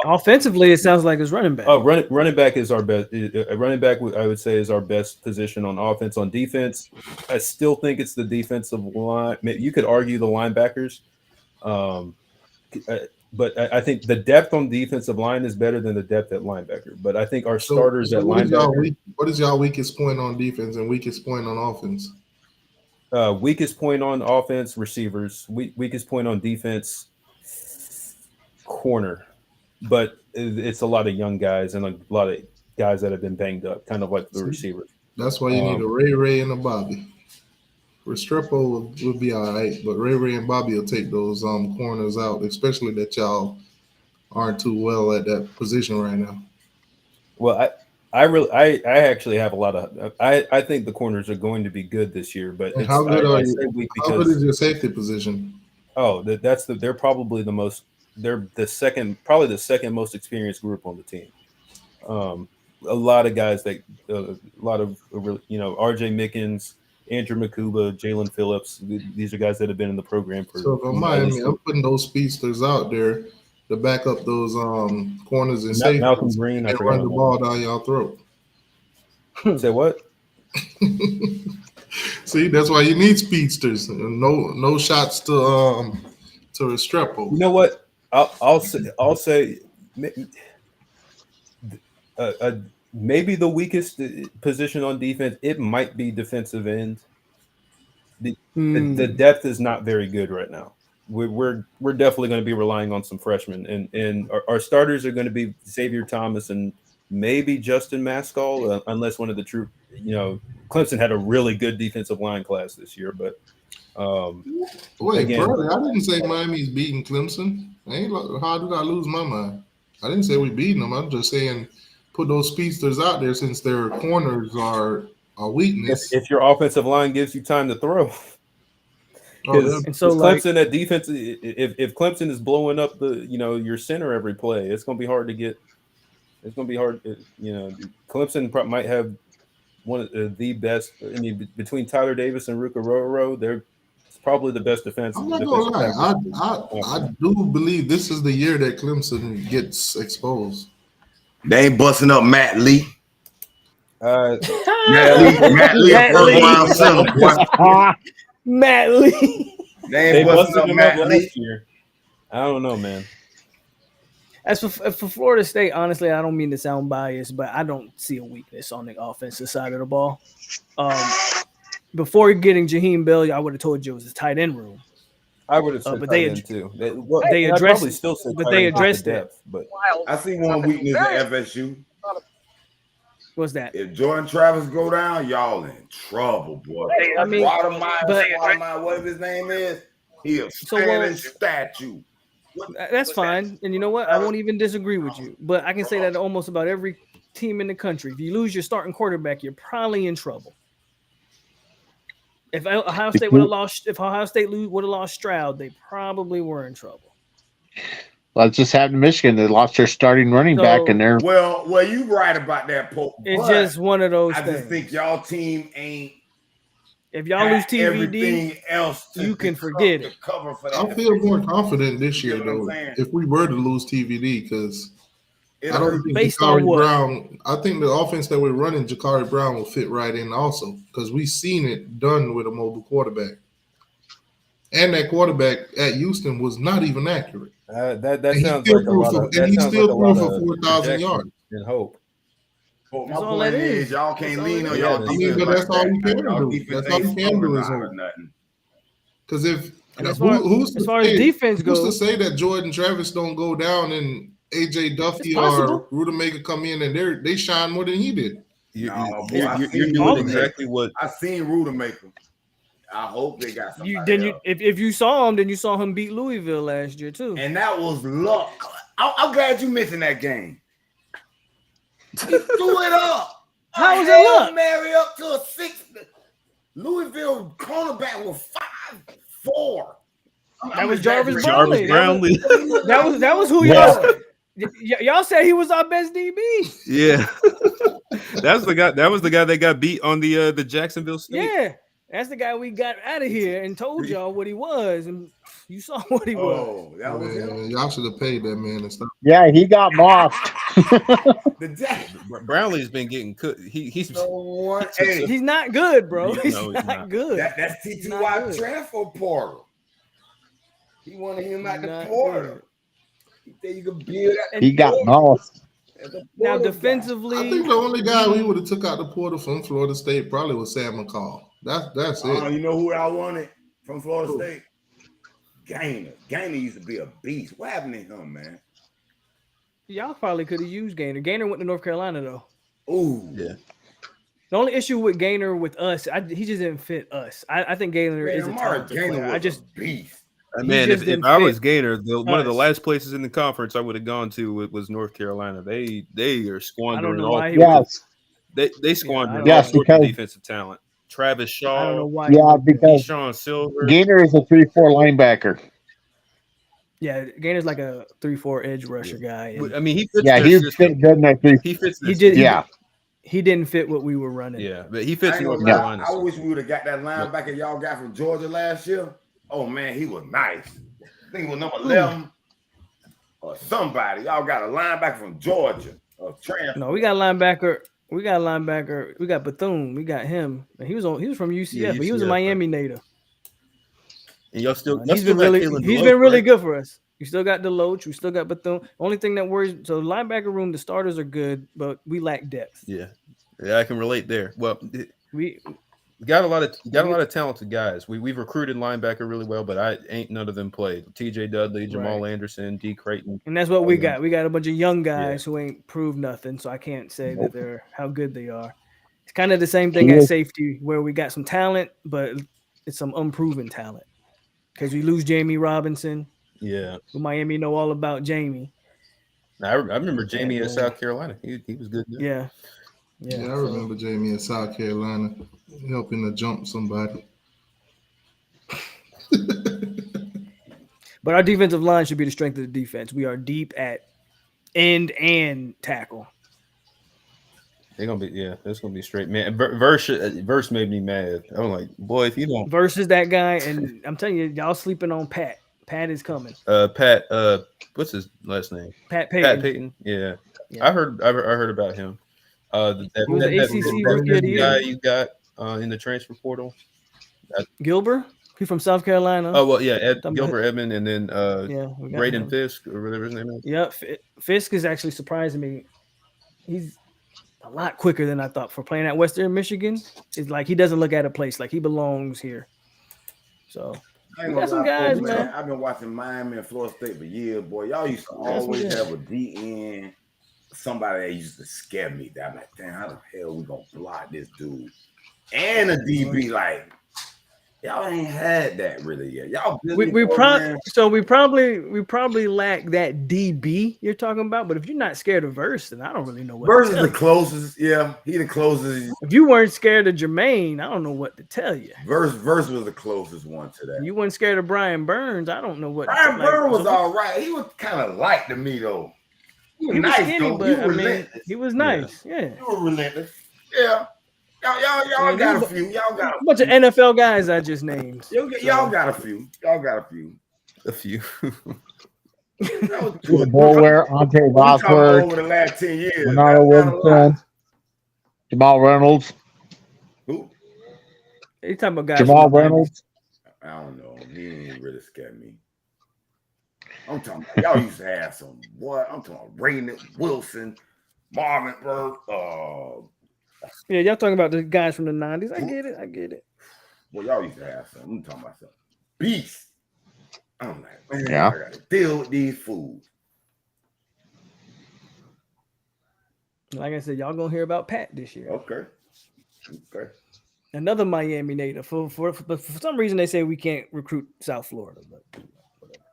Offensively, it sounds like it's running back. Oh, running back is our best. Running back, I would say, is our best position on offense. On defense, I still think it's the defensive line. You could argue the linebackers, but I think the depth on defensive line is better than the depth at linebacker. But I think our starters at linebacker. What is y'all weakest point on defense and weakest point on offense? Weakest point on offense, receivers. Weakest point on defense, corner. But it's a lot of young guys and a lot of guys that have been banged up, kind of like the receivers. That's why you need a Ray and a Bobby. Restrepo would be all right, but Ray and Bobby will take those corners out, especially that y'all aren't too well at that position right now. Well, I actually have a lot of I think the corners are going to be good this year, but how good are you? How good is your safety position? Oh, they're probably the most. They're probably the second most experienced group on the team. A lot of guys RJ Mickens, Andrew Makuba, Jalen Phillips. These are guys that have been in the program for. So for Miami, I'm putting those speedsters out there. to back up those corners and Malcolm safeties Green, I and forgot run the about ball down y'all throat. Say what? See, that's why you need speedsters. No shots to Restrepo. You know what? I'll say maybe the weakest position on defense. It might be defensive end. The depth is not very good right now. We're definitely going to be relying on some freshmen, and our starters are going to be Xavier Thomas and maybe Justin Mascall, unless one of the true, Clemson had a really good defensive line class this year, but wait, again, brother, I didn't say Miami's beating Clemson. How did I lose my mind? I didn't say we beating them. I'm just saying put those speedsters out there since their corners are a weakness. If your offensive line gives you time to throw. And so Clemson at defense, if Clemson is blowing up your center every play, it's going to be hard to get. It's going to be hard. Clemson might have one of the best. I mean, between Tyler Davis and Ruka Roro, they're probably the best defense. I'm not going to lie. I do believe this is the year that Clemson gets exposed. They ain't busting up Matt Lee. Matt Lee. They ain't busting up Matt Lee. I don't know, man. As for Florida State, honestly, I don't mean to sound biased, but I don't see a weakness on the offensive side of the ball. Before getting Jaheim Bell, I would have told you it was a tight end room. I would have said but tight end too. They addressed depth, it. But I see one weakness at FSU. What's that? If Jordan Travis go down, y'all in trouble, boy. I mean, Watermeyer, whatever his name is, he a standing statue. That's fine. And you know what? I won't even disagree with you. But I can say that almost about every team in the country. If you lose your starting quarterback, you're probably in trouble. If Ohio State would have lost Stroud, they probably were in trouble. Well, it just happened in Michigan. They lost their starting running back, and they're well. You right about that, Pope. It's just one of those things. I just think y'all team ain't. If y'all lose TVD, everything else you can forget it. Cover for that. I feel more confident this year, though, if we were to lose TVD, because I don't think Jakari Brown. I think the offense that we're running, Jakari Brown will fit right in also, because we've seen it done with a mobile quarterback. And that quarterback at Houston was not even accurate. That sounds like a lot of. And he still threw for 4,000 yards. And hope. Well, my point is, y'all can't lean on y'all defense. But that's all we can do. That's all we can do is hope. Because if who's to say that Jordan Travis don't go down and AJ Duffy or Rudemaker come in and they shine more than he did? You're doing exactly what I seen Rudemaker. I hope they got something. If you saw him, then you saw him beat Louisville last year too. And that was luck. I'm glad you missing that game. He threw it up. How was it luck? Mary up to a 6. Louisville cornerback was 5'4". That was Jarvis Brownlee. That was who y'all said he was our best DB. Yeah. That was the guy that got beat on the Jacksonville State. Yeah. That's the guy we got out of here and told y'all what he was, and you saw what he was. That was him. Y'all should have paid that man and stuff. Yeah, he got mossed. Brownlee's been getting cooked. He's not good, bro. He's not good. That's TTY transfer portal. He wanted him out the portal. He said you could build that. He got mossed. Now defensively, I think the only guy we would have took out the portal from Florida State probably was Sam McCall. That's it. You know who I wanted from Florida State? Gainer. Gainer used to be a beast. What happened to him, man? Y'all probably could have used Gainer. Gainer went to North Carolina though. Ooh, yeah. The only issue with Gainer with us, he just didn't fit us. I think Gainer is a talented player. I just beast. Man, if I was Gainer, one of the last places in the conference I would have gone to was North Carolina. They are squandering all. They squandered all sorts of defensive talent. Travis Shaw. I don't know why. Yeah, because Sean Silver. Gainer is a 3-4 linebacker. Yeah, Gainer's like a 3-4 edge rusher guy. I mean, he fits. Yeah, he fit good in that 3. He fits. He did. Yeah. He didn't fit what we were running. Yeah, but he fits. I wish we would have got that linebacker y'all got from Georgia last year. Oh man, he was nice. I think he was number 11. or somebody. Y'all got a linebacker from Georgia. No, we got linebacker. We got linebacker. We got Bethune. We got him. And he was from UCF, but he was a Miami native. And y'all still, he's been really good for us. You still got Deloach. We still got Bethune. Only thing that worries, so linebacker room, the starters are good, but we lack depth. Yeah, I can relate there. Well, we got a lot of talented guys. We've recruited linebacker really well, but ain't none of them played. T.J. Dudley, Jamal Anderson, D. Creighton, and that's what we got. We got a bunch of young guys who ain't proved nothing, so I can't say that they're how good they are. It's kind of the same thing at safety, where we got some talent, but it's some unproven talent because we lose Jamie Robinson. Yeah, who Miami know all about Jamie. I remember Jamie at South Carolina. He was good. Yeah, I remember Jamie in South Carolina helping to jump somebody. But our defensive line should be the strength of the defense. We are deep at end and tackle. They're gonna be that's gonna be straight, man. Verse made me mad. I'm like, boy, if you don't Verse is that guy, and I'm telling you, y'all sleeping on Pat. Pat is coming. Pat. What's his last name? Pat Payton. Pat Payton. Yeah. I heard about him. That guy you got in the transfer portal. Gilbert. He from South Carolina. Oh well, yeah. Gilbert Edmond, and then Braden Fisk or whatever his name is. Yep. Fisk is actually surprising me. He's a lot quicker than I thought for playing at Western Michigan. It's like he doesn't look at a place like he belongs here. So. We got some guys, man. I've been watching Miami and Florida State for years, boy. Y'all used to always have a DN, somebody that used to scare me. That I'm like, damn, how the hell we gonna block this dude? And a DB, like, y'all ain't had that really yet. Y'all we probably lack that DB you're talking about. But if you're not scared of Verse, then I don't really know what. Verse is the closest. Yeah, he the closest. If you weren't scared of Jermaine, I don't know what to tell you. Verse was the closest one to that. You weren't scared of Brian Burns. I don't know what. Brian Burns was all right. He was kind of light to me though. He was nice, skinny, but I mean, he was nice. Yeah. You were relentless. Yeah. Y'all got a few. Y'all got a bunch of NFL guys I just named. Y'all got a few. Y'all got a few. A few. Boulware, Ante Bosworth, over the last 10 years. Ronaldo Wilson, Jamal Reynolds. Who? You talking about guys? Jamal Reynolds. I don't know. He ain't really scared me. I'm talking about y'all used to have some what? I'm talking about Raymond Wilson, Marvin Burke. Yeah, y'all talking about the guys from the 90s. I get it. Well, y'all used to have some. I'm talking about some beast. I'm like, man, yeah. I gotta deal with these fools. Like I said, y'all gonna hear about Pat this year. Okay. Another Miami native. For some reason, they say we can't recruit South Florida, but whatever.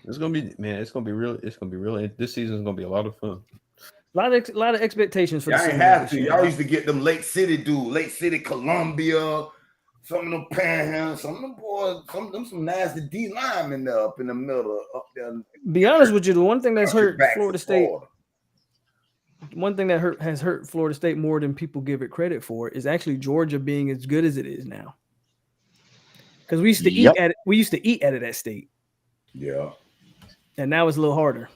It's gonna be, man. It's gonna be real. This season is gonna be a lot of fun. A lot of expectations for y'all the ain't have to. Y'all used to get them Lake City dudes, Lake City, Columbia, some of them Panhandle, some of them boys, some nasty D linemen up in the middle, up there. Be honest with you, the one thing that's hurt Florida State, one thing that has hurt Florida State more than people give it credit for is actually Georgia being as good as it is now. Because we used to eat at it. We used to eat at it at State. Yeah. And now it's a little harder.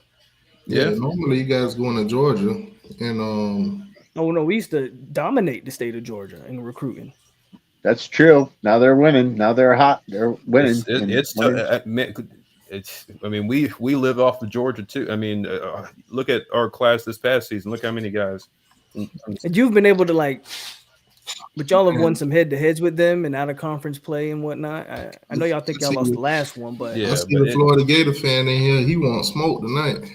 Yeah, normally you guys going to Georgia, and oh no, we used to dominate the state of Georgia in recruiting. That's true. Now they're winning. Now they're hot. They're winning. I mean, we live off of Georgia too. I mean, look at our class this past season. Look how many guys. And you've been able to but y'all have won some head-to-heads with them and out-of-conference play and whatnot. I know y'all think y'all lost the last one, but I see the Florida Gator fan in here. He wants smoke tonight.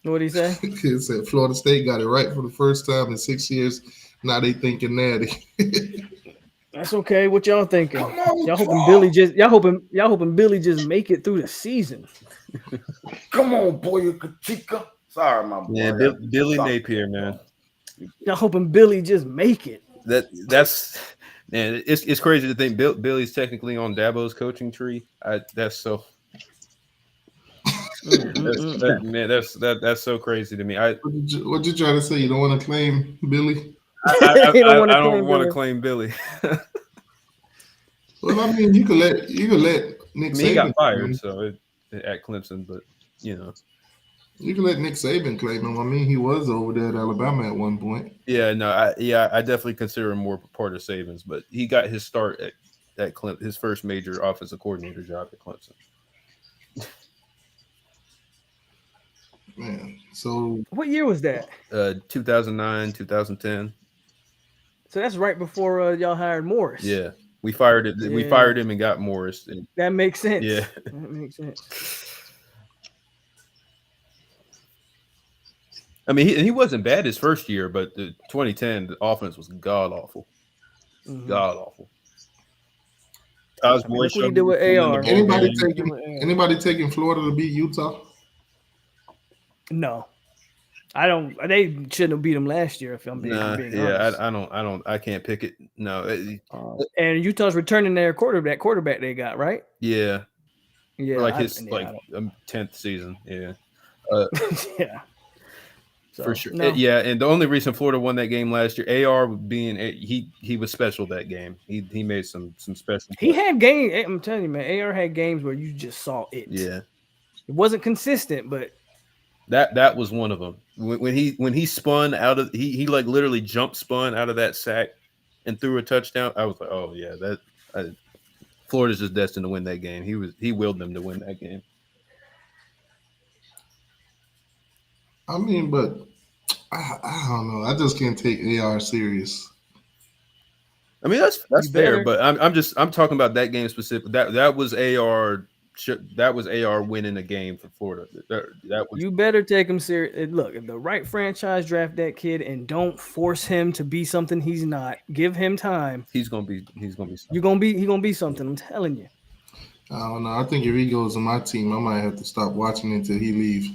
What did he say? He said Florida State got it right for the first time in 6 years. Now they thinking natty. That's okay. What y'all thinking? Y'all hoping Billy just make it through the season. Come on, boy, Kachika. Sorry, my boy. Yeah, Billy Napier, man. Y'all hoping Billy just make it. That's man. It's crazy to think Billy's technically on Dabo's coaching tree. That's so. Man, that's so crazy to me. What you trying to say? You don't want to claim Billy? I don't want to claim Billy. Well, I mean, you could let Nick. He got fired, so at Clemson, but you know. You can let Nick Saban claim him. I mean, he was over there at Alabama at one point. Yeah, no, I definitely consider him more part of Saban's, but he got his start at Clemson, his first major offensive coordinator job at Clemson. Man, so What year was that? 2009, 2010. So that's right before y'all hired Morris. Yeah, we fired it. We Yeah. fired him and got Morris. And, That makes sense. Yeah. That makes sense. I mean, he wasn't bad his first year, but the 2010 the offense was god awful. Mhm. God awful. Look what he did with AR. Anybody taking Florida to beat Utah? No, I don't. They shouldn't have beat them last year. If I'm being, honest. I can't pick it. No. And Utah's returning their quarterback they got, right? Yeah. Yeah, For like I- his yeah, like I 10th season. Yeah. Yeah. So, For sure. no. Yeah, and the only reason Florida won that game last year, AR being he was special that game. He made some special. He had games. I'm telling you, man. AR had games where you just saw it. Yeah. It wasn't consistent, but That was one of them. When he spun out of he like literally jump spun out of that sack and threw a touchdown. I was like, oh yeah, Florida's just destined to win that game. He willed them to win that game. I mean, but I don't know. I just can't take AR serious. I mean that's fair, better- but I'm talking about that game specific. That was AR. That was AR winning a game for Florida. That was you better take him serious. Look, if the right franchise draft that kid and don't force him to be something he's not. Give him time. he's gonna be. He's gonna be something. I'm telling you. I don't know. I think if he goes to my team, I might have to stop watching until he leaves.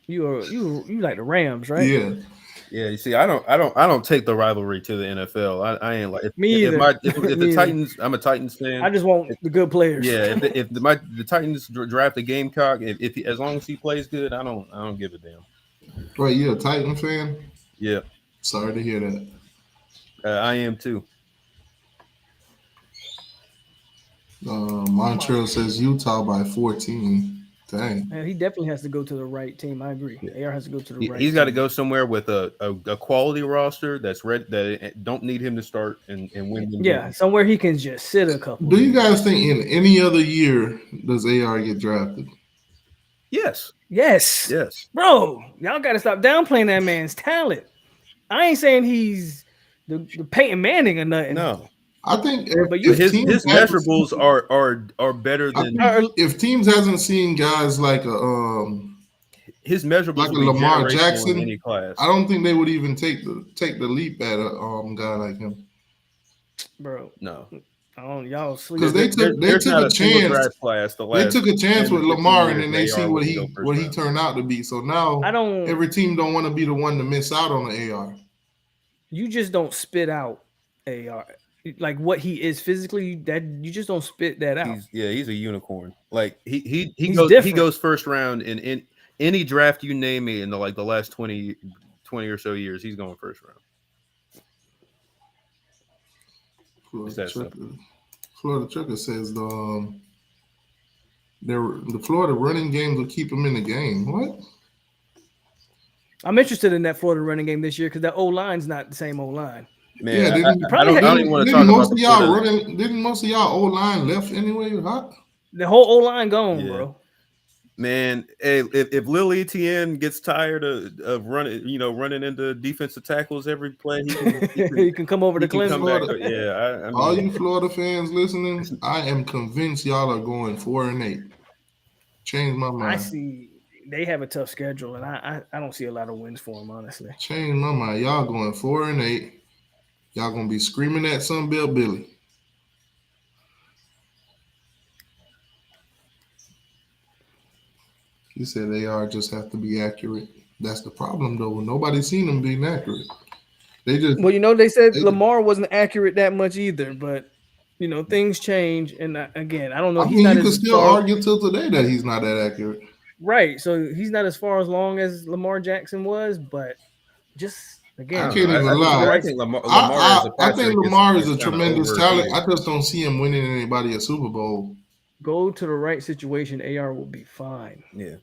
You like the Rams, right? Yeah. Yeah, you see, I don't take the rivalry to the NFL. I ain't like Me if either. If Me the either. Titans, I'm a Titans fan. I just want the good players. Yeah, if the Titans draft a Gamecock, if he, as long as he plays good, I don't give a damn. Right, you a Titan fan? Yeah, Sorry to hear that. I am too. Montreal says Utah by 14. Dang. Man, he definitely has to go to the right team. I agree. AR has to go to the right. He's got to team. go somewhere with a quality roster that's ready, that don't need him to start and win. Them Yeah, games. somewhere he can just sit a couple. Do you guys think in any other year does AR get drafted? Yes. Yes. Yes. Bro, y'all got to stop downplaying that man's talent. I ain't saying he's the Peyton Manning or nothing. No. I think But you- His teams haven't measurables are better I than think if teams hasn't seen guys like his measurables. like a will be Lamar generational in Jackson, any class. I don't think they would even take the leap at a guy like him. Bro. No. I don't y'all sleep. Because they took There's not a single chance. draft class the They last took a chance 10 with to 15 Lamar, and years, then they see AR what will he go first what he round. turned out to be. So now I don't every team don't want to be the one to miss out on the AR. you just don't spit out AR. Like what he is physically, that you just don't spit that out. He's a unicorn. Like he He's goes different. he goes first round in any draft you name me in the last 20 or so years, he's going first round. It's that simple. Florida Trucker says the Florida running games will keep him in the game. What? I'm interested in that Florida running game this year because that O line's not the same O line. Man, Yeah, I don't even want to talk most about of the y'all Florida- running. Didn't most of y'all O line left anyway? Huh? The whole O line gone, Yeah. bro. Man, hey, if Lil Etienne gets tired of running into defensive tackles every play, He can come over to he can come Clemson. back. Yeah, I mean, All you Florida fans listening, I am convinced y'all are going 4-8. Change my I mind. see they have a tough schedule, and I don't see a lot of wins for them, honestly. Change my mind. Y'all going 4-8. Y'all gonna be screaming at Sunbelt Billy. He said just have to be accurate. That's the problem, though. Nobody's seen them being accurate. They just Well, they said they- Lamar wasn't accurate that much either, but things change, and again, I don't know. I He's mean, not you can as still far, argue till today that he's not that accurate. right. So he's not as far as long as Lamar Jackson was, but just again, I can't even lie. I think Lamar is a I passer think that Lamar gets is a kinda tremendous over- talent. I just don't see him winning anybody a Super Bowl. go to the right situation, AR will be fine. Yeah.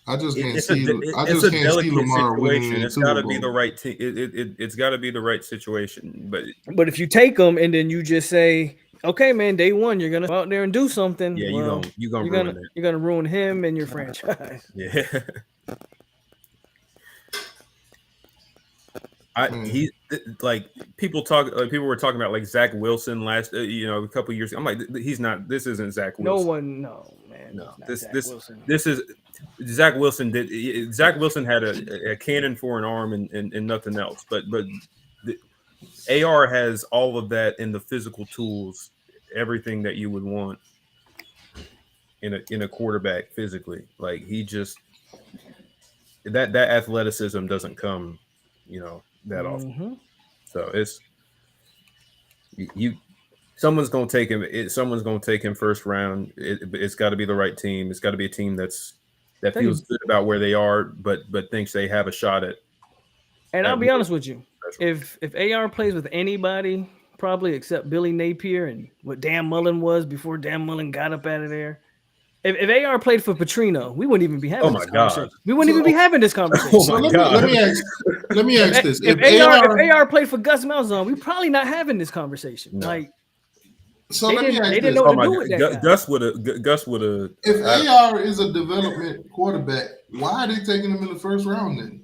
I just can't It's see. a, I it's just a can't see delicate Lamar winning situation. the It's got to Super be the Bowl. right team. It's got to be the right situation. But if you take them and then you just say, "Okay, man, day one, you're gonna go out there and do something," Yeah, well, you're gonna ruin it. You're gonna ruin him and your franchise. Yeah. He like people were talking about like Zach Wilson last a couple years ago. I'm like, he's not. This isn't Zach Wilson. No, This Wilson. This is Zach Wilson. Zach Wilson had a cannon for an arm and nothing else. But the AR has all of that in the physical tools, everything that you would want in a quarterback physically. Like he just that athleticism doesn't come, that often. Mm-hmm. So it's someone's gonna take him. Someone's gonna take him first round. It's got to be the right team. It's got to be a team that feels good about where they are, but thinks they have a shot at. And I'll be honest with you, if AR plays with anybody, probably except Billy Napier and what Dan Mullen was before Dan Mullen got up out of there. If AR played for Petrino, we wouldn't even be having this conversation. We wouldn't even be having this conversation. So let me ask this. If AR played for Gus Malzahn, we're probably not having this conversation. No. Like, so they didn't know what to do with that guy. Gus would have. If AR is a development quarterback, why are they taking him in the first round then?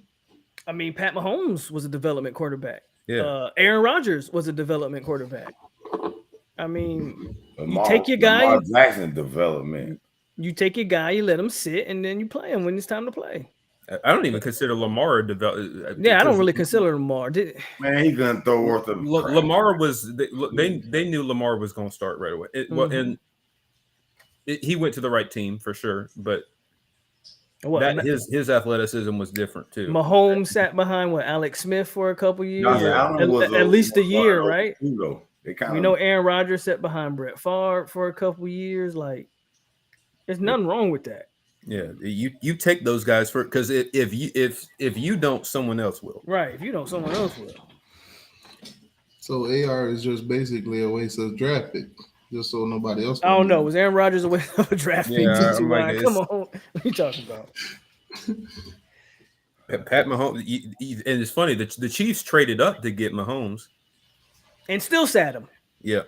I mean, Pat Mahomes was a development quarterback. Yeah. Aaron Rodgers was a development quarterback. I mean, Lamar, you take your guy. Lamar Jackson development. You take your guy, you let him sit, and then you play him when it's time to play. I don't even consider Lamar a develop. Yeah, I don't really consider Lamar. Man, he couldn't throw worth of Lamar was. They knew Lamar was going to start right away. He went to the right team for sure, but his athleticism was different too. Mahomes sat behind Alex Smith for a couple years, at least a year, right? We know Aaron Rodgers sat behind Brett Favre for a couple years. Like, there's nothing wrong with that. Yeah, you take those guys for because if you don't, someone else will. Right, if you don't, someone else will. So AR is just basically a waste of draft pick, just so nobody else. I don't know. Was Aaron Rodgers a waste of a draft pick? Come on, what are you talking about? Pat Mahomes, and it's funny that the Chiefs traded up to get Mahomes, and still sat him. Yeah.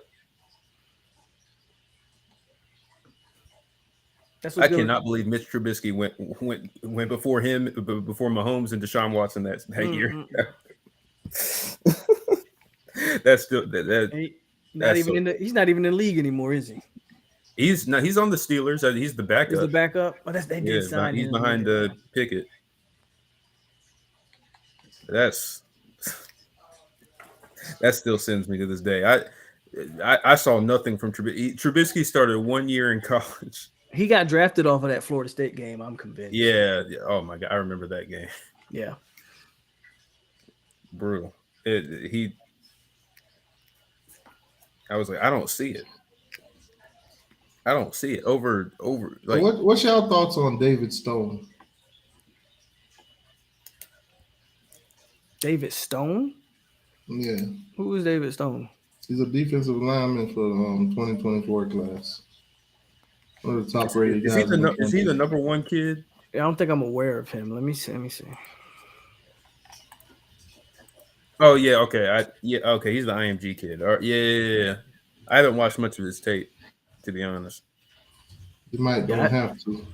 I cannot believe Mitch Trubisky went before him, before Mahomes and Deshaun Watson that year. That's still he's not even in the league anymore, is he? He's on the Steelers. He's the backup. He's the backup. Oh, they did sign him. He's behind Pickett. That still sends me to this day. I saw nothing from Trubisky. Trubisky started 1 year in college. He got drafted off of that Florida State game. I'm convinced. Yeah. Oh my God, I remember that game. Yeah. Brutal. I was like, I don't see it. Over. Like, what's y'all thoughts on David Stone? David Stone? Yeah. Who is David Stone? He's a defensive lineman for 2024 class. One of the top rated guys. Is he the number one kid? I don't think I'm aware of him. Let me see. Oh yeah, okay. Okay. He's the IMG kid. Yeah. I haven't watched much of his tape, to be honest. You don't have to.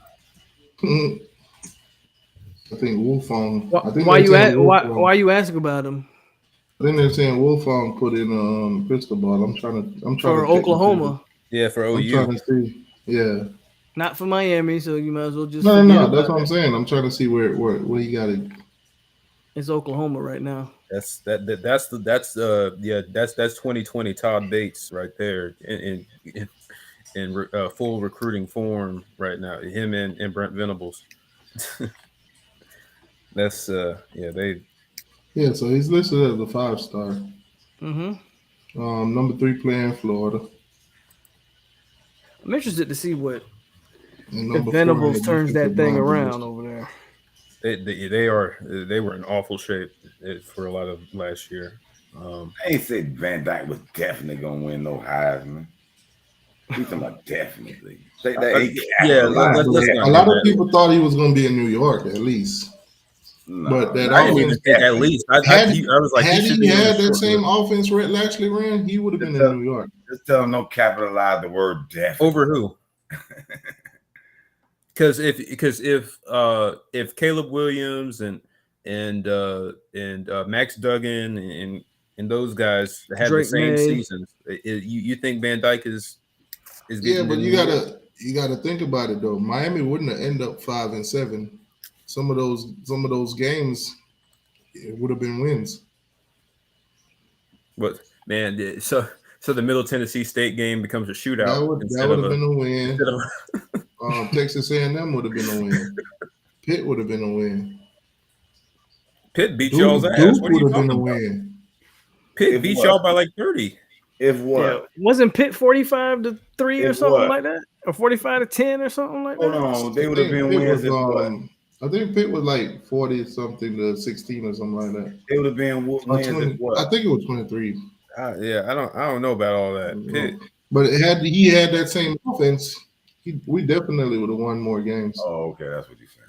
I think Wolfong. Why you asking about him? I think they're saying Wolfong put in crystal ball. I'm trying for Oklahoma. Yeah, for OU. I'm trying to see. Yeah. Not for Miami, so you might as well just. No. That's what I'm saying. I'm trying to see where he got it. It's Oklahoma right now. That's 2020 Todd Bates right there in full recruiting form right now. Him and Brent Venables. That's they. Yeah, so he's listed as a 5-star. Mm-hmm. Number 3 player in Florida. I'm interested to see what if Venables turns that thing around over there. They were in awful shape for a lot of last year. I ain't said Van Dyke was definitely gonna win no Heisman. He's talking about definitely. let's A lot of people thought he was going to be in New York at least. No, but that I didn't even think at least. I was like, had he had that short same list. offense Rhett Lashley ran, he would have been in New York. Just tell him don't capitalize the word definitely. Over who? Because if Caleb Williams and Max Duggan and those guys had Drake the same May. seasons, you think Van Dyke is Yeah, but you gotta think about it though. Miami wouldn't have ended up 5-7. Some of those games, it would have been wins. But man, so the Middle Tennessee State game becomes a shootout. That would have been a win. Texas A&M would have been a win. Pitt would have been a win. Pitt beat y'all's ass. What are you would have talking been a about? win. Pitt beat y'all by like 30. If what? Yeah. Wasn't Pitt 45-3 or If something what? like that? Or 45-10 or something like that? Hold on, they would have been wins. If what? I think Pitt was like 40 something to 16 or something like that. It would have been wins. 20, If what? I think it was 23. Yeah, I don't know about all that. Pitt. But he had that same offense, we definitely would have won more games. Oh, okay, that's what you're saying.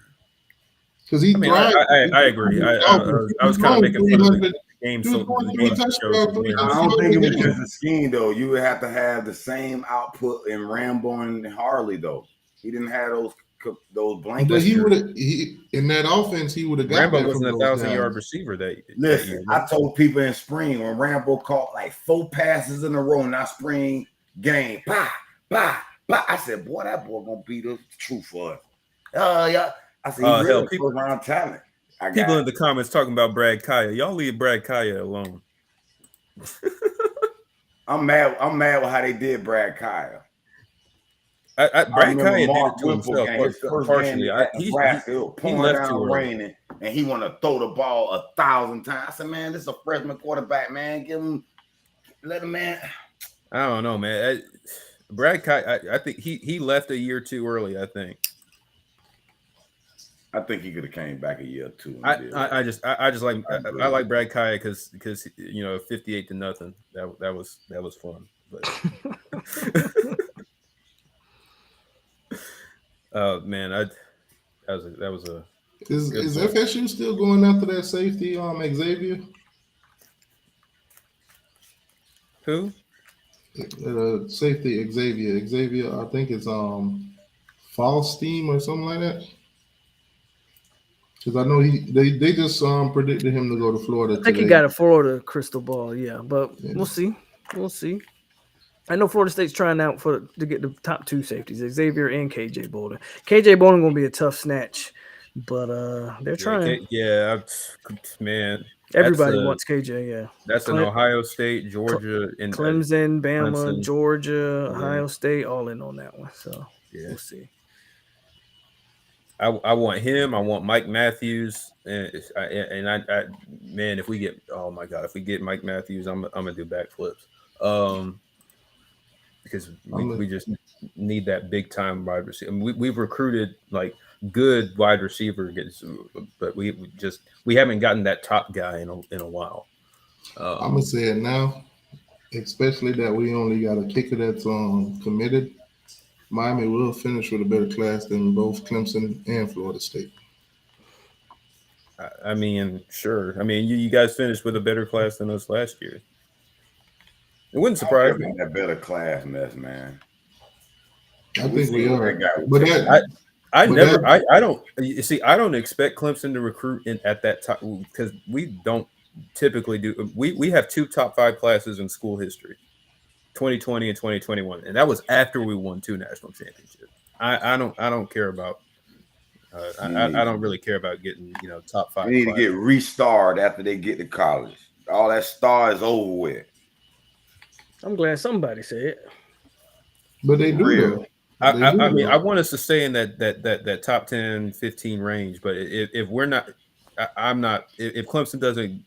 Because he thrived. I agree. I was kind of making fun of the game. So I don't think it was just a scheme though. You would have to have the same output in Rambo and Harley though. He didn't have those blankets. But he would have in that offense. He would have got Rambo wasn't a 1,000-yard receiver that. Listen, I told people in spring when Rambo caught like 4 passes in a row in that spring game. Bah. I said, boy, that boy gonna be the truth for us. Yeah. I said, he really people around talent. People in the comments talking about Brad Kaya. Y'all leave Brad Kaya alone. I'm mad with how they did Brad Kaya. Brad Kaya did it to himself partially. He left too raining, and he want to throw the ball 1,000 times. I said, man, this is a freshman quarterback, man. Let him, man. I don't know, man. Brad Kaya, I think he left a year too early. I think he could have came back a year or two. I like Brad Kaya because 58-0. That was fun. But man, that was a. Is FSU still going after that safety, Xavier? Who? Safety Xavier. Xavier, I think it's Falstein or something like that. Because I know they just predicted him to go to Florida. I think he got a Florida crystal ball, yeah. But we'll see. I know Florida State's trying out to get the top 2 safeties, Xavier and KJ Bolden. KJ Bolden gonna be a tough snatch, but they're trying. Man. Everybody wants KJ, yeah. That's an Ohio State, Georgia, and Clemson, Bama, Clemson. Georgia, Ohio State, all in on that one. So we'll see. I want him. I want Mike Matthews, and I man, if we get Mike Matthews, I'm gonna do backflips. Because we just need that big time wide receiver. I mean, we've recruited like good wide receiver, but we haven't gotten that top guy in a while. I'm gonna say it now, especially that we only got a kicker that's committed. Miami will finish with a better class than both Clemson and Florida State. I mean, sure. I mean, you guys finished with a better class than us last year. It wouldn't surprise me. That better class mess, man. I think we are. But I don't expect Clemson to recruit at that time because we don't typically do. We have 2 top 5 classes in school history, 2020 and 2021, and that was after we won 2 national championships. I don't care about. I don't really care about getting top 5. We need to get restarred after they get to college. All that star is over with. I'm glad somebody said it. But they do. I mean, I want us to stay in that top 10, 15 range. But if we're not, I'm not. If Clemson doesn't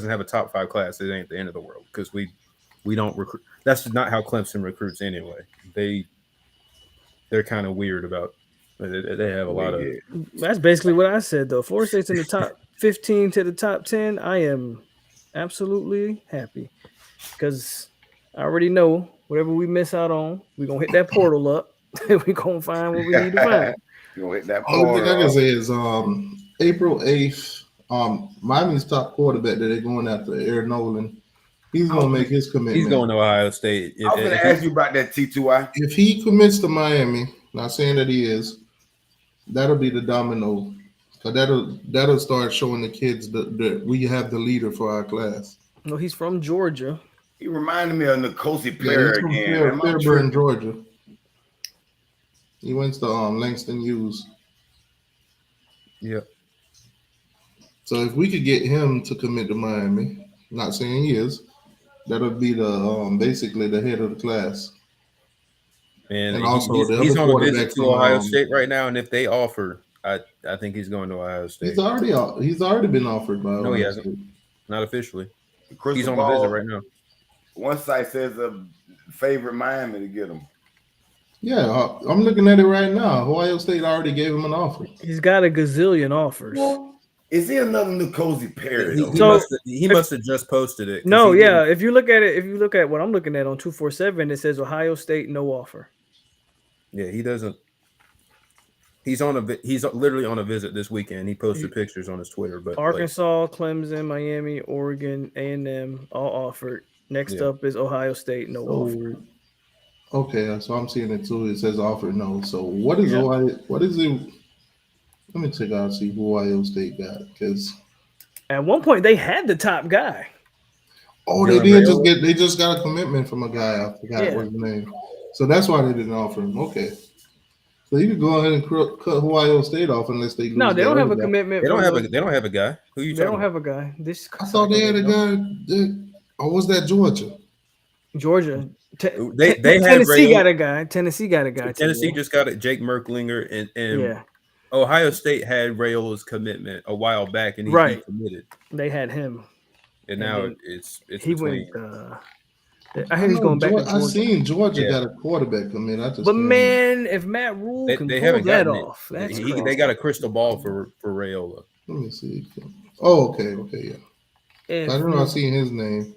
have a top 5 class, it ain't the end of the world because we don't recruit. That's not how Clemson recruits anyway. They're kind of weird about. They have a lot of. That's basically what I said though. Florida State's in the top 15 to the top 10. I am absolutely happy because I already know Whatever we miss out on, we're gonna hit that portal up. We're gonna find what we need to find. You gonna hit that Only thing I can portal. say is April 8th, Miami's top quarterback that they're going after, Aaron Nolan. He's gonna make his commitment. He's going to Ohio State. I was gonna ask you about that T2I. If he commits to Miami, not saying that he is, that'll be the domino. Cause that'll start showing the kids that we have the leader for our class. No, he's from Georgia. He reminded me of Nkosi Yeah, Player he's from again. Am I Fairburn, tripping? Georgia. He went to Langston Hughes. Yep. So if we could get him to commit to Miami, not saying he is, that'll be the basically the head of the class. And also he's the on other a quarterback visit to from, Ohio State right now, and if they offer, I think he's going to Ohio State. He's already been offered by. No, he Ohio hasn't. State. Not officially. Crystal He's on a ball, visit right now. One site says a favorite Miami to get him. Yeah, I'm looking at it right now. Ohio State already gave him an offer. He's got a gazillion offers. Is there another Nkosi Perry? He must have just posted it. No, yeah. If you look at what I'm looking at on 247, it says Ohio State no offer. Yeah, he doesn't. He's literally on a visit this weekend. He posted pictures on his Twitter. But Arkansas, Clemson, Miami, Oregon, A&M all offered. Next up is Ohio State no offer. Okay, so I'm seeing it too. It says offer no. So what is Ohio? What is it? Let me check out see who Ohio State got because at one point they had the top guy. Oh, they did they just got a commitment from a guy. I forgot what his name. So that's why they didn't offer him. Okay. So you can go ahead and cut Ohio State off unless they lose. No, they don't have a commitment. They don't have a guy. Who you? They don't have a guy. I thought they had a guy. Or was that Georgia? Georgia. They Tennessee got a guy. Tennessee got a guy. Tennessee just got it. Jake Merklinger and yeah. Ohio State had Rayola's commitment a while back, and he committed. They had him, and now it's he between. went. I hear he's going back. I seen Georgia got a quarterback commit. But man, if Matt Rule can pull that off, that's they got a crystal ball for Rayola. Let me see. Oh, okay, yeah. I don't know. I seen his name.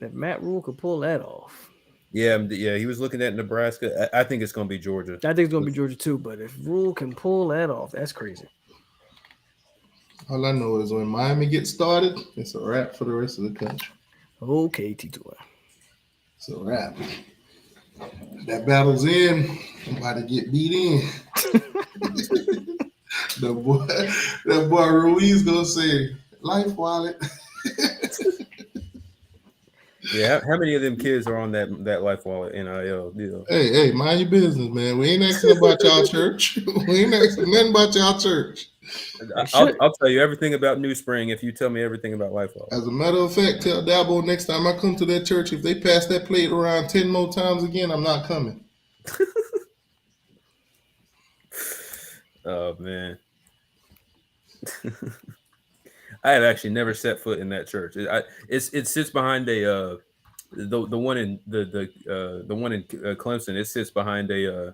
If Matt Rule could pull that off. Yeah. He was looking at Nebraska. I think it's going to be Georgia. I think it's going to be Georgia too. But if Rule can pull that off, that's crazy. All I know is when Miami gets started, it's a wrap for the rest of the country. Okay, T2. It's a wrap. That battle's in. I'm about to get beat in. that boy Ruiz gonna say, "Life wallet." Yeah, how many of them kids are on that Life Wallet NIL deal? Hey, mind your business, man. We ain't asking about y'all church. We ain't asking nothing about y'all church. I'll tell you everything about New Spring if you tell me everything about Life Wallet. As a matter of fact, tell Dabo next time I come to that church, if they pass that plate around 10 more times again, I'm not coming. Oh man. I have actually never set foot in that church. It sits behind the one in the one in Clemson. It sits behind a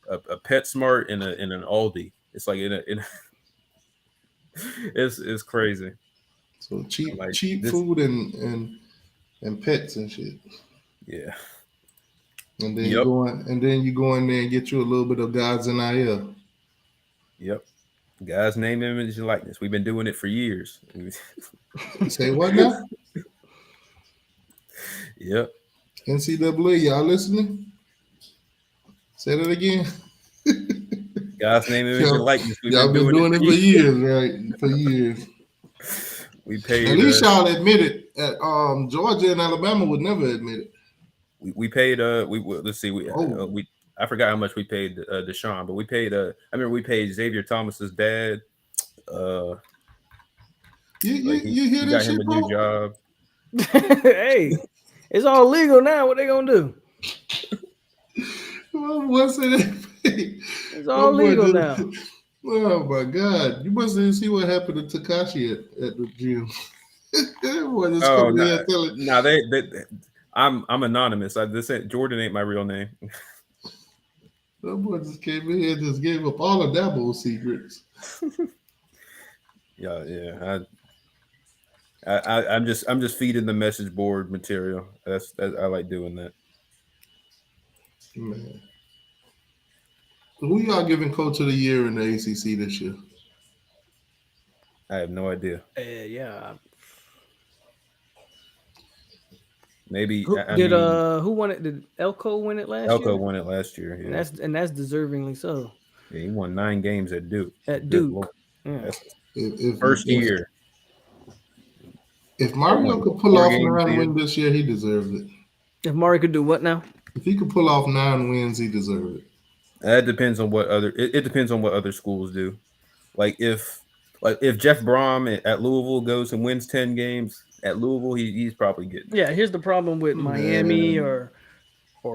PetSmart and an Aldi. It's like it's crazy. So cheap food and pets and shit. Yeah. And then you go in there and get you a little bit of God's NIL. Yep. God's name, image, and likeness. We've been doing it for years. Say what now? Yep. NCAA, y'all listening? Say that again. God's name, image, and likeness. Y'all been doing it for years, right? For years. We paid. At least y'all admit it. Georgia and Alabama would never admit it. We paid. Let's see. We I forgot how much we paid Deshaun, but we paid. I remember we paid Xavier Thomas's dad. You hear that that shit? Got him a new job. Hey, it's all legal now. What they gonna do? What's it? It's all legal now. Oh my God! You must see what happened to Tekashi at the gym. I'm anonymous. Jordan ain't my real name. That boy just came in here and just gave up all of Dabo's secrets. Yeah. I'm just feeding the message board material. I like doing that. Man. Who y'all giving coach of the year in the ACC this year? I have no idea. Yeah. Maybe Who won it? Did Elko win it last year? Elko won it last year. Yeah. And that's deservingly so. Yeah, he won 9 games at Duke. At Good Duke. Lord. Yeah. That's First year. If Mario could pull off 9 wins this year, he deserved it. If Mario could do what now? If he could pull off 9 wins, he deserved it. That depends on what other. It depends on what other schools do. Like if Jeff Brom at Louisville goes and wins 10 games at Louisville, he's probably getting. Yeah, here's the problem with Miami or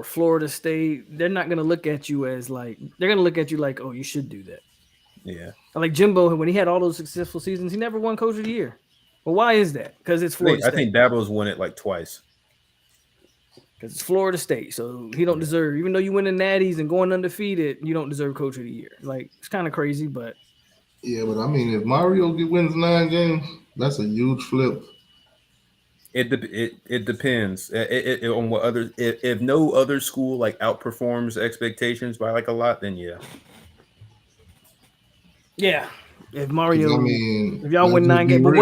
Florida State. They're not gonna look at you as like they're gonna look at you like, oh, you should do that. Yeah. Like Jimbo, when he had all those successful seasons, he never won Coach of the Year. Well, why is that? Because it's Florida State. I think Dabo's won it like twice. Because it's Florida State, so he don't deserve. Even though you win the Natties and going undefeated, you don't deserve Coach of the Year. Like it's kind of crazy, but yeah. But I mean, if Mario wins 9 games, that's a huge flip. It depends on what other. If no other school like outperforms expectations by like a lot, then yeah. Yeah, if Mario, I mean, if y'all win 9 games, but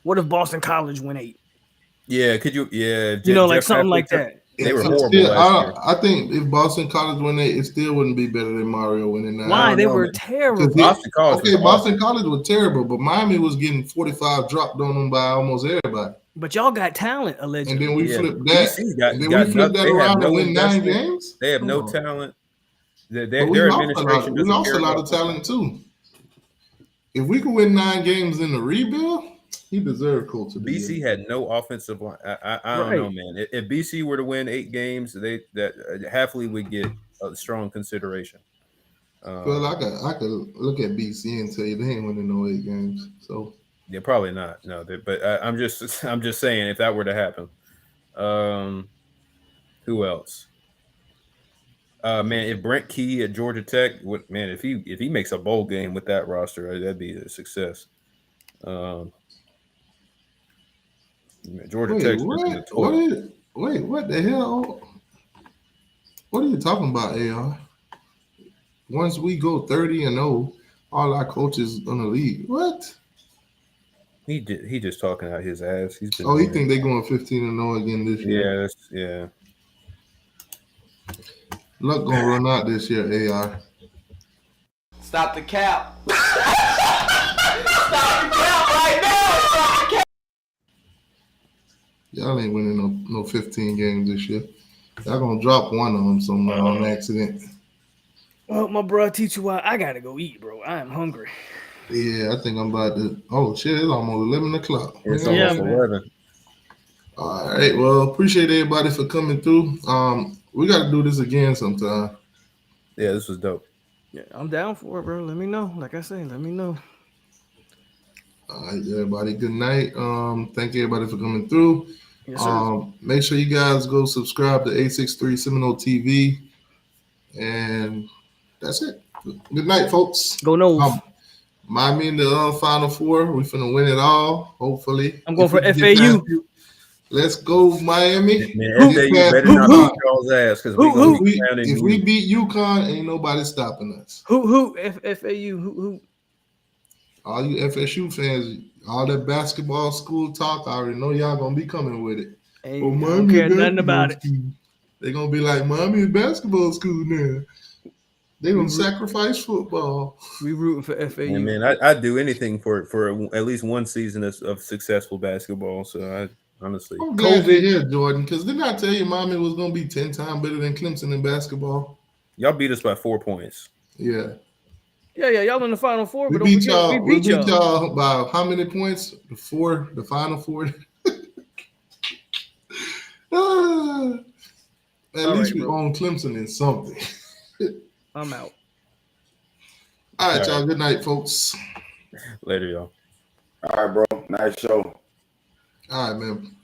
what if Boston College win 8? Yeah, could you? Yeah, like something like that. They were horrible last year. I think if Boston College win 8, it still wouldn't be better than Mario winning 9. Why? They were terrible. Boston College was terrible, but Miami was getting 45 dropped on them by almost everybody. But y'all got talent, allegedly. And then we flipped that. We flipped that around and win 9 games. They have no talent. Their administration we lost a lot of talent too. If we could win 9 games in the rebuild, he deserved Coach of the BC Year. had no offensive line. I don't know, man. If BC were to win 8 games, that happily would get a strong consideration. Well, I could look at BC and tell you they ain't winning no 8 games. So yeah, probably not. No, but I'm just saying if that were to happen. Who else? Man, if Brent Key at Georgia Tech, if he makes a bowl game with that roster, that'd be a success. Georgia Tech. What the hell? What are you talking about, AR? Once we go 30-0, all our coaches in the league. What? He just talking out his ass. He think they're going 15-0 again this year? Yeah. Luck gonna run out this year, AR. Stop the cap. Stop the cap right now. Stop the cap. Y'all ain't winning no 15 games this year. Y'all gonna drop one of them somewhere on accident. Well, my bro, teach you why I gotta go eat, bro. I am hungry. Yeah, I think I'm about to. Oh shit, it's almost 11 o'clock. It's almost 11. All right. Well, appreciate everybody for coming through. We got to do this again sometime. Yeah, this was dope. Yeah, I'm down for it, bro. Let me know. Like I say, let me know. All right, everybody. Good night. Thank you, everybody, for coming through. Yes, sir. Make sure you guys go subscribe to 863 Seminole TV, and that's it. Good night, folks. Go Noles. Miami in the Final Four. We're finna win it all. Hopefully, I'm going for FAU. Let's go, Miami. Man, FAU better not beat y'all's ass because if we beat UConn, ain't nobody stopping us. Who? FAU? Who? All you FSU fans, all that basketball school talk, I already know y'all gonna be coming with it. Hey, I don't care nothing about it. They're gonna be like, Miami is basketball school now. They're gonna sacrifice football. We rooting for FAU. Yeah, man, I'd do anything for at least one season of successful basketball. So honestly, I'm glad you're here, Jordan, because didn't I tell you Miami was going to be 10 times better than Clemson in basketball? Y'all beat us by 4 points. Yeah. Yeah, y'all in the Final Four. We But beat y'all by how many points? The Final Four. At least we own Clemson in something. I'm out. All right, y'all. Good night, folks. Later, y'all. All right, bro. Nice show. All right, man.